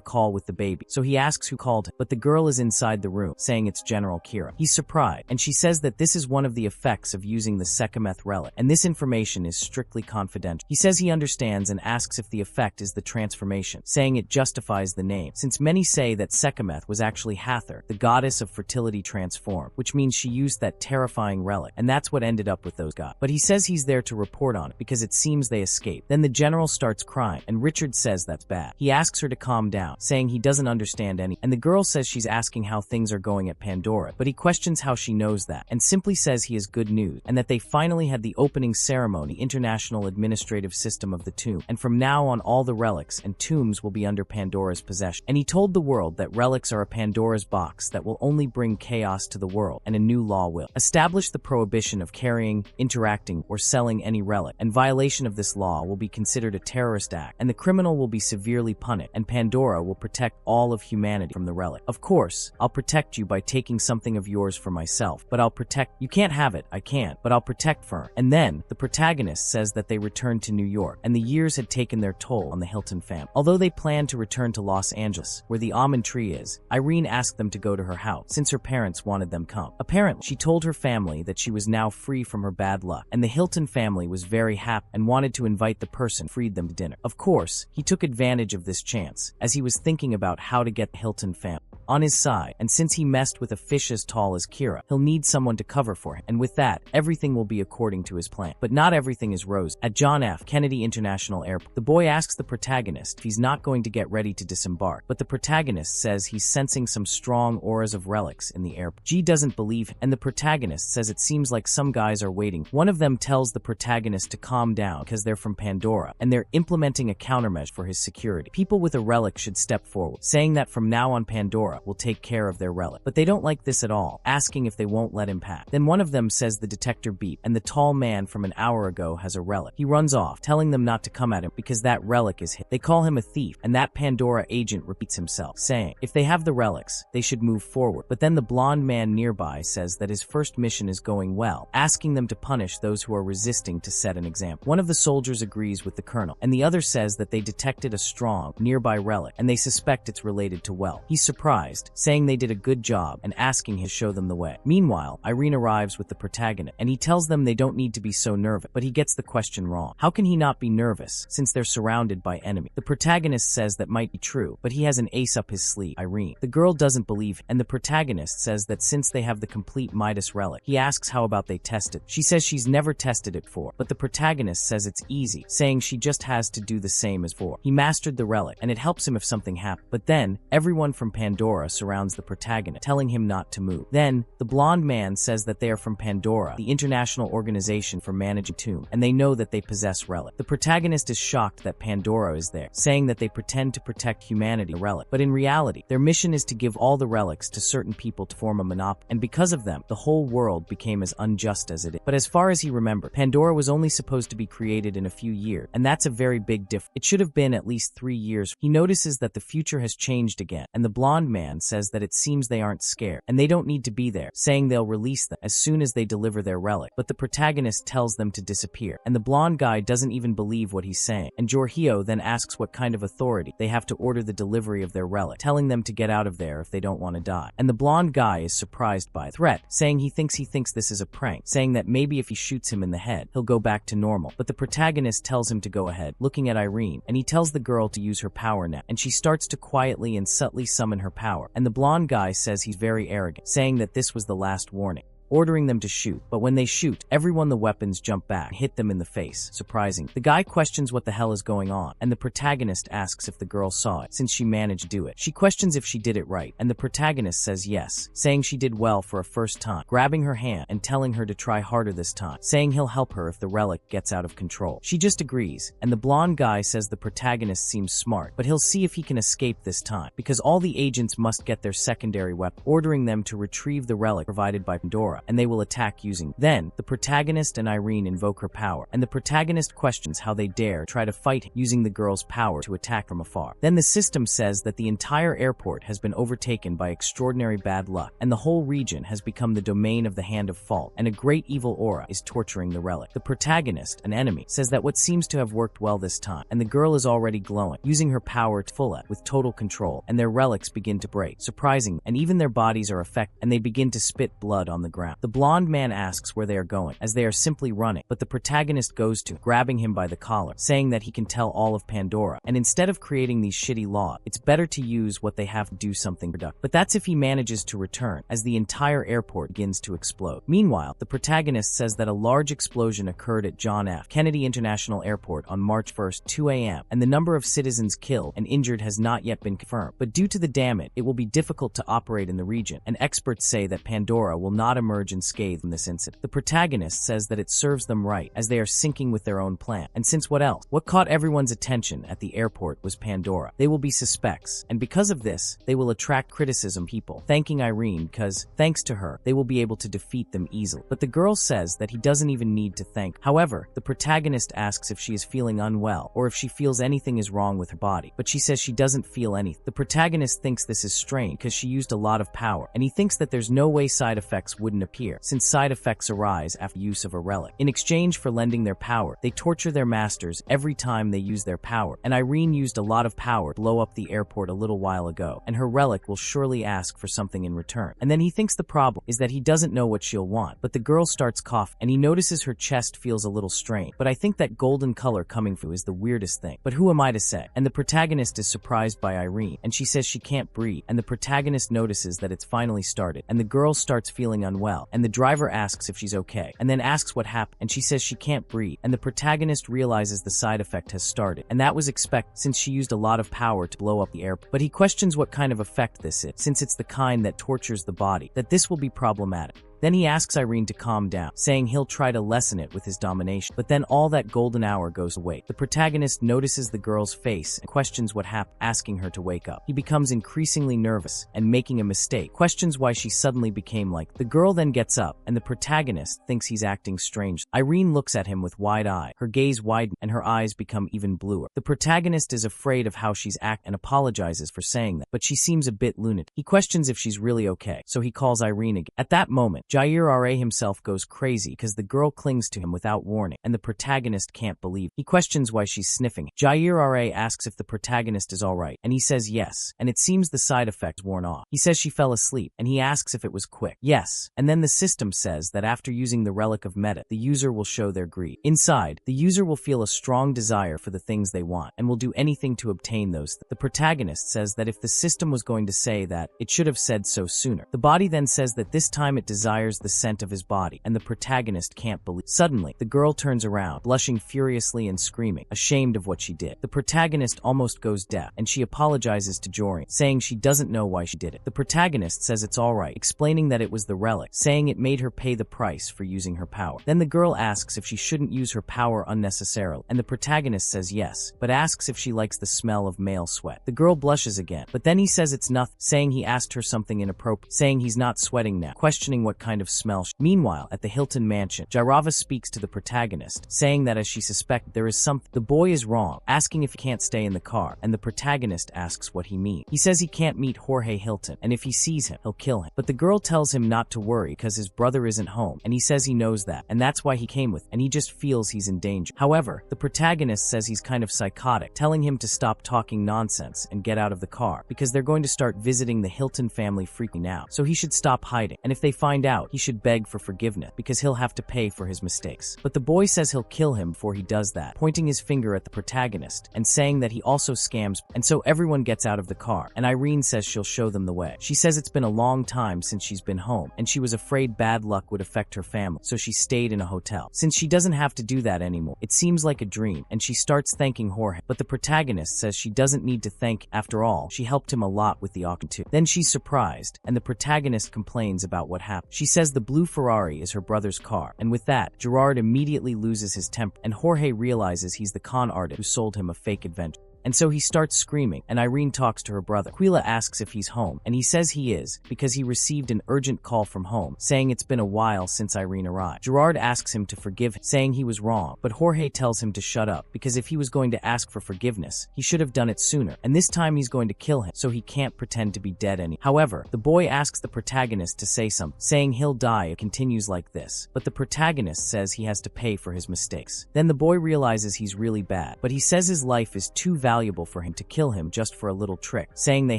[SPEAKER 1] call with the baby, so he asks who called him, but the girl is inside the room, saying it's General Kira. He's surprised, and she says that this is one of the effects of using the Sekhmet relic, and this information is strictly confidential. He says he understands and asks if the effect is the transformation, saying it justifies the name, since many say that Sekhmet was actually Hathor, the goddess of fertility transformed, which means she used that terrifying relic, and that's what ended up with those gods. But he says he's there to report on it, because it seems they escaped. Then the general starts crying, and Richard says that's bad. He asks her to calm down, saying he doesn't understand any, and the girl says she's asking how things are going at Pandora, but he questions how she knows that, and simply says he has good news, and that they finally had the opening ceremony international administrative system of the tomb, and from now on all the relics and tombs will be under Pandora's possession. And he told the world that relics are a Pandora's box that will only bring chaos to the world, and a new law will establish the prohibition of carrying, interacting, or selling any relic, and violation of this law will be considered a terrorist act, and the criminal will be severely punished, and Pandora will protect all of humanity from the relic. Of course, I'll protect you by taking something of yours for myself, but I'll protect— you can't have it, I can't, but I'll protect for her. And then, the protagonist says that they returned to New York, and the years had taken their toll on the Hilton family. Although they planned to return to Los Angeles, where the almond tree is, Irene asked them to go to her house, since her parents wanted them come. Apparently, she told her family that she was now free from her bad luck, and the Hilton family was very happy and wanted to invite the person who freed them to dinner. Of course, he took advantage of this chance, as he was thinking about how to get the Hilton family on his side, and since he messed with a fish as tall as Kira, he'll need someone to cover for him, and with that, everything will be according to his plan. But not everything is rose. At John F. Kennedy International Airport, the boy asks the protagonist if he's not going to get ready to disembark, but the protagonist says he's sensing some strong auras of relics in the airport. G doesn't believe him, and the protagonist says it seems like some guys are waiting. One of them tells the protagonist to calm down because they're from Pandora, and they're implementing a countermeasure for his security. People with a relic should step forward, saying that from now on Pandora will take care of their relic. But they don't like this at all, asking if they won't let him pass. Then one of them says the detector beep, and the tall man from an hour ago has a relic. He runs off, telling them not to come at him because that relic is his. They call him a thief, and that Pandora agent repeats himself, saying if they have the relics, they should move forward. But then the blonde man nearby says that his first mission is going well, asking them to punish those who are resisting to set an example. One of the soldiers agrees with the colonel, and the other says that they detected a strong, nearby relic, and they suspect it's related to wealth. He's surprised, saying they did a good job, and asking him to show them the way. Meanwhile, Irene arrives with the protagonist, and he tells them they don't need to be so nervous, but he gets the question wrong. How can he not be nervous, since they're surrounded by enemies? The protagonist says that might be true, but he has an ace up his sleeve, Irene. The girl doesn't believe him, and the protagonist says that since they have the complete Midas relic, he asks how about they test it. She says she's never tested it before, but the protagonist says it's easy, saying she just has to do the same as before. He mastered the relic, and it helps him if something happens. But then, everyone from Pandora surrounds the protagonist, telling him not to move. Then, the blonde man says that they are from Pandora, the international organization for managing ActionToon, and they know that they possess relic. The protagonist is shocked that Pandora is there, saying that they pretend to protect humanity relic, but in reality, their mission is to give all the relics to certain people to form a monopoly, and because of them, the whole world became as unjust as it is. But as far as he remembered, Pandora was only supposed to be created in a few years, and that's a very big difference. It should have been at least 3 years. He notices that the future has changed again, and the blonde man says that it seems they aren't scared, and they don't need to be there, saying they'll release them as soon as they deliver their relic. But the protagonist tells them to disappear, and the blonde guy doesn't even believe what he's saying, and Jorhio then asks what kind of authority they have to order the delivery of their relic, telling them to get out of there if they don't want to die. And the blonde guy is surprised by the threat, saying he thinks this is a prank, saying that maybe if he shoots him in the head, he'll go back to normal. But the protagonist tells him to go ahead, looking at Irene, and he tells the girl to use her power now, and she starts to quietly and subtly summon her power, and the blonde guy says he's very arrogant, saying that this was the last warning, ordering them to shoot. But when they shoot, everyone the weapons jump back and hit them in the face. Surprising. The guy questions what the hell is going on, and the protagonist asks if the girl saw it, since she managed to do it. She questions if she did it right, and the protagonist says yes, saying she did well for a first time, grabbing her hand and telling her to try harder this time, saying he'll help her if the relic gets out of control. She just agrees, and the blonde guy says the protagonist seems smart, but he'll see if he can escape this time, because all the agents must get their secondary weapon, ordering them to retrieve the relic provided by Pandora, and they will attack using. Then, the protagonist and Irene invoke her power, and the protagonist questions how they dare try to fight him using the girl's power to attack from afar. Then the system says that the entire airport has been overtaken by extraordinary bad luck, and the whole region has become the domain of the Hand of Fault, and a great evil aura is torturing the relic. The protagonist, an enemy, says that what seems to have worked well this time, and the girl is already glowing, using her power to full with total control, and their relics begin to break, surprising, and even their bodies are affected, and they begin to spit blood on the ground. The blonde man asks where they are going, as they are simply running, but the protagonist goes to, grabbing him by the collar, saying that he can tell all of Pandora, and instead of creating these shitty laws, it's better to use what they have to do something productive. But that's if he manages to return, as the entire airport begins to explode. Meanwhile, the protagonist says that a large explosion occurred at John F. Kennedy International Airport on March 1st, 2 a.m., and the number of citizens killed and injured has not yet been confirmed. But due to the damage, it will be difficult to operate in the region, and experts say that Pandora will not emerge unscathed from this incident. The protagonist says that it serves them right, as they are syncing with their own plan. And since what else? What caught everyone's attention at the airport was Pandora. They will be suspects, and because of this, they will attract criticism people, thanking Irene because, thanks to her, they will be able to defeat them easily. But the girl says that he doesn't even need to thank. However, the protagonist asks if she is feeling unwell, or if she feels anything is wrong with her body, but she says she doesn't feel anything. The protagonist thinks this is strange because she used a lot of power, and he thinks that there's no way side effects wouldn't appear, since side effects arise after use of a relic. In exchange for lending their power, they torture their masters every time they use their power, and Irene used a lot of power to blow up the airport a little while ago, and her relic will surely ask for something in return. And then he thinks the problem is that he doesn't know what she'll want, but the girl starts coughing, and he notices her chest feels a little strange. But I think that golden color coming through is the weirdest thing. But who am I to say? And the protagonist is surprised by Irene, and she says she can't breathe, and the protagonist notices that it's finally started, and the girl starts feeling unwell, and the driver asks if she's okay, and then asks what happened, and she says she can't breathe, and the protagonist realizes the side effect has started, and that was expected since she used a lot of power to blow up the airport. But he questions what kind of effect this is, since it's the kind that tortures the body, that this will be problematic. Then he asks Irene to calm down, saying he'll try to lessen it with his domination. But then all that golden hour goes away. The protagonist notices the girl's face and questions what happened, asking her to wake up. He becomes increasingly nervous and, making a mistake, questions why she suddenly became like. The girl then gets up, and the protagonist thinks he's acting strange. Irene looks at him with wide eye. Her gaze widens, and her eyes become even bluer. The protagonist is afraid of how she's acting and apologizes for saying that, but she seems a bit lunatic. He questions if she's really okay, so he calls Irene again. At that moment, Jair himself goes crazy because the girl clings to him without warning, and the protagonist can't believe. He questions why she's sniffing. Jair asks if the protagonist is alright, and he says yes, and it seems the side effects worn off. He says she fell asleep, and he asks if it was quick. Yes, and then the system says that after using the Relic of Meta, the user will show their greed. Inside, the user will feel a strong desire for the things they want, and will do anything to obtain those things. The protagonist says that if the system was going to say that, it should have said so sooner. The body then says that this time it desires the scent of his body, and the protagonist can't believe. Suddenly, the girl turns around, blushing furiously and screaming, ashamed of what she did. The protagonist almost goes deaf, and she apologizes to Jorian, saying she doesn't know why she did it. The protagonist says it's alright, explaining that it was the relic, saying it made her pay the price for using her power. Then the girl asks if she shouldn't use her power unnecessarily, and the protagonist says yes, but asks if she likes the smell of male sweat. The girl blushes again, but then he says it's nothing, saying he asked her something inappropriate, saying he's not sweating now, questioning what kind of smell. Meanwhile, at the Hilton mansion, Jairava speaks to the protagonist, saying that as she suspects there is something. The boy is wrong, asking if he can't stay in the car, and the protagonist asks what he means. He says he can't meet Jorge Hilton, and if he sees him, he'll kill him. But the girl tells him not to worry because his brother isn't home, and he says he knows that, and that's why he came with, and he just feels he's in danger. However, the protagonist says he's kind of psychotic, telling him to stop talking nonsense and get out of the car, because they're going to start visiting the Hilton family frequently now, so he should stop hiding, and if they find out, he should beg for forgiveness, because he'll have to pay for his mistakes. But the boy says he'll kill him before he does that, pointing his finger at the protagonist, and saying that he also scams, and so everyone gets out of the car, and Irene says she'll show them the way. She says it's been a long time since she's been home, and she was afraid bad luck would affect her family, so she stayed in a hotel. Since she doesn't have to do that anymore, it seems like a dream, and she starts thanking Jorge, but the protagonist says she doesn't need to thank, after all, she helped him a lot with the ActionToon. Then she's surprised, and the protagonist complains about what happened. She says the blue Ferrari is her brother's car, and with that, Gerard immediately loses his temper, and Jorge realizes he's the con artist who sold him a fake adventure. And so he starts screaming, and Irene talks to her brother. Aquila asks if he's home, and he says he is, because he received an urgent call from home, saying it's been a while since Irene arrived. Gerard asks him to forgive him, saying he was wrong, but Jorge tells him to shut up, because if he was going to ask for forgiveness, he should have done it sooner, and this time he's going to kill him, so he can't pretend to be dead anymore. However, the boy asks the protagonist to say something, saying he'll die if it continues like this, but the protagonist says he has to pay for his mistakes. Then the boy realizes he's really bad, but he says his life is too valuable for him to kill him just for a little trick, saying they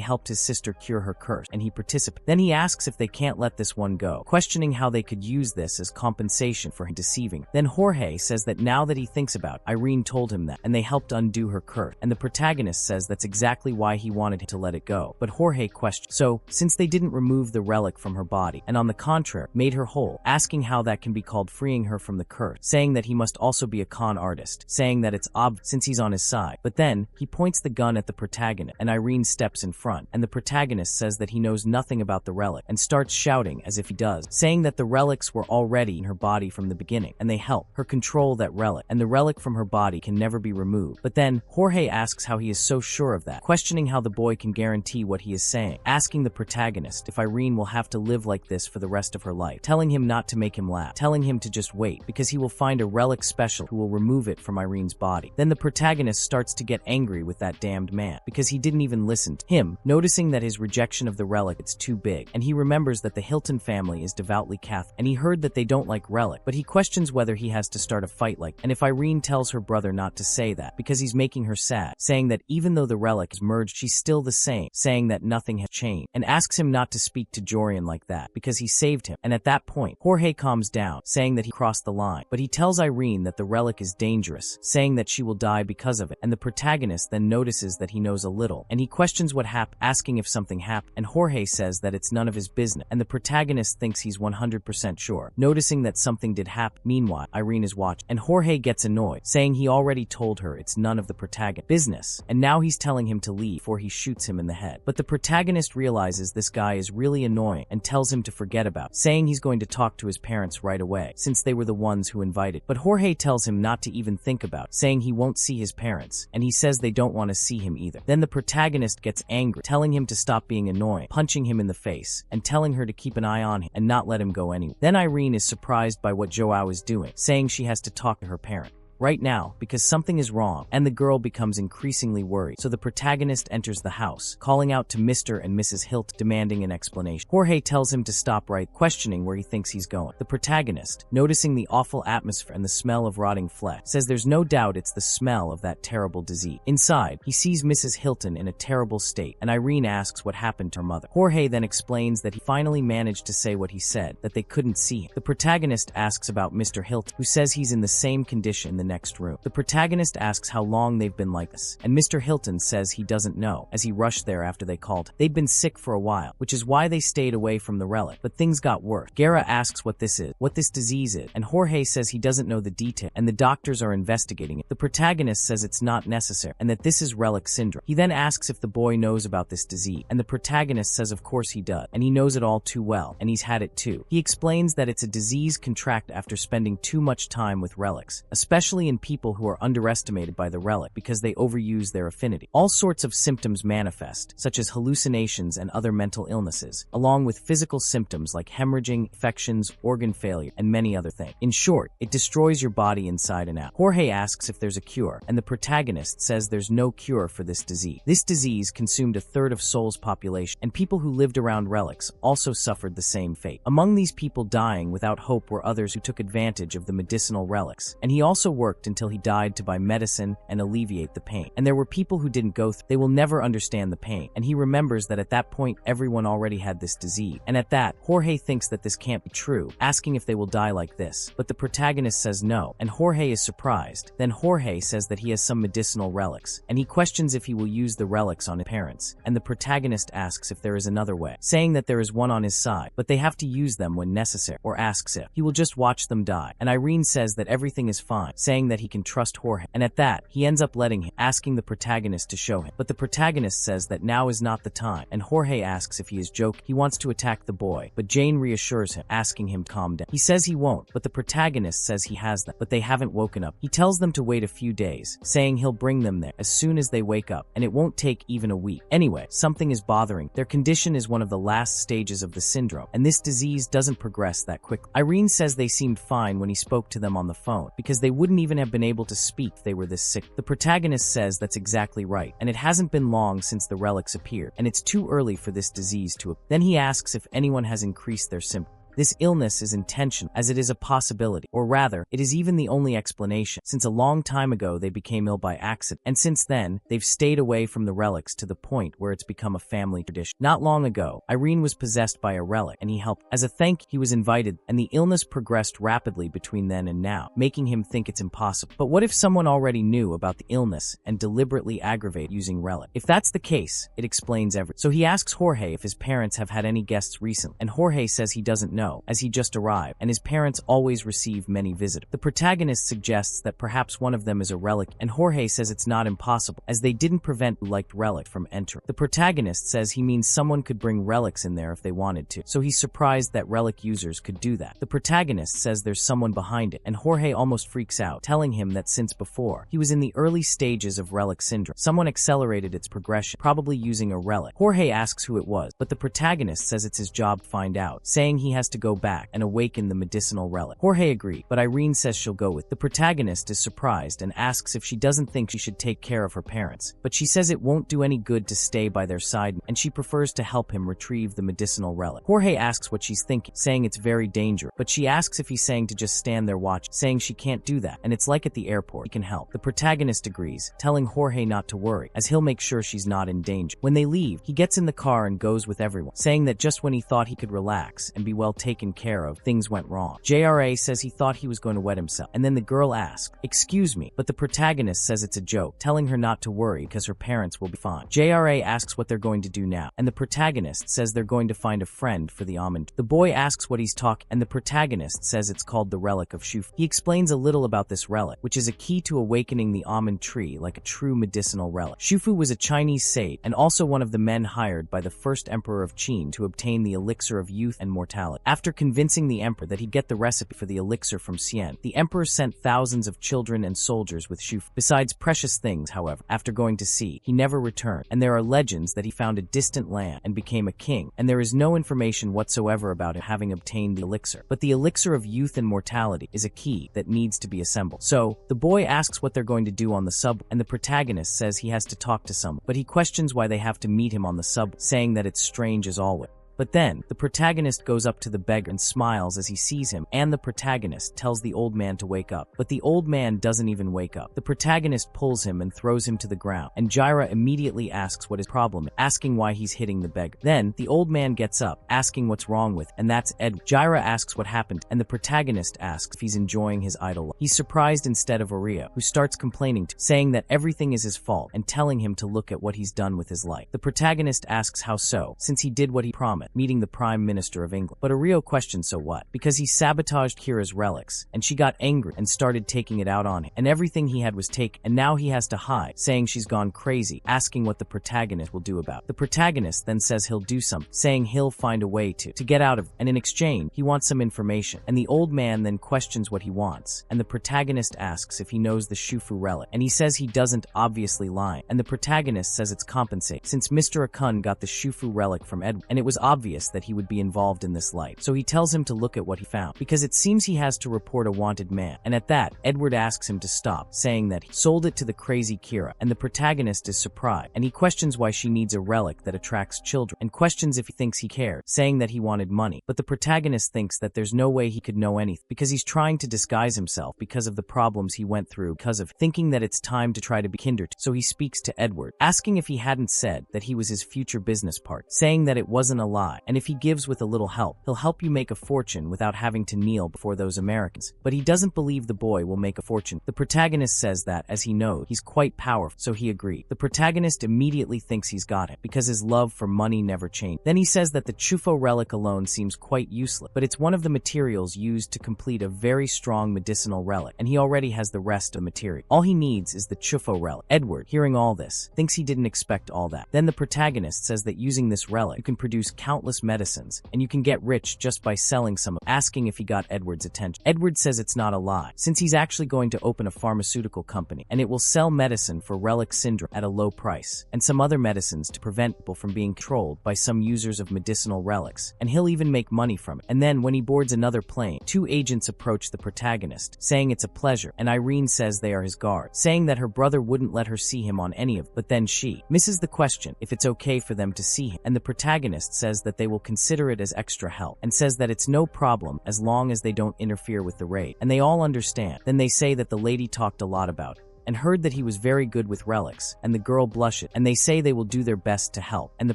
[SPEAKER 1] helped his sister cure her curse, and he participates. Then he asks if they can't let this one go, questioning how they could use this as compensation for him deceiving. Then Jorge says that now that he thinks about it, Irene told him that, and they helped undo her curse, and the protagonist says that's exactly why he wanted to let it go, but Jorge questions. So, since they didn't remove the relic from her body, and on the contrary, made her whole, asking how that can be called freeing her from the curse, saying that he must also be a con artist, saying that it's obvious since he's on his side. But then, he points the gun at the protagonist, and Irene steps in front, and the protagonist says that he knows nothing about the relic, and starts shouting as if he does, saying that the relics were already in her body from the beginning, and they help her control that relic, and the relic from her body can never be removed. But then, Jorge asks how he is so sure of that, questioning how the boy can guarantee what he is saying, asking the protagonist if Irene will have to live like this for the rest of her life, telling him not to make him laugh, telling him to just wait, because he will find a relic special who will remove it from Irene's body. Then the protagonist starts to get angry with that damned man, because he didn't even listen to him, noticing that his rejection of the relic is too big, and he remembers that the Hilton family is devoutly Catholic, and he heard that they don't like relic, but he questions whether he has to start a fight like, and if Irene tells her brother not to say that, because he's making her sad, saying that even though the relic is merged, she's still the same, saying that nothing has changed, and asks him not to speak to Jorian like that, because he saved him, and at that point, Jorge calms down, saying that he crossed the line, but he tells Irene that the relic is dangerous, saying that she will die because of it, and the protagonist protagonist then notices that he knows a little, and he questions what happened, asking if something happened, and Jorge says that it's none of his business, and the protagonist thinks he's 100% sure, noticing that something did happen. Meanwhile, Irene is watching, and Jorge gets annoyed, saying he already told her it's none of the protagonist's business, and now he's telling him to leave before he shoots him in the head. But the protagonist realizes this guy is really annoying and tells him to forget about it, saying he's going to talk to his parents right away, since they were the ones who invited. But Jorge tells him not to even think about it, saying he won't see his parents, and he says they don't want to see him either. Then the protagonist gets angry, telling him to stop being annoying, punching him in the face, and telling her to keep an eye on him and not let him go anywhere. Then Irene is surprised by what Joao is doing, saying she has to talk to her parent right now because something is wrong, and the girl becomes increasingly worried. So the protagonist enters the house, calling out to Mr. and Mrs. Hilt, demanding an explanation. Jorge tells him to stop right, questioning where he thinks he's going. The protagonist, noticing the awful atmosphere and the smell of rotting flesh, says there's no doubt it's the smell of that terrible disease. Inside, he sees Mrs. Hilton in a terrible state, and Irene asks what happened to her mother. Jorge then explains that he finally managed to say what he said, that they couldn't see him. The protagonist asks about Mr. Hilton, who says he's in the same condition in the next room. The protagonist asks how long they've been like this, and Mr. Hilton says he doesn't know, as he rushed there after they called. They'd been sick for a while, which is why they stayed away from the relic, but things got worse. Guerra asks what this disease is, and Jorge says he doesn't know the detail, and the doctors are investigating it. The protagonist says it's not necessary, and that this is relic syndrome. He then asks if the boy knows about this disease, and the protagonist says of course he does, and he knows it all too well, and he's had it too. He explains that it's a disease contracted after spending too much time with relics, especially in people who are underestimated by the relic because they overuse their affinity. All sorts of symptoms manifest, such as hallucinations and other mental illnesses, along with physical symptoms like hemorrhaging, infections, organ failure, and many other things. In short, it destroys your body inside and out. Jorge asks if there's a cure, and the protagonist says there's no cure for this disease. This disease consumed a third of Seoul's population, and people who lived around relics also suffered the same fate. Among these people dying without hope were others who took advantage of the medicinal relics, and he also worked until he died to buy medicine and alleviate the pain. And there were people who didn't go through. They will never understand the pain, and he remembers that at that point everyone already had this disease. And at that, Jorge thinks that this can't be true, asking if they will die like this. But the protagonist says no, and Jorge is surprised. Then Jorge says that he has some medicinal relics, and he questions if he will use the relics on his parents, and the protagonist asks if there is another way, saying that there is one on his side, but they have to use them when necessary, or asks if he will just watch them die. And Irene says that everything is fine, saying that he can trust Jorge, and at that, he ends up letting him, asking the protagonist to show him. But the protagonist says that now is not the time, and Jorge asks if he is joking. He wants to attack the boy, but Jane reassures him, asking him to calm down. He says he won't, but the protagonist says he has them, but they haven't woken up. He tells them to wait a few days, saying he'll bring them there as soon as they wake up, and it won't take even a week. Anyway, something is bothering. Their condition is one of the last stages of the syndrome, and this disease doesn't progress that quickly. Irene says they seemed fine when he spoke to them on the phone, because they wouldn't even have been able to speak if they were this sick. The protagonist says that's exactly right, and it hasn't been long since the relics appeared, and it's too early for this disease to appear. Then he asks if anyone has increased their symptoms. This illness is intentional, as it is a possibility, or rather, it is even the only explanation, since a long time ago they became ill by accident, and since then, they've stayed away from the relics to the point where it's become a family tradition. Not long ago, Irene was possessed by a relic, and he helped. As a thank you, he was invited, and the illness progressed rapidly between then and now, making him think it's impossible. But what if someone already knew about the illness and deliberately aggravated using relic? If that's the case, it explains everything. So he asks Jorge if his parents have had any guests recently, and Jorge says he doesn't know, as he just arrived, and his parents always receive many visitors. The protagonist suggests that perhaps one of them is a relic, and Jorge says it's not impossible, as they didn't prevent who liked relic from entering. The protagonist says he means someone could bring relics in there if they wanted to, so he's surprised that relic users could do that. The protagonist says there's someone behind it, and Jorge almost freaks out, telling him that since before, he was in the early stages of relic syndrome. Someone accelerated its progression, probably using a relic. Jorge asks who it was, but the protagonist says it's his job to find out, saying he has to go back and awaken the medicinal relic. Jorge agrees, but Irene says she'll go with. The protagonist is surprised and asks if she doesn't think she should take care of her parents, but she says it won't do any good to stay by their side, and she prefers to help him retrieve the medicinal relic. Jorge asks what she's thinking, saying it's very dangerous, but she asks if he's saying to just stand there watching, saying she can't do that, and it's like at the airport, he can help. The protagonist agrees, telling Jorge not to worry, as he'll make sure she's not in danger. When they leave, he gets in the car and goes with everyone, saying that just when he thought he could relax and be well taken taken care of, things went wrong. JRA says he thought he was going to wet himself, and then the girl asks, "Excuse me," but the protagonist says it's a joke, telling her not to worry because her parents will be fine. JRA asks what they're going to do now, and the protagonist says they're going to find a friend for the almond. The boy asks what he's talking, and the protagonist says it's called the Relic of Shufu. He explains a little about this relic, which is a key to awakening the almond tree like a true medicinal relic. Shufu was a Chinese sage, and also one of the men hired by the first emperor of Qin to obtain the elixir of youth and mortality. After convincing the emperor that he'd get the recipe for the elixir from Xian, the emperor sent thousands of children and soldiers with Shufu. Besides precious things, however, after going to sea, he never returned, and there are legends that he found a distant land and became a king, and there is no information whatsoever about him having obtained the elixir. But the elixir of youth and mortality is a key that needs to be assembled. So, the boy asks what they're going to do on the subway, and the protagonist says he has to talk to someone, but he questions why they have to meet him on the subway, saying that it's strange as always. But then, the protagonist goes up to the beggar and smiles as he sees him, and the protagonist tells the old man to wake up. But the old man doesn't even wake up. The protagonist pulls him and throws him to the ground, and Jaira immediately asks what his problem is, asking why he's hitting the beggar. Then, the old man gets up, asking what's wrong with, and that's Ed. Jaira asks what happened, and the protagonist asks if he's enjoying his idle life. He's surprised instead of Aria, who starts complaining saying that everything is his fault, and telling him to look at what he's done with his life. The protagonist asks how so, since he did what he promised, meeting the Prime Minister of England. But Ario questions so what? Because he sabotaged Kira's relics, and she got angry and started taking it out on him, and everything he had was taken, and now he has to hide, saying she's gone crazy, asking what the protagonist will do about it. The protagonist then says he'll do something, saying he'll find a way to get out of it, and in exchange, he wants some information, and the old man then questions what he wants, and the protagonist asks if he knows the Shufu relic, and he says he doesn't, obviously lying, and the protagonist says it's compensate, since Mr. Akun got the Shufu relic from Edward, and it was obvious that he would be involved in this light. So he tells him to look at what he found, because it seems he has to report a wanted man. And at that, Edward asks him to stop, saying that he sold it to the crazy Kira, and the protagonist is surprised, and he questions why she needs a relic that attracts children, and questions if he thinks he cared, saying that he wanted money. But the protagonist thinks that there's no way he could know anything, because he's trying to disguise himself because of the problems he went through, because of thinking that it's time to try to be kindred. So he speaks to Edward, asking if he hadn't said that he was his future business partner, saying that it wasn't a lie, and if he gives with a little help, he'll help you make a fortune without having to kneel before those Americans. But he doesn't believe the boy will make a fortune. The protagonist says that, as he knows, he's quite powerful, so he agreed. The protagonist immediately thinks he's got him, because his love for money never changed. Then he says that the Chufo relic alone seems quite useless, but it's one of the materials used to complete a very strong medicinal relic, and he already has the rest of the material. All he needs is the Chufo relic. Edward, hearing all this, thinks he didn't expect all that. Then the protagonist says that using this relic, you can produce countless medicines, and you can get rich just by selling some, asking if he got Edward's attention. Edward says it's not a lie, since he's actually going to open a pharmaceutical company, and it will sell medicine for relic syndrome at a low price, and some other medicines to prevent people from being controlled by some users of medicinal relics, and he'll even make money from it. And then, when he boards another plane, two agents approach the protagonist, saying it's a pleasure, and Irene says they are his guards, saying that her brother wouldn't let her see him on any of them. But then she misses the question if it's okay for them to see him, and the protagonist says that they will consider it as extra help, and says that it's no problem as long as they don't interfere with the raid, and they all understand. Then they say that the lady talked a lot about it, and heard that he was very good with relics, and the girl blushes, and they say they will do their best to help, and the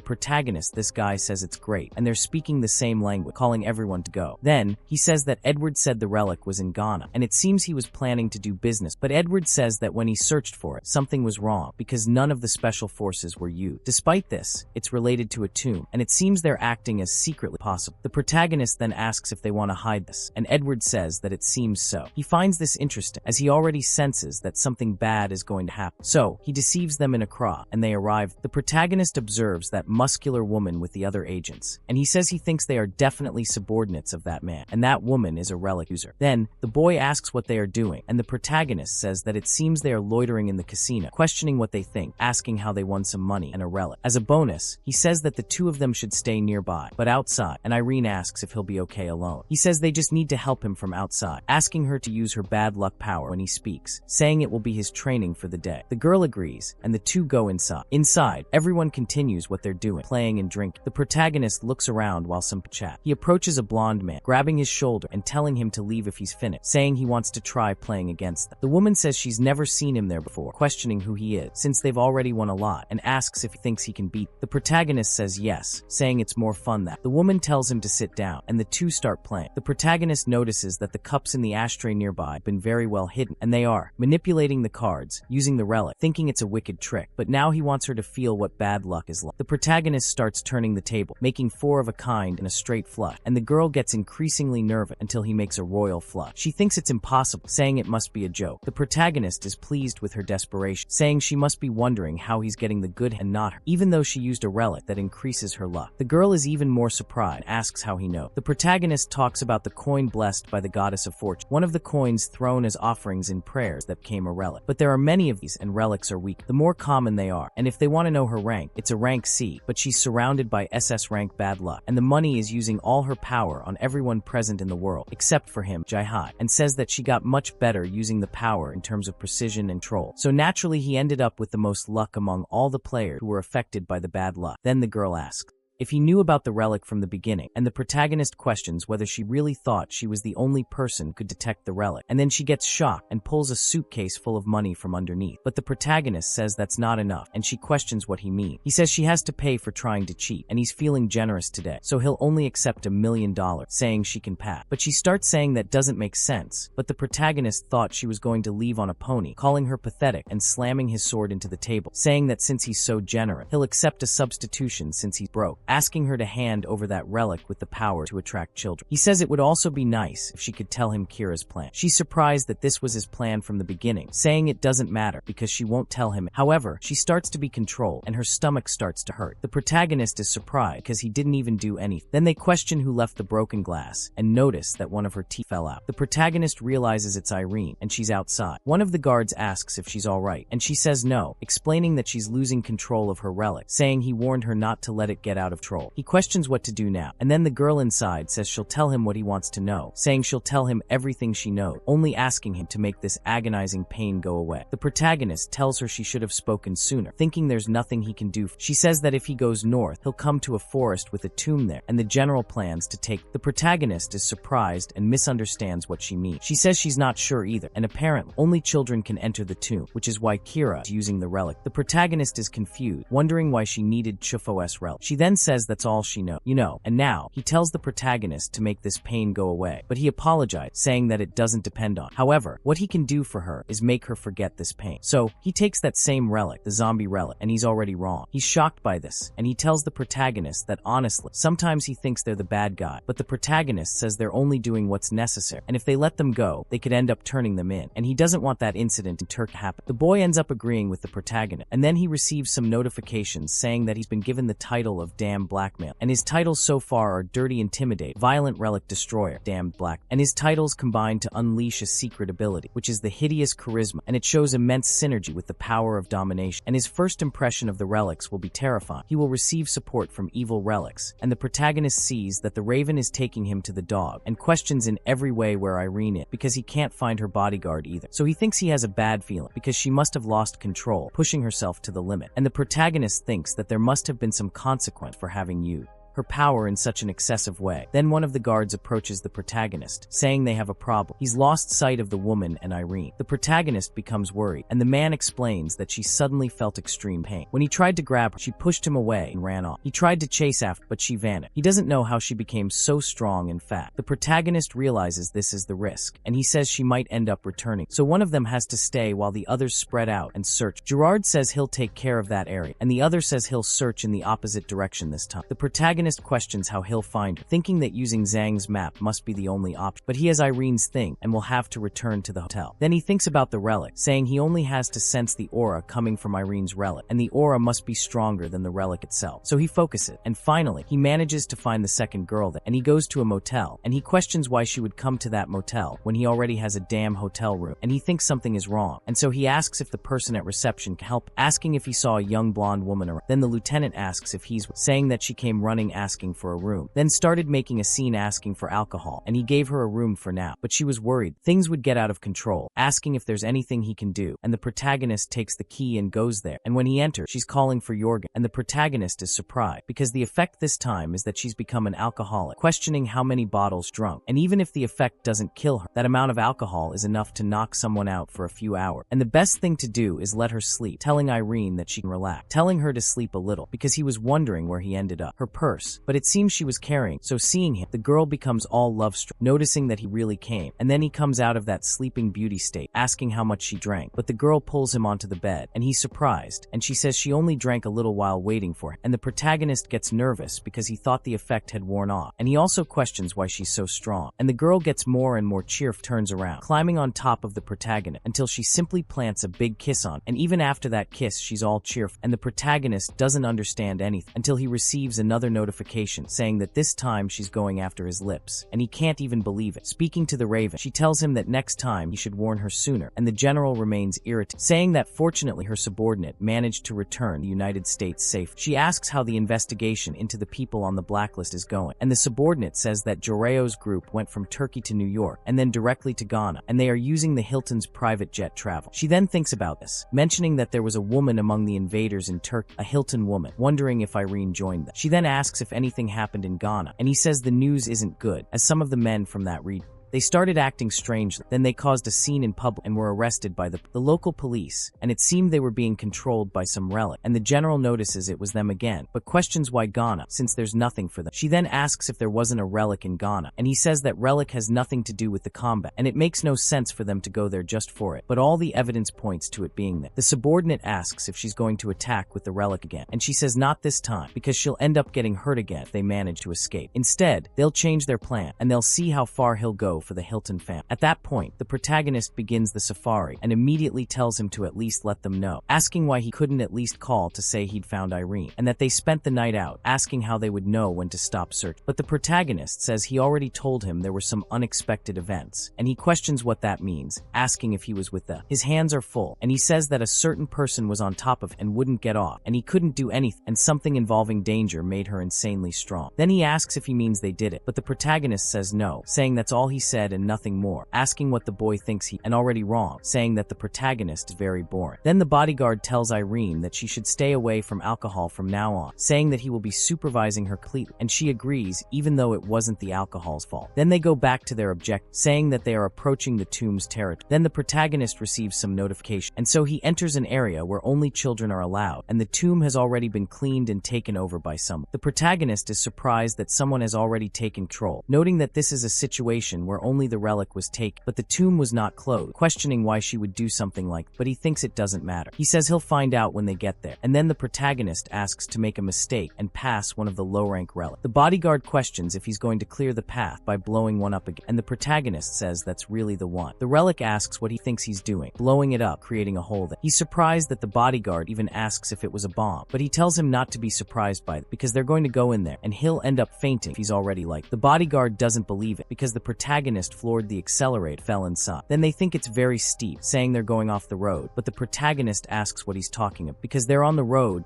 [SPEAKER 1] protagonist, this guy, says it's great, and they're speaking the same language, calling everyone to go. Then, he says that Edward said the relic was in Ghana, and it seems he was planning to do business, but Edward says that when he searched for it, something was wrong, because none of the special forces were used. Despite this, it's related to a tomb, and it seems they're acting as secretly possible. The protagonist then asks if they want to hide this, and Edward says that it seems so. He finds this interesting, as he already senses that something bad is going to happen. So, he deceives them in Accra, and they arrive. The protagonist observes that muscular woman with the other agents, and he says he thinks they are definitely subordinates of that man, and that woman is a relic user. Then, the boy asks what they are doing, and the protagonist says that it seems they are loitering in the casino, questioning what they think, asking how they won some money and a relic. As a bonus, he says that the two of them should stay nearby, but outside, and Irene asks if he'll be okay alone. He says they just need to help him from outside, asking her to use her bad luck power when he speaks, saying it will be his training for the day. The girl agrees, and the two go inside. Inside, everyone continues what they're doing, playing and drinking. The protagonist looks around while some chat. He approaches a blonde man, grabbing his shoulder and telling him to leave if he's finished, saying he wants to try playing against them. The woman says she's never seen him there before, questioning who he is, since they've already won a lot, and asks if he thinks he can beat. The protagonist says yes, saying it's more fun that. The woman tells him to sit down, and the two start playing. The protagonist notices that the cups in the ashtray nearby have been very well hidden, and they are manipulating the cards, using the relic, thinking it's a wicked trick, but now he wants her to feel what bad luck is like. The protagonist starts turning the table, making 4 of a kind in a straight flush, and the girl gets increasingly nervous until he makes a royal flush. She thinks it's impossible, saying it must be a joke. The protagonist is pleased with her desperation, saying she must be wondering how he's getting the good and not her, even though she used a relic that increases her luck. The girl is even more surprised, asks how he knows. The protagonist talks about the coin blessed by the goddess of fortune, one of the coins thrown as offerings in prayers that became a relic. But there are many of these, and relics are weak. The more common they are, and if they want to know her rank, it's a rank C, but she's surrounded by SS rank bad luck, and the money is using all her power on everyone present in the world, except for him, Jai-Hai, and says that she got much better using the power in terms of precision and troll. So naturally he ended up with the most luck among all the players who were affected by the bad luck. Then the girl asks if he knew about the relic from the beginning, and the protagonist questions whether she really thought she was the only person who could detect the relic, and then she gets shocked and pulls a suitcase full of money from underneath. But the protagonist says that's not enough, and she questions what he means. He says she has to pay for trying to cheat, and he's feeling generous today, so he'll only accept $1 million, saying she can pass. But she starts saying that doesn't make sense, but the protagonist thought she was going to leave on a pony, calling her pathetic and slamming his sword into the table, saying that since he's so generous, he'll accept a substitution since he's broke, asking her to hand over that relic with the power to attract children. He says it would also be nice if she could tell him Kira's plan. She's surprised that this was his plan from the beginning, saying it doesn't matter because she won't tell him. However, she starts to be controlled and her stomach starts to hurt. The protagonist is surprised because he didn't even do anything. Then they question who left the broken glass and notice that one of her teeth fell out. The protagonist realizes it's Irene and she's outside. One of the guards asks if she's alright and she says no, explaining that she's losing control of her relic, saying he warned her not to let it get out of control. He questions what to do now, and then the girl inside says she'll tell him what he wants to know, saying she'll tell him everything she knows, only asking him to make this agonizing pain go away. The protagonist tells her she should have spoken sooner, thinking there's nothing he can do. She says that if he goes north, he'll come to a forest with a tomb there, and the general plans to take. The protagonist is surprised and misunderstands what she means. She says she's not sure either, and apparently only children can enter the tomb, which is why Kira is using the relic. The protagonist is confused, wondering why she needed Chufos relic. She then says that's all she knows. And now, he tells the protagonist to make this pain go away, but he apologized, saying that it doesn't depend on. However, what he can do for her is make her forget this pain. So, he takes that same relic, the zombie relic, and he's already wrong. He's shocked by this, and he tells the protagonist that honestly, sometimes he thinks they're the bad guy, but the protagonist says they're only doing what's necessary, and if they let them go, they could end up turning them in, and he doesn't want that incident in Turk to happen. The boy ends up agreeing with the protagonist, and then he receives some notifications saying that he's been given the title of Damn Blackmail, and his titles so far are Dirty Intimidate, Violent Relic Destroyer, Damned Black, and his titles combine to unleash a secret ability, which is the Hideous Charisma, and it shows immense synergy with the power of domination, and his first impression of the relics will be terrifying. He will receive support from evil relics, and the protagonist sees that the raven is taking him to the dog, and questions in every way where Irene is, because he can't find her bodyguard either. So he thinks he has a bad feeling, because she must have lost control, pushing herself to the limit, and the protagonist thinks that there must have been some consequence for having used her power in such an excessive way. Then one of the guards approaches the protagonist, saying they have a problem. He's lost sight of the woman and Irene. The protagonist becomes worried, and the man explains that she suddenly felt extreme pain. When he tried to grab her, she pushed him away and ran off. He tried to chase after, but she vanished. He doesn't know how she became so strong and fat. The protagonist realizes this is the risk, and he says she might end up returning. So one of them has to stay while the others spread out and search. Gerard says he'll take care of that area, and the other says he'll search in the opposite direction this time. The protagonist questions how he'll find her, thinking that using Zhang's map must be the only option, but he has Irene's thing and will have to return to the hotel. Then he thinks about the relic, saying he only has to sense the aura coming from Irene's relic, and the aura must be stronger than the relic itself. So he focuses, and finally, he manages to find the second girl there, and he goes to a motel, and he questions why she would come to that motel when he already has a damn hotel room, and he thinks something is wrong, and so he asks if the person at reception can help, asking if he saw a young blonde woman around. Then the lieutenant asks if he's saying that she came running scene asking for a room, then started making a scene asking for alcohol, and he gave her a room for now. But she was worried things would get out of control, asking if there's anything he can do, and the protagonist takes the key and goes there. And when he enters, she's calling for Jorgen, and the protagonist is surprised because the effect this time is that she's become an alcoholic, questioning how many bottles drunk. And even if the effect doesn't kill her, that amount of alcohol is enough to knock someone out for a few hours. And the best thing to do is let her sleep, telling Irene that she can relax, telling her to sleep a little because he was wondering where he ended up. Her purse, but it seems she was carrying. So seeing him, the girl becomes all love-struck, noticing that he really came. And then he comes out of that sleeping beauty state, asking how much she drank. But the girl pulls him onto the bed, and he's surprised, and she says she only drank a little while waiting for him. And the protagonist gets nervous because he thought the effect had worn off. And he also questions why she's so strong. And the girl gets more and more cheerful, turns around, climbing on top of the protagonist until she simply plants a big kiss on. And even after that kiss, she's all cheerful. And the protagonist doesn't understand anything until he receives another notification saying that this time she's going after his lips. And he can't even believe it. Speaking to the Raven, she tells him that next time he should warn her sooner. And the general remains irritated, saying that fortunately her subordinate managed to return the United States safe. She asks how the investigation into the people on the blacklist is going. And the subordinate says that Joreo's group went from Turkey to New York and then directly to Ghana, and they are using the Hilton's private jet travel. She then thinks about this, mentioning that there was a woman among the invaders in Turkey, a Hilton woman, wondering if Irene joined them. She then asks if anything happened in Ghana, and he says the news isn't good, as some of the men from that region they started acting strangely. Then they caused a scene in public and were arrested by the local police, and it seemed they were being controlled by some relic. And the general notices it was them again, but questions why Ghana, since there's nothing for them. She then asks if there wasn't a relic in Ghana, and he says that relic has nothing to do with the combat, and it makes no sense for them to go there just for it, but all the evidence points to it being there. The subordinate asks if she's going to attack with the relic again, and she says not this time, because she'll end up getting hurt again if they manage to escape. Instead, they'll change their plan, and they'll see how far he'll go for the Hilton family. At that point, the protagonist begins the safari and immediately tells him to at least let them know, asking why he couldn't at least call to say he'd found Irene, and that they spent the night out, asking how they would know when to stop search. But the protagonist says he already told him there were some unexpected events, and he questions what that means, asking if he was with them. His hands are full, and he says that a certain person was on top of him and wouldn't get off, and he couldn't do anything, and something involving danger made her insanely strong. Then he asks if he means they did it, but the protagonist says no, saying that's all he said and nothing more, asking what the boy thinks and already wrong, saying that the protagonist is very boring. Then the bodyguard tells Irene that she should stay away from alcohol from now on, saying that he will be supervising her completely, and she agrees even though it wasn't the alcohol's fault. Then they go back to their objective, saying that they are approaching the tomb's territory. Then the protagonist receives some notification, and so he enters an area where only children are allowed, and the tomb has already been cleaned and taken over by someone. The protagonist is surprised that someone has already taken control, noting that this is a situation where only the relic was taken, but the tomb was not closed, questioning why she would do something like that, but he thinks it doesn't matter. He says he'll find out when they get there, and then the protagonist asks to make a mistake and pass one of the low-rank relics. The bodyguard questions if he's going to clear the path by blowing one up again, and the protagonist says that's really the one. The relic asks what he thinks he's doing, blowing it up, creating a hole there. He's surprised that the bodyguard even asks if it was a bomb, but he tells him not to be surprised by it because they're going to go in there, and he'll end up fainting if he's already like. The bodyguard doesn't believe it because the protagonist floored the accelerator, fell inside. Then they think it's very steep, saying they're going off the road, but the protagonist asks what he's talking about because they're on the road,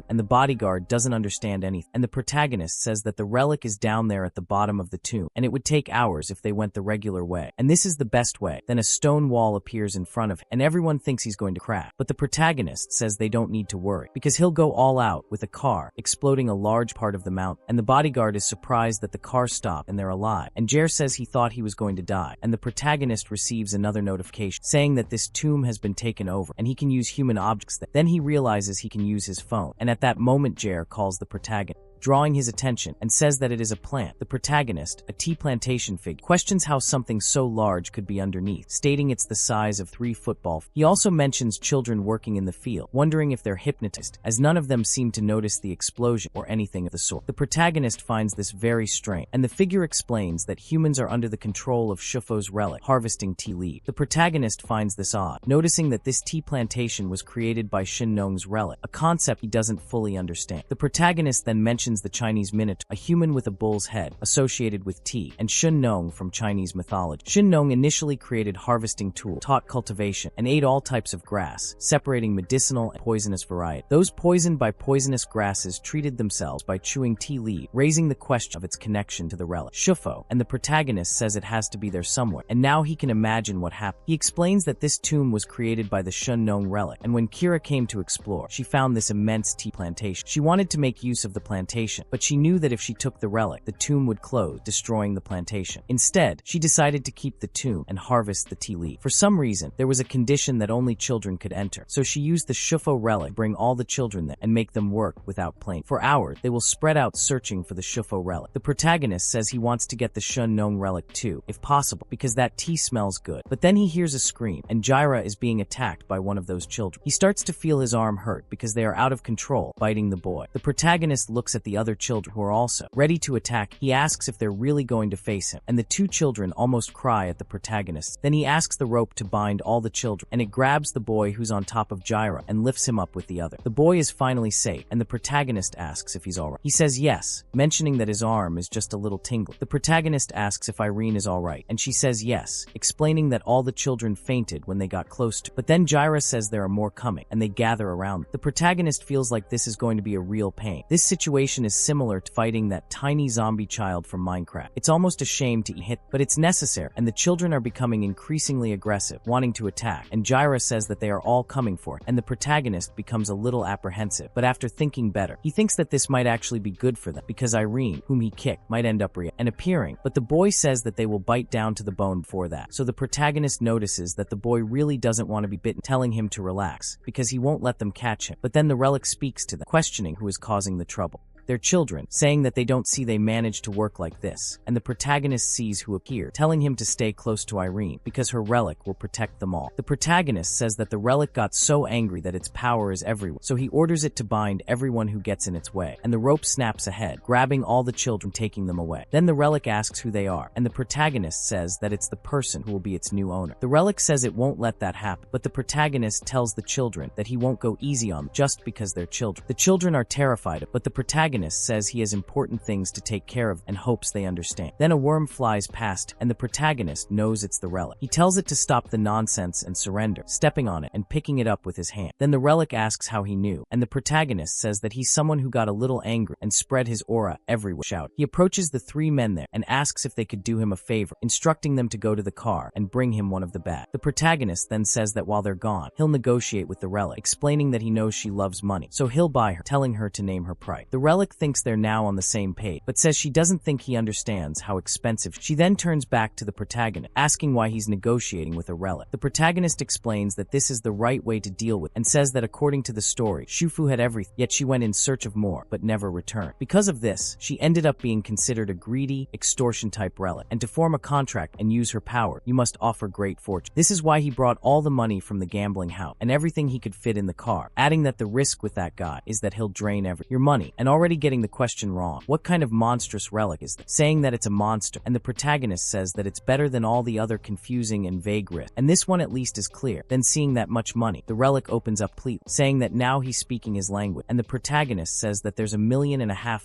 [SPEAKER 1] and the bodyguard doesn't understand anything. And the protagonist says that the relic is down there at the bottom of the tomb, and it would take hours if they went the regular way, and this is the best way. Then a stone wall appears in front of him, and everyone thinks he's going to crash, but the protagonist says they don't need to worry because he'll go all out with a car, exploding a large part of the mountain. And the bodyguard is surprised that the car stopped and they're alive, and Jer says he thought he was going to die, and the protagonist receives another notification saying that this tomb has been taken over and he can use human objects there. Then he realizes he can use his phone, and at that moment Jer calls the protagonist, drawing his attention, and says that it is a plant. The protagonist, a tea plantation figure, questions how something so large could be underneath, stating it's the size of 3 football. He also mentions children working in the field, wondering if they're hypnotized, as none of them seem to notice the explosion or anything of the sort. The protagonist finds this very strange, and the figure explains that humans are under the control of Shufo's relic, harvesting tea leaves. The protagonist finds this odd, noticing that this tea plantation was created by Shin Nong's relic, a concept he doesn't fully understand. The protagonist then mentions mentions the Chinese minotaur, a human with a bull's head, associated with tea, and Shun Nong from Chinese mythology. Shun Nong initially created harvesting tools, taught cultivation, and ate all types of grass, separating medicinal and poisonous variety. Those poisoned by poisonous grasses treated themselves by chewing tea leaves, raising the question of its connection to the relic. Shufo, and the protagonist says it has to be there somewhere, and now he can imagine what happened. He explains that this tomb was created by the Shun Nong relic, and when Kira came to explore, she found this immense tea plantation. She wanted to make use of the plantation, but she knew that if she took the relic, the tomb would close, destroying the plantation. Instead, she decided to keep the tomb and harvest the tea leaf. For some reason, there was a condition that only children could enter, so she used the Shufo relic to bring all the children there and make them work without playing. For hours, they will spread out searching for the Shufo relic. The protagonist says he wants to get the Shun Nong relic too, if possible, because that tea smells good. But then he hears a scream, and Jirah is being attacked by one of those children. He starts to feel his arm hurt because they are out of control, biting the boy. The protagonist looks at the other children who are also ready to attack. He asks if they're really going to face him, and the two children almost cry at the protagonist. Then he asks the rope to bind all the children, and it grabs the boy who's on top of Jirah and lifts him up with the other. The boy is finally safe, and the protagonist asks if he's alright. He says yes, mentioning that his arm is just a little tingling. The protagonist asks if Irene is alright, and she says yes, explaining that all the children fainted when they got close to her. But then Jirah says there are more coming, and they gather around. The protagonist feels like this is going to be a real pain. This situation is similar to fighting that tiny zombie child from Minecraft. It's almost a shame to hit, but it's necessary, and the children are becoming increasingly aggressive, wanting to attack, and Jirah says that they are all coming for it, and the protagonist becomes a little apprehensive. But after thinking better, he thinks that this might actually be good for them, because Irene, whom he kicked, might end up and appearing, but the boy says that they will bite down to the bone before that. So the protagonist notices that the boy really doesn't want to be bitten, telling him to relax, because he won't let them catch him. But then the relic speaks to them, questioning who is causing the trouble. Their children, saying that they don't see they manage to work like this, and the protagonist sees who appeared, telling him to stay close to Irene, because her relic will protect them all. The protagonist says that the relic got so angry that its power is everywhere, so he orders it to bind everyone who gets in its way, and the rope snaps ahead, grabbing all the children, taking them away. Then the relic asks who they are, and the protagonist says that it's the person who will be its new owner. The relic says it won't let that happen, but the protagonist tells the children that he won't go easy on them just because they're children. The children are terrified, but the protagonist says he has important things to take care of and hopes they understand. Then a worm flies past, and the protagonist knows it's the relic. He tells it to stop the nonsense and surrender, stepping on it and picking it up with his hand. Then the relic asks how he knew, and the protagonist says that he's someone who got a little angry and spread his aura everywhere. Shout. He approaches the three men there and asks if they could do him a favor, instructing them to go to the car and bring him one of the bags. The protagonist then says that while they're gone, he'll negotiate with the relic, explaining that he knows she loves money, so he'll buy her, telling her to name her price. The relic thinks they're now on the same page, but says she doesn't think he understands how expensive. She then turns back to the protagonist, asking why he's negotiating with a relic. The protagonist explains that this is the right way to deal with, and says that according to the story, Shufu had everything, yet she went in search of more, but never returned. Because of this, she ended up being considered a greedy, extortion-type relic, and to form a contract and use her power, you must offer great fortune. This is why he brought all the money from the gambling house, and everything he could fit in the car, adding that the risk with that guy is that he'll drain your money, and already getting the question wrong. What kind of monstrous relic is this? Saying that it's a monster, and the protagonist says that it's better than all the other confusing and vague risks, and this one at least is clear. Then seeing that much money, the relic opens up completely, saying that now he's speaking his language, and the protagonist says that there's 1.5 million,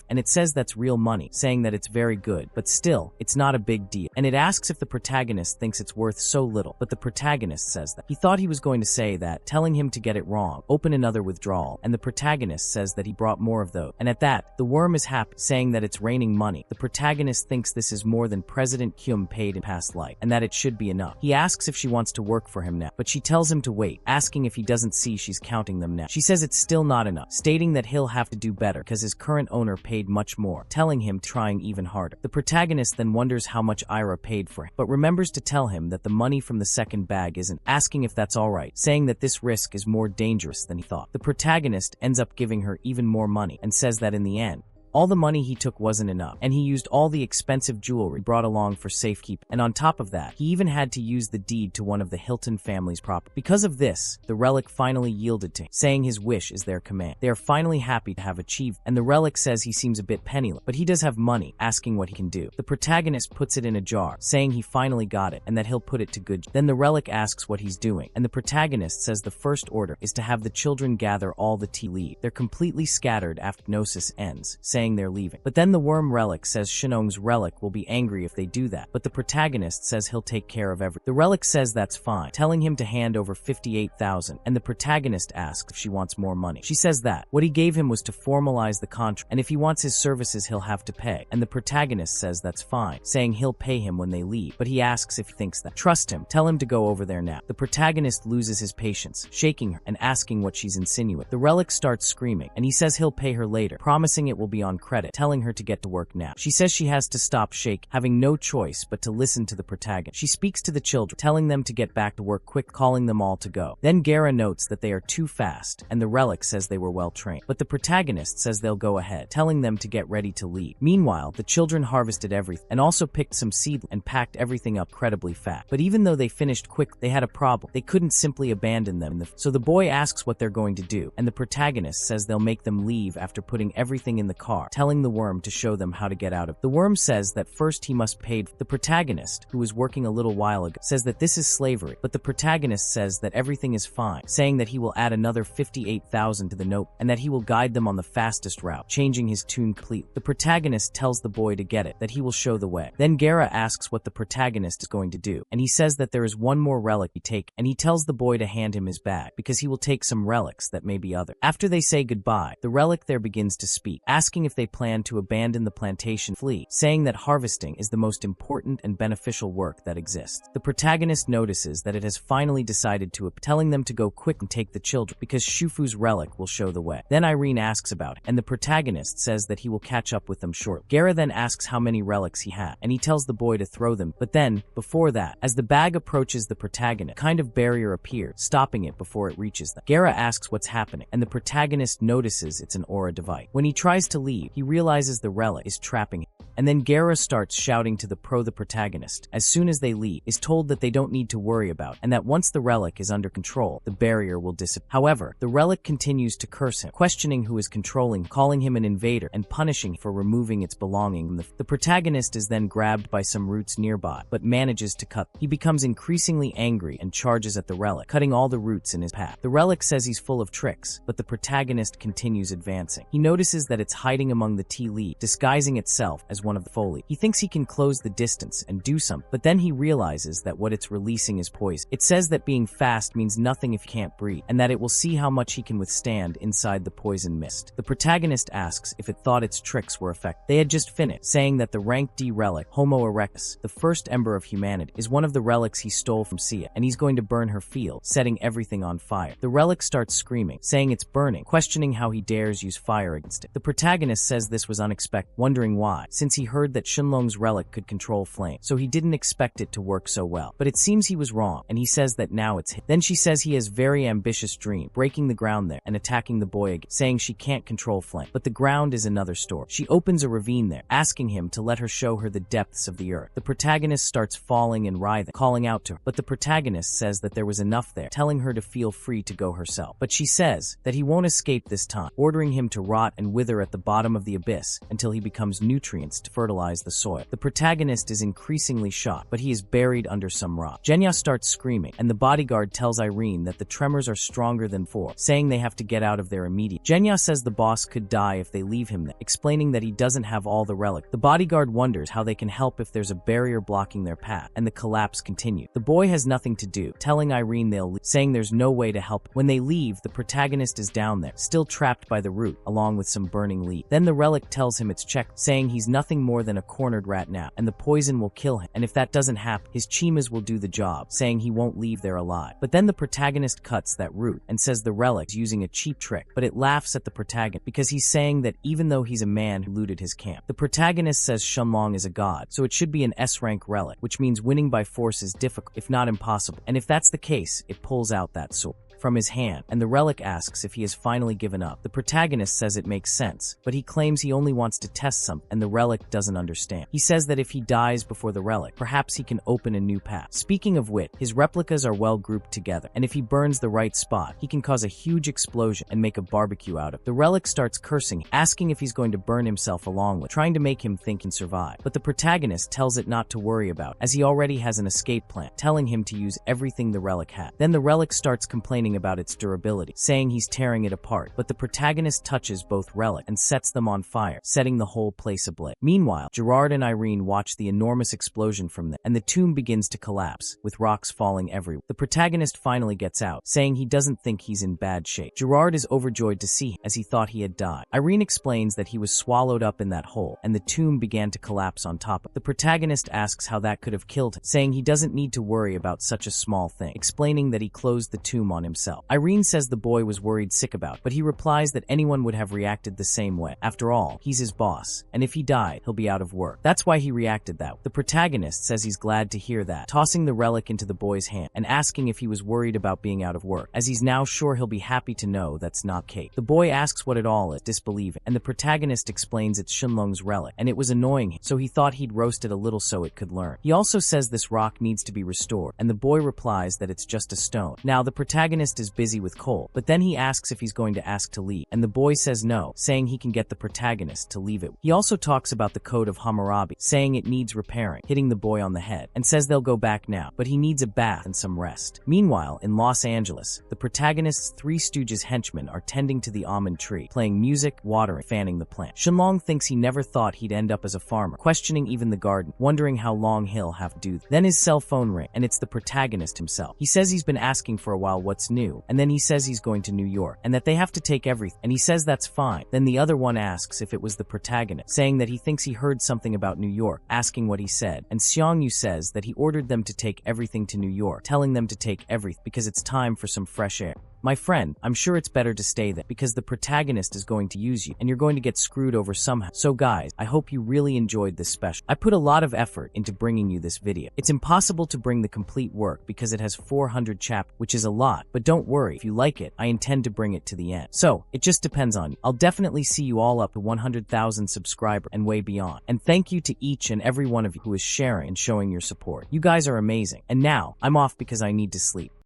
[SPEAKER 1] and it says that's real money, saying that it's very good, but still, it's not a big deal, and it asks if the protagonist thinks it's worth so little, but the protagonist says that he thought he was going to say that, telling him to get it wrong, open another withdrawal, and the protagonist says that he brought more of those, and at that, the worm is happy, saying that it's raining money. The protagonist thinks this is more than President Kyum paid in past life, and that it should be enough. He asks if she wants to work for him now, but she tells him to wait, asking if he doesn't see she's counting them now. She says it's still not enough, stating that he'll have to do better because his current owner paid much more, telling him trying even harder. The protagonist then wonders how much Ira paid for him, but remembers to tell him that the money from the second bag isn't, asking if that's alright, saying that this risk is more dangerous than he thought. The protagonist ends up giving her even more money, and says that in the end, all the money he took wasn't enough, and he used all the expensive jewelry brought along for safekeeping, and on top of that, he even had to use the deed to one of the Hilton family's property. Because of this, the relic finally yielded to him, saying his wish is their command. They are finally happy to have achieved, and the relic says he seems a bit penniless, but he does have money, asking what he can do. The protagonist puts it in a jar, saying he finally got it, and that he'll put it to good use. Then the relic asks what he's doing, and the protagonist says the first order is to have the children gather all the tea leaves. They're completely scattered after hypnosis ends, saying saying they're leaving. But then the worm Relic says Shinong's Relic will be angry if they do that, but the protagonist says he'll take care of everything. The Relic says that's fine, telling him to hand over 58,000, and the protagonist asks if she wants more money. She says that what he gave him was to formalize the contract, and if he wants his services he'll have to pay, and the protagonist says that's fine, saying he'll pay him when they leave, but he asks if he thinks that. Trust him, tell him to go over there now. The protagonist loses his patience, shaking her and asking what she's insinuating. The Relic starts screaming, and he says he'll pay her later, promising it will be on credit, telling her to get to work now. She says she has to stop shaking, having no choice but to listen to the protagonist. She speaks to the children, telling them to get back to work quick, calling them all to go. Then Gara notes that they are too fast, and the Relic says they were well trained, but the protagonist says they'll go ahead, telling them to get ready to leave. Meanwhile, the children harvested everything, and also picked some seed and packed everything up incredibly fast. But even though they finished quick, they had a problem. They couldn't simply abandon them. So the boy asks what they're going to do, and the protagonist says they'll make them leave after putting everything in the car, telling the worm to show them how to get out of it. The worm says that first he must pay. The protagonist, who was working a little while ago, says that this is slavery, but the protagonist says that everything is fine, saying that he will add another 58,000 to the note, and that he will guide them on the fastest route, changing his tune completely. The protagonist tells the boy to get it, that he will show the way. Then Gara asks what the protagonist is going to do, and he says that there is one more relic he take, and he tells the boy to hand him his bag, because he will take some relics that may be other. After they say goodbye, the relic there begins to speak, asking if they plan to abandon the plantation, flee, saying that harvesting is the most important and beneficial work that exists. The protagonist notices that it has finally decided to, telling them to go quick and take the children, because Shufu's relic will show the way. Then Irene asks about it, and the protagonist says that he will catch up with them shortly. Gara then asks how many relics he had, and he tells the boy to throw them, but then, before that, as the bag approaches the protagonist, a kind of barrier appears, stopping it before it reaches them. Gara asks what's happening, and the protagonist notices it's an aura device. When he tries to leave, he realizes the relic is trapping him. And then Gara starts shouting to the protagonist. As soon as they leave, is told that they don't need to worry about, and that once the relic is under control, the barrier will disappear. However, the relic continues to curse him, questioning who is controlling, calling him an invader, and punishing him for removing its belongings. The protagonist is then grabbed by some roots nearby, but manages to cut. He becomes increasingly angry and charges at the relic, cutting all the roots in his path. The relic says he's full of tricks, but the protagonist continues advancing. He notices that it's hiding among the tea leaves, disguising itself as one of the foliage. He thinks he can close the distance and do something, but then he realizes that what it's releasing is poison. It says that being fast means nothing if he can't breathe, and that it will see how much he can withstand inside the poison mist. The protagonist asks if it thought its tricks were effective. They had just finished, saying that the rank D relic, Homo erectus, the first ember of humanity, is one of the relics he stole from Sia, and he's going to burn her field, setting everything on fire. The relic starts screaming, saying it's burning, questioning how he dares use fire against it. The protagonist says this was unexpected, wondering why, since he heard that Shinlong's relic could control flame, so he didn't expect it to work so well. But it seems he was wrong, and he says that now it's him. Then she says he has very ambitious dream, breaking the ground there and attacking the boy again, saying she can't control flame. But the ground is another story. She opens a ravine there, asking him to let her show her the depths of the earth. The protagonist starts falling and writhing, calling out to her, but the protagonist says that there was enough there, telling her to feel free to go herself. But she says that he won't escape this time, ordering him to rot and wither at the bottom of the abyss until he becomes nutrients to fertilize the soil. The protagonist is increasingly shocked, but he is buried under some rock. Genya starts screaming, and the bodyguard tells Irene that the tremors are stronger than before, saying they have to get out of there immediately. Genya says the boss could die if they leave him there, explaining that he doesn't have all the relic. The bodyguard wonders how they can help if there's a barrier blocking their path, and the collapse continues. The boy has nothing to do, telling Irene they'll leave, saying there's no way to help. When they leave, the protagonist is down there, still trapped by the root, along with some burning leaves. Then the relic tells him it's checked, saying he's nothing more than a cornered rat now, and the poison will kill him, and if that doesn't happen, his chimas will do the job, saying he won't leave there alive. But then the protagonist cuts that root, and says the relic is using a cheap trick, but it laughs at the protagonist, because he's saying that even though he's a man who looted his camp. The protagonist says Shenlong is a god, so it should be an S-rank relic, which means winning by force is difficult, if not impossible, and if that's the case, it pulls out that sword from his hand, and the relic asks if he has finally given up. The protagonist says it makes sense, but he claims he only wants to test something, and the relic doesn't understand. He says that if he dies before the relic, perhaps he can open a new path. Speaking of which, his replicas are well grouped together, and if he burns the right spot, he can cause a huge explosion and make a barbecue out of it. The relic starts cursing, asking if he's going to burn himself along with, trying to make him think he can survive. But the protagonist tells it not to worry about, as he already has an escape plan, telling him to use everything the relic had. Then the relic starts complaining complaining about its durability, saying he's tearing it apart, but the protagonist touches both Relic and sets them on fire, setting the whole place ablaze. Meanwhile, Gerard and Irene watch the enormous explosion from them, and the tomb begins to collapse, with rocks falling everywhere. The protagonist finally gets out, saying he doesn't think he's in bad shape. Gerard is overjoyed to see him, as he thought he had died. Irene explains that he was swallowed up in that hole, and the tomb began to collapse on top of him. The protagonist asks how that could have killed him, saying he doesn't need to worry about such a small thing, explaining that he closed the tomb on himself. Irene says the boy was worried sick about it, but he replies that anyone would have reacted the same way. After all, he's his boss, and if he died, he'll be out of work. That's why he reacted that way. The protagonist says he's glad to hear that, tossing the relic into the boy's hand and asking if he was worried about being out of work, as he's now sure he'll be happy to know that's not the case. The boy asks what it all is, disbelieving, and the protagonist explains it's Shenlong's relic, and it was annoying him, so he thought he'd roast it a little so it could learn. He also says this rock needs to be restored, and the boy replies that it's just a stone. Now the protagonist is busy with Cole, but then he asks if he's going to ask to leave, and the boy says no, saying he can get the protagonist to leave it. He also talks about the code of Hammurabi, saying it needs repairing, hitting the boy on the head, and says they'll go back now, but he needs a bath and some rest. Meanwhile, in Los Angeles, the protagonist's Three Stooges henchmen are tending to the almond tree, playing music, watering, fanning the plant. Shenlong thinks he never thought he'd end up as a farmer, questioning even the garden, wondering how long he'll have to do that. Then his cell phone rings, and it's the protagonist himself. He says he's been asking for a while what's new, and then he says he's going to New York, and that they have to take everything, and he says that's fine. Then the other one asks if it was the protagonist, saying that he thinks he heard something about New York, asking what he said, and Xiongyu says that he ordered them to take everything to New York, telling them to take everything because it's time for some fresh air. My friend, I'm sure it's better to stay there because the protagonist is going to use you and you're going to get screwed over somehow. So guys, I hope you really enjoyed this special. I put a lot of effort into bringing you this video. It's impossible to bring the complete work because it has 400 chapters, which is a lot, but don't worry, if you like it, I intend to bring it to the end. So, it just depends on you. I'll definitely see you all up to 100,000 subscribers and way beyond. And thank you to each and every one of you who is sharing and showing your support. You guys are amazing. And now, I'm off because I need to sleep.